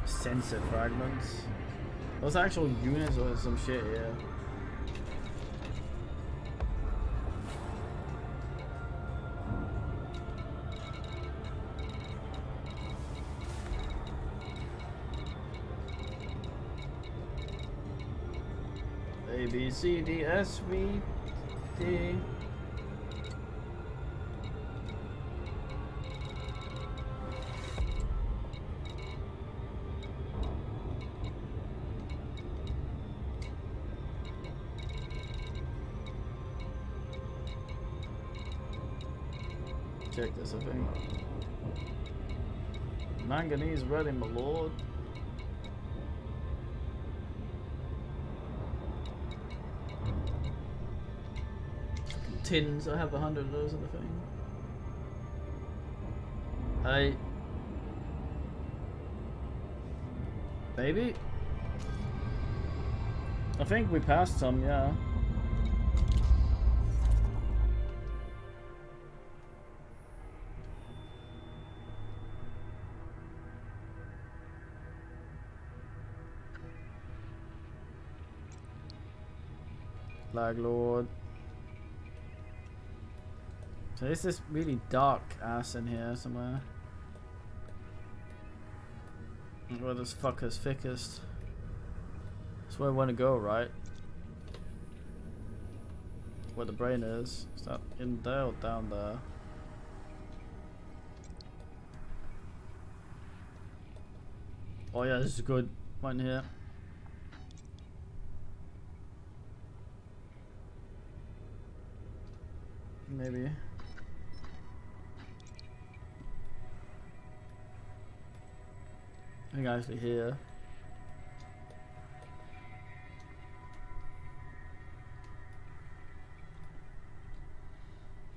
Sensor fragments. Those actual units or some shit here. A, B, C, D, S, V, D. Check this, I think. Manganese ready, my lord. Tins, I have 100 of those in the thing. Maybe? I think we passed some, yeah. Flag Lord. So there's this really dark ass in here somewhere. Where this fucker's thickest. That's where I want to go, right? Where the brain is. Is that in there or down there? Oh yeah, this is good. Right in here. Maybe. I think actually here.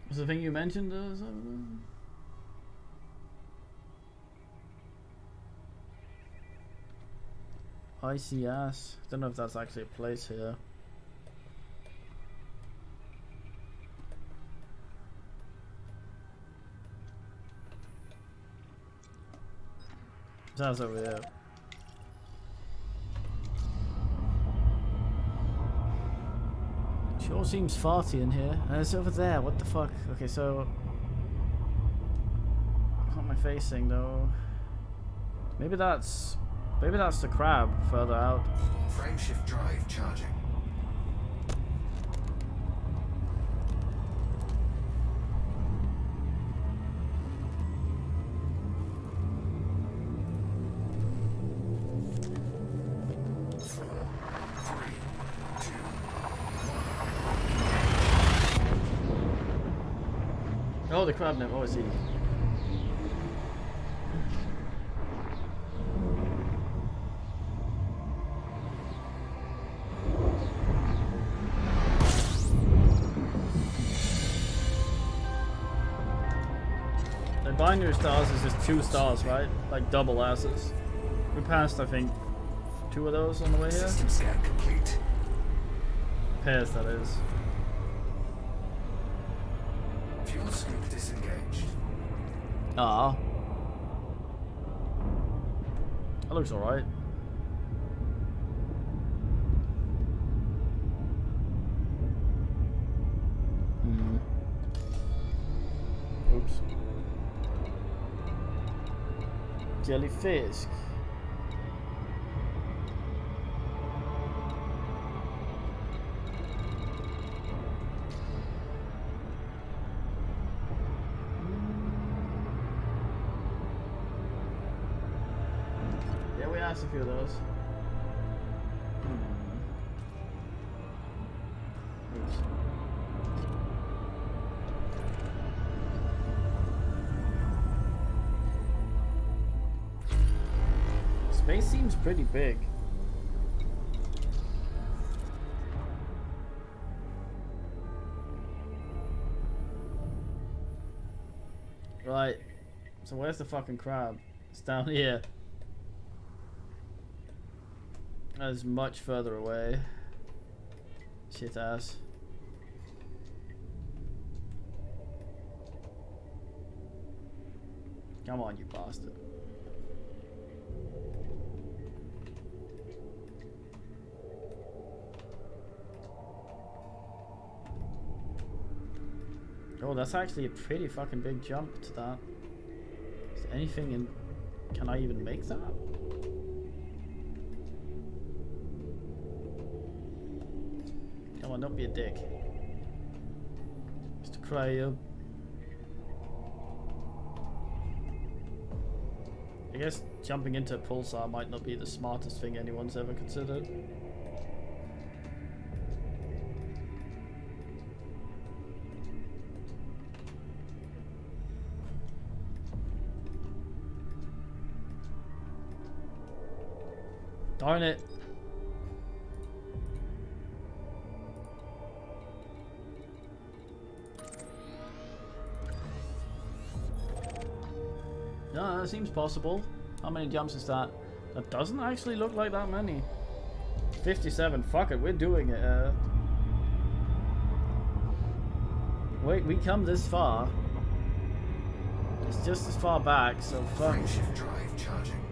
Was the thing you mentioned icy ass. Don't know if that's actually a place here. Sounds over here. Sure seems farty in here. And it's over there. What the fuck? Okay, so what am I facing though? Maybe that's the crab further out. Frameshift drive charging. Oh, the crab now. Oh, I see. The binary stars is just 2 stars, right? Like double asses. We passed, I think, 2 of those on the way here. System scan complete. Pairs, that is. Fuel scoop disengaged. Ah. That looks alright. Oops. Jellyfish. Yeah, we asked a few of those. Oops. Space seems pretty big. Right. So where's the fucking crab? It's down here. That is much further away. Shit ass. Come on, you bastard. Oh, that's actually a pretty fucking big jump to that. Is there anything in... Can I even make that? Come on, don't be a dick. Mr. Cryo. I guess jumping into a Pulsar might not be the smartest thing anyone's ever considered. Darn it. No, that seems possible. How many jumps is that? That doesn't actually look like that many. 57. Fuck it, we're doing it. Wait, we come this far. It's just as far back, so fuck. Frameshift drive charging.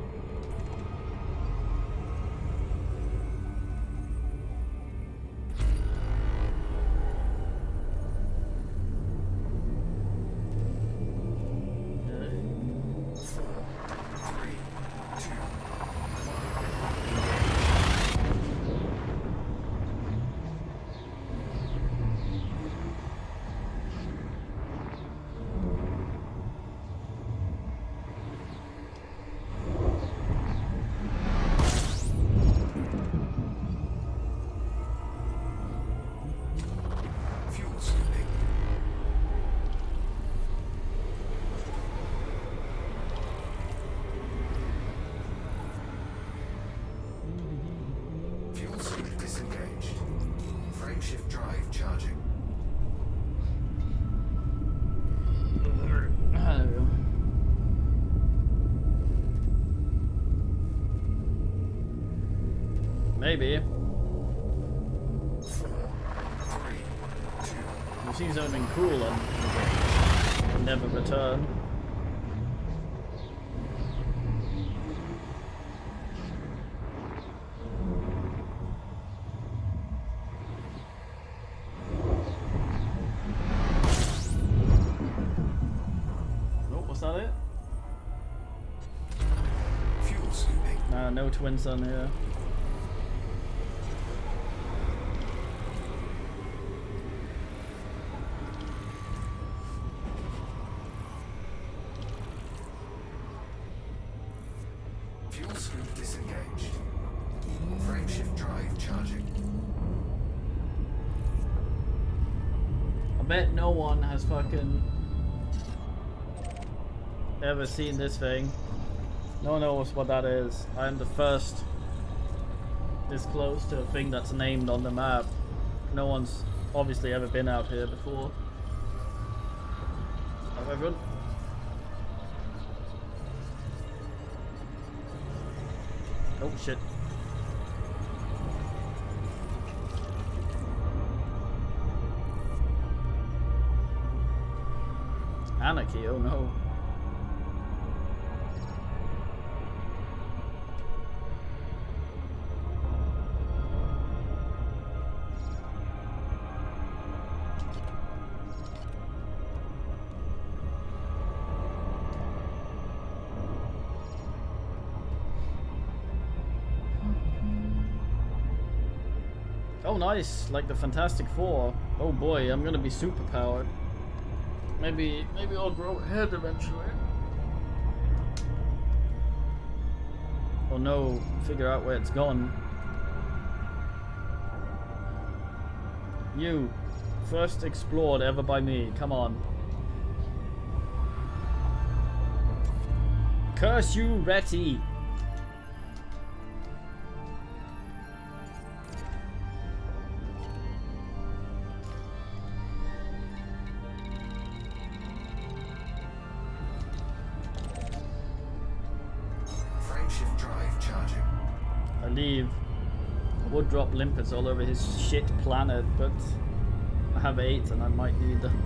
Frameshift drive charging. There we go. Maybe. 4, 3, 2. We've seen something cool and never return. Was that it? Fuel scooping. Nah, no twin sun here. Fuel scoop disengaged. Frameshift drive charging. I bet no one has fucking ever seen this thing. No one knows what that is. I am the first this close to a thing that's named on the map. No one's obviously ever been out here before. Hello everyone. Oh shit. Anarchy, oh no. Oh nice, like the Fantastic Four. Oh boy, I'm gonna be super powered. Maybe I'll grow a head eventually. Or no, figure out where it's gone. You. First explored ever by me. Come on. Curse you, Retty. Frameshift drive charging. I leave. I would drop limpets all over his shit planet, but I have 8 and I might need them.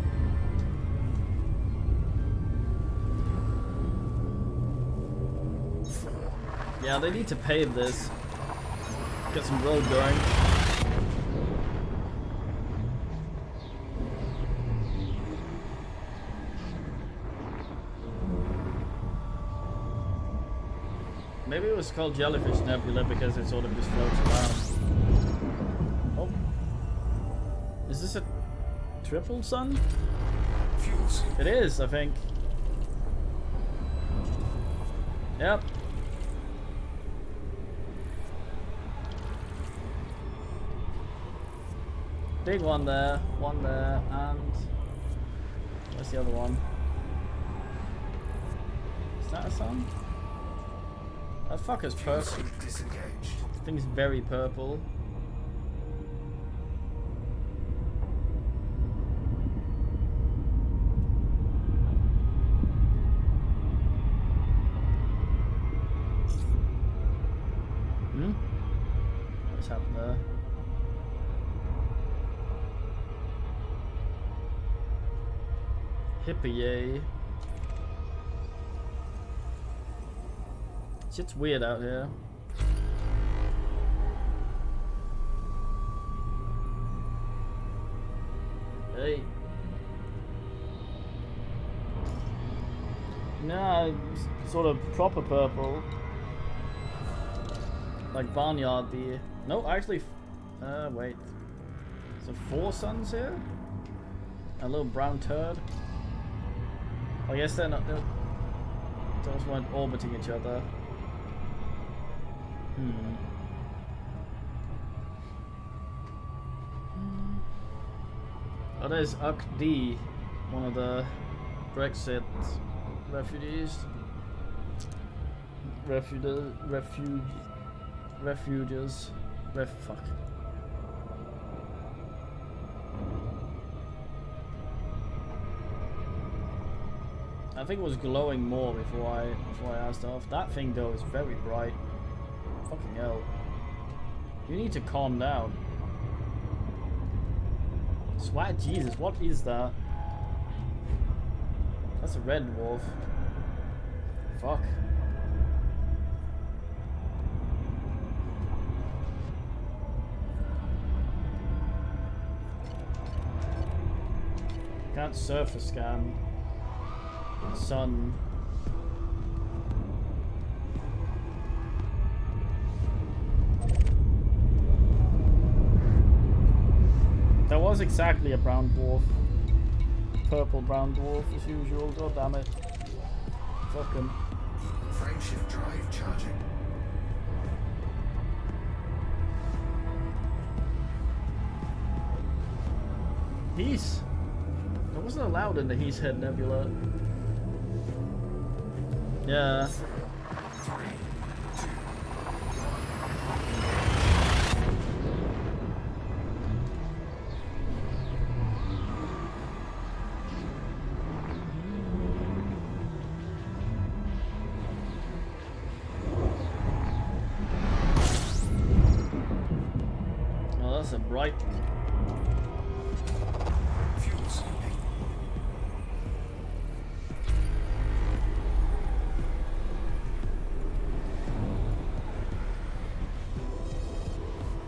Yeah, they need to pave this. Get some road going. Maybe it was called Jellyfish Nebula because it sort of just floats around. Oh. Is this a triple sun? Fuel scoop. It is, I think. Yep. Big one there, and where's the other one? Is that a sun? That fucker's Fuel purple. scoop disengaged. Thing's very purple. What's happened there? Hippie. Shit's weird out here. Hey. Nah, it's sort of proper purple. Like barnyard deer. No, actually, wait. So 4 suns here? A little brown turd. I guess they're not. Those weren't orbiting each other. Oh, there's Uk D, one of the Brexit refugees. Fuck. I think it was glowing more before I asked off. That thing though is very bright. Fucking hell. You need to calm down. Sweat Jesus, what is that? That's a red dwarf. Fuck. Can't surface scan. Sun. That was exactly a brown dwarf. Purple brown dwarf as usual. God damn it. Fuck him. Frameshift drive charging. He's. That wasn't allowed in the He's Head Nebula. Yeah. 3, 2, 1. Oh, that's a bright one. Fuel scooping.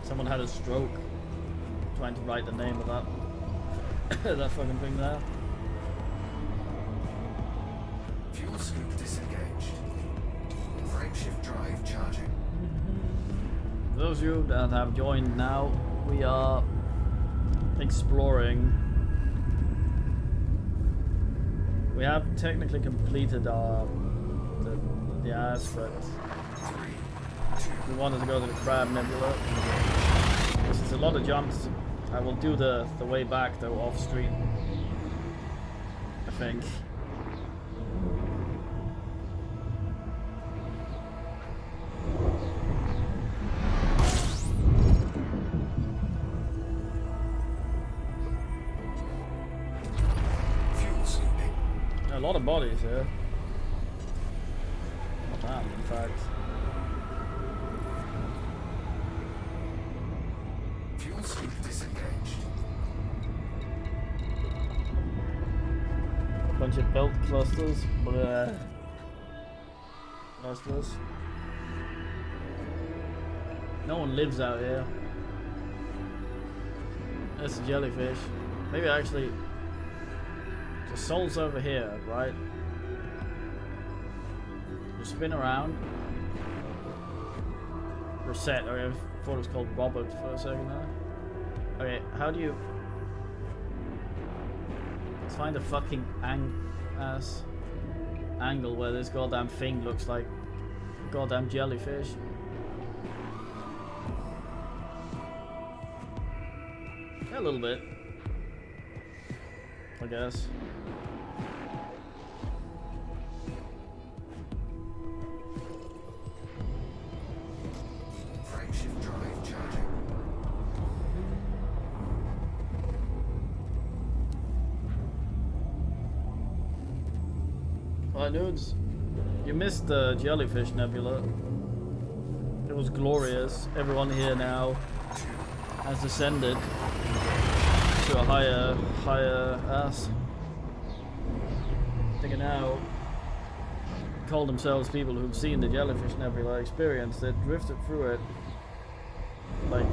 Someone had a stroke trying to write the name of that that fucking thing there. Fuel scoop disengaged. Frameshift drive charging. For those of you that have joined now, we are exploring. We have technically completed our the ass, but 3, 2, we wanted to go to the Crab Nebula. There's a lot of jumps I will do the way back though off street, I think. Fuel sweeping. A lot of bodies here. Damn, in fact. Fuel sweep disengaged. Bunch of belt clusters. Bleh. Clusters. No one lives out here. That's a jellyfish. Maybe actually. The soul's over here, right? You spin around. Reset. Okay, I thought it was called Robert for a second there. Okay, how do you. Let's find a fucking angle where this goddamn thing looks like a goddamn jellyfish. Yeah, a little bit, I guess. Frameshift drive charging. Alright, dudes, you missed the jellyfish nebula. It was glorious. Everyone here now has descended to a higher ass. They can now call themselves people who've seen the jellyfish nebula experience. They drifted through it, like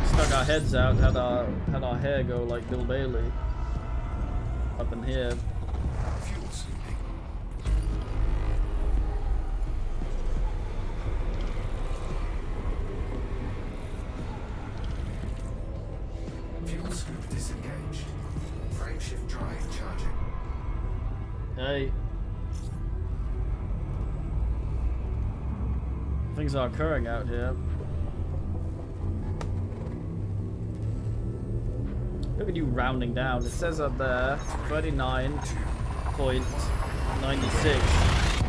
stuck our heads out, had our hair go like Bill Bailey up in here. Fuel sweeping. Fuel sweep disengaged. Frameshift drive charging. Hey. Things are occurring out here. Look at you rounding down. It says up there 39.96.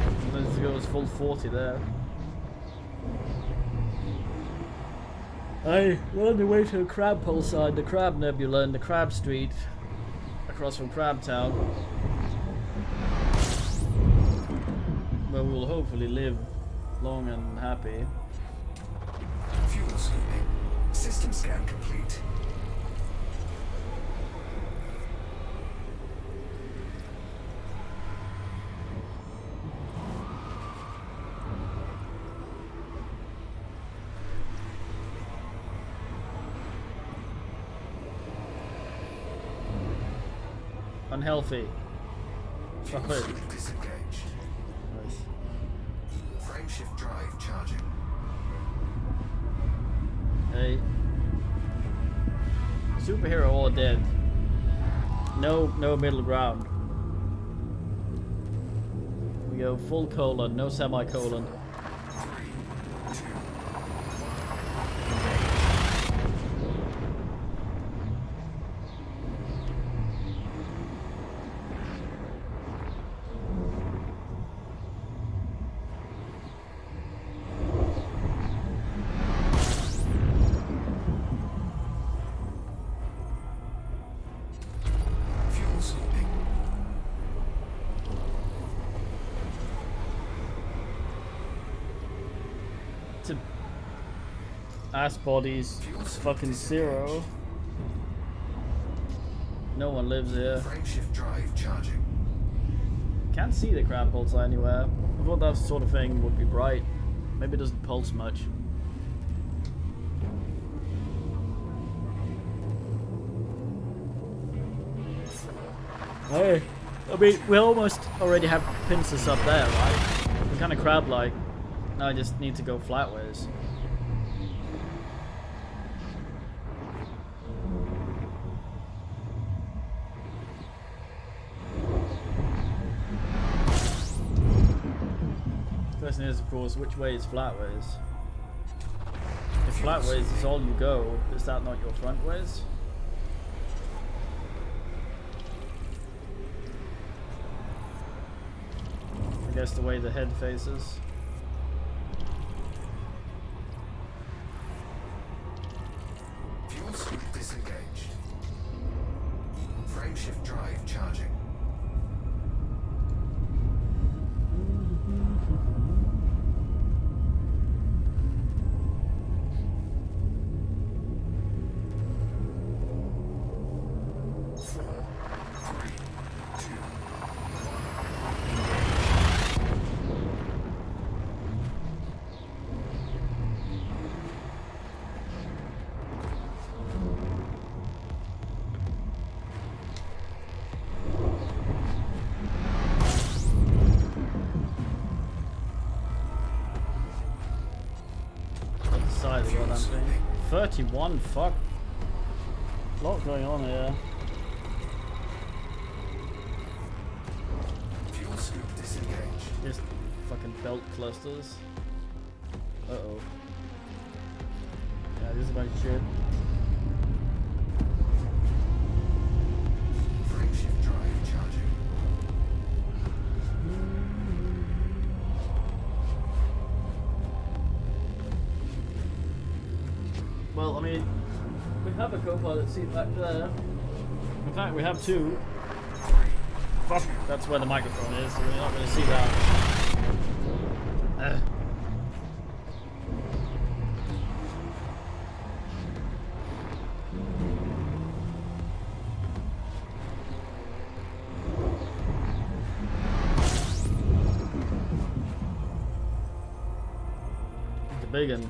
And then it goes full 40 there. Hey, we're on the way to a crab pulsar, the Crab Nebula and the Crab Street, across from Crab Town, where we will hopefully live long and happy. Fuel sweeping. System scan complete. Unhealthy. Stop Fuel it. sweep disengaged. Nice. Frameshift drive charging. Hey. Superhero or dead. No middle ground. We go full colon, no semicolon. 3, 2, fuel sweeping. To ass bodies, it's fucking zero. No one lives here. Frameshift drive charging. Can't see the crab pulsar anywhere. I thought that sort of thing would be bright. Maybe it doesn't pulse much. Hey, I mean, we almost already have pincers up there, right? We're kind of crab-like. Now I just need to go flatways. Question is, of course, which way is flatways? If flat ways is all you go, is that not your front ways? I guess the way the head faces. Fuel scoop disengaged. Frameshift drive charging. Side of the goddamn thing. 31, fuck. A lot going on here. Fuel scoop disengaged. Just fucking belt clusters. Uh oh. Yeah, this is a bunch of shit. Frameshift drive charging. Well, I mean, we have a co-pilot seat back there. In fact, we have two. Fuck, that's where the microphone is, so we're not going to see that. The big one.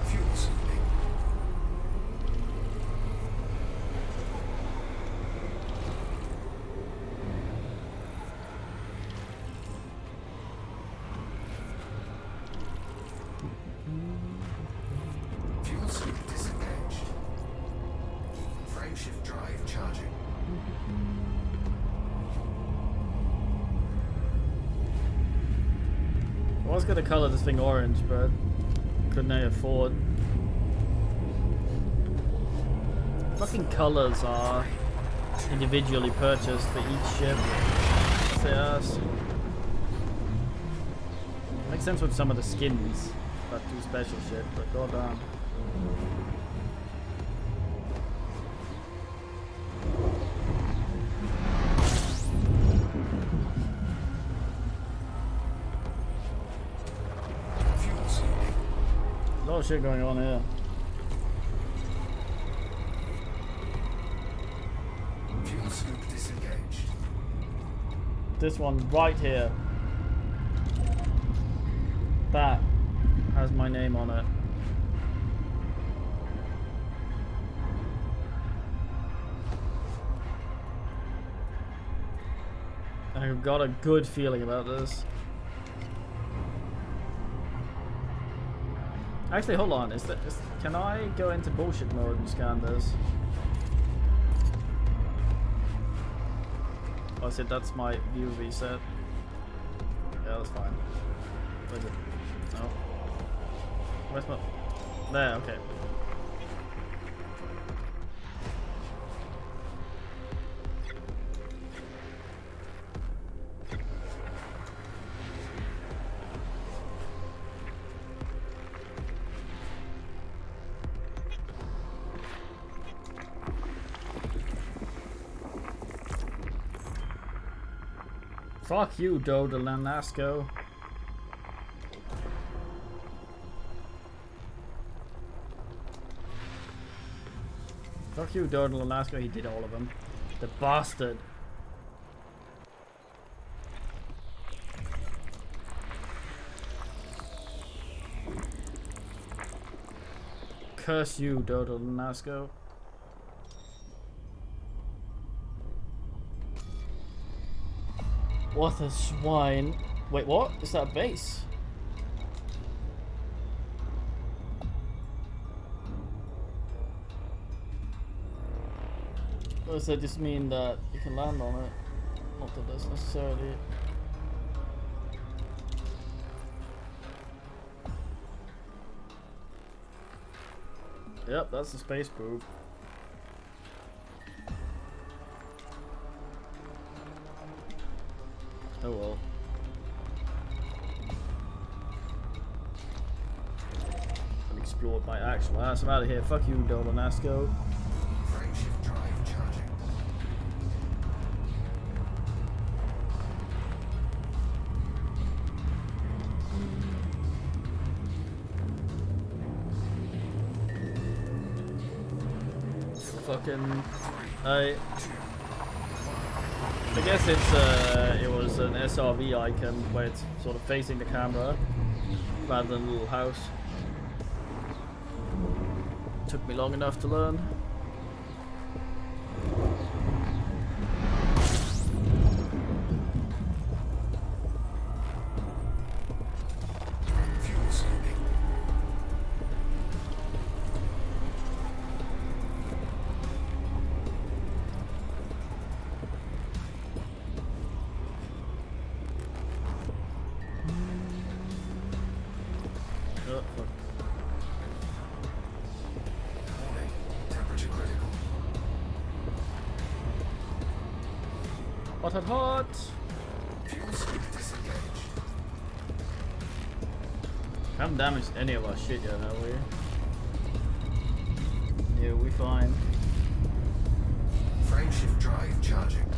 Fuel scooping. Fuel scoop disengaged. Frameshift drive charging. I was gonna color this thing orange, but couldn't I afford? Fucking colors are individually purchased for each ship. That's the ass. Makes sense with some of the skins, but too special shit, but goddamn. Fuel scooping. A lot of shit going on here. Fuel scoop disengaged. This one right here. That has my name on it. And I've got a good feeling about this. Actually, hold on. Can I go into bullshit mode and scan this? Oh, I said that's my view reset. Yeah, that's fine. Where's it? No. Where's my... There, okay. Fuck you, Dodo Lanasco. Fuck you, Dodo Lanasco. He did all of them. The bastard. Curse you, Dodo Lanasco. What a swine. Wait, what? Is that a base? Or does that just mean that you can land on it? Not that that's necessarily... Yep, that's the space boob. Oh well. I've explored my actual ass. I'm out of here. Fuck you, Dolanasco. Frameshift drive charging. Fucking. I guess it's it was an SRV icon where it's sort of facing the camera rather than a little house. Took me long enough to learn. Fuel slipping. Oh, fuck. Warning. Temperature critical. Hot, hot, hot! Fuel scoop disengaged. Haven't damaged any of our shit yet, have we? Yeah, we fine. Frameshift drive charging.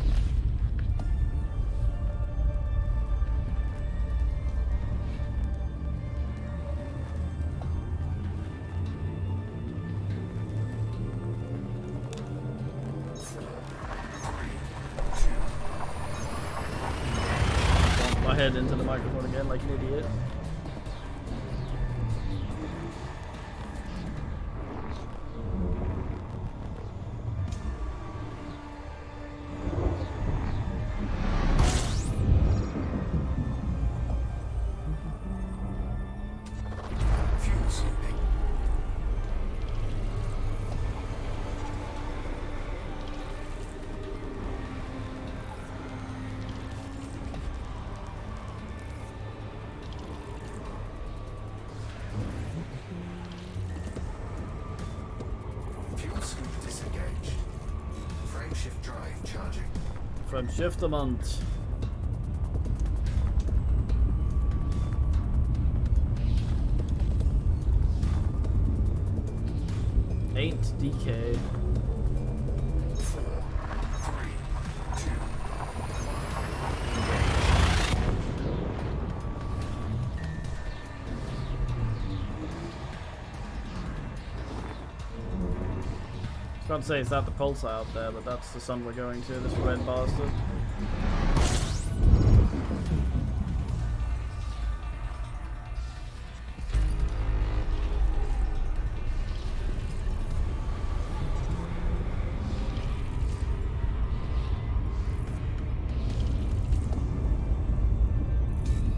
Bumped my head into the microphone again like an idiot. Fuel slipping. Fuel scoop disengaged. Frameshift drive charging. From Shiftermont. Ain't DK. 4, 3, 2. I was about to say, is that the Pulsar out there, but that's the sun we're going to, this red bastard.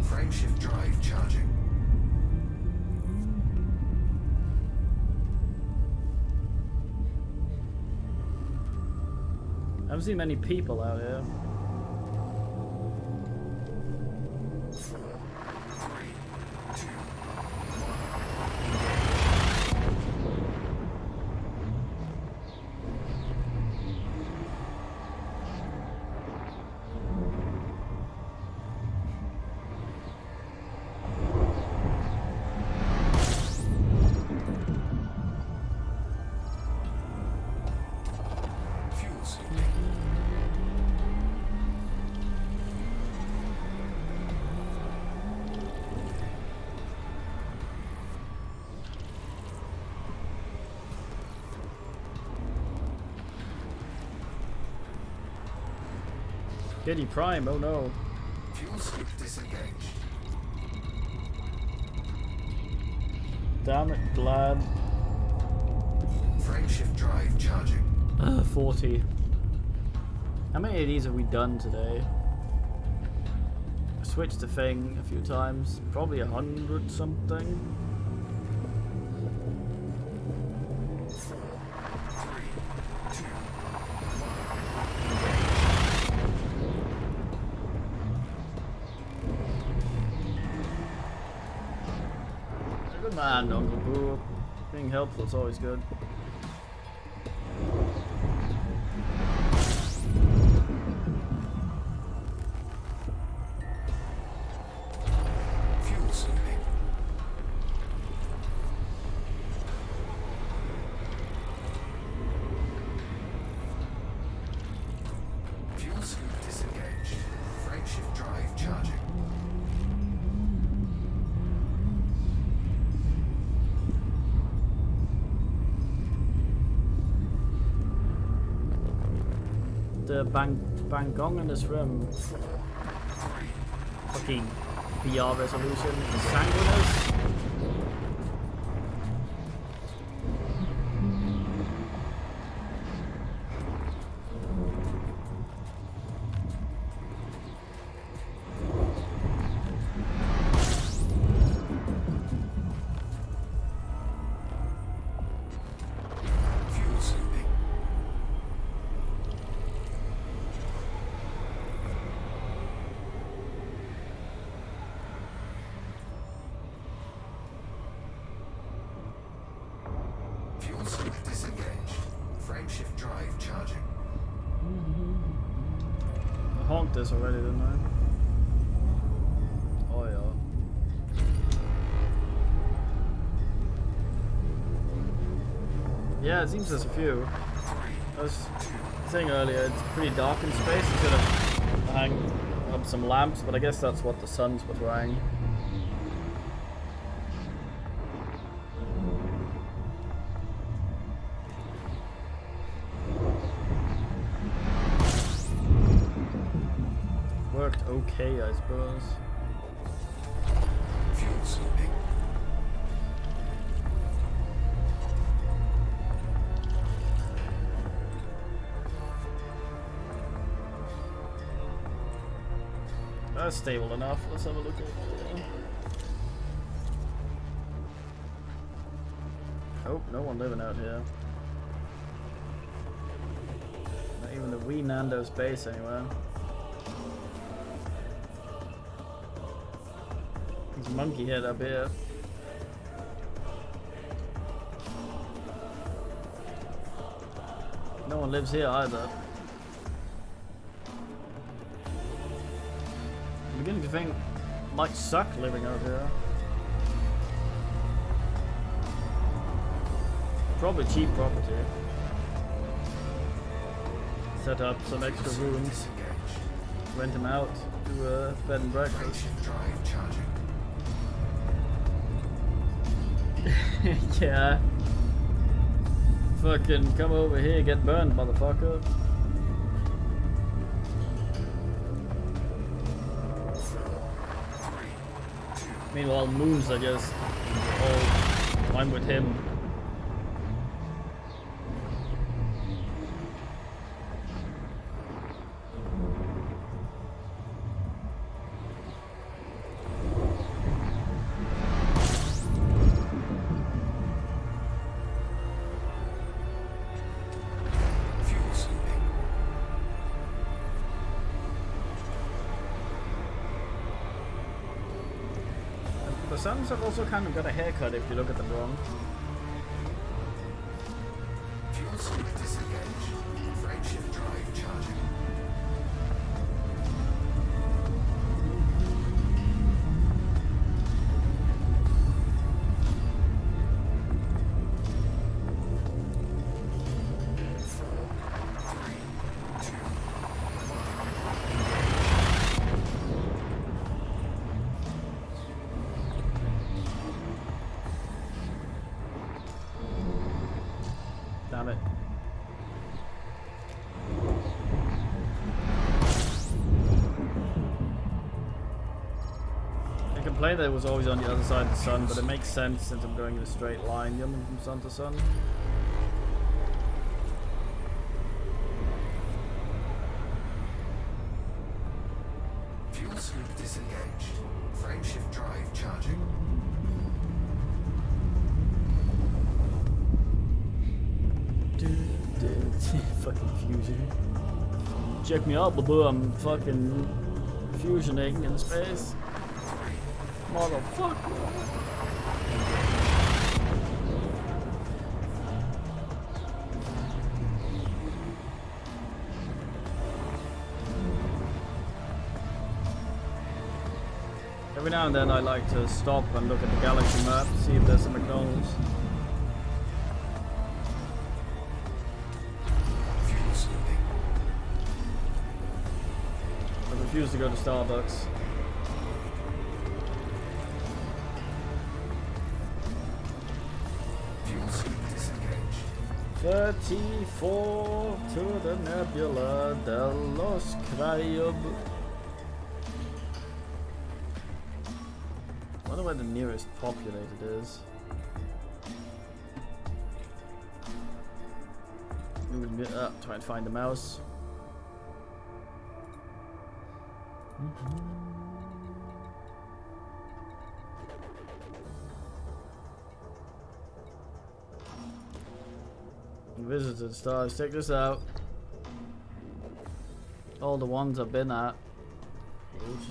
Frameshift drive charging. I haven't seen many people out here. 4, 3, 2. Fuel slipping. Kitty Prime, oh no. Fuel scoop disengaged. Damn it, glad. Frameshift drive charging. 40. How many of these have we done today? I switched the thing a few times. Probably 100 something. 4, 3, 2. Good man, Uncle Boo. Being helpful is always good. Fuel scooping. Fuel scoop disengaged. Frameshift drive charging. The Bangong in this room. Fucking VR resolution. Sanguinous. Fuel scooping. Fuel scoop disengaged. Frameshift drive charging. I honked this already, didn't I? Oh yeah. Yeah, it seems there's a few. I was saying earlier, it's pretty dark in space. You should have hang up some lamps, but I guess that's what the sun's portraying. Worked okay, I suppose. Fuel scooping. That's stable enough. Let's have a look at it. Oh, no one living out here. Not even the wee Nando's base anywhere. There's a monkey head up here. No one lives here either. I'm beginning to think it might suck living out here. Probably cheap property. Set up some extra rooms. Rent them out to a bed and breakfast. Frameshift drive charging. Yeah. Fucking come over here, get burned, motherfucker. Meanwhile, moons are just all I'm with him. Fuel scooping. The Suns have also kind of got a haircut if you look at them wrong. Fuel scoop disengaged. Frameshift drive charging. Damn it. I complained that it was always on the other side of the sun, but it makes sense since I'm going in a straight line, jumping from sun to sun. Fuel scoop disengaged. Frameshift drive charging. Fucking fusion. Check me out, boo. I'm fucking fusioning in space. Motherfucker. Every now and then I like to stop and look at the galaxy map, see if there's a McDonald's. Fuel scooping. I refuse to go to Starbucks. Fuel scoop disengaged. 34 to the Nebula de los Cryub. I wonder where the nearest populated is. Try and find the mouse. Visited stars, check this out. All the ones I've been at. Oops.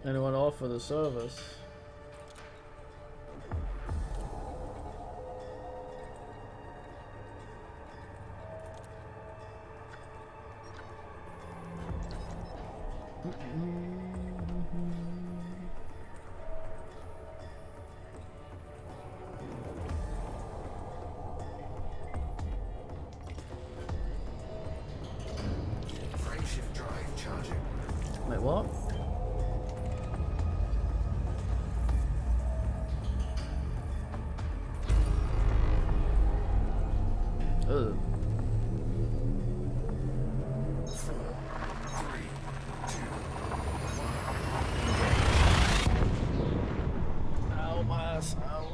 Anyone offer the service? Frameshift drive charging. Wait, what? Ugh. 4, 3, 2, Ow, my ass. Ow.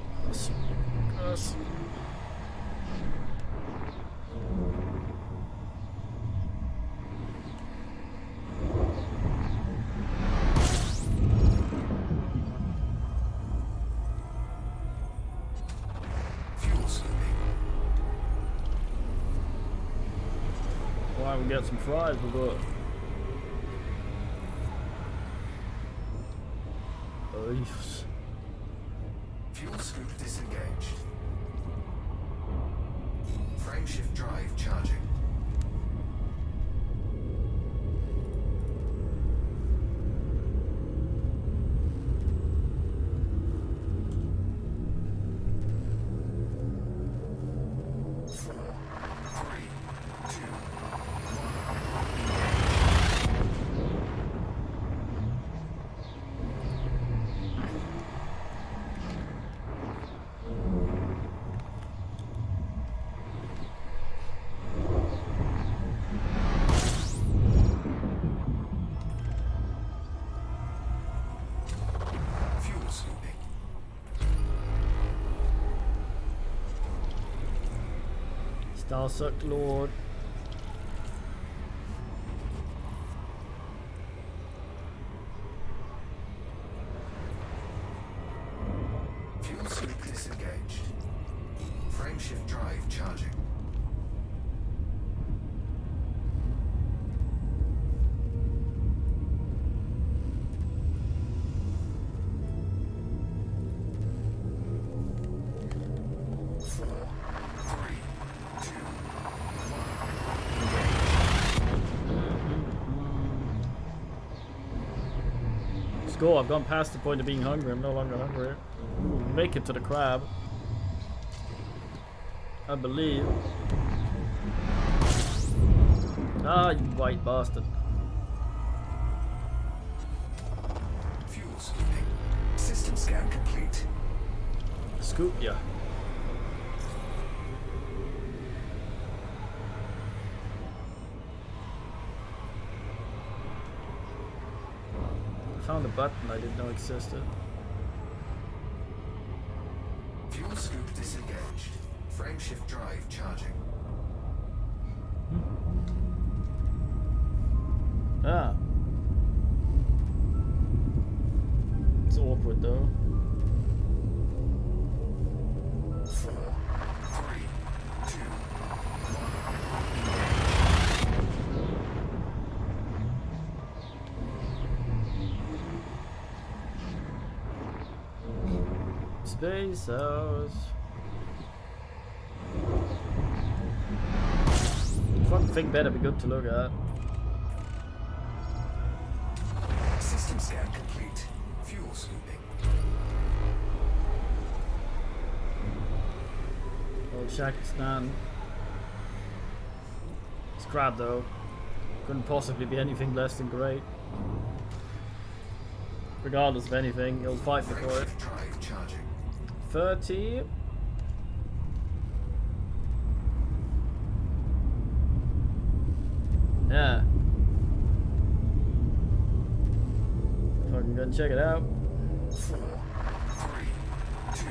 Gross. fuel scooping. Why don't we get some fries? We'll do it. Oh, yes. Fuel scoop disengaged. Frameshift drive charging. Fuel scooping. Starsuck Lord. Fuel scoop disengaged. Frameshift drive charging. Four, three, two, Let's go. I've gone past the point of being hungry. I'm no longer hungry. Ooh, make it to the crab. I believe. Ah, you white bastard. fuel scooping. System scan complete. Scoop ya. I found a button I didn't know existed. Fuel scoop disengaged. Frameshift drive charging. Ah. It's awkward though. 4, 3, 2, Space house. Fucking thing better be good to look at. System scan complete. Fuel scooping. Old Shakistan. It's crap though. Couldn't possibly be anything less than great. Regardless of anything, he'll fight me for it. Frameshift drive charging. 30. Yeah. Fucking go and check it out. 4, 3, 2,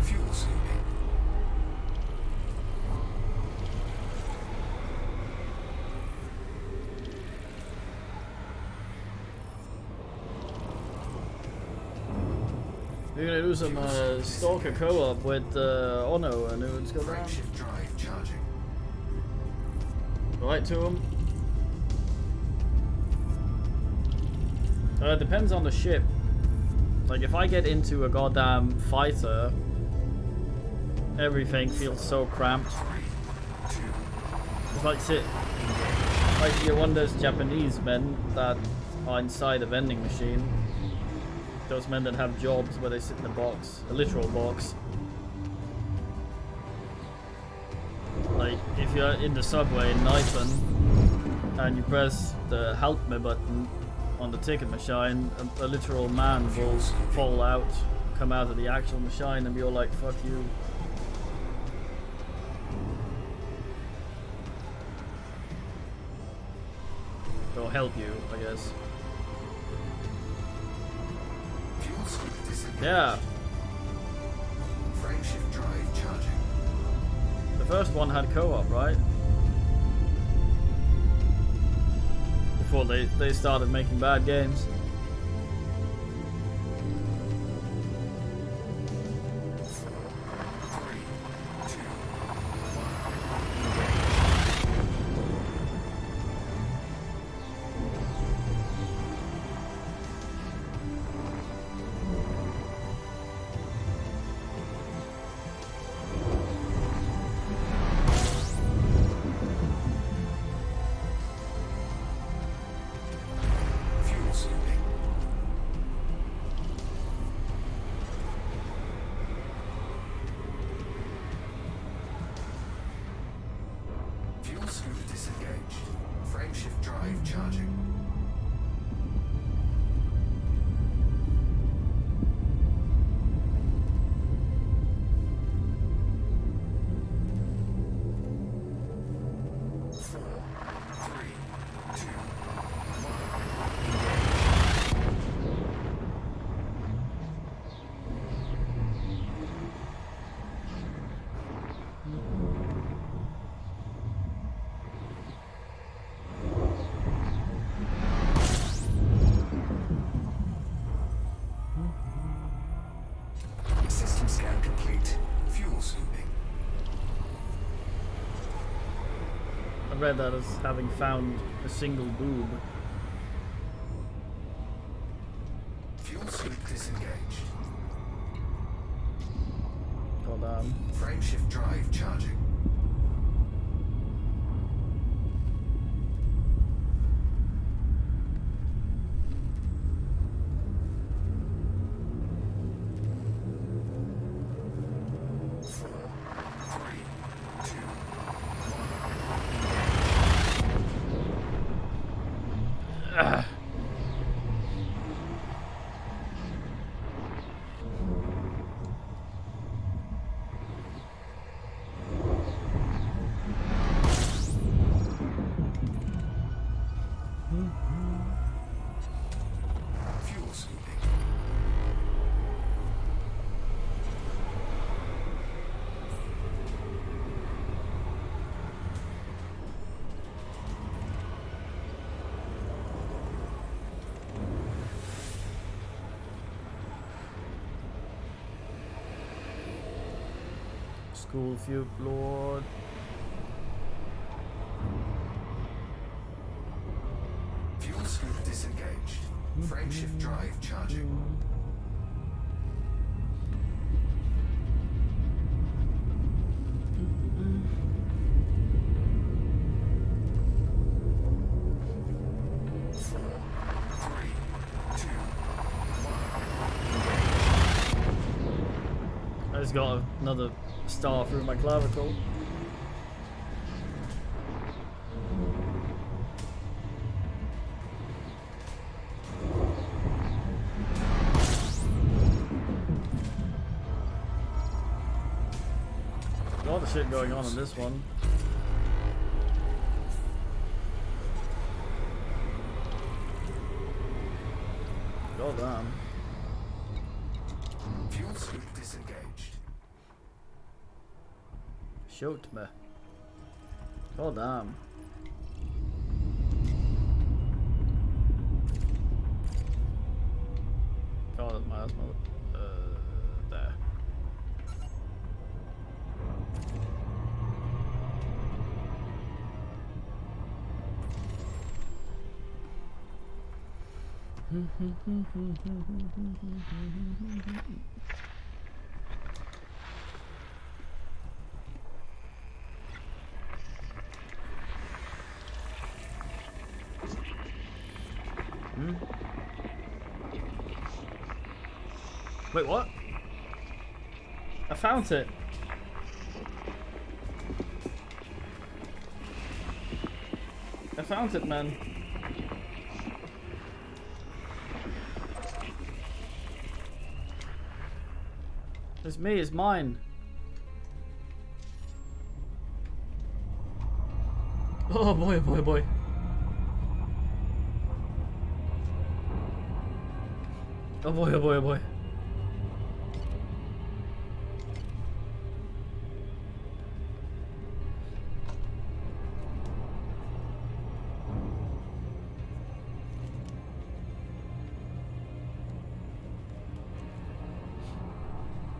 fuel scooping. We're gonna do some Stalker co-op with Ono and who's go down. Frameshift drive charging. Right to him. Depends on the ship. Like if I get into a goddamn fighter, everything feels so cramped. It's like you're one of those Japanese men that are inside a vending machine. Those men that have jobs where they sit in a box, a literal box. Like if you're in the subway in Nipen and you press the help me button on the ticket machine, a literal man will fall out, come out of the actual machine and be all like, fuck you. Or help you, I guess. Fuel scoop disengaged. Yeah, Frameshift drive charging. the first one had co-op, right? Before they started making bad games. 4, 3, 2, fuel scooping. Fuel scoop disengaged. Frameshift drive charging. Four, three, two, system scan complete. Fuel scooping. I read that as having found a single boob. Fuel scoop disengaged. Hold on. Frameshift drive charging. Four, three, two, School Fuel Lord. Fuel scoop disengaged. Frameshift drive charging. I just got another star through my clavicle. A lot of shit going on in this one. God damn. Fuel scoop disengaged. Shoot me. God damn. God, that's my asthma. There. Wait, what? I found it. I found it, man. It's me, it's mine. Oh boy, oh boy, oh boy. Oh boy, oh boy, oh boy.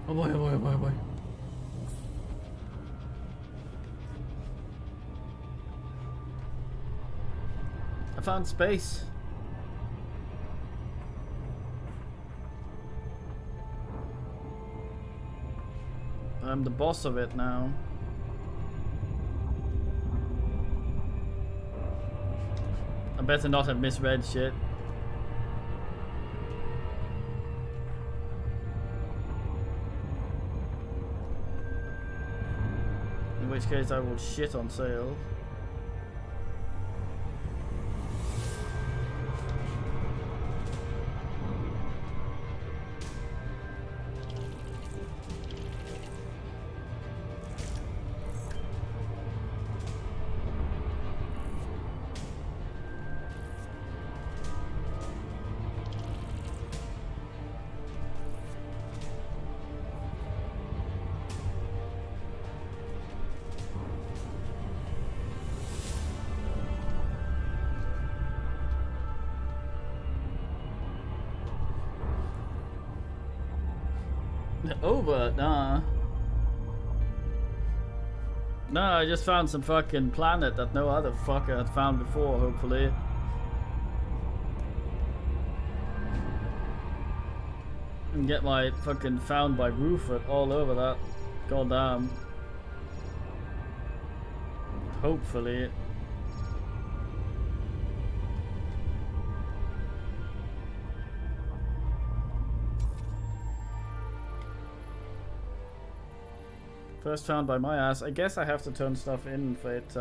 Oh boy, oh boy, oh boy, oh boy. I found space. I'm the boss of it now. I better not have misread shit. In which case I will shit on sale. Over? Nah. No, I just found some fucking planet that no other fucker had found before, hopefully. And get my fucking found by Rufus all over that. Goddamn. Hopefully. First found by my ass. I guess I have to turn stuff in for it.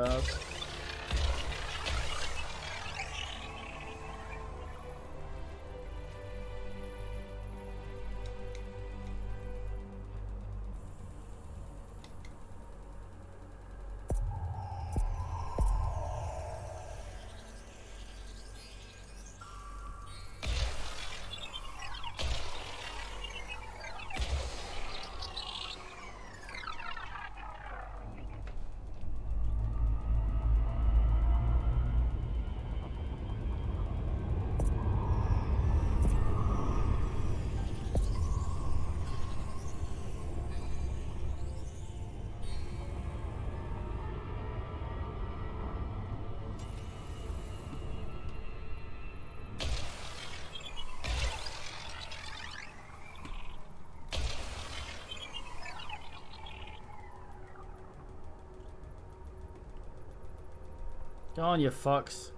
Go on, you fucks.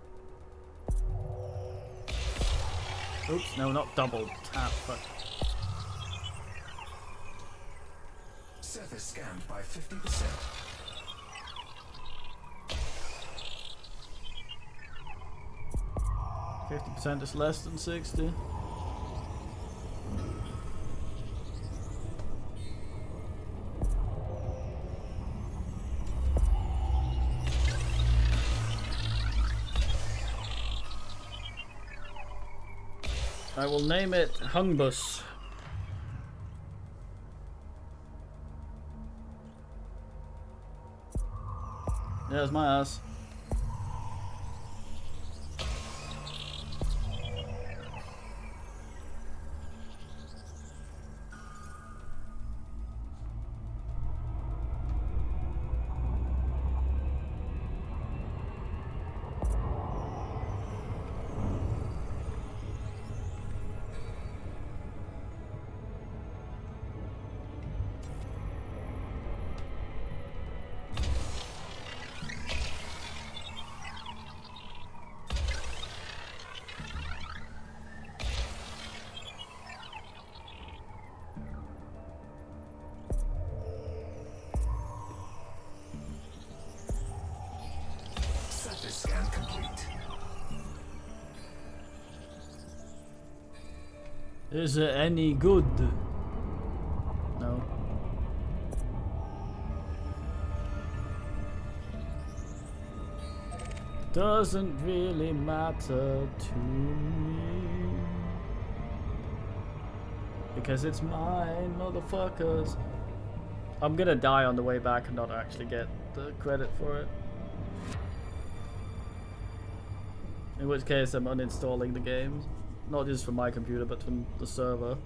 Oops, no, not double tap, fuck. Surface scanned by 50%. 50% is less than 60. I will name it Hungbus. There's my ass. Surface scan complete. Is it any good? No. Doesn't really matter to me. Because it's mine, motherfuckers. I'm gonna die on the way back and not actually get the credit for it. In which case I'm uninstalling the games. Not just from my computer, but from the server.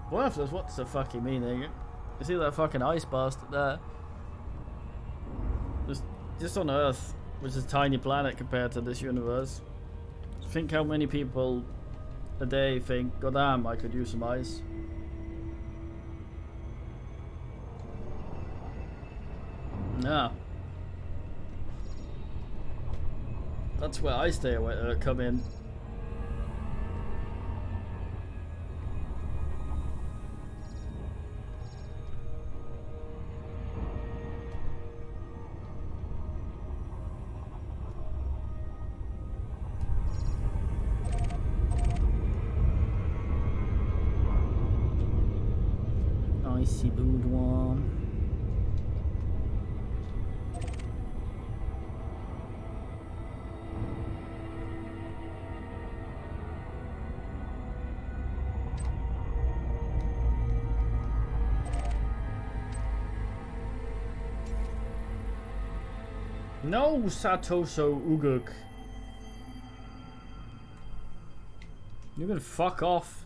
What's the fucking meaning? You see that fucking ice bastard there? Just on Earth, which is a tiny planet compared to this universe. Think how many people a day think, God damn, I could use some ice. Yeah. That's where I stay away, come in. Icy boudoir. No, Satoso Uguk. You can fuck off.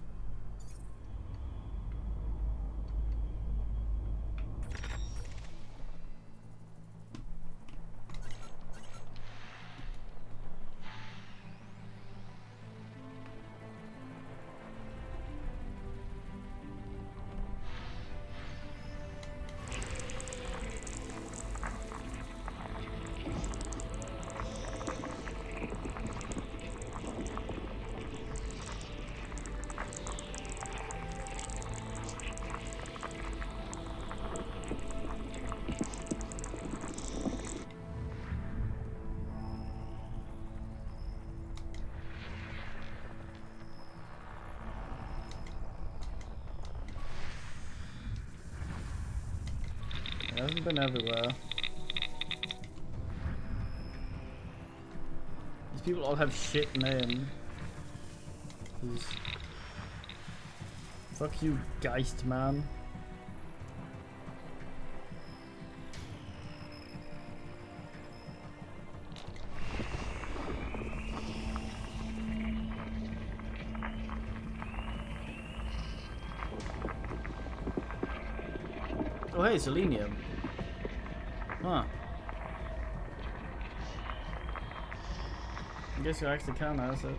It hasn't been everywhere. These people all have shit names. Fuck you, Geist man. Oh hey, selenium. Huh. I guess you actually can answer it.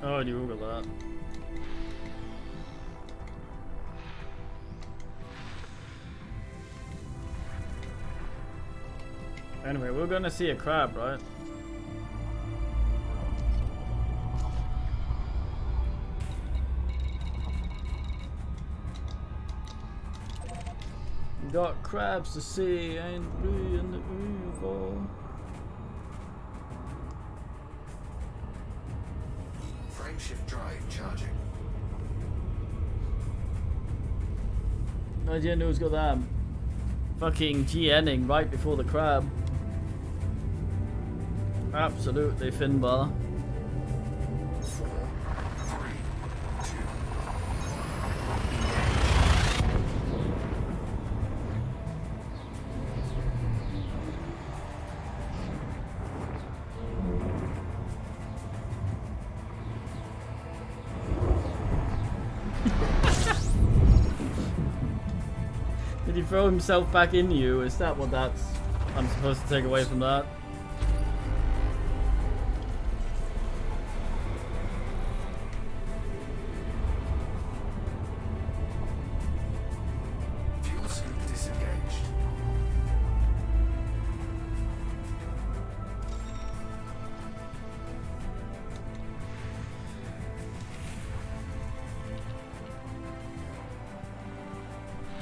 Oh, you Google that. Anyway, we're gonna see a crab, right? We got crabs to see, ain't we in the evil? Frameshift drive charging. No idea who's got that fucking GNing right before the crab. Absolutely, Finbar. 4, 3, 2. Did he throw himself back in you? Is that what I'm supposed to take away from that? Fuel scoop disengaged.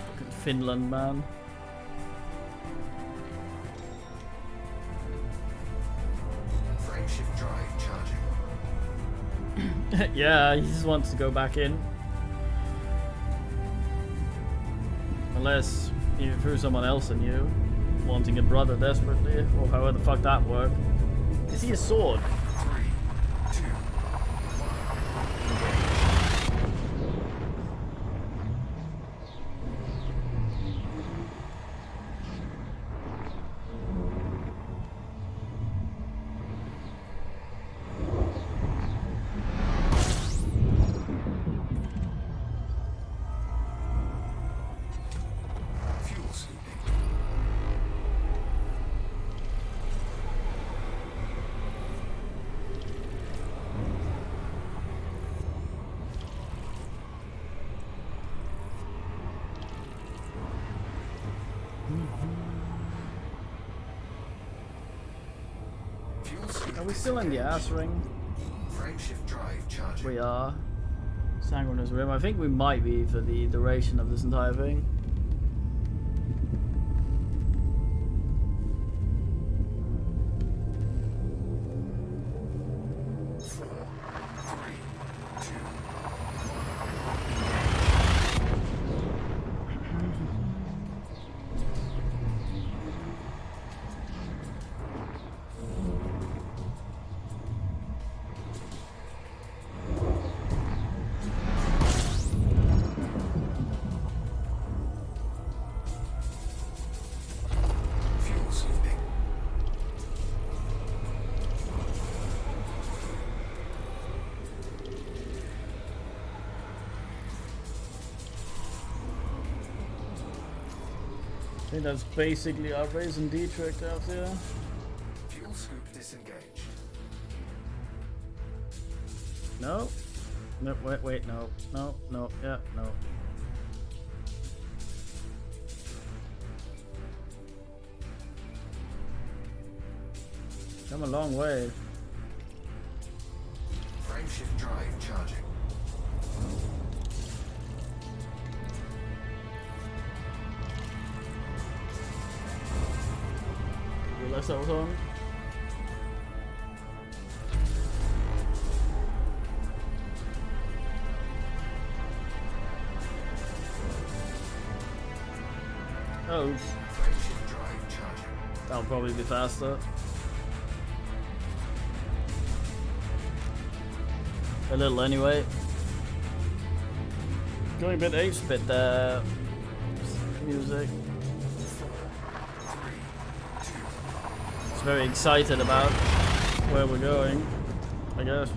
Fucking Finland, man. Frameshift drive charging. Yeah, he just wants to go back in. Unless you threw someone else in you, wanting a brother desperately, or however the fuck that worked. Is he a sword? 3, 2, 1. Fuel scooping. Fuel scoop Are we still in the ass ring? Frameshift drive charging. We are. Sanguineous Rim. I think we might be for the duration of this entire thing. Four, three, two, fuel scooping. I think that's basically our Raisin Dietrich out there. Fuel scoop disengaged. No. No, wait, no. No, yeah, no. Come a long way. Frameshift drive charging. You left that on. Oh, Frameshift drive charging. that'll probably be faster. A little anyway. Going a bit 8-bit there. Music. It's very excited about where we're going, I guess.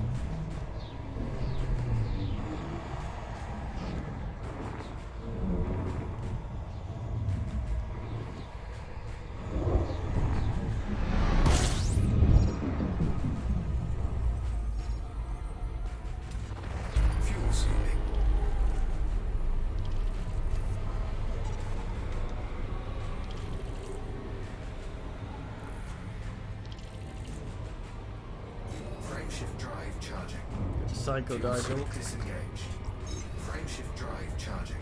Fuel scooping. Frameshift drive charging. Psycho Fuel Dial. scoop disengaged. Frameshift drive charging.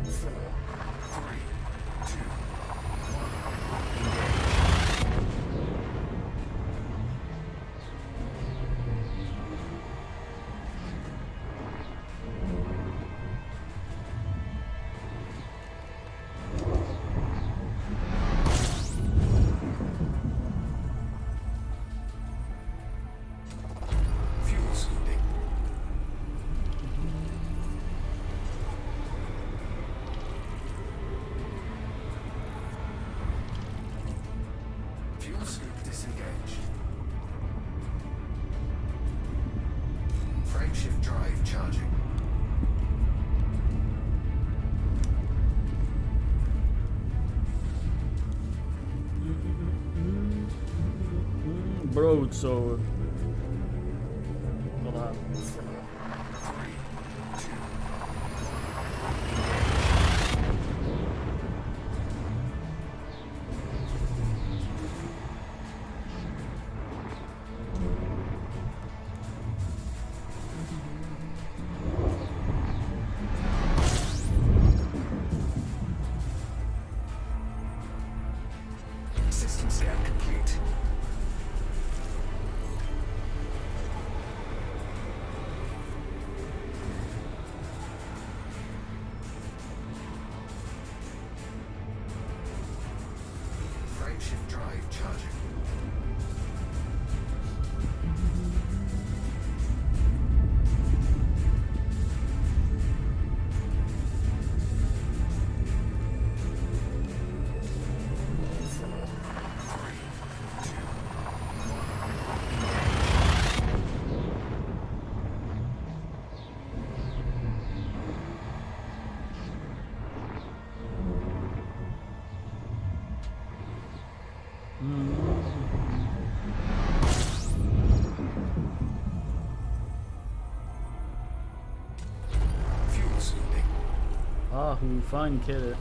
Four, three, two, fuel scooping. Fuel scoop disengaged. Frameshift drive charging. Broadsword. Got that. Three, two, system scan complete. Frameshift drive charging. Fuel scooping. Ah, who fine kill it.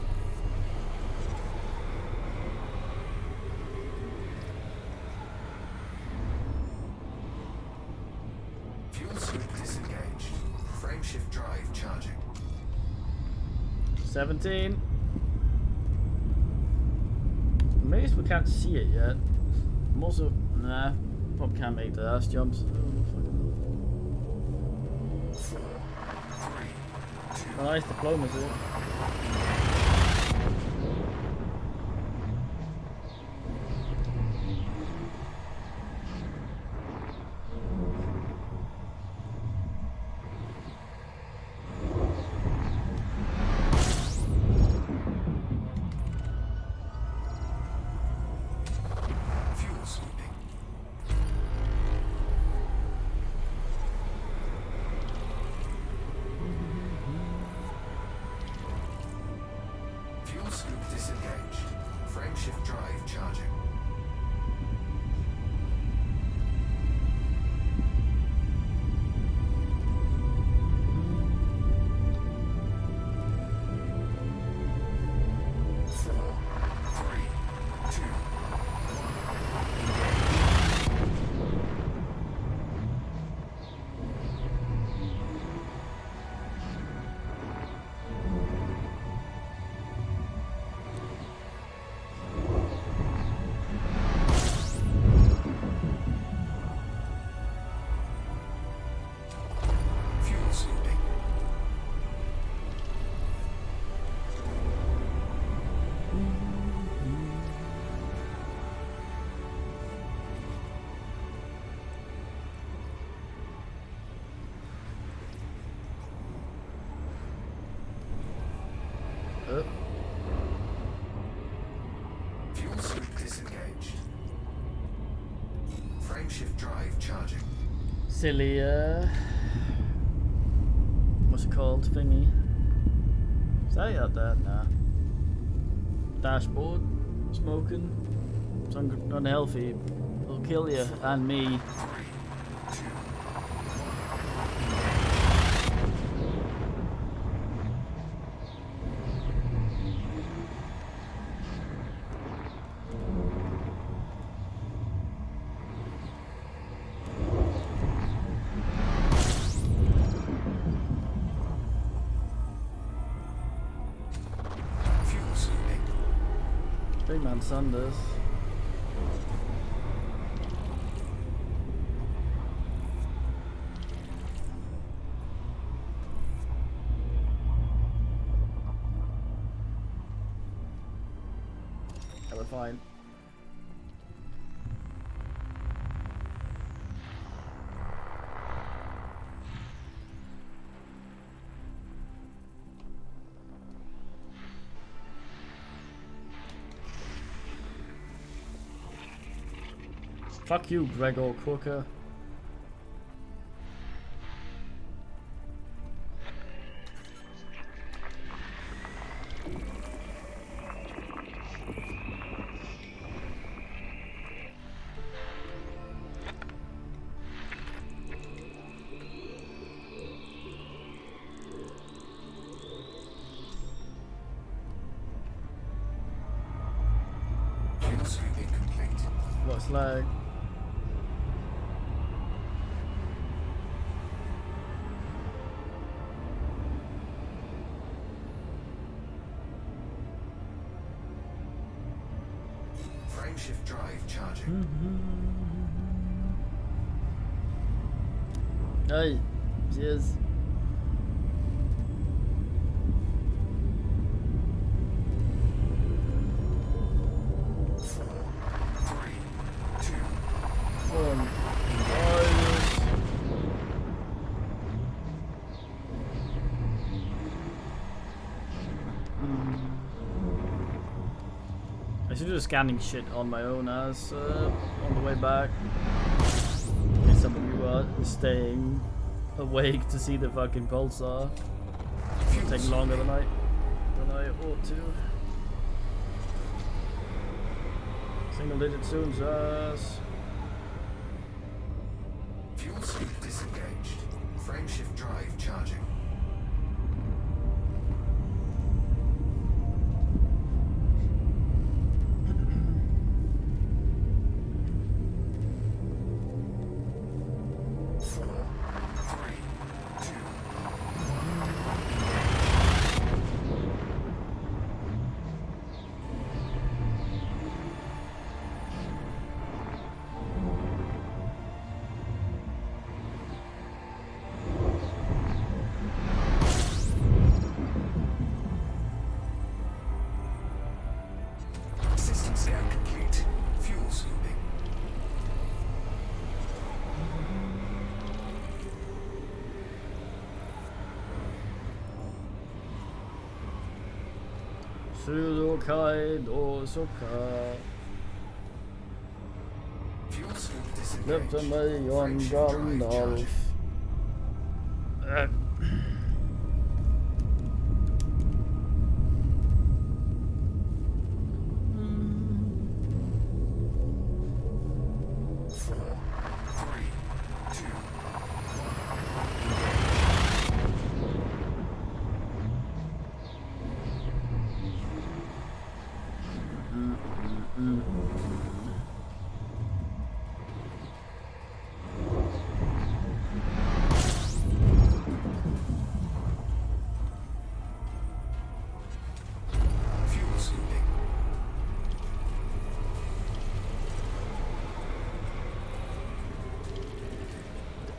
Fuel scoop disengaged. Frameshift drive charging. 17. Amazed we can't see it yet. I'm also probably can't make the ass jumps. Oh, nice diplomacy. Fuel scooping. Fuel scoop disengaged. Frameshift drive charging. Four, three, two, silly what's it called thingy. Is that out there? Nah. Dashboard smoking. It's unhealthy. It'll kill you and me. Big man Sanders. Yeah, we're fine. Fuck you, Gregor Crooker. Fuel sweeping complete. What's lag? Frameshift drive charging. Hey, cheers. I should do scanning shit on my own as on the way back. In case some of you are staying awake to see the fucking Pulsar. It'll take longer than I ought to. Single digit soon, Zaz. Fuel sweep disengaged. Frameshift drive charging. System scan complete. Fuel sweeping. Sudokaido Soka. Fuel sweep Left disengaged. me on Frameshift drive Gandalf. charging. Fuel sweeping.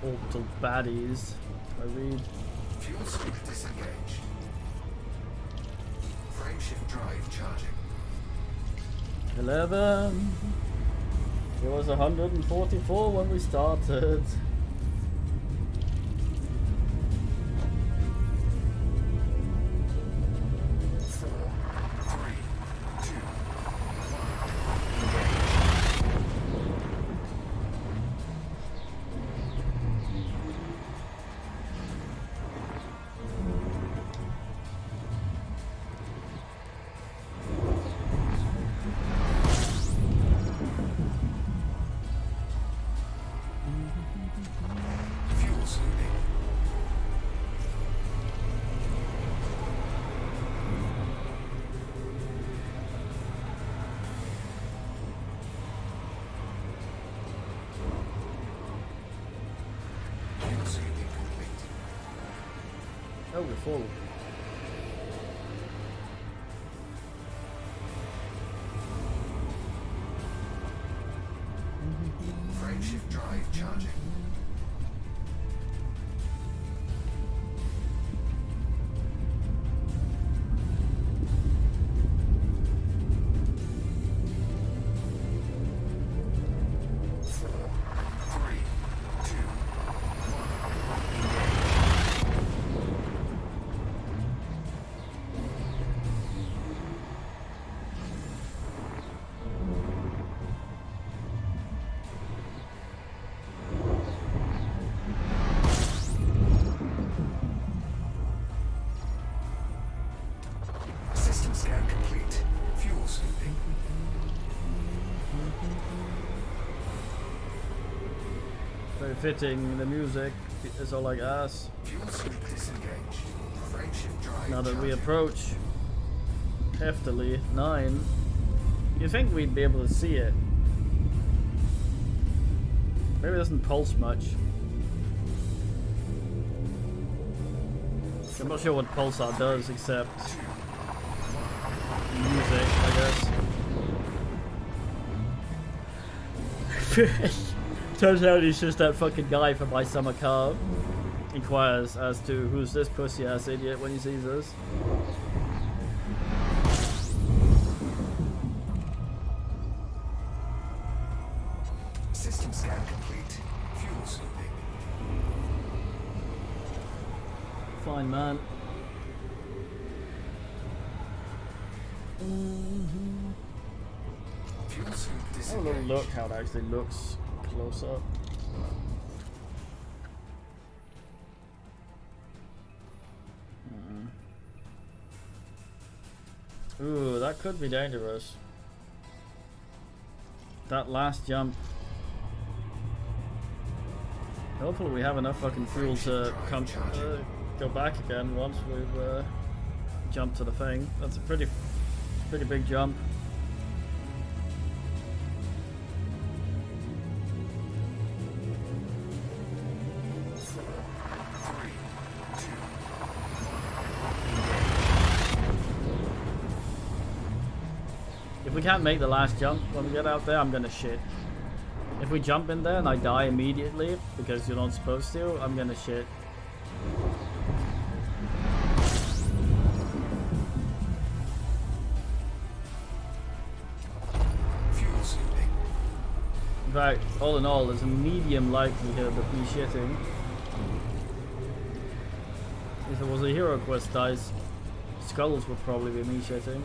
Orbital baddies. I read. Fuel sweep disengaged. Frameshift drive charging. 11. It was 144 when we started. Oh, we're full. Frameshift drive charging. System scan complete. Fuel scooping. Very fitting, the music is all like ass. Fuel scoop disengaged. Frameshift drive Now that we charging. approach heftily 9, you think we'd be able to see it. Maybe it doesn't pulse much. I'm not sure what Pulsar does except music, I guess. Turns out he's just that fucking guy from My Summer Car. Inquires as to who's this pussy ass idiot when he sees us. System scan complete. Fuel scooping. Fine, man. Fuel scoop Have a disengaged. little look how it actually looks close up. Ooh, that could be dangerous. That last jump. Hopefully we have enough fucking fuel to come go back again once we've jumped to the thing. That's a pretty big jump. If we can't make the last jump when we get out there, I'm gonna shit. If we jump in there and I die immediately, because you're not supposed to, I'm gonna shit. Fuel scooping. In fact, all in all, there's a medium likelihood of me shitting. If it was a hero quest dice, skulls would probably be me shitting.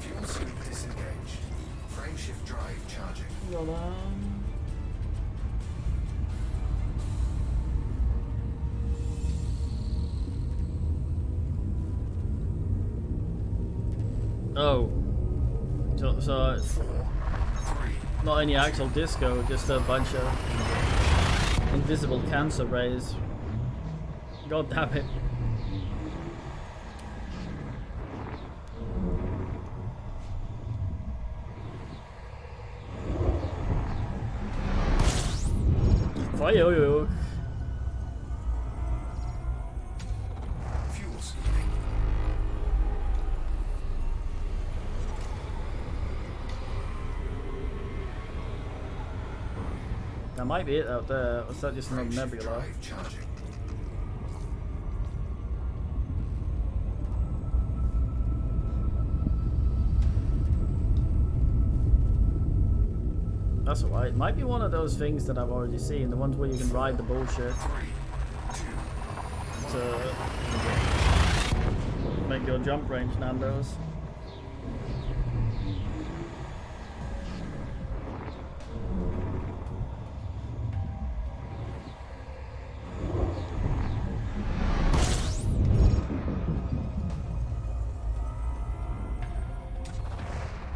Fuel scoop disengaged. Frameshift drive charging. Oh. So it's not any actual disco, just a bunch of invisible cancer rays. God damn it. Fire! Fuel scooping. That might be it out there. Or is that just another Frameshift nebula? drive charging. That's alright. It might be one of those things that I've already seen. The ones where you can ride the bullshit 3, 2, to make your jump range Nando's.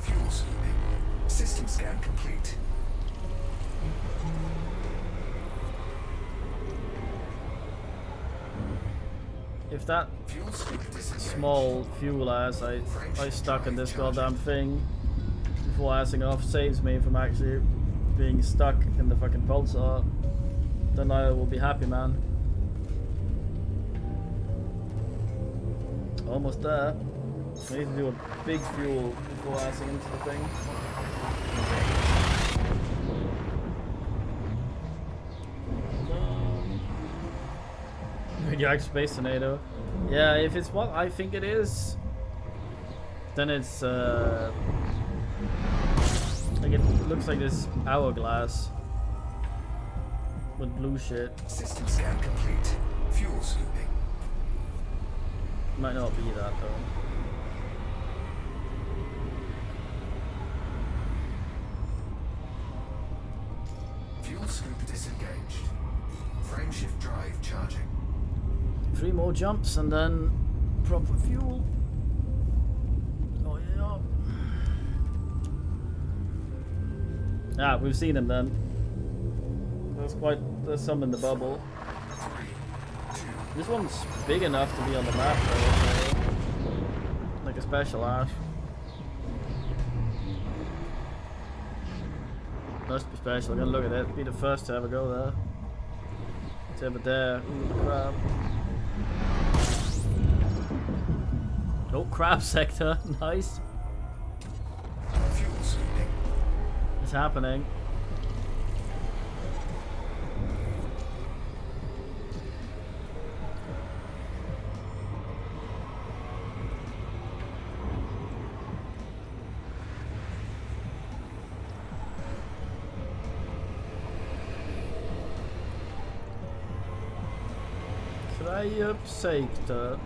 fuel scooping. System scan complete. If that Fuel scoop disengaged. small fuel ass I stuck in this goddamn thing before assing off saves me from actually being stuck in the fucking pulsar, then I will be happy, man. Almost there. I need to do a big fuel before passing into the thing. Radioactive space tornado. Yeah, if it's what I think it is, then it's like it looks like this hourglass with blue shit. System scan complete. Fuel scooping. Might not be that though. Fuel scoop disengaged. Frameshift drive charging. 3 more jumps and then proper fuel. Oh yeah. Ah, we've seen him then. There's some in the bubble. This one's big enough to be on the map though, so like a special ash. Must be special, I'm gonna look at it. Be the first to ever go there. It's ever there. Ooh, the crab. Oh, crab sector. Nice. Fuel scooping. It's happening. Crab sector.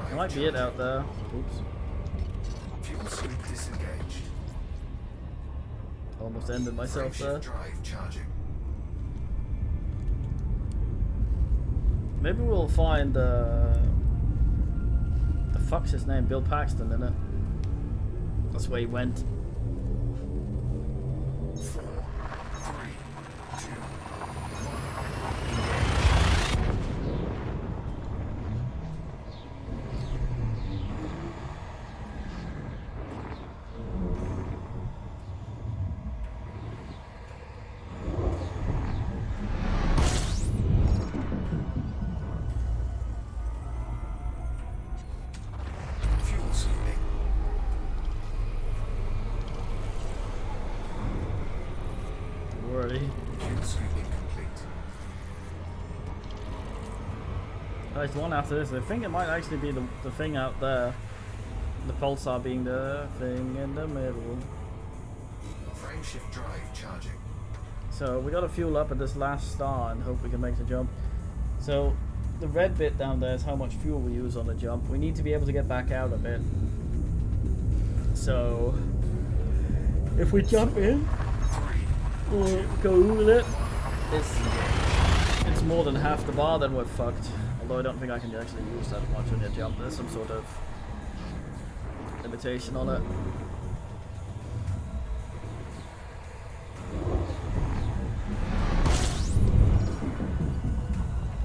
That might be it out there. Oops. Fuel scoop disengaged. Almost ended myself there. Frameshift drive charging. Maybe we'll find the fuck's his name? Bill Paxton in it. That's where he went. 4, 3, 2, 1. Fuel scooping. Already. Fuel scooping complete. There's one after this. I think it might actually be the thing out there. The Pulsar being the thing in the middle. Frameshift drive charging. So we gotta fuel up at this last star and hope we can make the jump. So the red bit down there is how much fuel we use on the jump. We need to be able to get back out a bit. So if we jump in or go with it, it's more than half the bar, then we're fucked. Although I don't think I can actually use that much on your jump. There's some sort of limitation on it.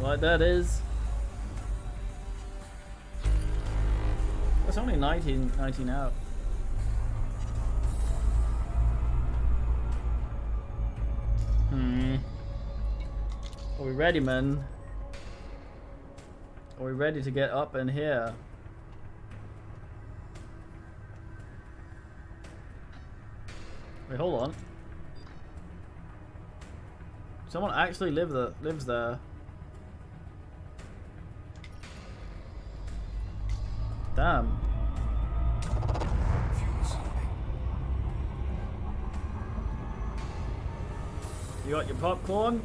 Right, that is. That's only 19 out. Are we ready, man? Are we ready to get up in here? Wait, hold on. Someone actually lives there. Damn. Fuel scooping. You got your popcorn?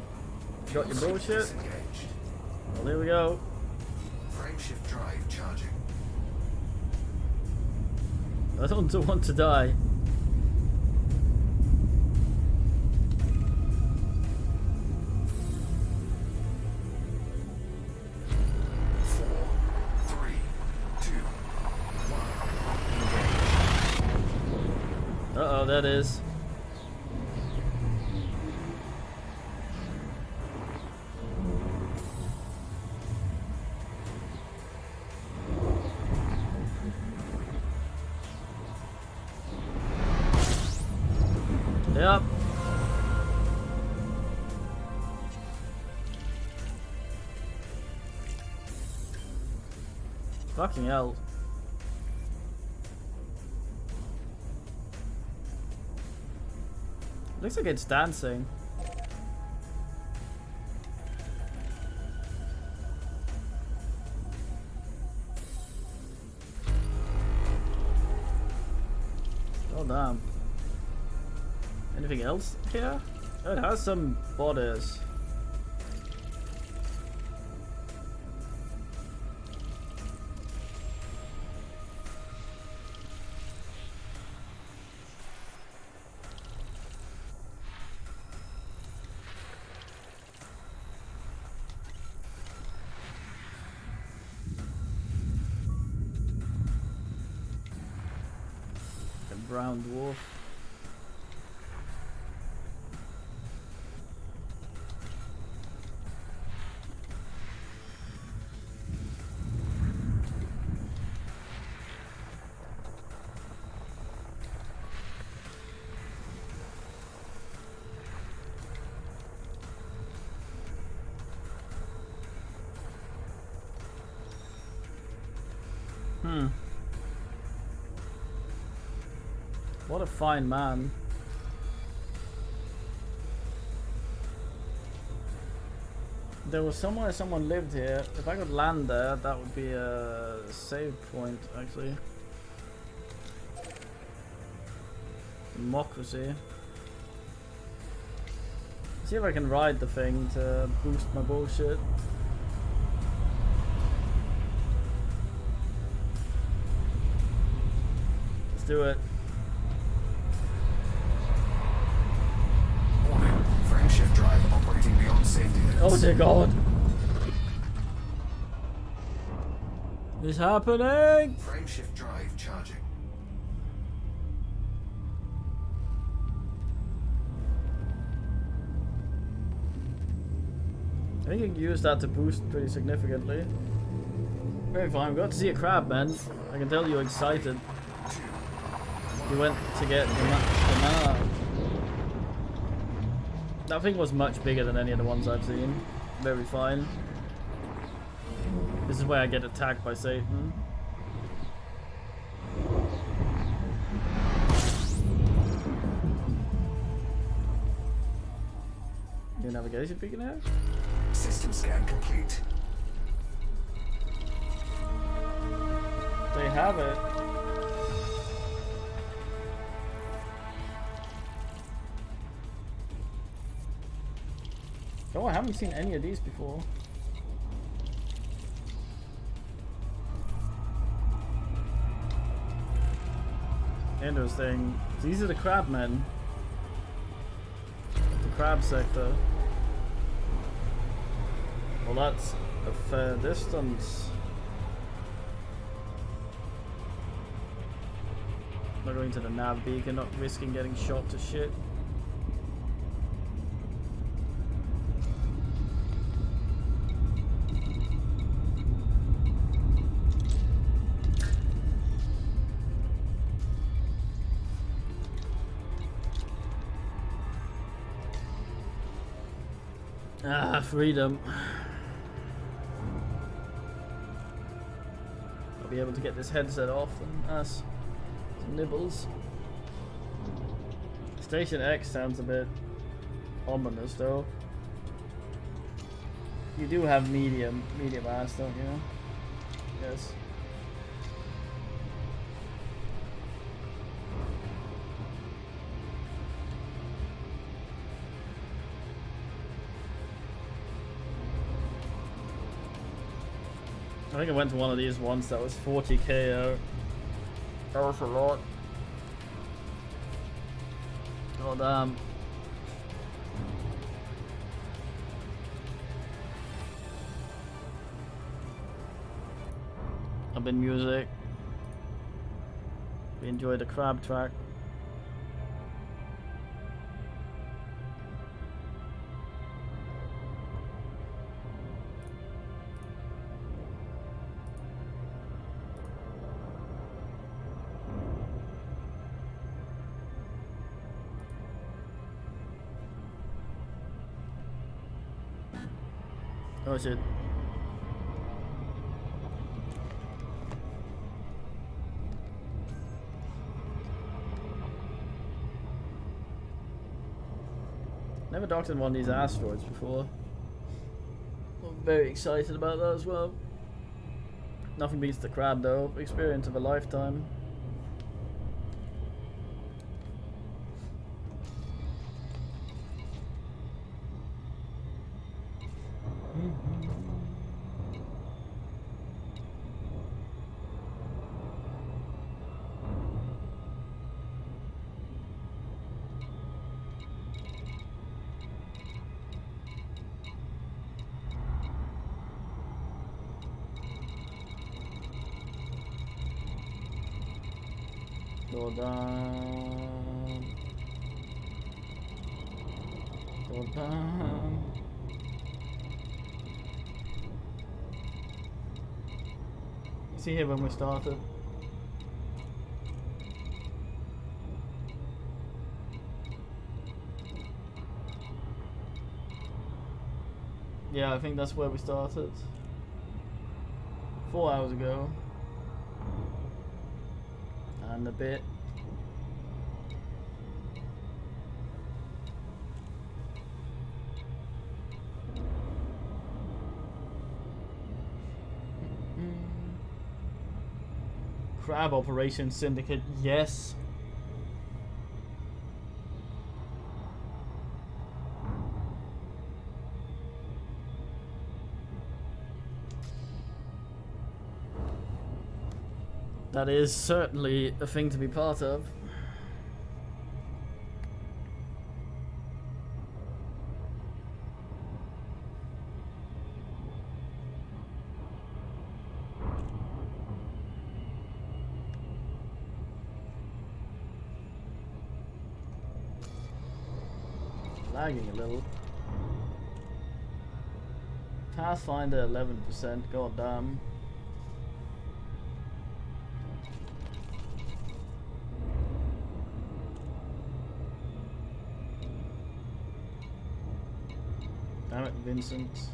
You got your bullshit? Disengaged. Well, here we go. Frameshift drive charging. I don't want to die. Uh-oh, that is. Yep. Fucking hell. Looks like it's dancing. Oh damn. Anything else here? Oh, it has some borders. The brown dwarf. What a fine man. There was somewhere someone lived here. If I could land there, that would be a save point, actually. Democracy. See if I can ride the thing to boost my bullshit. Let's do it. Warning. Frameshift drive operating beyond safety limits. Oh dear God. It's happening! Frameshift drive charging. I think you can use that to boost pretty significantly. Very fine, we got to see a crab, man. I can tell you're excited. You went to get the banana. That thing was much bigger than any of the ones I've seen. Very fine. This is where I get attacked by Satan. Your navigation beacon here? System scan complete. They have it. Oh, I haven't seen any of these before. Interesting. These are the crabmen. The crab sector. Well, that's a fair distance. Not going to the nav beacon, not risking getting shot to shit. Ah, freedom. I'll be able to get this headset off and ask some nibbles. Station X sounds a bit ominous though. You do have medium ass, don't you? Yes. I think I went to one of these once that was 40k out. That was a lot. Oh damn. I've been music. We enjoyed the crab track. Oh shit. Never docked in one of these asteroids before. I'm very excited about that as well. Nothing beats the crab though. Experience of a lifetime. Go down. Go down. Is he here when we started? Yeah, I think that's where we started. 4 hours ago. And a bit. Crab Operation Syndicate, yes. That is certainly a thing to be part of. Lagging a little. Pathfinder 11%, god damn. Damn it, Vincent.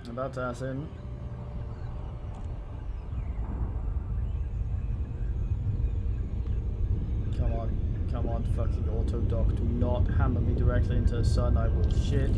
About to ass in. Come on, fucking auto dock. Do not hammer me directly into the sun, I will shit.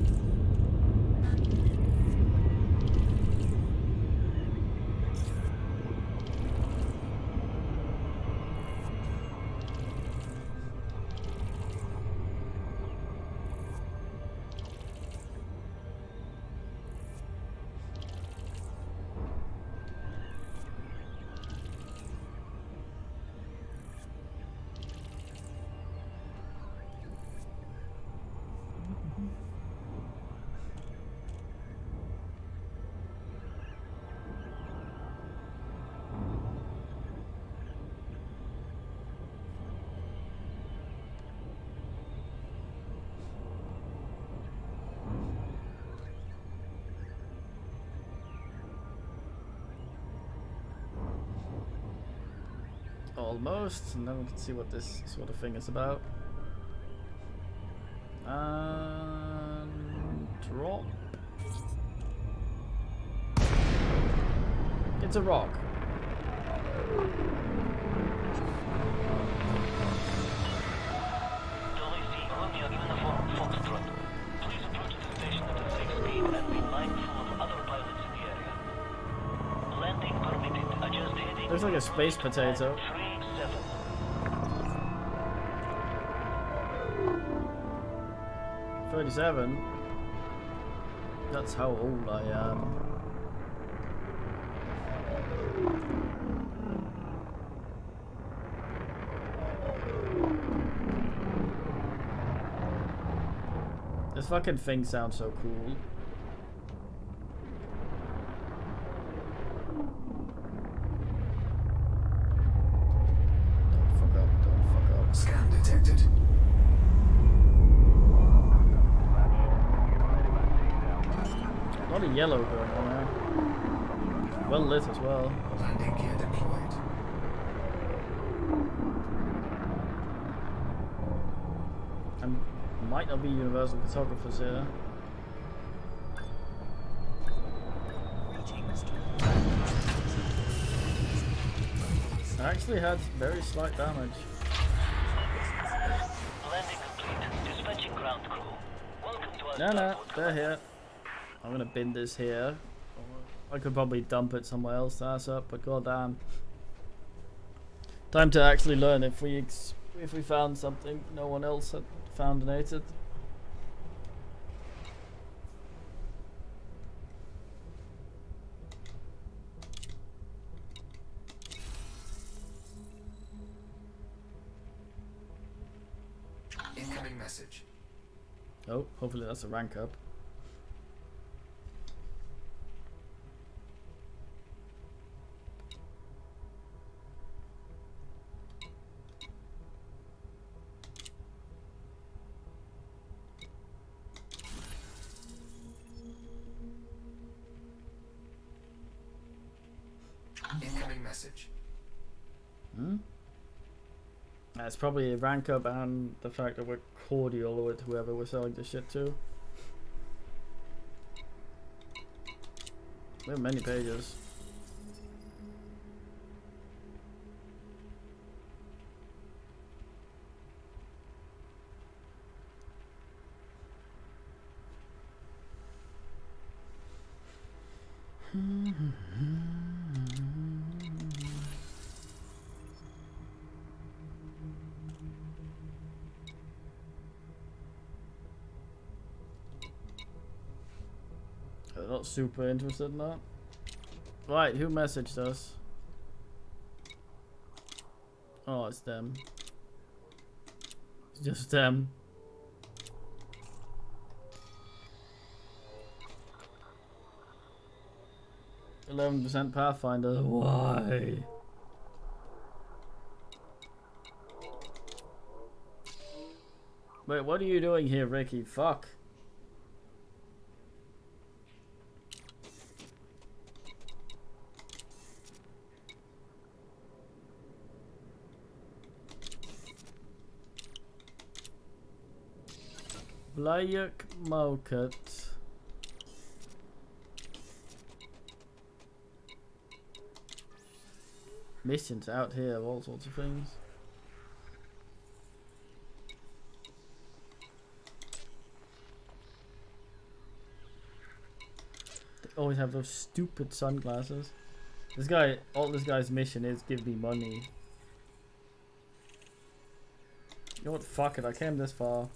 Almost, and then we can see what this sort of thing is about. And drop. It's a rock. Romeo Uniform Foxtrot. Please approach the station at a safe speed and be mindful of other pilots in the area. Landing permitted. Adjust heading. Looks like a space potato. 37. 37. That's how old I am. This fucking thing sounds so cool. Don't fuck up, don't fuck up. Scan detected. A lot of yellow going on there. Well lit as well. Landing gear deployed. And might not be universal photographers here. I actually had very slight damage. Landing complete. Dispatching ground crew. Welcome to our No, starport they're here. I'm gonna bin this here. I could probably dump it somewhere else to ass up, but goddamn. Time to actually learn if we found something no one else had found donated. Incoming message. Oh, hopefully that's a rank up. Incoming message. That's probably a rank up and the fact that we're cordial with whoever we're selling this shit to. We have many pages. I'm not super interested in that. Right, who messaged us? Oh, it's them. It's just them. 11% Pathfinder. Why? Wait, what are you doing here, Ricky? Fuck. Blayak Mokat. Missions out here, all sorts of things. They always have those stupid sunglasses. This guy, all this guy's mission is give me money. You know what? Fuck it, I came this far.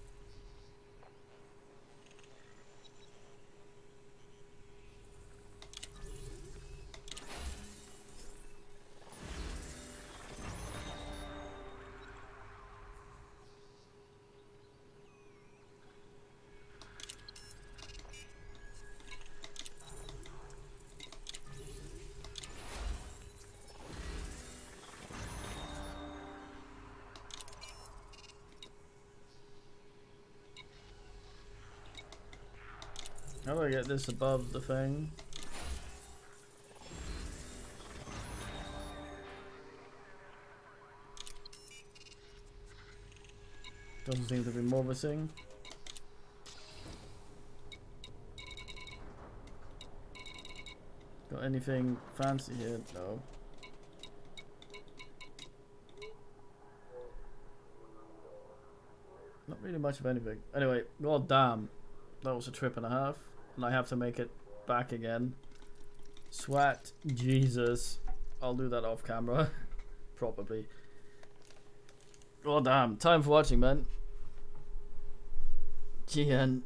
How do I get this above the thing? Doesn't seem to be moving. Got anything fancy here? No. Not really much of anything. Anyway, god damn. That was a trip and a half. And I have to make it back again. Sweat. Jesus. I'll do that off camera. Probably. God damn. Time for watching, man. GN.